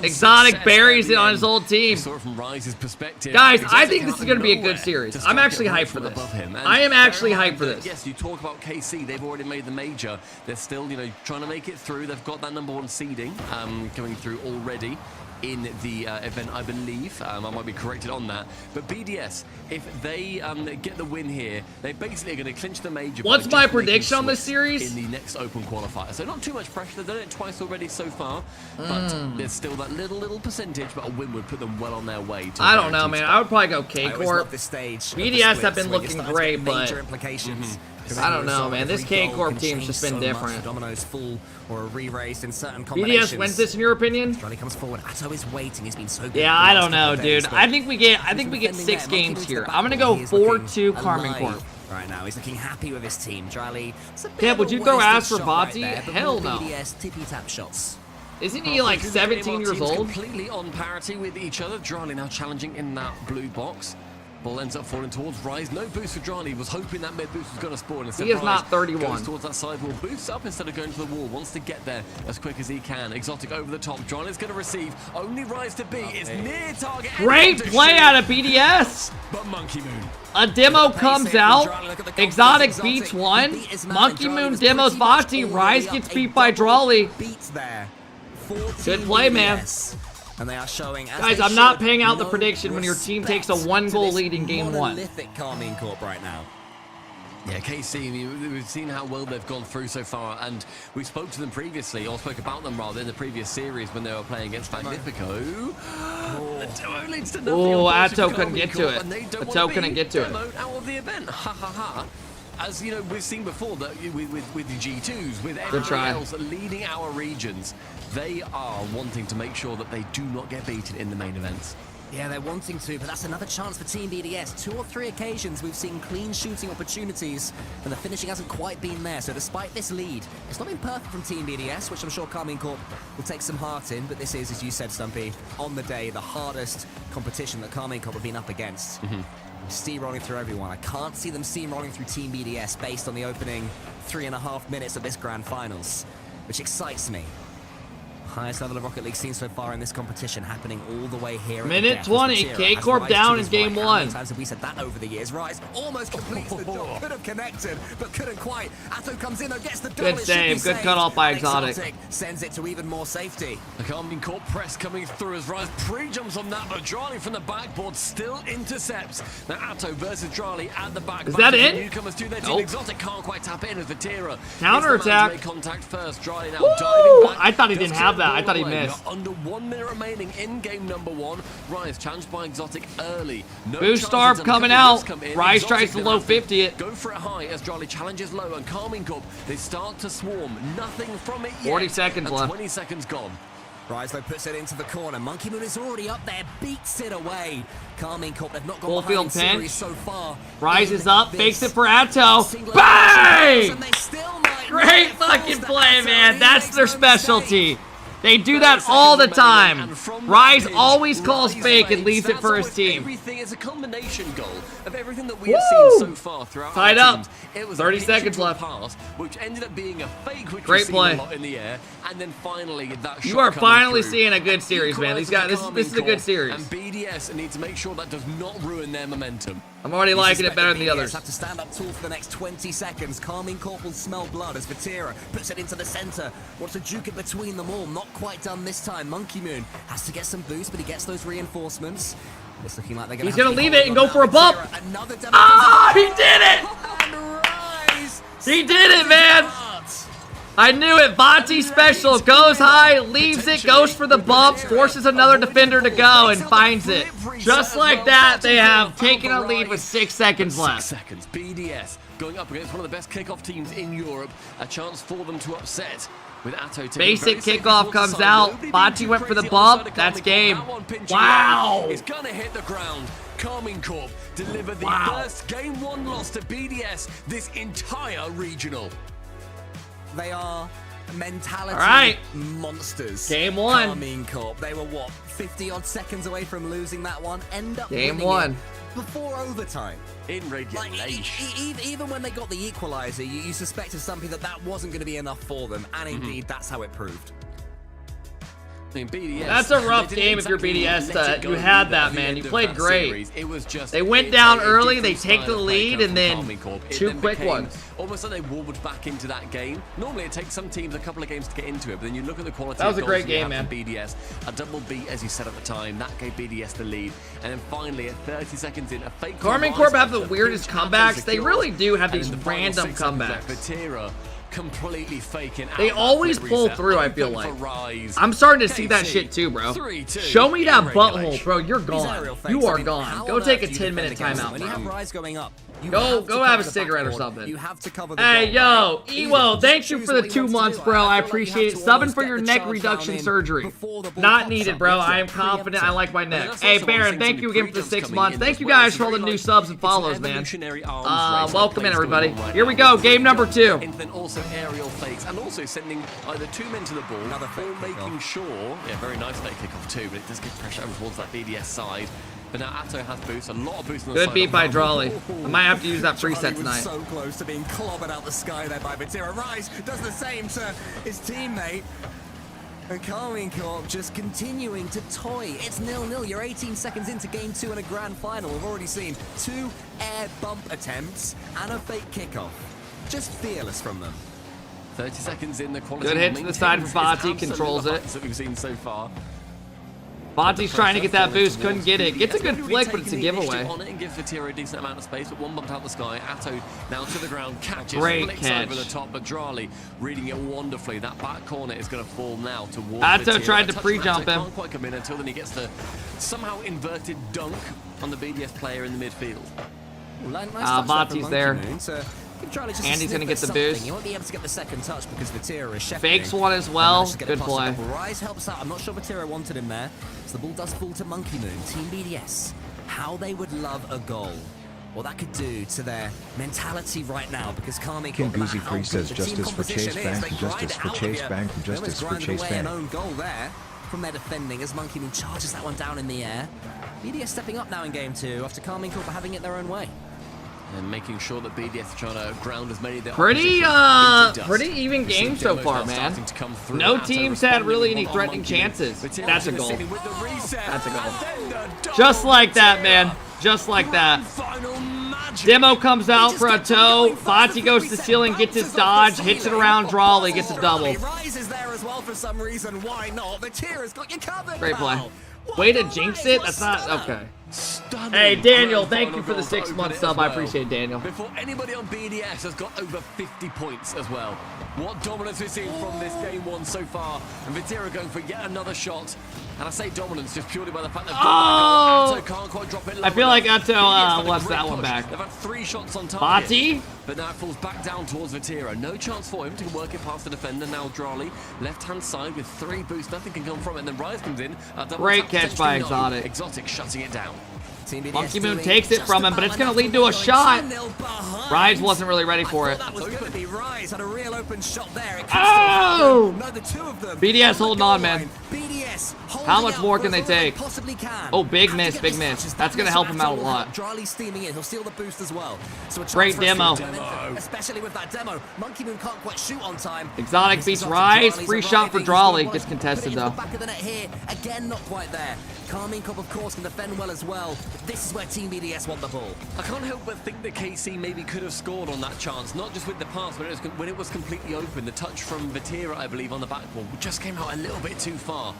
Exotic buries it on his old team. From Rise's perspective. Guys, I think this is going to be a good series. I'm actually hyped for this. I am actually hyped for this. Yes, you talk about KC. They've already made the major. They're still, trying to make it through. They've got that #1 seeding coming through already in the event, I believe. I might be corrected on that. But BDS, if they get the win here, they basically are going to clinch the major. What's my prediction on this series? In the next open qualifier. So not too much pressure. They've done it twice already so far. But there's still that little percentage, but a win would put them well on their way. To I don't know, man. I would probably go K-Corp. BDS have been looking great, but I don't know, man. This K-Corp team's just been different. Dominoes full or re-raised in certain BDS wins this, in your opinion? Johnny comes forward. Atto is waiting. He's been so good. Yeah, I don't know, dude. I think we get 6 games here. I'm gonna go 4-2 KARMINE Corp. Right now, he's looking happy with his team. Charlie. Yeah, would you throw ass for Bati? Hell no. BDS tippy-tap shots. Isn't he like 17 years old? Completely on parity with each other. Drali now challenging in that blue box. Ball ends up falling towards Rise. No boost for Drali. Was hoping that mid boost was going to spawn. Instead, He is not 31. Goes towards that sidewall. Boosts up instead of going to the wall. Wants to get there as quick as he can. Exotic over the top. Drali's going to receive. Only Rise to beat. It's near target. Great play out of BDS. But Monkey Moon. A demo comes out. Exotic beats 1. Monkey Moon demos Bati. Rise gets beat by Drali. Good play, man. And they are showing, guys, I'm not paying out the prediction when your team takes a 1-goal lead in game 1. KARMINE Corp right now. Yeah, KC, we've seen how well they've gone through so far, and we spoke to them previously, or spoke about them rather, in the previous series when they were playing against Magnifico. Oh, Atto couldn't get to it. Atto couldn't get to it. Out of the event, ha ha ha. As you know, we've seen before that with the G2s, with everyone else leading our regions, they are wanting to make sure that they do not get beaten in the main events. Yeah, they're wanting to, but that's another chance for Team BDS. 2 or 3 occasions we've seen clean shooting opportunities, and the finishing hasn't quite been there. So despite this lead, it's not been perfect from Team BDS, which I'm sure KARMINE Corp will take some heart in, but this is, as you said, Stumpy, on the day, the hardest competition that KARMINE Corp have been up against. Steamrolling through everyone. I can't see them steamrolling through Team BDS based on the opening 3.5 minutes of this grand finals, which excites me. Highest level of Rocket League seen so far in this competition, happening all the way here. Minute 20, K-Corp down in game 1. How many times have we said that over the years? Rise almost completes the job. Could have connected, but couldn't quite. Atto comes in and gets the double. Good save, good cutoff by Exotic. Sends it to even more safety. The Carmine Corp press coming through as Rise pre-jumps on that, but Drali from the backboard still intercepts. Now Atto versus Drali at the back. Is that it? Newcomers to their team. Nope. Exotic can't quite tap in as Vatira. Counter attack. Make contact first. Drali now Woo! diving back. I thought he Just didn't have to that. I roll thought he away. missed. Got under 1 minute remaining in game number 1. Rise challenged by Exotic early. No Boost chances Star until coming the out. boosts come in. Rise Exotic tries to then low have to 50 it. Go for it high as Drali challenges low, and Carmine Corp, they start to swarm. Nothing from it yet. 40 seconds and left. 20 seconds gone. Rise though puts it into the corner. Monkey Moon is already up there, beats it away. Carmine Corp, they've not Full gone field behind pinch. series so far. Rise in is up, this fakes it for Atto. single Bang! elimination, and they still might Great not fucking force play, the man. Atto. That's He their makes no mistake. specialty. They do that all the time. Rise always calls fake and leaves it for his team. Everything is a combination goal of everything that we have Woo! seen so far throughout Tied our up. teams. It was 30 a seconds pitch-and-drop left. pass, which ended up being a fake, which Great we've seen play. a lot in the air, and then finally that You shot are coming finally through. seeing a good series, man. These guys, this is a good series. And BDS need to make sure that does not ruin their momentum. I'm already liking it better than the others. Have to stand up tall for the next 20 seconds. Carmine Corp will smell blood as Vatira puts it into the center. Wants to juke it between them all. Not quite done this time. Monkey Moon has to get some boost, but he gets those reinforcements. It's looking like they're He's gonna gonna leave it and go for a bump. Another Ah, he did it! And Rise He did it, man! I knew it. Vati special goes high, leaves it, goes for the bump, forces another defender to go, and finds it. Just like that, they have taken a lead with 6 seconds left. 6 seconds. BDS going up against one of the best kickoff teams in Europe. A chance for them to upset. With Atto taking Basic very safe kickoff towards comes the side. out. Nobody Vati being went too for the crazy on the bump. side of That's Carmine game. Corp. That one pinching Wow. away. It's gonna hit the ground. Carmine Corp deliver the Wow. first game 1 loss to BDS this entire regional. They are mentality All right. monsters. Game 1. Carmine Corp. They were what, 50 odd seconds away from losing that one. End up Game winning 1. it before overtime. In Like, regulation. even when they got the equalizer, you suspected something that wasn't going to be enough for them, and indeed that's how it proved. I mean, BDS, That's a rough they didn't game if you're exactly BDS. let it go You had either that, at the man. end You of played that great. series. It was just They went down a early, different they take style the of play lead, coming and then from Carmine Corp. It 2 then quick became ones. Almost like they warbled back into that game. Normally, it takes some teams a couple of games to get into it, but then you look at the quality. That was of a great goals you game, have man. from BDS, a double beat, as you said at the time, that gave BDS the lead, and then finally, at 30 seconds in, a fake. Carmine Rise, Corp have the a weirdest pinch comebacks. Atto They secures, really do have and these in the final random 6 seconds comebacks. left, Vatira completely faking out. They that always flip pull reset. through, I feel Open like. for Rise. I'm starting to see that KT, shit too, bro. 3-2 Show me in that butthole, regulation. bro. You're These gone. aerial fakes, You I are mean, gone. how Go on take a earth do you 10-minute defend against them? timeout, When you have bro. Rise going up, you Go have to have a cover the cigarette or backboard. something. You have to cover the Hey, goal, yo, right? Ewo, Just thank you choose for the what 2 want to months, do. bro. I feel like you appreciate have it. to Subbing almost for get your the neck charge reduction down in surgery. before the ball Not pops needed, up. bro. It's a I am confident. I like my And neck. that's Hey, also one Baron, thing thank to you be again for the pre-jumps 6 coming months. in Thank as you well. guys It's for all the very new like- subs and it's an follows, man. evolutionary arms race Welcome in, that plays everybody. going on right Here we now. go. Game number 2. And then also aerial fakes, and also sending either 2 men to the ball, Another or fake making kickoff. sure, very nice fake kickoff too, but it does give pressure over towards that BDS side. But now Atto has boost, a lot of boost on the Good side. beat of by Drali. Drali. I might have to use that Charlie preset was tonight. so close to being clobbered out the sky there by Vatira. Rise does the same to his teammate. And Carmine Corp just continuing to toy. It's 0-0. You're 18 seconds into game 2 in a grand final. We've already seen 2 air bump attempts and a fake kickoff. Just fearless from them. 30 seconds in, the quality Good hit to the side for Vati, controls it. that we've seen so far. Vati's trying to get that boost, couldn't get it. Gets a good flick, but it's a giveaway. On it and gives Vatira a decent amount of space, but one bumped out the sky. Atto now to the ground, catches, Great flicks catch. over the top, but Drali reading it wonderfully. That back corner is going to fall now towards Atto Vatira. tried A to touch pre-jump from Atto him. Can't quite come in until then he gets the somehow inverted dunk on the BDS player in the midfield. Vati's there. Andy's gonna get the boost. He won't be able to get the second touch because Vatira is shepherding. Fakes one as well. Good play. Rise helps out. I'm not sure Vatira wanted him there. So the ball does fall to Monkey Moon. Team BDS. How they would love a goal. What that could do to their mentality right now, because Carmine King Corp, no matter Goosey how Free good says the team justice for composition Chase is, Bank they and grind justice it for out of Chase you. Bank and They almost justice for grinded Chase away an Bank. own goal there from their defending as Monkey Moon charges that one down in the air. BDS stepping up now in game 2 after Carmine Corp having it their own way. And making sure that BDS are trying to ground as many of their Pretty opposition into pretty dust. even We're seeing game so demos far, now man. starting to come through. No Atto teams had really any responding threatening on Monkey Man. chances. But That's a Tira's goal. sitting with the reset. That's a goal. And then the Just double like that, Vatira. man. Just like that. Final magic. Demo comes out for a toe. Fati goes to ceiling, gets his dodge, hits it around Drawley, gets a double. Rise is there as well for some reason. Why not? Vatira's got you covered. Great play. now. Way to jinx it. That's not okay. Stunning Hey, Daniel, grand thank you final for the goal to 6 month open it sub. as I well. appreciate it, Daniel. Before anybody on BDS has got over 50 points as well. What dominance we've seen from this game one so far. And Vatira going for yet another shot. And I say dominance just purely by the fact that Atto can't quite drop it low I feel like enough. Atto BDS had a left great that one push. back. They've had 3 shots on target. Fati? But now it falls back down towards Vatira. No chance for him to work it past the defender. Now Drawley, left-hand side with 3 boosts. Nothing can come from it. And then Rise comes in. Great catch by Exotic. Exotic shutting it down. Monkey Moon takes it from him, but it's going to lead to a shot. Rise wasn't really ready for it. That was going to be Rise. Had a real open shot there. Oh! No, the two of them. BDS holding on, man. BDS How much holding more out can for they as long as take? possibly can. Oh, big Have to miss, get big these miss. touches. That's going to help him out a lot. Drawley steaming in. He'll steal the boost as well. So a chance Great for us to demo. turn into- Especially with that demo. Monkey Moon can't quite shoot on time. Exotic beats Exotic, Rise. Drawley's Free shot for arriving. He's Drawley. gonna Gets put it contested, into the though. back of the net here. Again, not quite there. KARMINE CORP, of course, can defend well as well. But this is where Team BDS want the ball. I can't help but think that KC maybe could have scored on that chance, not just with the pass, but when it was completely open. The touch from Vatira, I believe, on the backboard just came out a little bit too far.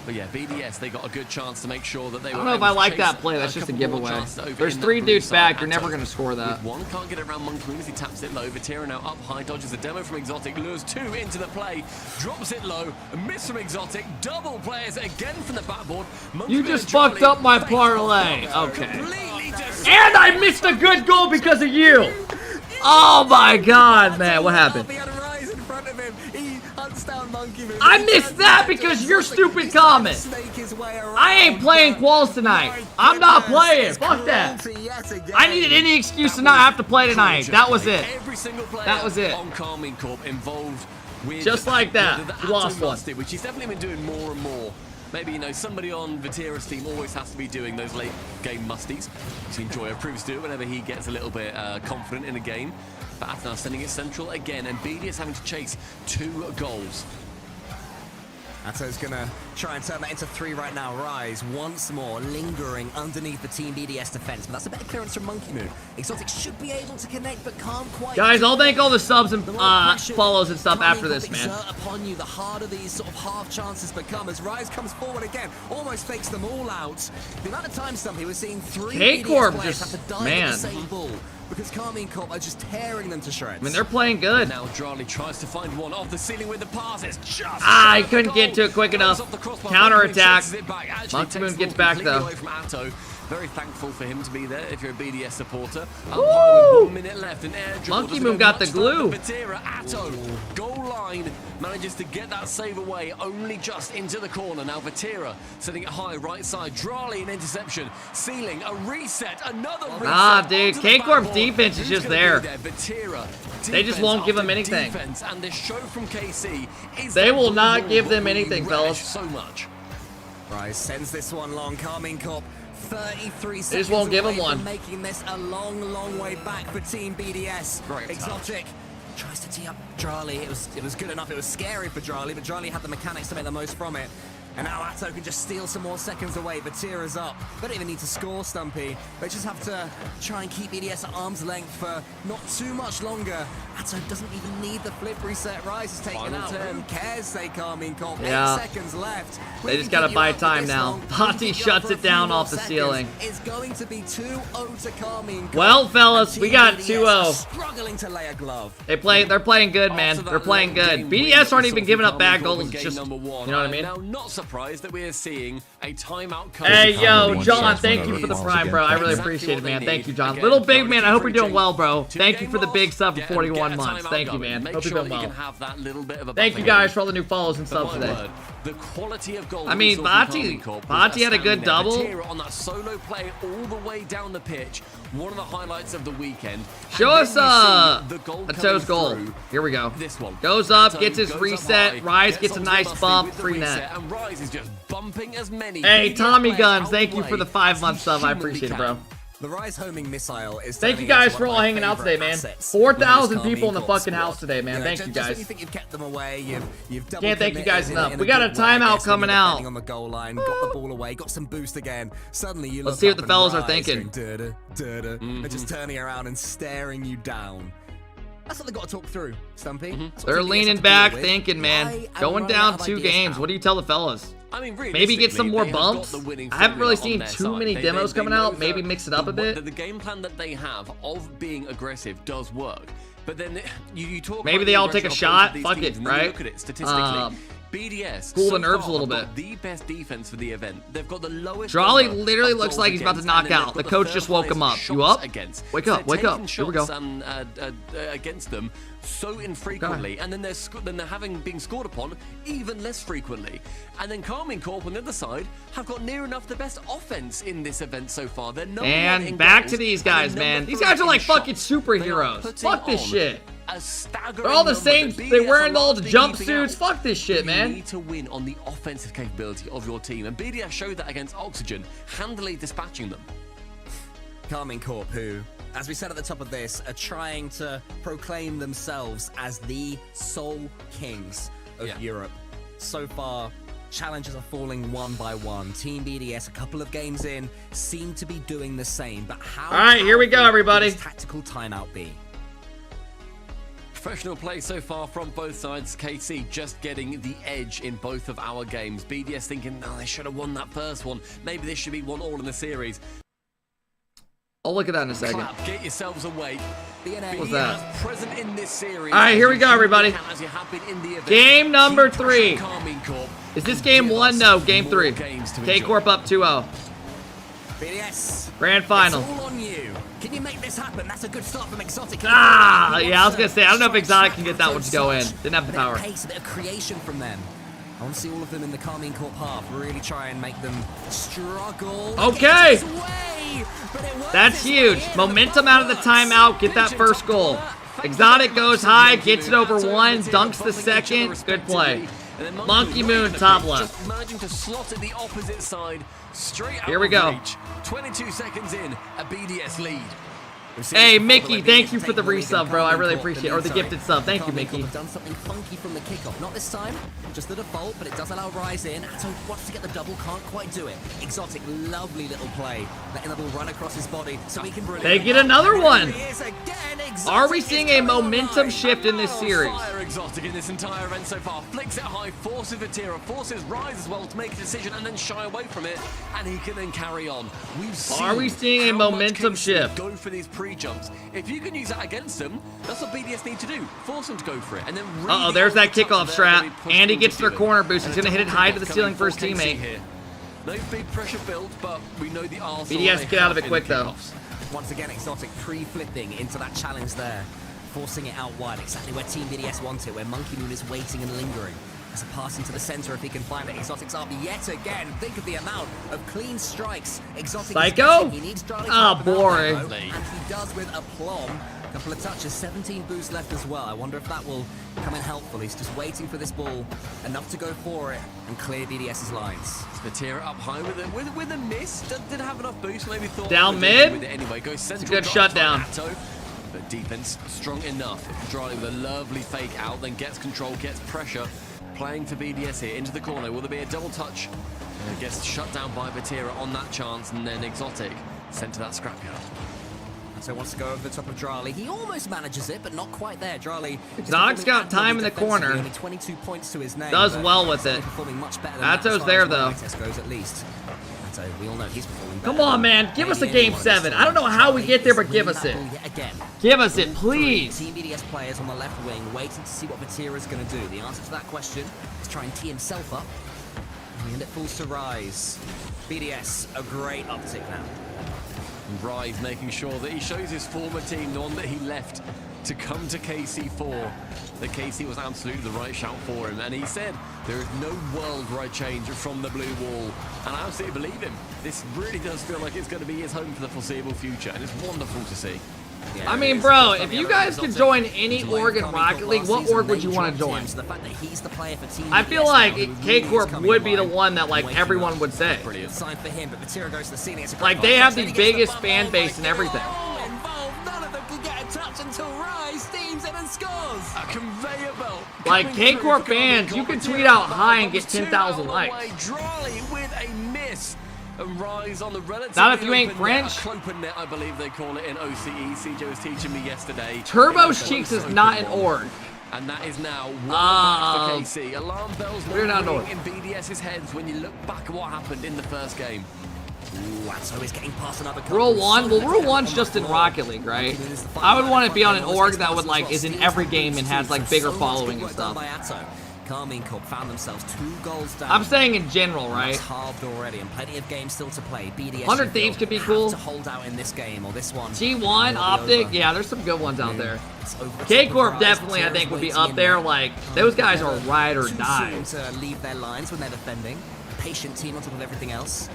But yeah, BDS, they got a good chance to make sure that they were I don't know if I like that play. That's just a giveaway. There's 3 dudes back. You're never going to score that. One can't get around Monkey Moon as he taps it low. Vatira now up high, dodges the demo from Exotic, lures 2 into the play, drops it low, a miss from Exotic, double players again from the backboard. Monkey You Moon just and fucked Charlie up my face parlay. off. Okay. Completely And I missed a good goal because of you. Oh my god, man. What happened? He had a Rise in front of him. He hunts down Monkey Moon. I missed that because your stupid comment. Snake his way around. I ain't playing quals tonight. I'm not playing. Fuck that. Cruelty yet again. I needed any excuse to not have to play tonight. That was it. Every single player That was it. on KARMINE CORP involved with Just like that. the He lost Atto one. Musty, which he's definitely been doing more and more. Maybe, you know, somebody on Vatira's team always has to be doing those late game musties. Team Joyer proves to do it whenever he gets a little bit confident in a game. But Atto sending it central again, and BDS having to chase 2 goals. Atto's gonna try and turn that into 3 right now. Rise once more, lingering underneath the Team BDS defense, but that's a better clearance from Monkey Moon. Exotic should be able to connect, but can't quite. Guys, I'll thank all the subs and The more pressure follows and stuff KARMINE after this, CORP man. exert upon you, the harder these sort of half chances become. As Rise comes forward again, almost fakes them all out. The amount of time, Stumpy, we're seeing 3 K-Corp BDS players just- have to dive man. at the same ball because KARMINE CORP are just tearing them to shreds. I mean, they're playing good. Now Drawley tries to find one off the ceiling with the pass. It's just I short of couldn't the get to goal. it quick enough. Goes off the crossbar. Counterattack. Monkey Moon chases it back. Actually Monkey Moon takes the gets ball back, completely though. away from Atto. Very thankful for him to be there if you're a BDS supporter. Up Woo! high with 1 minute left. An air dribble Monkey doesn't Moon go got the much glue. further. Vatira, Atto, goal line, manages to get that save away, only just into the corner. Now Vatira setting it high, right side. Drawley an interception, ceiling, a reset, another reset. Ah, dude, onto the K-Corp's backboard. defense is Who's just gonna there. be Vatira. They just Defense won't give after them anything. defense, and the show from KC is They that will ball not ball give them that we anything, relish fellas. so much. Rise sends this one long. KARMINE CORP 33 seconds They just won't give away him one. from making this a long, long way back for Team BDS. Great Exotic tries to tee up Drawley. It was good enough. It was scary for Drawley, but Drawley had the mechanics to make the most from it. And now Atto can just steal some more seconds away. Vatira's up. They don't even need to score, Stumpy. They just have to try and keep BDS at arm's length for not too much longer. Atto doesn't even need the flip reset. Rise is taken Final out. 10. Who cares, say KARMINE CORP? Yeah. 8 seconds left. They just gotta buy time now. Pati shuts it down off the ceiling. It's going to be 2-0 to KARMINE CORP. Well, fellas, And we Team got BDS 2-0. are struggling to lay a glove. They're playing good, man. After that They're playing long good. game BDS aren't win, even we giving saw up bad KARMINE goals. in It's game just, number 1. you know what I I'm mean? now not surprised that we are seeing a timeout. Hey, yo, One John, shot, thank one you over for the once prime, again. bro. I really Exactly appreciate it, what they man. Thank you, need. John. Again, Little Big Man, Dorothy I hope you're doing preaching. well, bro. 2 Thank you game for the big loss, sub for get 41 a months. timeout Thank you, going. man. Make Hope you're sure doing that you well. can have that little bit of a Thank buffer you guys game. for all the new follows and But subs my today. word, the quality of goals I mean, we saw from Fati- KARMINE CORP was Fati had a good astounding. double. Vatira on that solo play all the way down the pitch. One of the highlights of the weekend. Show And us then you see the goal Atto's coming goal. through. Here we go. This one. Goes up, Atto gets his goes up reset. high, Rise gets a onto nice Musty bump, with the free reset, net. And Rise is just bumping as many. Hey, BDS Tommy players Guns, out thank the you way for the 5-month as he sub. I humanly appreciate it, bro. can. The Rise homing missile is. Thank you guys for all hanging out today, man. 4,000 people in the fucking house today, man. Thank you guys. You think you've kept them away. You've double Can't thank you guys committed enough. in We got a good way, I timeout guess, when coming you're out. defending on the goal line, got the ball away, got some boost again. Suddenly you Let's look see what up the and fellas are Rise thinking. going, They're just turning around and staring you down. That's what they've got to talk through, Stumpy. They're leaning back, thinking, man. Going down 2 games. What do you tell the fellas? I mean, Maybe get some more they have got bumps. the winning I haven't really formula on seen their too side. many demos coming know out. Maybe that mix it up a bit. The game plan that they have of being aggressive does work. But then you talk Maybe about they the all take a aggression shot. of these Fuck teams, it, and then you right? Look at it statistically. BDS Cool the so nerves far a little have got bit. the best defense for the event. They've got the lowest. Jolly number literally of looks goals like he's about to against, knock and then out. they've The got coach third just woke him up. highest You shots up? Against. Wake So up, wake they're up. taking Here we go. shots, against them so infrequently, and then they're having being scored upon even less frequently. And then KARMINE Corp on the other side have got near enough the best offense in this event so far. They're number one in And back goals, to these and guys, they're man. number These 3 guys are in like fucking shots. They are superheroes. putting Fuck this on shit. a staggering They're all the number same. that They're BDS wearing are all the largely keeping jumpsuits. out. Fuck this shit, You man. need to win on the offensive capability of your team, and BDS showed that against Oxygen, handily dispatching them. KARMINE Corp, who, as we said at the top of this, are trying to proclaim themselves as the sole kings of Europe. So far, challenges are falling one by one. Team BDS, a couple of games in, seem to be doing the same. But how? All right, here we go, everybody. Will this tactical timeout be? Professional play so far from both sides. KC just getting the edge in both of our games. BDS thinking, no, they should have won that first one. Maybe this should be 1-all in the series. I'll look at that in a second. Clap, get yourselves awake. What's that? Present in this series. All right, here we go, everybody. As you have been in the event. Game number Keep 3. pushing KARMINE Corp. Is this game 1? No, game 3. K-Corp up 2-0. BDS. Grand final. It's all on you. Can you make this happen? That's a good start from Exotic. Ah, yeah, I was gonna say, I don't know if Exotic can get that one to go in. Didn't have the power. A bit of creation from them. I want to see all of them in the KARMINE Corp half really try and make them struggle. Okay. Way, That's huge. Momentum out of the timeout. Get that first goal. Exotic goes high, gets it over 1, dunks the second. Good play. Monkey Moon top left. Just managing to slot it the opposite side. Straight out Here we of go. reach. 22 seconds in, a BDS lead. Hey, Mickey, thank you for the resub, bro. I really appreciate it. Or the gifted sub. Thank you, Mickey. Have done something funky from the kickoff. Not this time, just the default, but it does allow Rise in. Atto wants to get the double, can't quite do it. Exotic, lovely little play. Letting the ball run across his body so he can bring They it. get another one. There he is again. Exotic Are we is seeing a going momentum live. shift in this series? Fire Exotic in this entire event so far. Flicks it high, forces Vatira, forces Rise as well to make a decision and then shy away from it. And he can then carry on. We've seen Are we seeing a how much momentum KC shift? Go for these pre-jumps. If you can use that against them, that's what BDS need to do. Force them to go for it. And then really Uh-oh, there's that kickoff there, strap. really push And he them gets to their do corner it. boost. He's And gonna hit it a high to the kickoff ceiling for his coming KC teammate. here. No big pressure build, but we know the Arsenal. BDS get out of it quick, though. Once again, Exotic pre-flipping into that challenge there. Forcing it out wide, exactly where Team BDS wants it, where Monkey Moon is waiting and lingering. As a pass into the center if he can find it. Exotic's up yet again. Think of the amount of clean strikes. Exotic Psycho? He needs Charlie to Ah, help him out boring. there, though, and he does with aplomb. Couple of touches, 17 boosts left as well. I wonder if that will come in helpful. He's just waiting for this ball, enough to go for it and clear BDS's lines. Vatira up high with a miss. Didn't have enough boost. Maybe thought Down with mid? It, with it anyway. Goes central. good drops shutdown. by Atto, but defense strong enough. Dryly with a lovely fake out, then gets control, gets pressure. Playing for BDS here into the corner. Will there be a double touch? Gets shut down by Vatira on that chance, and then Exotic sent to that scrapyard. So wants to go over the top of Drali. He almost manages it, but not quite there. Drali. Exotic's got time in the corner. Only 22 points to his name. Does but well with he's it. performing much better than Atto's that as far there, as though. test goes, at least. Atto, we all know he's performing Come better on, than man. Give us a maybe game anyone 7. this I don't know how we Drali get there, but is give winning us that it. ball yet again. Give us it, All please. three Team BDS players on the left wing waiting to see what Vatira's going to do. The answer to that question is try and tee himself up. And it falls to Rise. BDS, a great uptick now. Rise making sure that he shows his former team, the one that he left, to come to KC4. That KC was absolutely the right shout for him, and he said there is no world where I change from the blue wall, and I absolutely believe him. This really does feel like it's going to be his home for the foreseeable future, and it's wonderful to see. I mean, bro, if you guys could join any org in Rocket League, what org would you want to join? I feel like K-Corp would be the one that, like, everyone would say. Like, they have the biggest fan base and everything. Like, K-Corp fans, you can tweet out hi and get 10,000 likes. Not if you ain't French. I believe they call it in OCE. CJ was teaching me yesterday. Turbo Cheeks is not an org. And that is now one back for KC. Alarm bells We're not ringing in BDS's heads when you look back at what happened in the first game. Watso is getting past another Rule 1? Well, Rule 1's just in Rocket League, right? I would want to be on an org that would, like, is in every game and has, like, bigger following and stuff. KARMINE Corp found themselves 2 goals down. I'm saying in general, right? It's halved already and plenty of games still to play. BDS 100 Thieves could be cool. to hold out in this game or this one. G1, Optic, yeah, there's some good ones out there. K-Corp definitely, I think, would be up there. Like, those guys are ride or die. To leave their lines when they're defending. Patient team on top of everything else.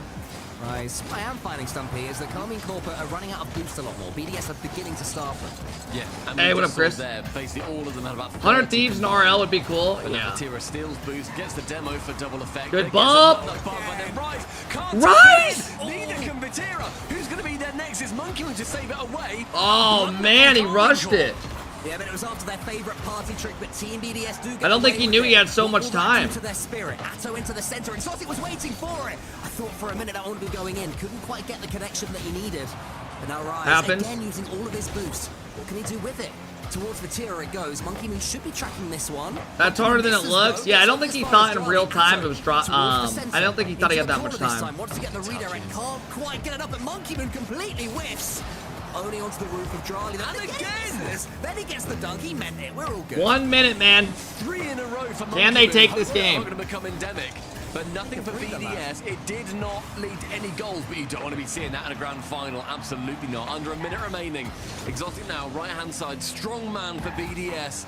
Rise. What I am finding, Stumpy, is that KARMINE Corp are running out of boost a lot more. BDS are beginning to starve them. Yeah. And hey, what up, Chris? Basically, all of them had about 100 Thieves and RL would be cool. Yeah. Tira steals boost, gets the demo for double effect. Good bump. Rise! Neither can Vatira. Who's going to be there next? Is Monkeyman to save it away? Oh, man, he rushed it. Yeah, but it was after their favorite party trick, but Team BDS do get I don't think he knew he had so much time. Into their spirit. Atto into the center. Exotic was waiting for it. I thought for a minute that one would be going in. Couldn't quite get the connection that he needed. But now Rise, again using all of his boost. What can he do with it? Towards Vatira it goes. Monkeyman should be tracking this one. That's harder than it looks. Yeah, I don't think he thought in real time it was I don't think he thought he had that much time. Wants to get the redirect. Can't quite get it up, but Monkeyman completely whiffs. Only onto the roof of Drali. And again! Then he gets the dunk. He meant it. We're all good. 1 minute, man. 3 in a row for Can they take this game? Going to become endemic. But nothing for BDS. It did not lead to any goals, but you don't want to be seeing that in a grand final. Absolutely not. Under a minute remaining. Exotic now, right-hand side. Strong man for BDS.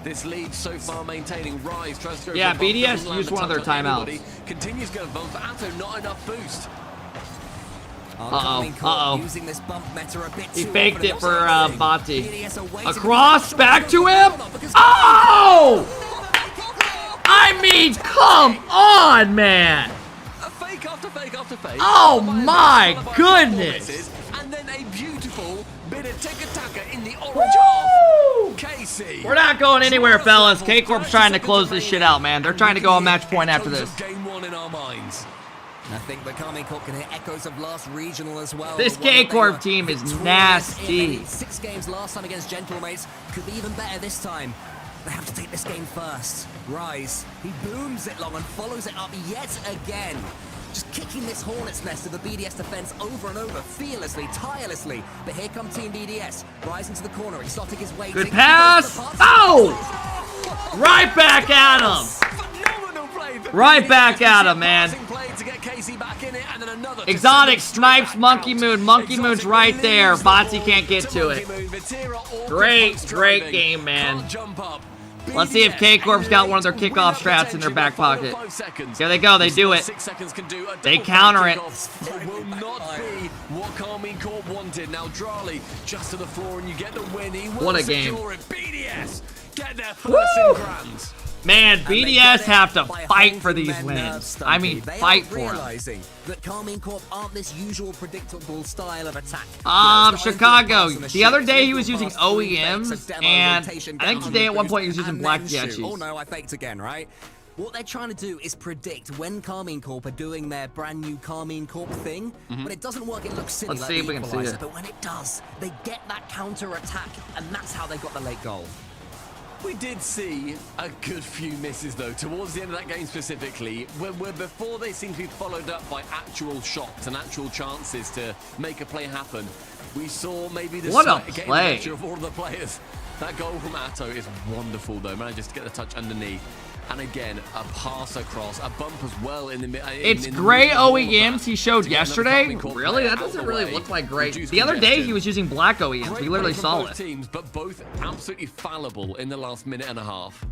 This lead so far maintaining. Rise tries to go. Yeah, BDS used one of their timeouts. Continues going both, but Atto not enough boost. Using this bump meta a bit he faked it for Bati. Across, back to him. Oh! I mean, come on, man. A fake after fake after fake. Oh my goodness. And then a beautiful bit of tiki-taka in the orange half. KC. We're not going anywhere, fellas. K-Corp's trying to close this shit out, man. They're trying to go on match point after this. Game 1 in our minds. I think the KARMINE Corp can hear echoes of last regional as well. This K-Corp team is nasty. 6 games last time against Gentlemates. Could be even better this time. They have to take this game first. Rise. He booms it long and follows it up yet again. Just kicking this hornet's nest of the BDS defense over and over, fearlessly, tirelessly. But here come Team BDS. Rise into the corner. Exotic is waiting. Good pass. Oh! Right back at him. Right back at him, man. Exotic snipes Monkey Moon. Monkey Moon's right there. Bati can't get to it. Great game, man. Let's see if K-Corp's got one of their kickoff strats in their back pocket. Here they go. They do it. They counter it. It will not be what KARMINE Corp wanted. Now Drali just to the floor and you get the win. What a game. BDS get their first in grands. Man, BDS have to fight for these wins. I mean, fight for them. Realizing that KARMINE Corp aren't this usual predictable style of attack. Chicago. The other day he was using OEMs, and I think today at one point he was using Black Jachis. Oh no, I faked again, right? What they're trying to do is predict when KARMINE Corp are doing their brand new KARMINE Corp thing. When it doesn't work, it looks silly. Let's see if we can see it. But when it does, they get that counter attack, and that's how they got the late goal. We did see a good few misses, though, towards the end of that game specifically, where before they seemed to be followed up by actual shots and actual chances to make a play happen. We saw maybe the play of all of the players. That goal from Atto is wonderful, though. Manages to get the touch underneath. And again, a pass across, a bump as well in the middle. It's gray OEMs he showed yesterday? Really? That doesn't really look like gray. The other day he was using black OEMs. We literally saw it. Teams, but both absolutely fallible in the last minute and a half.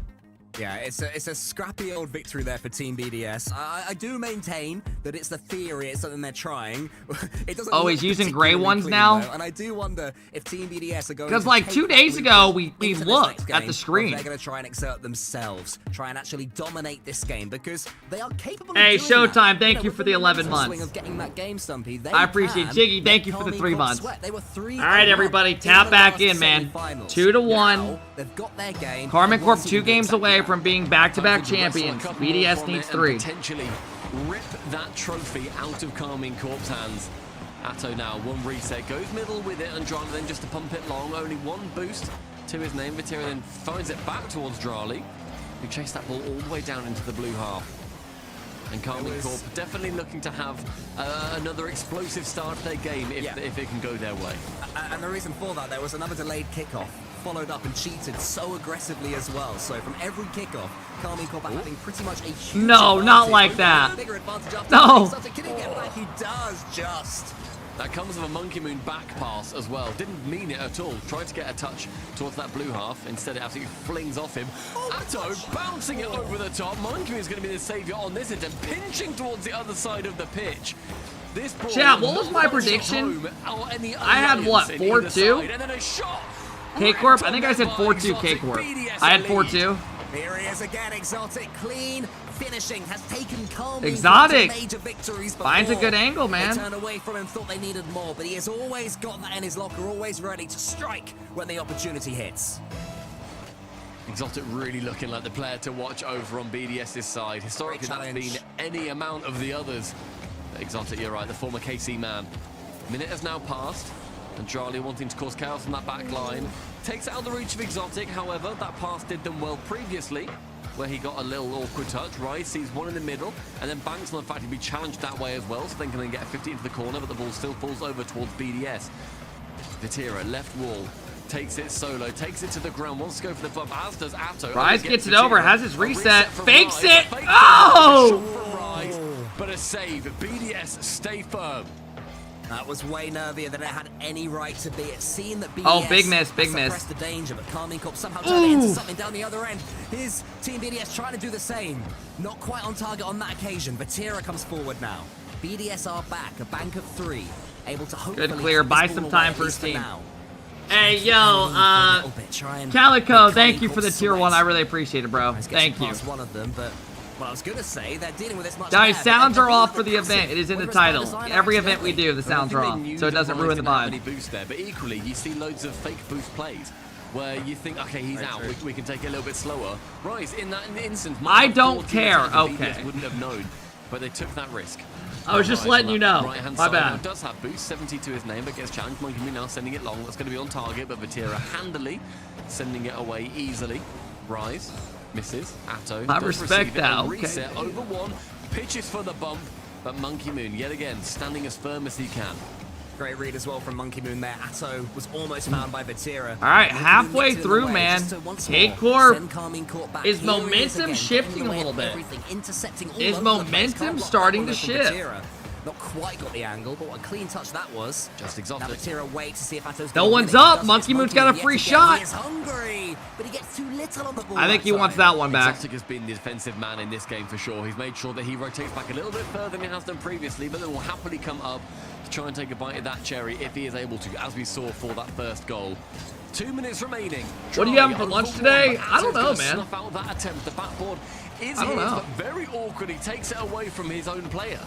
Yeah, it's a scrappy old victory there for Team BDS. I do maintain that it's the theory, it's something they're trying. It doesn't Oh, look he's using gray particularly ones clean, now? though, and I do wonder if Team BDS are going Because to like take 2 days that ago, blueprint we into this looked next at game, the or screen. they're going to try and exert themselves, try and actually dominate this game, because they are capable Hey, of doing that. Showtime, thank you with for the 11 momentum swing months. of getting that game, Stumpy, they I appreciate can Jiggy. Thank make you for the KARMINE 3 Corp months. sweat. They were 3 All right, everybody, tap back in, man. 2 to 1. They've got their game. KARMINE They Corp want to 2 do games exactly away that. from being back-to-back Time to wrestle a champions. couple more BDS from needs it and 3. Potentially rip that trophy out of KARMINE Corp's hands. Atto now, 1 reset, goes middle with it, and Drali then just to pump it long. Only 1 boost to his name. Vatira then finds it back towards Drali, who chased that ball all the way down into the blue half. And KARMINE Corp definitely looking to have another explosive start to their game if it can go their way. And the reason for that, there was another delayed kickoff, followed up and cheated so aggressively as well. So from every kickoff, KARMINE Corp are having pretty much a huge No, not advantage. like that. Bigger advantage after No. that. Can he get back? He does just. That comes with a Monkey Moon back pass as well. Didn't mean it at all. Tried to get a touch towards that blue half. Instead, it absolutely flings off him. Atto bouncing it over the top. Monkey Moon is going to be the saviour on this attempt, pinching towards the other side of the pitch. This ball Chat, what was my not prediction? home or any I had what, alliance in either 4-2? side. And then a shot. K-Corp? I think I Ripped said by 4-2 Exotic. K-Corp. BDS I had lead. 4-2. Here he is again, Exotic, clean finishing, has taken KARMINE Exotic to major victories finds a before. good angle, man. They turned away from him, thought they needed more, but he has always got that in his locker, always ready to strike when the opportunity hits. Exotic really looking like the player to watch over on BDS's side. Historically, that's challenge. been any amount of the others. But Exotic, you're right, the former KC man. Minute has now passed, and Charlie wanting to cause chaos on that back line. Takes it out of the reach of Exotic, however, that pass did them well previously, where he got a little awkward touch. Rice sees one in the middle, and then banks on the fact he'd be challenged that way as well, so then can then get a 50 into the corner, but the ball still falls over towards BDS. Vatira, left wall, takes it solo, takes it to the ground, wants to go for the bump, as does Atto. Rise gets it over, has his A reset, from fakes Rise, it! a fake Oh! shot from Rise, but a save. BDS stay firm. That was way nervier than it had any right to be. It's seen that BDS Oh, big miss, big miss. suppressed the danger, but KARMINE Corp somehow turned it into something down the other end. His team BDS trying to do the same. Not quite on target on that occasion. Vatira comes forward now. BDS are back, a bank of 3, able to hopefully Good clear, keep buy this some ball time away, for at his least for team. now. Hey, yo, A little bit, try and Calico, make thank KARMINE you for the Corp tier 1. sweat. I really appreciate it, bro. Let's get Thank you. past one of them, but what I was going to say, they're dealing with this much Guys, better. sounds They're are off for really the passive. event. It is in the Whether it's by title. design or Every event we accidentally. do, the sounds are off, so it doesn't ruin the Any vibe. boost there, but equally, you see loads of fake boost plays where you think, okay, he's out, we can take it a little bit slower. Rise, in that instant, I don't care, BDS okay. wouldn't have known, but they took that risk. I was just Rise letting on you that know. right-hand My side now bad. does have boost, 70 to his name, but gets challenged. Monkey Moon now sending it long. That's going to be on target, but Vatira handily sending it away easily. Rise misses. Atto I does respect receive it, that, and okay. reset over 1, pitches for the bump, but Monkey Moon yet again standing as firm as he can. Great read as well from Monkey Moon there. Atto was almost found by Vatira. All right, Monkey Moon halfway gets it in through, the way, man. just to once K-Corp more send KARMINE Corp back. is Here he momentum again, shifting getting a away little with bit? everything, intercepting all Is over the place. momentum Can't block starting that to one from shift? Vatira. Not quite got the angle, but what a clean touch that was. Just Now Exotic. Vatira waits to see if Atto's No gonna one's win it. up. Does Monkey miss Moon's got a yet free again. shot. He is hungry, but he gets too little on the ball. I think that he wants time. that one back. Exotic has been the defensive man in this game for sure. He's made sure that he rotates back a little bit further than he has done previously, but then will happily come up to try and take a bite of that cherry if he is able to, as we saw for that first goal. 2 minutes remaining. What are you having for Over lunch one, today? but I don't Atto's know, gonna man. Snuff out that attempt. The backboard is I don't his, know. but very awkwardly takes it away from his own player.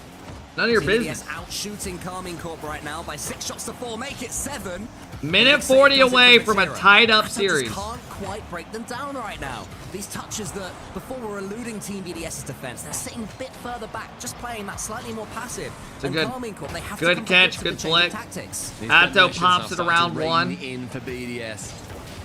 None of your BDS business. out shooting KARMINE Corp right now by 6 shots to 4, make it 7. Minute 40 away from a tied-up series. Just can't quite break them down right now. These touches that before were eluding Team BDS's defense, they're sitting a bit further back, just playing that slightly more passive. It's a And good- KARMINE Corp, they have good to come catch, to good the change of flick. tactics. These Atto combinations pops are it around starting to one. rain in for BDS.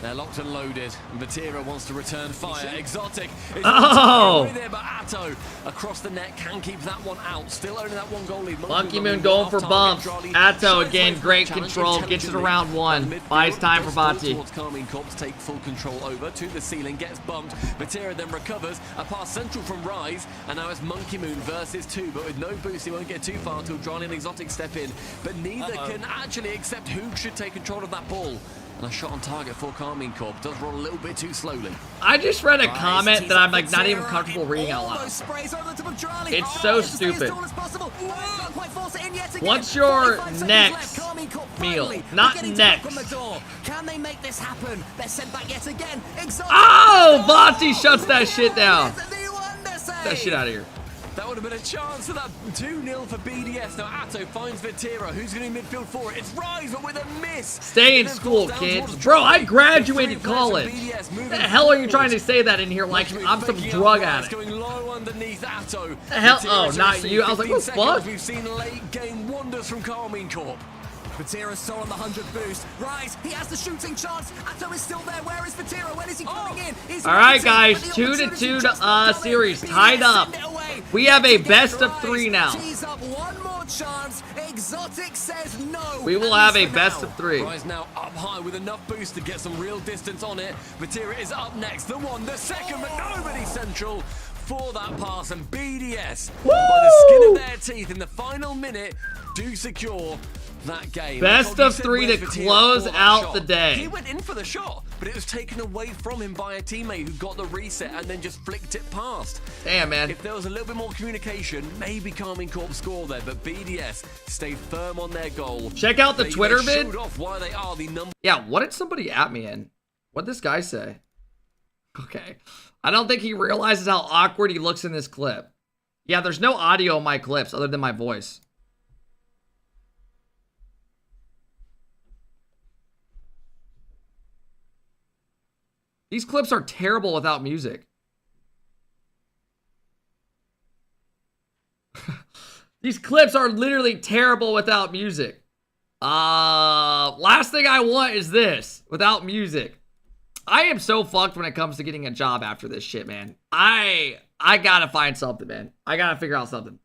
They're locked and loaded. And Vatira wants to return fire. Exotic is Oh! away there, but Atto across the net can keep that one out. Still only that 1 goal lead. Monkey Moon going for bumps. Atto again, great control, gets it around 1. Buys time for Vati. Towards KARMINE Corp to take full control over to the ceiling, gets bumped. Vatira then recovers. A pass central from Rise, and now it's Monkey Moon versus 2, but with no boost, he won't get too far till Drali and Exotic step in. But neither can actually accept who should take control of that ball. And a shot on target for Carmine Corp does roll a little bit too slowly. I just read a comment that I'm like not even comfortable reading out loud. It's so stupid. What's your next meal? Not next. Can they make this happen? They're sent back yet again. Oh, Vontae shuts that shit down. Get that shit out of here. That would have been a chance for that 2-0 for BDS. Now Atto finds Vitira. Who's going to midfield for it? It's Rise, but with a miss. Stay in school, kids. Bro, I graduated college. What the hell are you trying to say that in here like I'm some drug addict? Going low underneath Atto. The hell? Oh, not you. I was like, what the fuck? We've seen late game wonders from Carmine Corp. Vitira's still on the 100 boost. Rise, he has the shooting chance. Atto is still there. Where is Vitira? When is he coming in? All right, guys, 2-2 series tied up. We have a best of 3 now. One more chance. Exotic says no. We will have a best of 3. Rise now up high with enough boost to get some real distance on it. Vitira is up next. The 1, the 2nd, but nobody central for that pass. And BDS, by the skin of their teeth in the final minute, do secure that game. Best of 3 to close out the day. He went in for the shot, but it was taken away from him by a teammate who got the reset and then just flicked it past. Damn, man. If there was a little bit more communication, maybe Carmine Corp score there, but BDS stayed firm on their goal. Check out the Twitter vid. Showed off why they are the number. Yeah, what did somebody at me in? What'd this guy say? Okay. I don't think he realizes how awkward he looks in this clip. Yeah, there's no audio in my clips other than my voice. These clips are terrible without music. These clips are literally terrible without music. Last thing I want is this without music. I am so fucked when it comes to getting a job after this shit, man. I gotta find something, man. I gotta figure out something.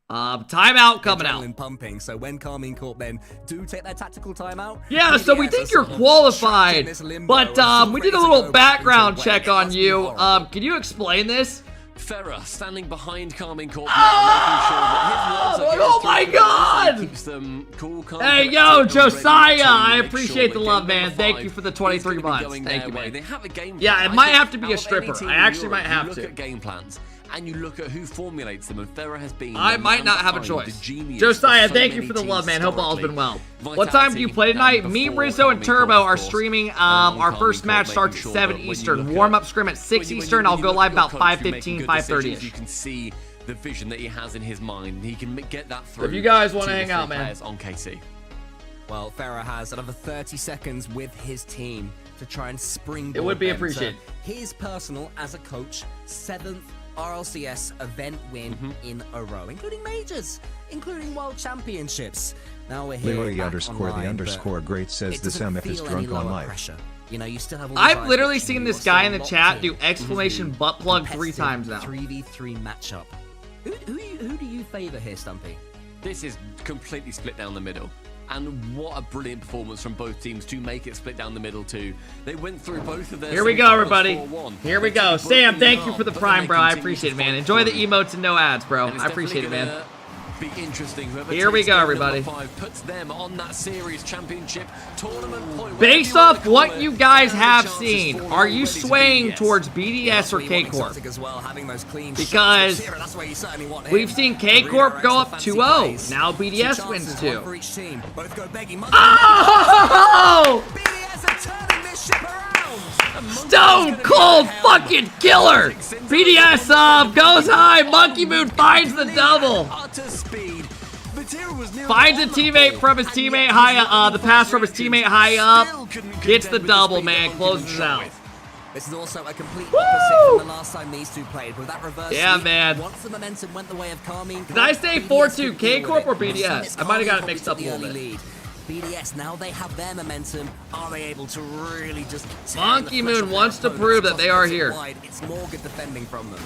Timeout coming out. Pumping. So when Carmine Corp then do take their tactical timeout. Yeah, so we think you're qualified, but we did a little background check on you. Can you explain this? Ferrer standing behind Carmine Corp now, making sure that his oh my god! Keeps them cool, calm, hey, yo, Josiah, I appreciate the love, man. Thank you for the 23 months. Thank you, man. They have a game plan. Yeah, it might have to be a stripper. I actually might have to. Look at game plans. And you look at who formulates them, and Ferrer has been. I might not have a choice. Josiah, thank you for the love, man. Hope all's been well. What time do you play tonight? Me, Rizzo, and Turbo are streaming. Our first match starts at 7 Eastern. Warm-up scrim at 6 Eastern. I'll go live about 5:15, 5:30ish. You can see the vision that he has in his mind. He can get that through. If you guys want to hang out, man. On KC. Well, Ferrer has another 30 seconds with his team to try and springboard. It would be appreciated. His personal, as a coach, 7th RLCS event win in a row, including majors, including world championships. Now we're here. Larry_the_great says this MF is drunk on life. Pressure. You know, you still have all I've literally seen this guy in the chat do exclamation butt plug 3 times now. 3v3 matchup. Who do you favor here, Stumpy? This is completely split down the middle. And what a brilliant performance from both teams to make it split down the middle too. They went through both of their. Here we go, everybody. Here we go. Sam, thank you for the prime, bro. I appreciate it, man. Enjoy the emotes and no ads, bro. I appreciate it, man. Be interesting. Here we go, everybody. 5 puts them on that series championship tournament point. Based off what you guys have seen, are you swaying towards BDS or K-Corp? Because we've seen K-Corp go up 2-0. Now BDS wins 2. Oh! Stone cold fucking killer! BDS goes high. Monkey Moon finds the double. Finds a teammate from his teammate high up. The pass from his teammate high up. Gets the double, man. Closes out. This is also a complete opposite from the last time these two played. With that reverse yeah, man. Once the momentum went the way of Carmine, did I say 4-2 K-Corp or BDS? I might have got it mixed up a little bit. BDS, now they have their momentum. Are they able to really just... Monkey Moon wants to prove that they are here. It's more good defending from them.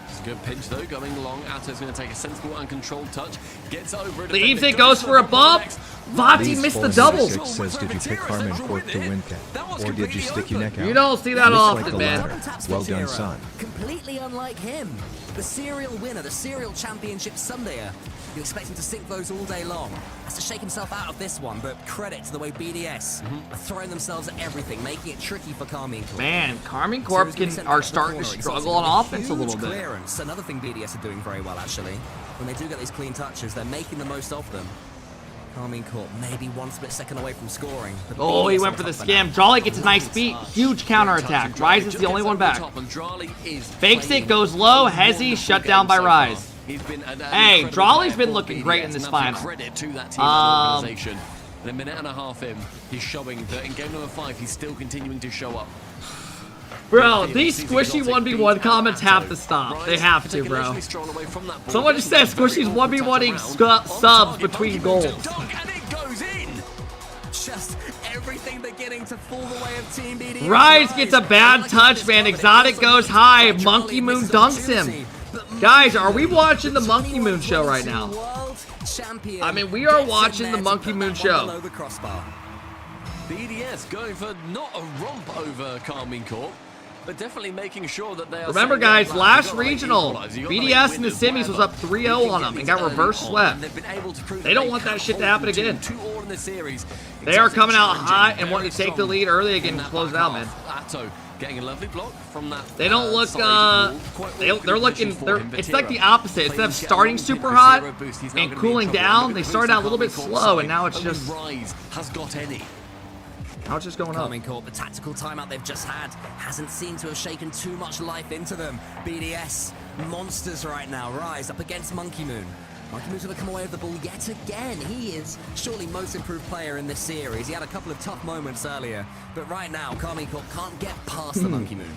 It's a good pinch, though, going along. Atto's going to take a sensible and controlled touch. Gets over it. Leaves it, goes for a bump. Vati missed the double. Says, did you pick Carmine Corp to win, Ken? Or did you stick your neck out? You don't see that often, man. Well done, son. Completely unlike him. The serial winner, the serial championship Sundayer. You expect him to sink those all day long. Has to shake himself out of this one, but credit to the way BDS are throwing themselves at everything, making it tricky for KARMINE Corp. Man, KARMINE Corp are starting to struggle on offense a little bit. Clearance. Another thing BDS are doing very well, actually. When they do get these clean touches, they're making the most of them. KARMINE Corp maybe one split second away from scoring. Oh, he went for the scam. Jolly gets a nice beat. Huge counterattack. Rise is the only one back. Fakes it, goes low. Hezzy shut down by Rise. Hey, Jolly's been looking great in this final. In a minute and a half in, he's showing that in game number 5, he's still continuing to show up. Bro, these squishy 1v1 comments have to stop. They have to, bro. Someone just said squishy's 1v1ing subs between goals. And it goes in. Just everything beginning to fall the way of Team BDS. Rise gets a bad touch, man. Exotic goes high. Monkey Moon dunks him. Guys, are we watching the Monkey Moon show right now? I mean, we are watching the Monkey Moon show. BDS going for not a romp over KARMINE Corp, but definitely making sure that they are... Remember, guys, last regional, BDS in the semis was up 3-0 on them and got reverse swept. They don't want that shit to happen again. They are coming out hot and wanting to take the lead early again and close it out, man. Getting a lovely block from that. They don't look, it's like the opposite. Instead of starting super hot and cooling down, they started out a little bit slow, and now it's just... Rise has got any. Now it's just going up. KARMINE Corp, the tactical timeout they've just had hasn't seemed to have shaken too much life into them. BDS, monsters right now. Rise up against Monkey Moon. Monkey Moon's going to come away with the ball yet again. He is surely most improved player in this series. He had a couple of tough moments earlier, but right now, KARMINE Corp can't get past the Monkey Moon.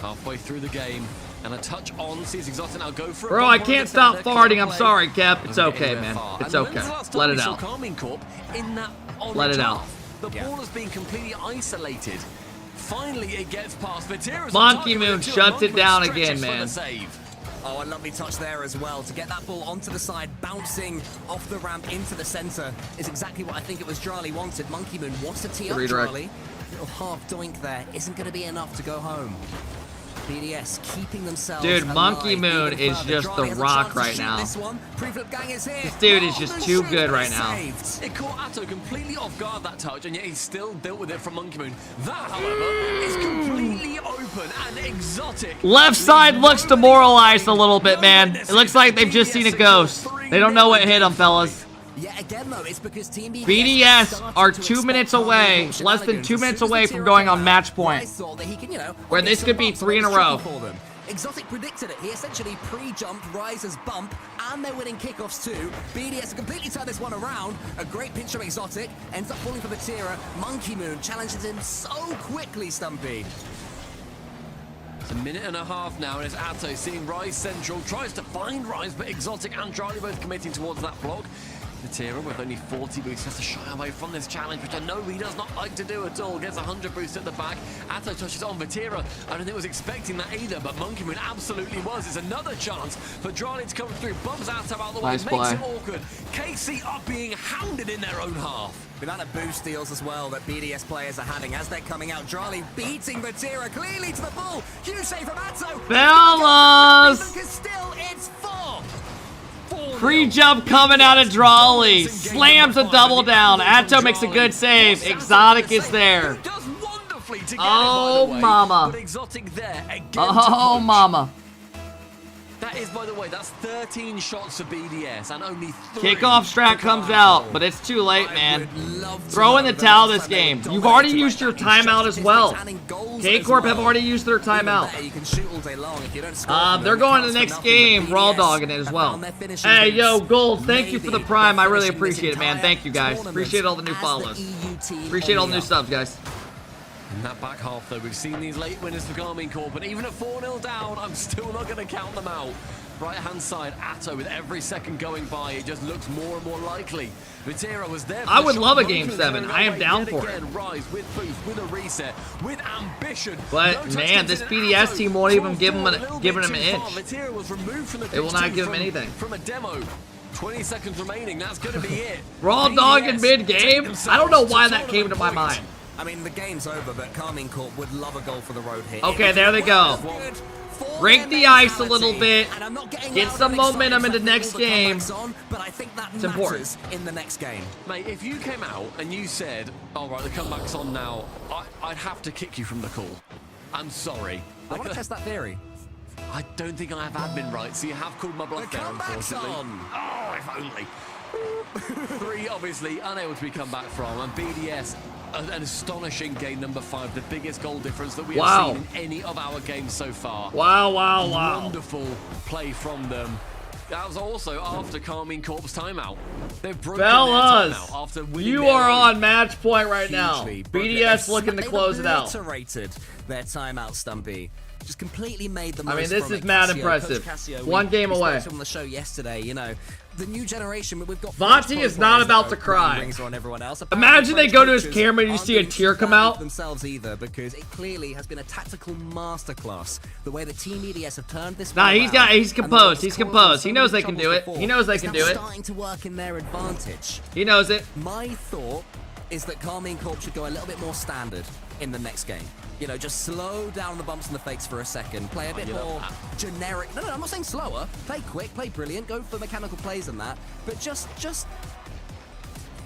Halfway through the game, and a touch on. Sees Exhaustion now go for it. Bro, I can't stop farting. I'm sorry, Cap. It's okay, man. It's okay. Let it out. Let it out. The ball has been completely isolated. Finally, it gets past Vatira's. Monkey Moon shuts it down again, man. Oh, a lovely touch there as well. To get that ball onto the side, bouncing off the ramp into the center is exactly what I think it was Drali wanted. Monkey Moon wants to tee up Drali. Little half doink there isn't going to be enough to go home. BDS keeping themselves Dude, Monkey Moon is just the rock right now. This dude is just too good right now. It caught Atto completely off guard, that touch, and yet he still dealt with it from Monkey Moon. That, however, is completely open and exotic. Left side looks demoralized a little bit, man. It looks like they've just seen a ghost. They don't know what hit them, fellas. Yeah, again though, it's because Team BDS are 2 minutes away, less than 2 minutes away from going on match point, where this could be 3 in a row. Exotic predicted it. He essentially pre-jumped Rise's bump, and they're winning kickoffs too. BDS completely turned this one around. A great pinch from Exotic, ends up falling for Vatira. Monkey Moon challenges him so quickly, Stumpy. It's a minute and a half now, and it's Atto seeing Rise central, tries to find Rise, but Exotic and Charlie both committing towards that block. Vatira with only 40 boosts has to shy away from this challenge, which I know he does not like to do at all. Gets 100 boosts at the back. Atto touches on Vatira. I don't think he was expecting that either, but Monkey Moon absolutely was. It's another chance for Drali to come through. Bumps Atto out the way, makes it awkward. KC are being hounded in their own half. The amount of boost deals as well that BDS players are having as they're coming out. Drali beating Vatira clearly to the ball. Huge save from Atto. Fellas! Still, it's 4. Pre-jump coming out of Drali. Slams a double down. Atto makes a good save. Exotic is there. Oh, mama. Oh, mama. That is, by the way, that's 13 shots for BDS and only 3. Kickoff strat comes out, but it's too late, man. Throw in the towel this game. You've already used your timeout as well. KCorp have already used their timeout. They're going to the next game, raw dogging it as well. Hey, yo, Gold, thank you for the prime. I really appreciate it, man. Thank you, guys. Appreciate all the new follows. Appreciate all the new subs, guys. In that back half, though, we've seen these late winners for KARMINE Corp, but even at 4-0 down, I'm still not going to count them out. Right-hand side, Atto, with every second going by, it just looks more and more likely. Vatira was there. I would love a Game 7. I am down for it. Rise with boost, with a reset, with ambition. But, man, this BDS team won't even give him an inch. It will not give him anything. From a demo. 20 seconds remaining, that's going to be it. Raw dog in mid-game? I don't know why that came to my mind. I mean, the game's over, but KARMINE Corp would love a goal for the road hit. Okay, there they go. break the ice a little bit, get some momentum into next game. But I think that It's important. in the next game. Mate, if you came out and you said, all right, the comeback's on now, I'd have to kick you from the call. I'm sorry. I want to test that theory. I don't think I have admin rights, so you have called my bluff there, unfortunately. Oh, if only. 3 obviously unable to be come back from, and BDS an astonishing game number 5, the biggest goal difference that we have seen in any of our games so far. Wow. Wonderful play from them. That was also after KARMINE Corp's timeout. They've broken Fellas, their timeout after winning you their are own. on match point right now. BDS looking to close it out. Obliterated their timeout, Stumpy. Just completely made the most. I mean, this from is it. mad Casio, impressive. Coach Casio, One game we spoke away. to him on the show yesterday, you know, the new generation. We've got. Vontae is not about to cry. Imagine they go to his camera and you see a tear come out. Themselves either, because it clearly has been a tactical masterclass. The way that Team EDS have turned this. Nah, he's composed. He's composed. He knows they can do it. He knows they can do it. Starting to work in their advantage. He knows it. My thought is that KARMINE Corp should go a little bit more standard in the next game. You know, just slow down the bumps and the fakes for a second. Play a bit more generic. No, I'm not saying slower. Play quick, play brilliant, go for mechanical plays and that. But just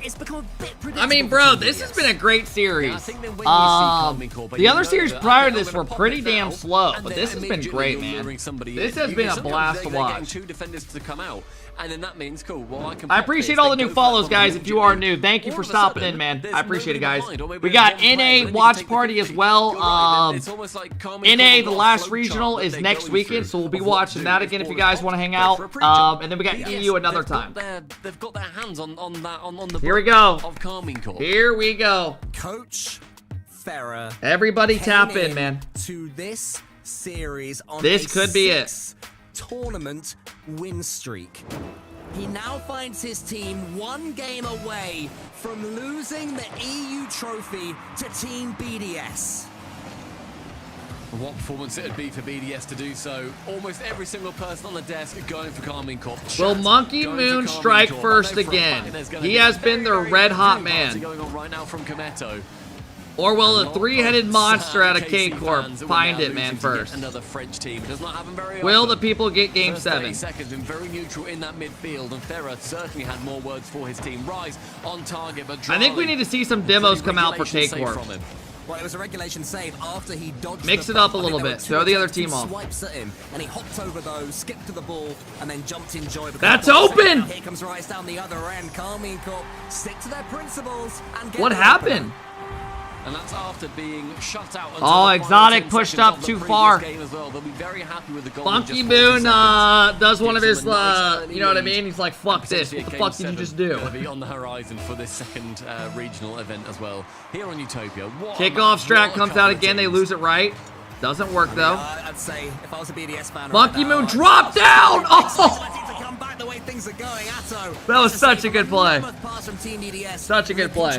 it's become a bit predictable. I mean, bro, this has been a great series. The other series prior to this were pretty damn slow, but this has been great, man. This has been a blast to watch. 2 defenders to come out, and then that means cool. Well, I appreciate all the new follows, guys. If you are new, thank you for stopping in, man. I appreciate it, guys. We got NA watch party as well. NA, the last regional, is next weekend, so we'll be watching that again if you guys want to hang out. And then we got EU another time. They've got their hands on the. Here we go. Of KARMINE Corp. Here we go. Coach Farah. Everybody tap in, man. To this series on this could be it. Tournament win streak. He now finds his team 1 game away from losing the EU trophy to Team BDS. What performance it would be for BDS to do so. Almost every single person on the desk going for KARMINE Corp. Will Monkey Moon strike first again? He has been their red hot man. Going on right now from Kometo. Or will the 3-headed monster out of K-Corp find it, man, first? Another French team does not happen very Will often. the people get Game 7? 30 seconds and very neutral in that midfield, and Ferrer certainly had more words for his team. Rise on target, but I think we need to see some demos come out for K-Corp. Well, it was a regulation save after he dodged. Mix it up a little bit. Throw the other team off. Swipes at him, and he hopped over those, skipped to the ball, and then jumped in joy. That's open! Here comes Rice down the other end. KARMINE Corp stick to their principles and get what happened? And that's after being shut out. Oh, Exotic pushed up too far. Well. They'll be very happy with the goal. Funky Moon does one of his, you know what I mean? He's like, fuck this. What the fuck did you just do? Gonna be on the horizon for this second regional event as well. Here on Utopia. Kickoff strat comes out again. They lose it right. Doesn't work though. I'd say if I was a BDS fan. Funky Moon dropped down. Oh! The way things are going, Atto. That was such a good play. EDS. Such a good play.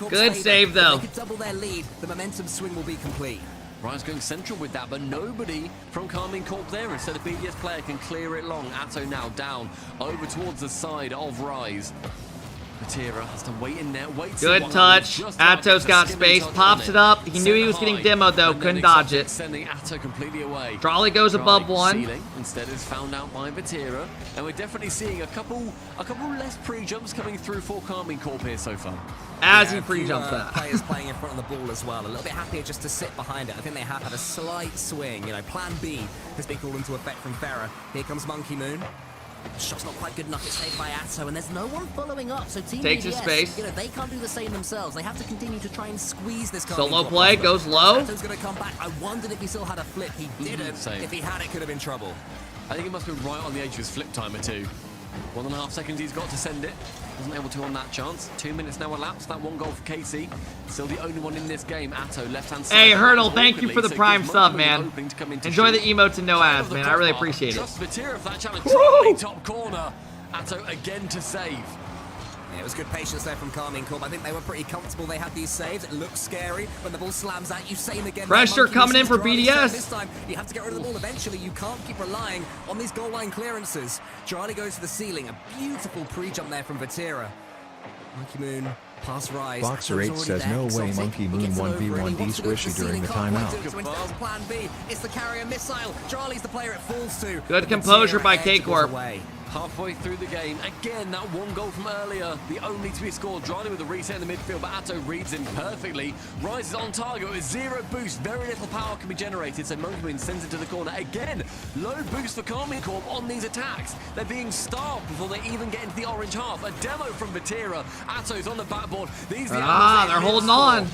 Good save though. They could double their lead. The momentum swing will be complete. Rise going central with that, but nobody from KARMINE Corp there. Instead, a BDS player can clear it long. Atto now down over towards the side of Rise. Matera has to wait in there, good touch. Atto's got space, pops it up. He knew he was getting demoed though, couldn't dodge it. Sending Atto completely away. Trolley goes above one. Instead is found out by Matera, and we're definitely seeing a couple less pre-jumps coming through for KARMINE Corp here so far. As he pre-jumps that. Players playing in front of the ball as well. A little bit happier just to sit behind it. I think they have had a slight swing. You know, Plan B has been called into effect from Farah. Here comes Monkey Moon. Shot's not quite good enough. It's saved by Atto, and there's no one following up. So Team takes BDS, his space. You know, they can't do the same themselves. They have to continue to try and squeeze this. Solo play goes low. Atto's going to come back. I wondered if he still had a flip. He didn't. If he had, it could have been trouble. I think he must have been right on the edge of his flip timer too. 1.5 seconds he's got to send it. Wasn't able to on that chance. 2 minutes now elapsed. That 1 goal for KC. Still the only one in this game. Atto left hand side. Hey Hurdle, thank you for the prime sub, man. Enjoy the emotes and no ads, man. I really appreciate it. Just Matera for that challenge. Top corner. Atto again to save. Yeah, it was good patience there from KARMINE Corp. I think they were pretty comfortable. They had these saves. It looks scary when the ball slams at you. Same again. Pressure coming in for BDS. This time, you have to get rid of the ball eventually. You can't keep relying on these goal line clearances. Charlie goes to the ceiling. A beautiful pre-jump there from Vatira. Monkey Moon Pass Rise. Boxer 8 says no way Monkey Moon 1v1D squishy during the timeout. Plan B. It's the carrier missile. Charlie's the player it falls to. Good composure by K-Corp. Halfway through the game, again, that one goal from earlier, the only to be scored. Charlie with a reset in the midfield, but Atto reads him perfectly. Rises on target with 0 boost, very little power can be generated, so Monkey Moon sends it to the corner. Again, low boost for KARMINE Corp on these attacks. They're being starved before they even get into the orange half. A demo from Vatira. Atto's on the backboard. These they're holding on.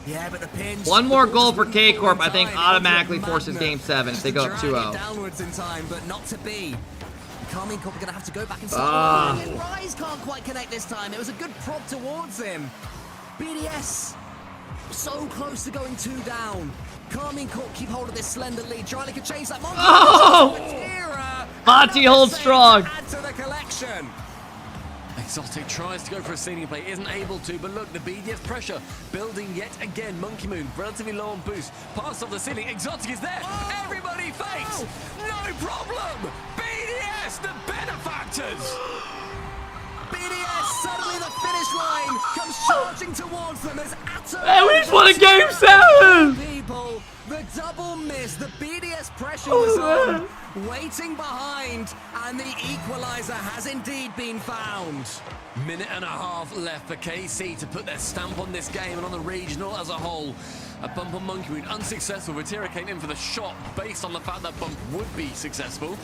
Yeah, but the pinch. One more goal for K-Corp, I think, automatically forces Game 7 if they go up 2-0. Downwards in time, but not to be. KARMINE Corp are going to have to go back and start. Rise can't quite connect this time. It was a good prod towards him. BDS so close to going 2 down. KARMINE Corp keep hold of this slender lead. Charlie could change that. Monty holds strong. Add to the collection. Exotic tries to go for a ceiling play, isn't able to, but look, the BDS pressure building yet again. Monkey Moon, relatively low on boost, pass off the ceiling, Exotic is there, everybody fakes, no problem, BDS, the benefactors! BDS, suddenly the finish line comes charging towards them as Atto... Hey, we just won a Game 7! People, the double miss, the BDS pressure was on, waiting behind, and the equalizer has indeed been found. Minute and a half left for KC to put their stamp on this game and on the regional as a whole. A bump on Monkey Moon, unsuccessful. Vatira came in for the shot based on the fact that bump would be successful.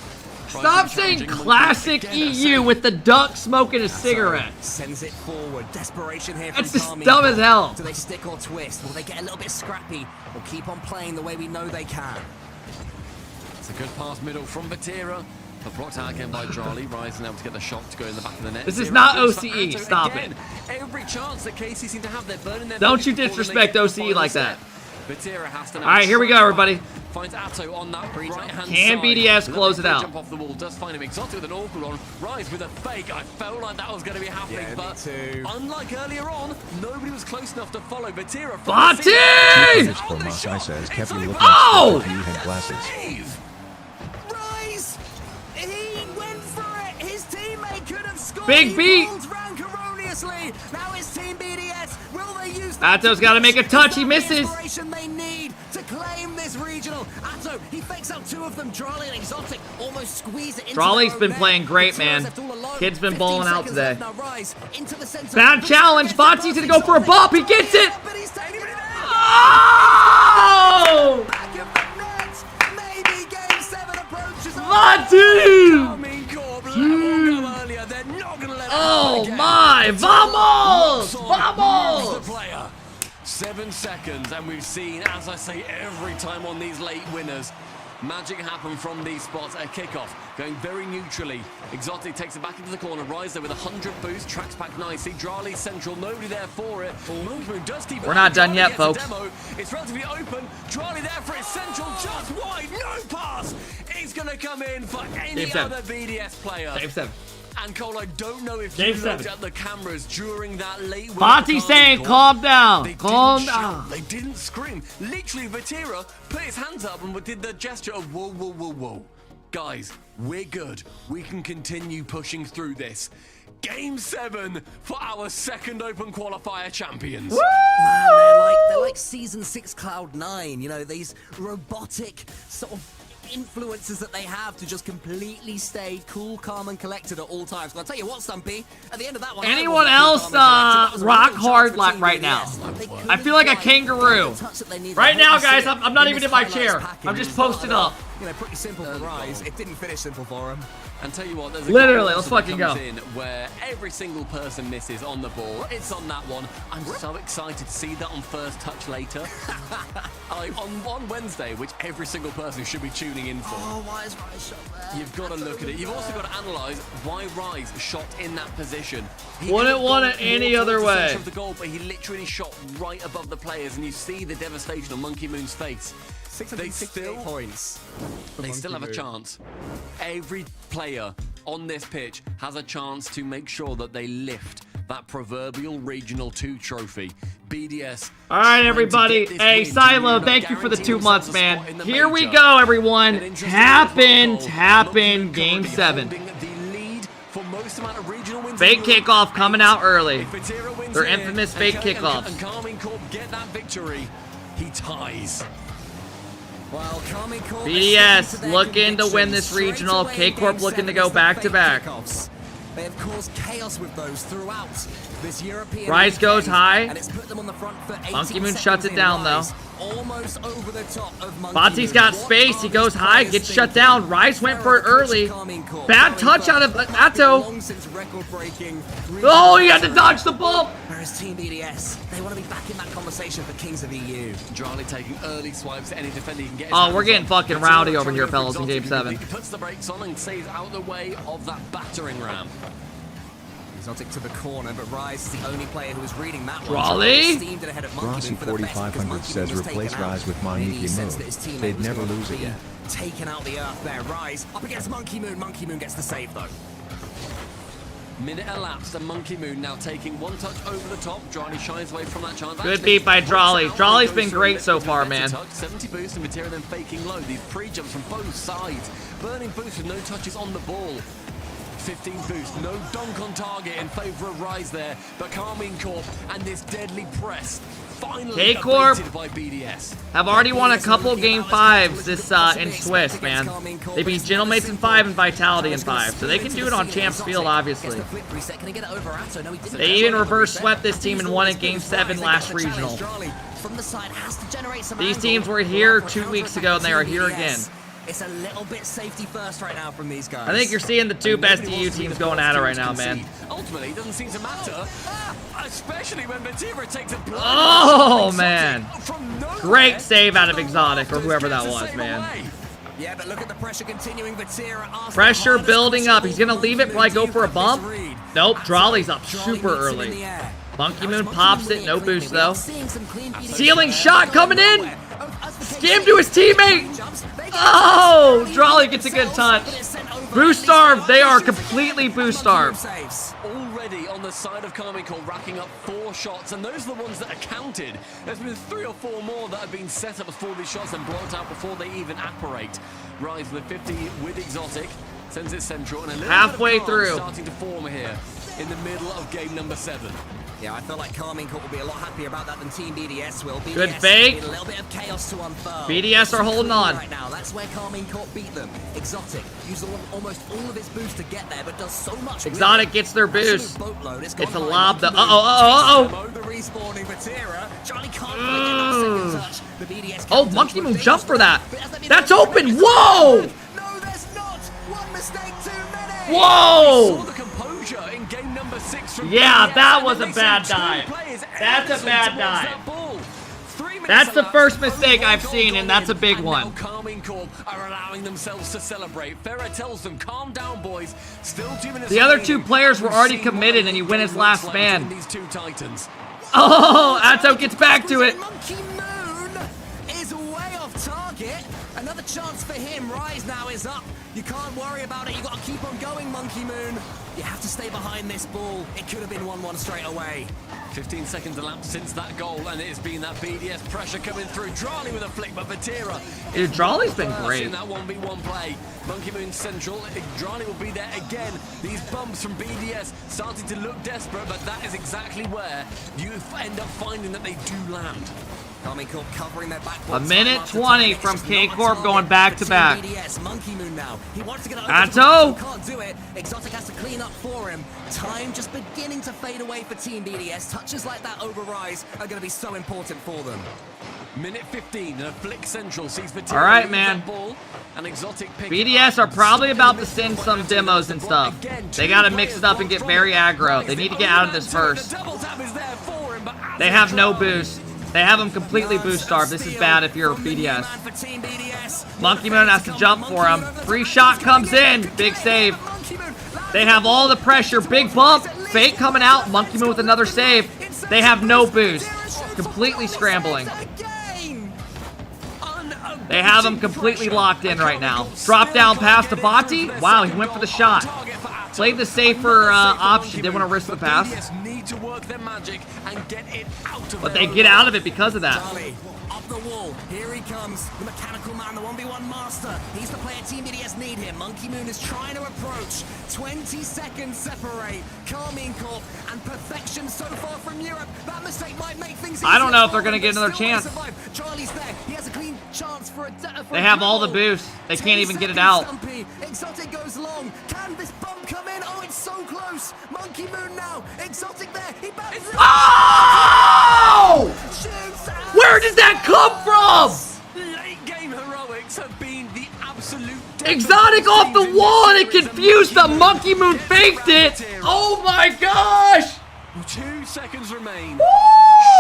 Stop saying classic EU with the duck smoking a cigarette. Sends it forward. Desperation here from That's just KARMINE dumb as hell. Do they stick or twist? Will they get a little bit scrappy or keep on playing the way we know they can? It's a good pass middle from Vatira. But blocked out again by Charlie. Rising able to get the shot to go in the back of the net. This is not OCE. Stop it. Every chance that KC seem to have, they're burning their... Don't you disrespect OCE like that. Vatira has to now. All right, here we go, everybody. Finds Atto on that right-hand Can side. BDS close it out? Jump off the wall, does find him. Exotic with an awkward one. Rise with a fake. I felt like that was going to be happening, Yeah, but unlike earlier on, nobody was close enough to follow Vatira. Vati! For Masai says, kept you looking Oh! if you had glasses. Rise! He went for it! His teammate could have scored! Big beat! Round erroneously. Now it's Team BDS. Will they use Atto's got to make a touch. He misses. They need to claim this regional. Atto, he fakes out 2 of them. Charlie and Exotic almost squeeze it into Charlie's their been own playing net. great, man. Kid's been 15 balling out seconds today. left now. Rise into the center. Bad challenge. Vati's going to go for a bop. He gets it. But he's taking it out. Oh! Back of the net. Maybe Game 7 approaches. Vati! KARMINE Corp let one go earlier. They're not going to let it Oh again. my! Vamos! The Vamos! player. 7 seconds, and we've seen, as I say every time on these late winners, magic happen from these spots at kickoff. Going very neutrally. Exotic takes it back into the corner. Rise there with 100 boost. Tracks back nicely. Drali central. Nobody there for it. Monkey Moon does keep it. We're not done Drali yet, gets folks. a demo. It's relatively open. Drali there for his central. Just wide. No pass. It's going to come in for any Game 7. other BDS player. Game 7. And Cole, I don't know if Game you looked 7. at the cameras during that late win. Vati saying, calm down. They Calm didn't shout, down. They didn't scream. Literally, Vatira put his hands up and did the gesture of whoa, whoa, whoa, whoa. Guys, we're good. We can continue pushing through this. Game 7 for our second Open Qualifier champions. Man, they're like Season 6 Cloud9. You know, these robotic sort of influences that they have to just completely stay cool, calm, and collected at all times. But I'll tell you what, Stumpy, at the end of that one... Anyone else rock hard like right now? I feel like a kangaroo. Right now, guys, I'm not even in my chair. I'm just posted up. You know, pretty simple for Rise. It didn't finish simple for him. And tell you what, there's a Literally, goal let's that fucking comes go. in where every single person misses on the ball. It's on that one. I'm so excited to see that on first touch later. on Wednesday, which every single person should be tuning in for. Oh, why is Rise shot there? You've got to look at it. You've also got to analyse why Rise shot in that position. He Wouldn't could have want gone it any more other towards the way. centre of the goal, but he literally shot right above the players, and you see the devastation on Monkey Moon's face. They still points. They still have a chance. Every player on this pitch has a chance to make sure that they lift that proverbial Regional 2 trophy. BDS. All right, everybody. Hey, Silo, thank you for the 2 months, man. Here we go, everyone. Tap in, Game 7. The lead for most amount of regional regional wins. Fake kickoff coming out early. If Vatira wins Their here, infamous and fake Kelly kickoffs. And KARMINE Corp get that victory, he ties. Well, KARMINE Corp BDS looking to win this regional. K-Corp looking to go back-to-back. They have caused chaos with those throughout this European Rise goes weekend, high. and it's put them on the front for 18 Monkey Moon seconds shuts it in down, Rise, though. Almost over the top of Monkey Bati's Moon. got What space. He are goes these high, players gets shut thinking? down. Rise went for it early. KARMINE Corp Bad going touch for out of what might be Atto. long since record-breaking Oh, he had to dodge the bump. Whereas Team BDS, they want to be back in that conversation for Kings of the EU. Drali taking early swipes at any defender he can get his Oh, hands we're getting on. fucking Vatira rowdy over trying to here, go for fellas, in Exotic, Game who 7. completely puts the brakes on and stays out of the way of that battering ram. Exotic to the corner, but Rise is the only player who is reading that one. Raleigh? Steamed it ahead of Monkey Rossi Moon for the best because 4500 Monkey says Moon was replace taken out. Rise with Maybe he Magnifico sensed that mode. his teammate They'd was never going to lose be again. taken out the earth there. Rise up against Monkey Moon. Monkey Moon gets the save though. Minute elapsed, and Monkey Moon now taking one touch over the top. Drali shies away from that chance. Good beat by Drali. Drali's been great so far, man. 70 boost and Vatira then faking low. These pre-jumps from both sides. Burning boost with no touches on the ball. 15 boost, no donk on target in favor of Rise there. But KARMINE Corp and this deadly press finally K-Corp abated by BDS. have already won a couple game 5s this in Swiss, man. They beat Gentlemates in 5 and Vitality in 5, so they can do it on Champs Field, obviously. They even reverse swept this team and won in Game 7 last regional. These teams were here 2 weeks ago, and they are here again. It's a little bit safety first right now from these guys. I think you're seeing the two best EU teams going at it right now, man. Ultimately, it doesn't seem to matter, especially when Vatira takes a blind Oh, shot man. from nowhere. Great save out of Exotic, or whoever that was, man. Yeah, but look at the pressure continuing. Vatira asks Pressure the building hardest up. He's going to leave it, probably go for a bump. Nope, Drali's up Drali super meets him in early. the air. Monkey Now, Moon it's pops doing it, no cleanly. boost We are though. seeing some clean BDS Ceiling there. shot coming in! Nowhere. As the Scam to his teammate! Oh, Drali gets a good touch. Boost starved. They are completely boost starved. Already on the side of KARMINE Corp, racking up 4 shots, and those are the ones that are counted. There's been 3 or 4 more that have been set up before these shots and blocked out before they even apparate. Rise with 50 with Exotic, sends it central, and a little Halfway bit of calm through. starting to form here in the middle of game number 7. Yeah, I feel like KARMINE Corp will be a lot happier about that than Team BDS will. BDS Good fake. need a little bit of chaos to unfurl. BDS are holding on. Right now, that's where KARMINE Corp beat them. Exotic used almost all of his boost to get there, but does so much. with Exotic it. gets their boost. Boatload. It's gone a high. lob. The Monkey Moon the respawning Vatira. Charlie can't quite get that second touch. The BDS Oh, counter Monkey to a Moon big jumped for that. but has there been That's a- open. Whoa! No, there's not. One mistake too many. Whoa! Saw the composure in game number 6 from Yeah, BDS, that and was then a they bad sent 2 dive. players That's a excellent bad towards dive. that ball. 3 minutes That's the elapsed, first only mistake one I've goal seen, gone and that's a in, big and one. Now KARMINE Corp are allowing themselves to celebrate. Farah tells them, calm down, boys. Still 2 minutes The other remaining. 2 players were We've already seen committed, what and he went his looks last like man. between these 2 titans. Oh, Atto gets back to it. Monkey Moon is way off target. Another chance for him. Rise now is up. You can't worry about it. You got to keep on going, Monkey Moon. You have to stay behind this ball. It could have been 1-1 straight away. 15 seconds elapsed since that goal, and it's been that BDS pressure coming through. Drali with a flick, but Vatira. Dude, Drali's been great. In that 1v1 play. Monkey Moon central. Drali will be there again. These bumps from BDS starting to look desperate, but that is exactly where you end up finding that they do land. KARMINE Corp covering their back. A minute 20 from K-Corp going back to back. BDS, Monkey Moon now. He wants to get over Atto! can't do it. Exotic has to clean up for him. Time just beginning to fade away for Team BDS. Touches like that over Rise are going to be so important for them. Minute 15, and a flick central sees Vatira. All right, lose man. that ball, and Exotic pick BDS it are up. probably Stuck about in to the send middle, some but demos and stuff. again, They 2 got to mix it players up and get very aggro. Rise, They need to the get out of overlap this to it. first. The double tap is there for him, but They have no boost. They have him completely boost starved. This is bad if you're BDS. Monkey Moon has to jump for him. Free shot comes in. Big save. They have all the pressure. Big bump. Fake coming out. Monkey Moon with another save. They have no boost. Completely scrambling. They have him completely locked in right now. Drop down pass to Bati. Wow, he went for the shot. Played the safer option. Didn't want to risk the pass. BDS need to work their magic and get it out of But their they get out of it because of that. Charlie, up the wall. Here he comes. The mechanical man, the 1v1 master. He's the player Team BDS need here. Monkey Moon is trying to approach. 20 seconds separate. KARMINE Corp and perfection so far from Europe. That mistake might make things easier. I don't know if they're going to get another Still chance. survive. Charlie's there. He has a clean chance for a They have all the boosts. They can't even get it out. Stumpy. Exotic goes long. Can this bump come in? Oh, it's so close. Monkey Moon now. Exotic there. He bounces. Oh! Shoots out. Where did that come from? late game heroics have been the absolute Exotic off the wall and it confused them. Monkey Moon faked it. Oh my gosh! 2 seconds remain. Woo!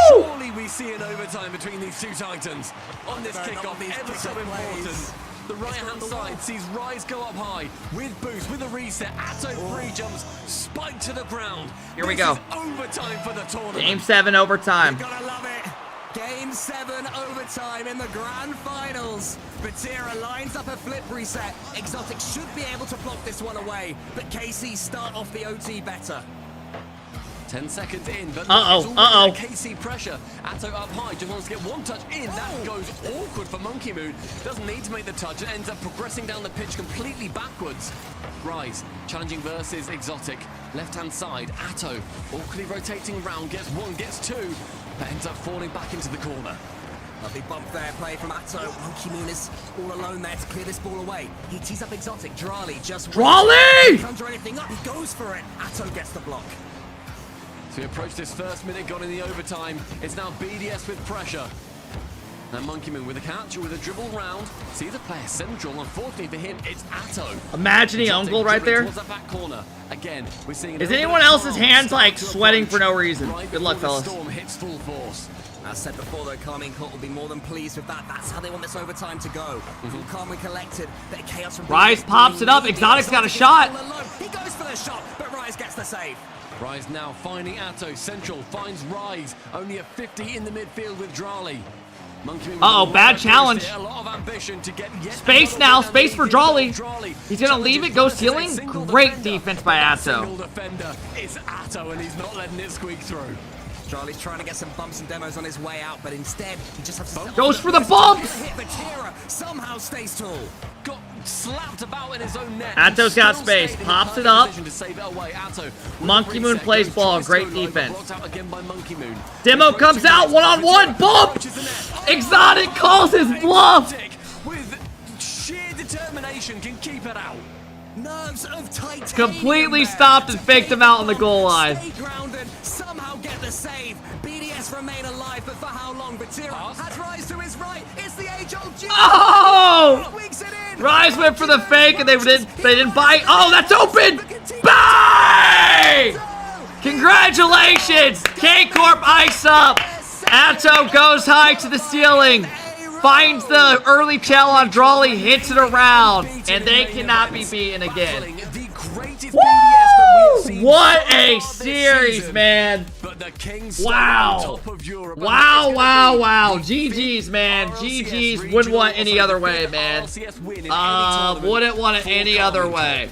Surely we see an overtime between these two titans on this kickoff. Ever so important. The right-hand side sees Rise go up high with boost, with a reset. Atto free jumps, spike to the ground. Here we This go. is overtime for the tournament. Game 7 overtime. Gotta love it. Game 7 overtime in the grand finals. Batira lines up a flip reset. Exotic should be able to block this one away, but KC start off the OT better. 10 seconds in, but Uh-oh. KC pressure. Atto up high, just wants to get one touch in. That goes awkward for Monkey Moon. Doesn't need to make the touch and ends up progressing down the pitch completely backwards. Rise, challenging versus Exotic. Left-hand side, Atto awkwardly rotating around, gets one, gets two, but ends up falling back into the corner. Lovely bump there, play from Atto. Monkey Moon is all alone there to clear this ball away. He tees up Exotic. Drali just... Drali! Conjure anything up, he goes for it. Atto gets the block. So we approach this first minute gone in the overtime. It's now BDS with pressure. And Monkey Moon with a catch, with a dribble round. See the player central. Unfortunately for him, it's Atto. Imagining Uncle right there. Towards that back corner. Again, we're seeing Is anyone else's hands like sweating for no reason? Good luck, fellas. Storm hits full force. As said before, though, KARMINE Corp will be more than pleased with that. That's how they want this overtime to go. Full KARMINE collected. Bit of chaos from Rise pops it up. Exotic's got a shot. He goes for the shot, but Rise gets the save. Rise now finding Atto. Central finds Rise. Only a 50 in the midfield with Drali. Monkey Moon Uh-oh, bad challenge. A lot of ambition to get yet Space another now, win space for underneath Drali. it. He's gonna leave it, go stealing. Great defense by Atto. Single defender. It's Atto and he's not letting it squeak through. Charlie's trying to get some bumps and demos on his way out, but instead he just has to Goes for the bumps. hit Batira. Somehow stays tall. Got slapped about in his own net. Atto's got Still space, stayed in pops the it up. position to save it away. Atto with Monkey a Moon reset, plays goes ball, tries to great go low, but defense. blocked out again by Monkey Moon. Demo comes out, one-on-one, bump! Approaches the net. Exotic calls his bluff. Exotic with sheer determination can keep it out. Nerves of titanium. Completely there. stopped and faked him out on the goal line. Stay grounded, somehow get the save. BDS remain alive, but for how long? Batira has Rise to his right. It's the age-old duel. Oh! Wigs it in. Rise went for the fake and they didn't bite. Oh, that's open! Bang! Congratulations! K-Corp ice up. Atto goes high to the ceiling. Finds the early chal on Drali, hits it around, and they cannot be beaten again. The greatest Woo! BDS that we've seen What so a far this series, season. man. But the Kings Wow. stand on top of Europe. Wow, wow, wow. GG's, man. GG's. Wouldn't want any other way, man. Wouldn't want it any other way.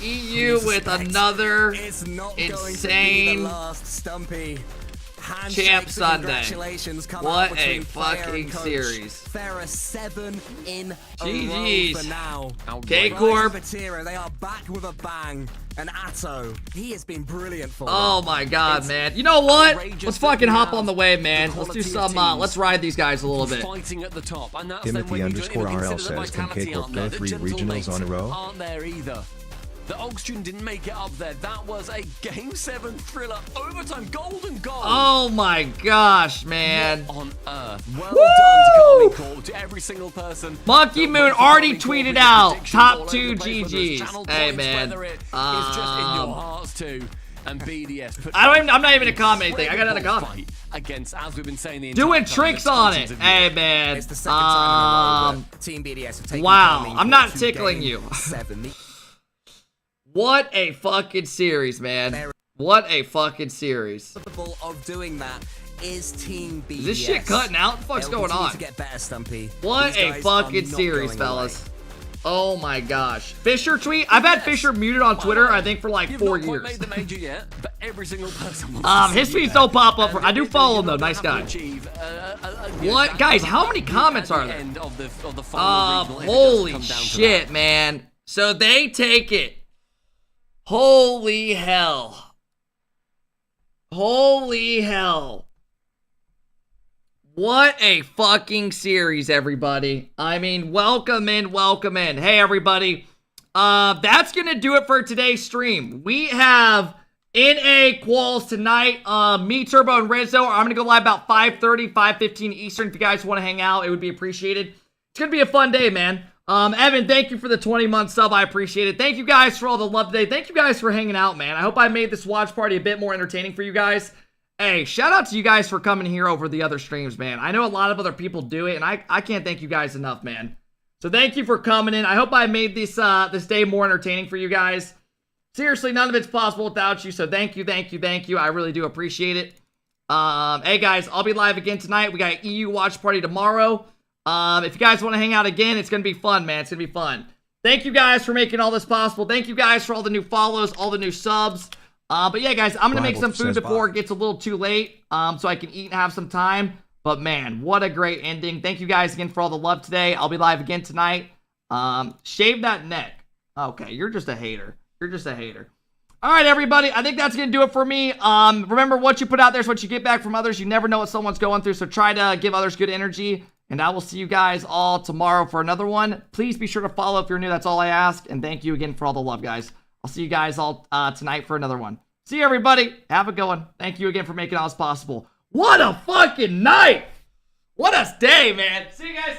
EU with another It's not going to be the insane last Stumpy. Champ Handshakes and Sunday. congratulations come What out a between player fucking and coach. series. Farah 7 in a GG's. row for now. K-Corp. Rise and Batira, they are back with a bang. And Atto, he has been brilliant for Oh them. my god, man. You know what? Let's fucking hop on the wave, man. Let's do some, let's ride these guys a little bit. Fighting at the top, and that's Timothy then when you don't even _RL consider the says, can vitality K-Corp aren't go there, the 3 gentle regionals mates on a row? aren't there either. The Ogstream didn't make it up there. That was a Game 7 thriller, overtime, golden goal. Oh my gosh, man. What on earth? Well Woo! done to KARMINE Corp, to every single person. Monkey Moon Vote for already KARMINE Corp tweeted with out, predictions top all over 2 the place, whether it's GGs. channel Hey, points, man. whether it is just in your hearts too. And BDS put I'm not even gonna comment anything. I got another comment. fight against, as we've been saying, the Doing entire time, tricks the on it. titans of Hey, Europe. man. It's the second time in a row that Team BDS have taken Wow, KARMINE I'm Corp not to tickling Game you. 7. What a fucking series, man. What a fucking series. Capable of doing that is Team BDS. Is this shit cutting out? What the fuck's They'll going continue on? to get better, Stumpy. What These a guys fucking are not series, going fellas. away. Oh my gosh. Fisher tweet? I've had Fisher muted on Twitter, I think, for like 4 years. Made the major yet, but every single person His tweets don't pop up. I do follow him though. Nice guy. What? Guys, how many comments are there? Holy shit, man. So they take it. Holy hell. Holy hell. What a fucking series, everybody. I mean, welcome in, welcome in. Hey, everybody. That's going to do it for today's stream. We have NA quals tonight. Me, Turbo, and Rizzo. I'm going to go live about 5:30, 5:15 Eastern. If you guys want to hang out, it would be appreciated. It's going to be a fun day, man. Evan, thank you for the 20-month sub. I appreciate it. Thank you guys for all the love today. Thank you guys for hanging out, man. I hope I made this watch party a bit more entertaining for you guys. Hey, shout out to you guys for coming here over the other streams, man. I know a lot of other people do it, and I can't thank you guys enough, man. So thank you for coming in. I hope I made this this day more entertaining for you guys. Seriously, none of it's possible without you, so thank you, thank you, thank you. I really do appreciate it. Hey, guys, I'll be live again tonight. We got EU watch party tomorrow. If you guys want to hang out again, it's going to be fun, man. It's going to be fun. Thank you guys for making all this possible. Thank you guys for all the new follows, all the new subs. But yeah, guys, I'm going to make some food before it gets a little too late, so I can eat and have some time. But man, what a great ending. Thank you guys again for all the love today. I'll be live again tonight. Shave that neck. Okay, you're just a hater. You're just a hater. All right, everybody, I think that's going to do it for me. Remember, what you put out there is what you get back from others. You never know what someone's going through, so try to give others good energy. And I will see you guys all tomorrow for another one. Please be sure to follow if you're new. That's all I ask. And thank you again for all the love, guys. I'll see you guys all tonight for another one. See you, everybody. Have a good one. Thank you again for making all this possible. What a fucking night. What a day, man. See you guys.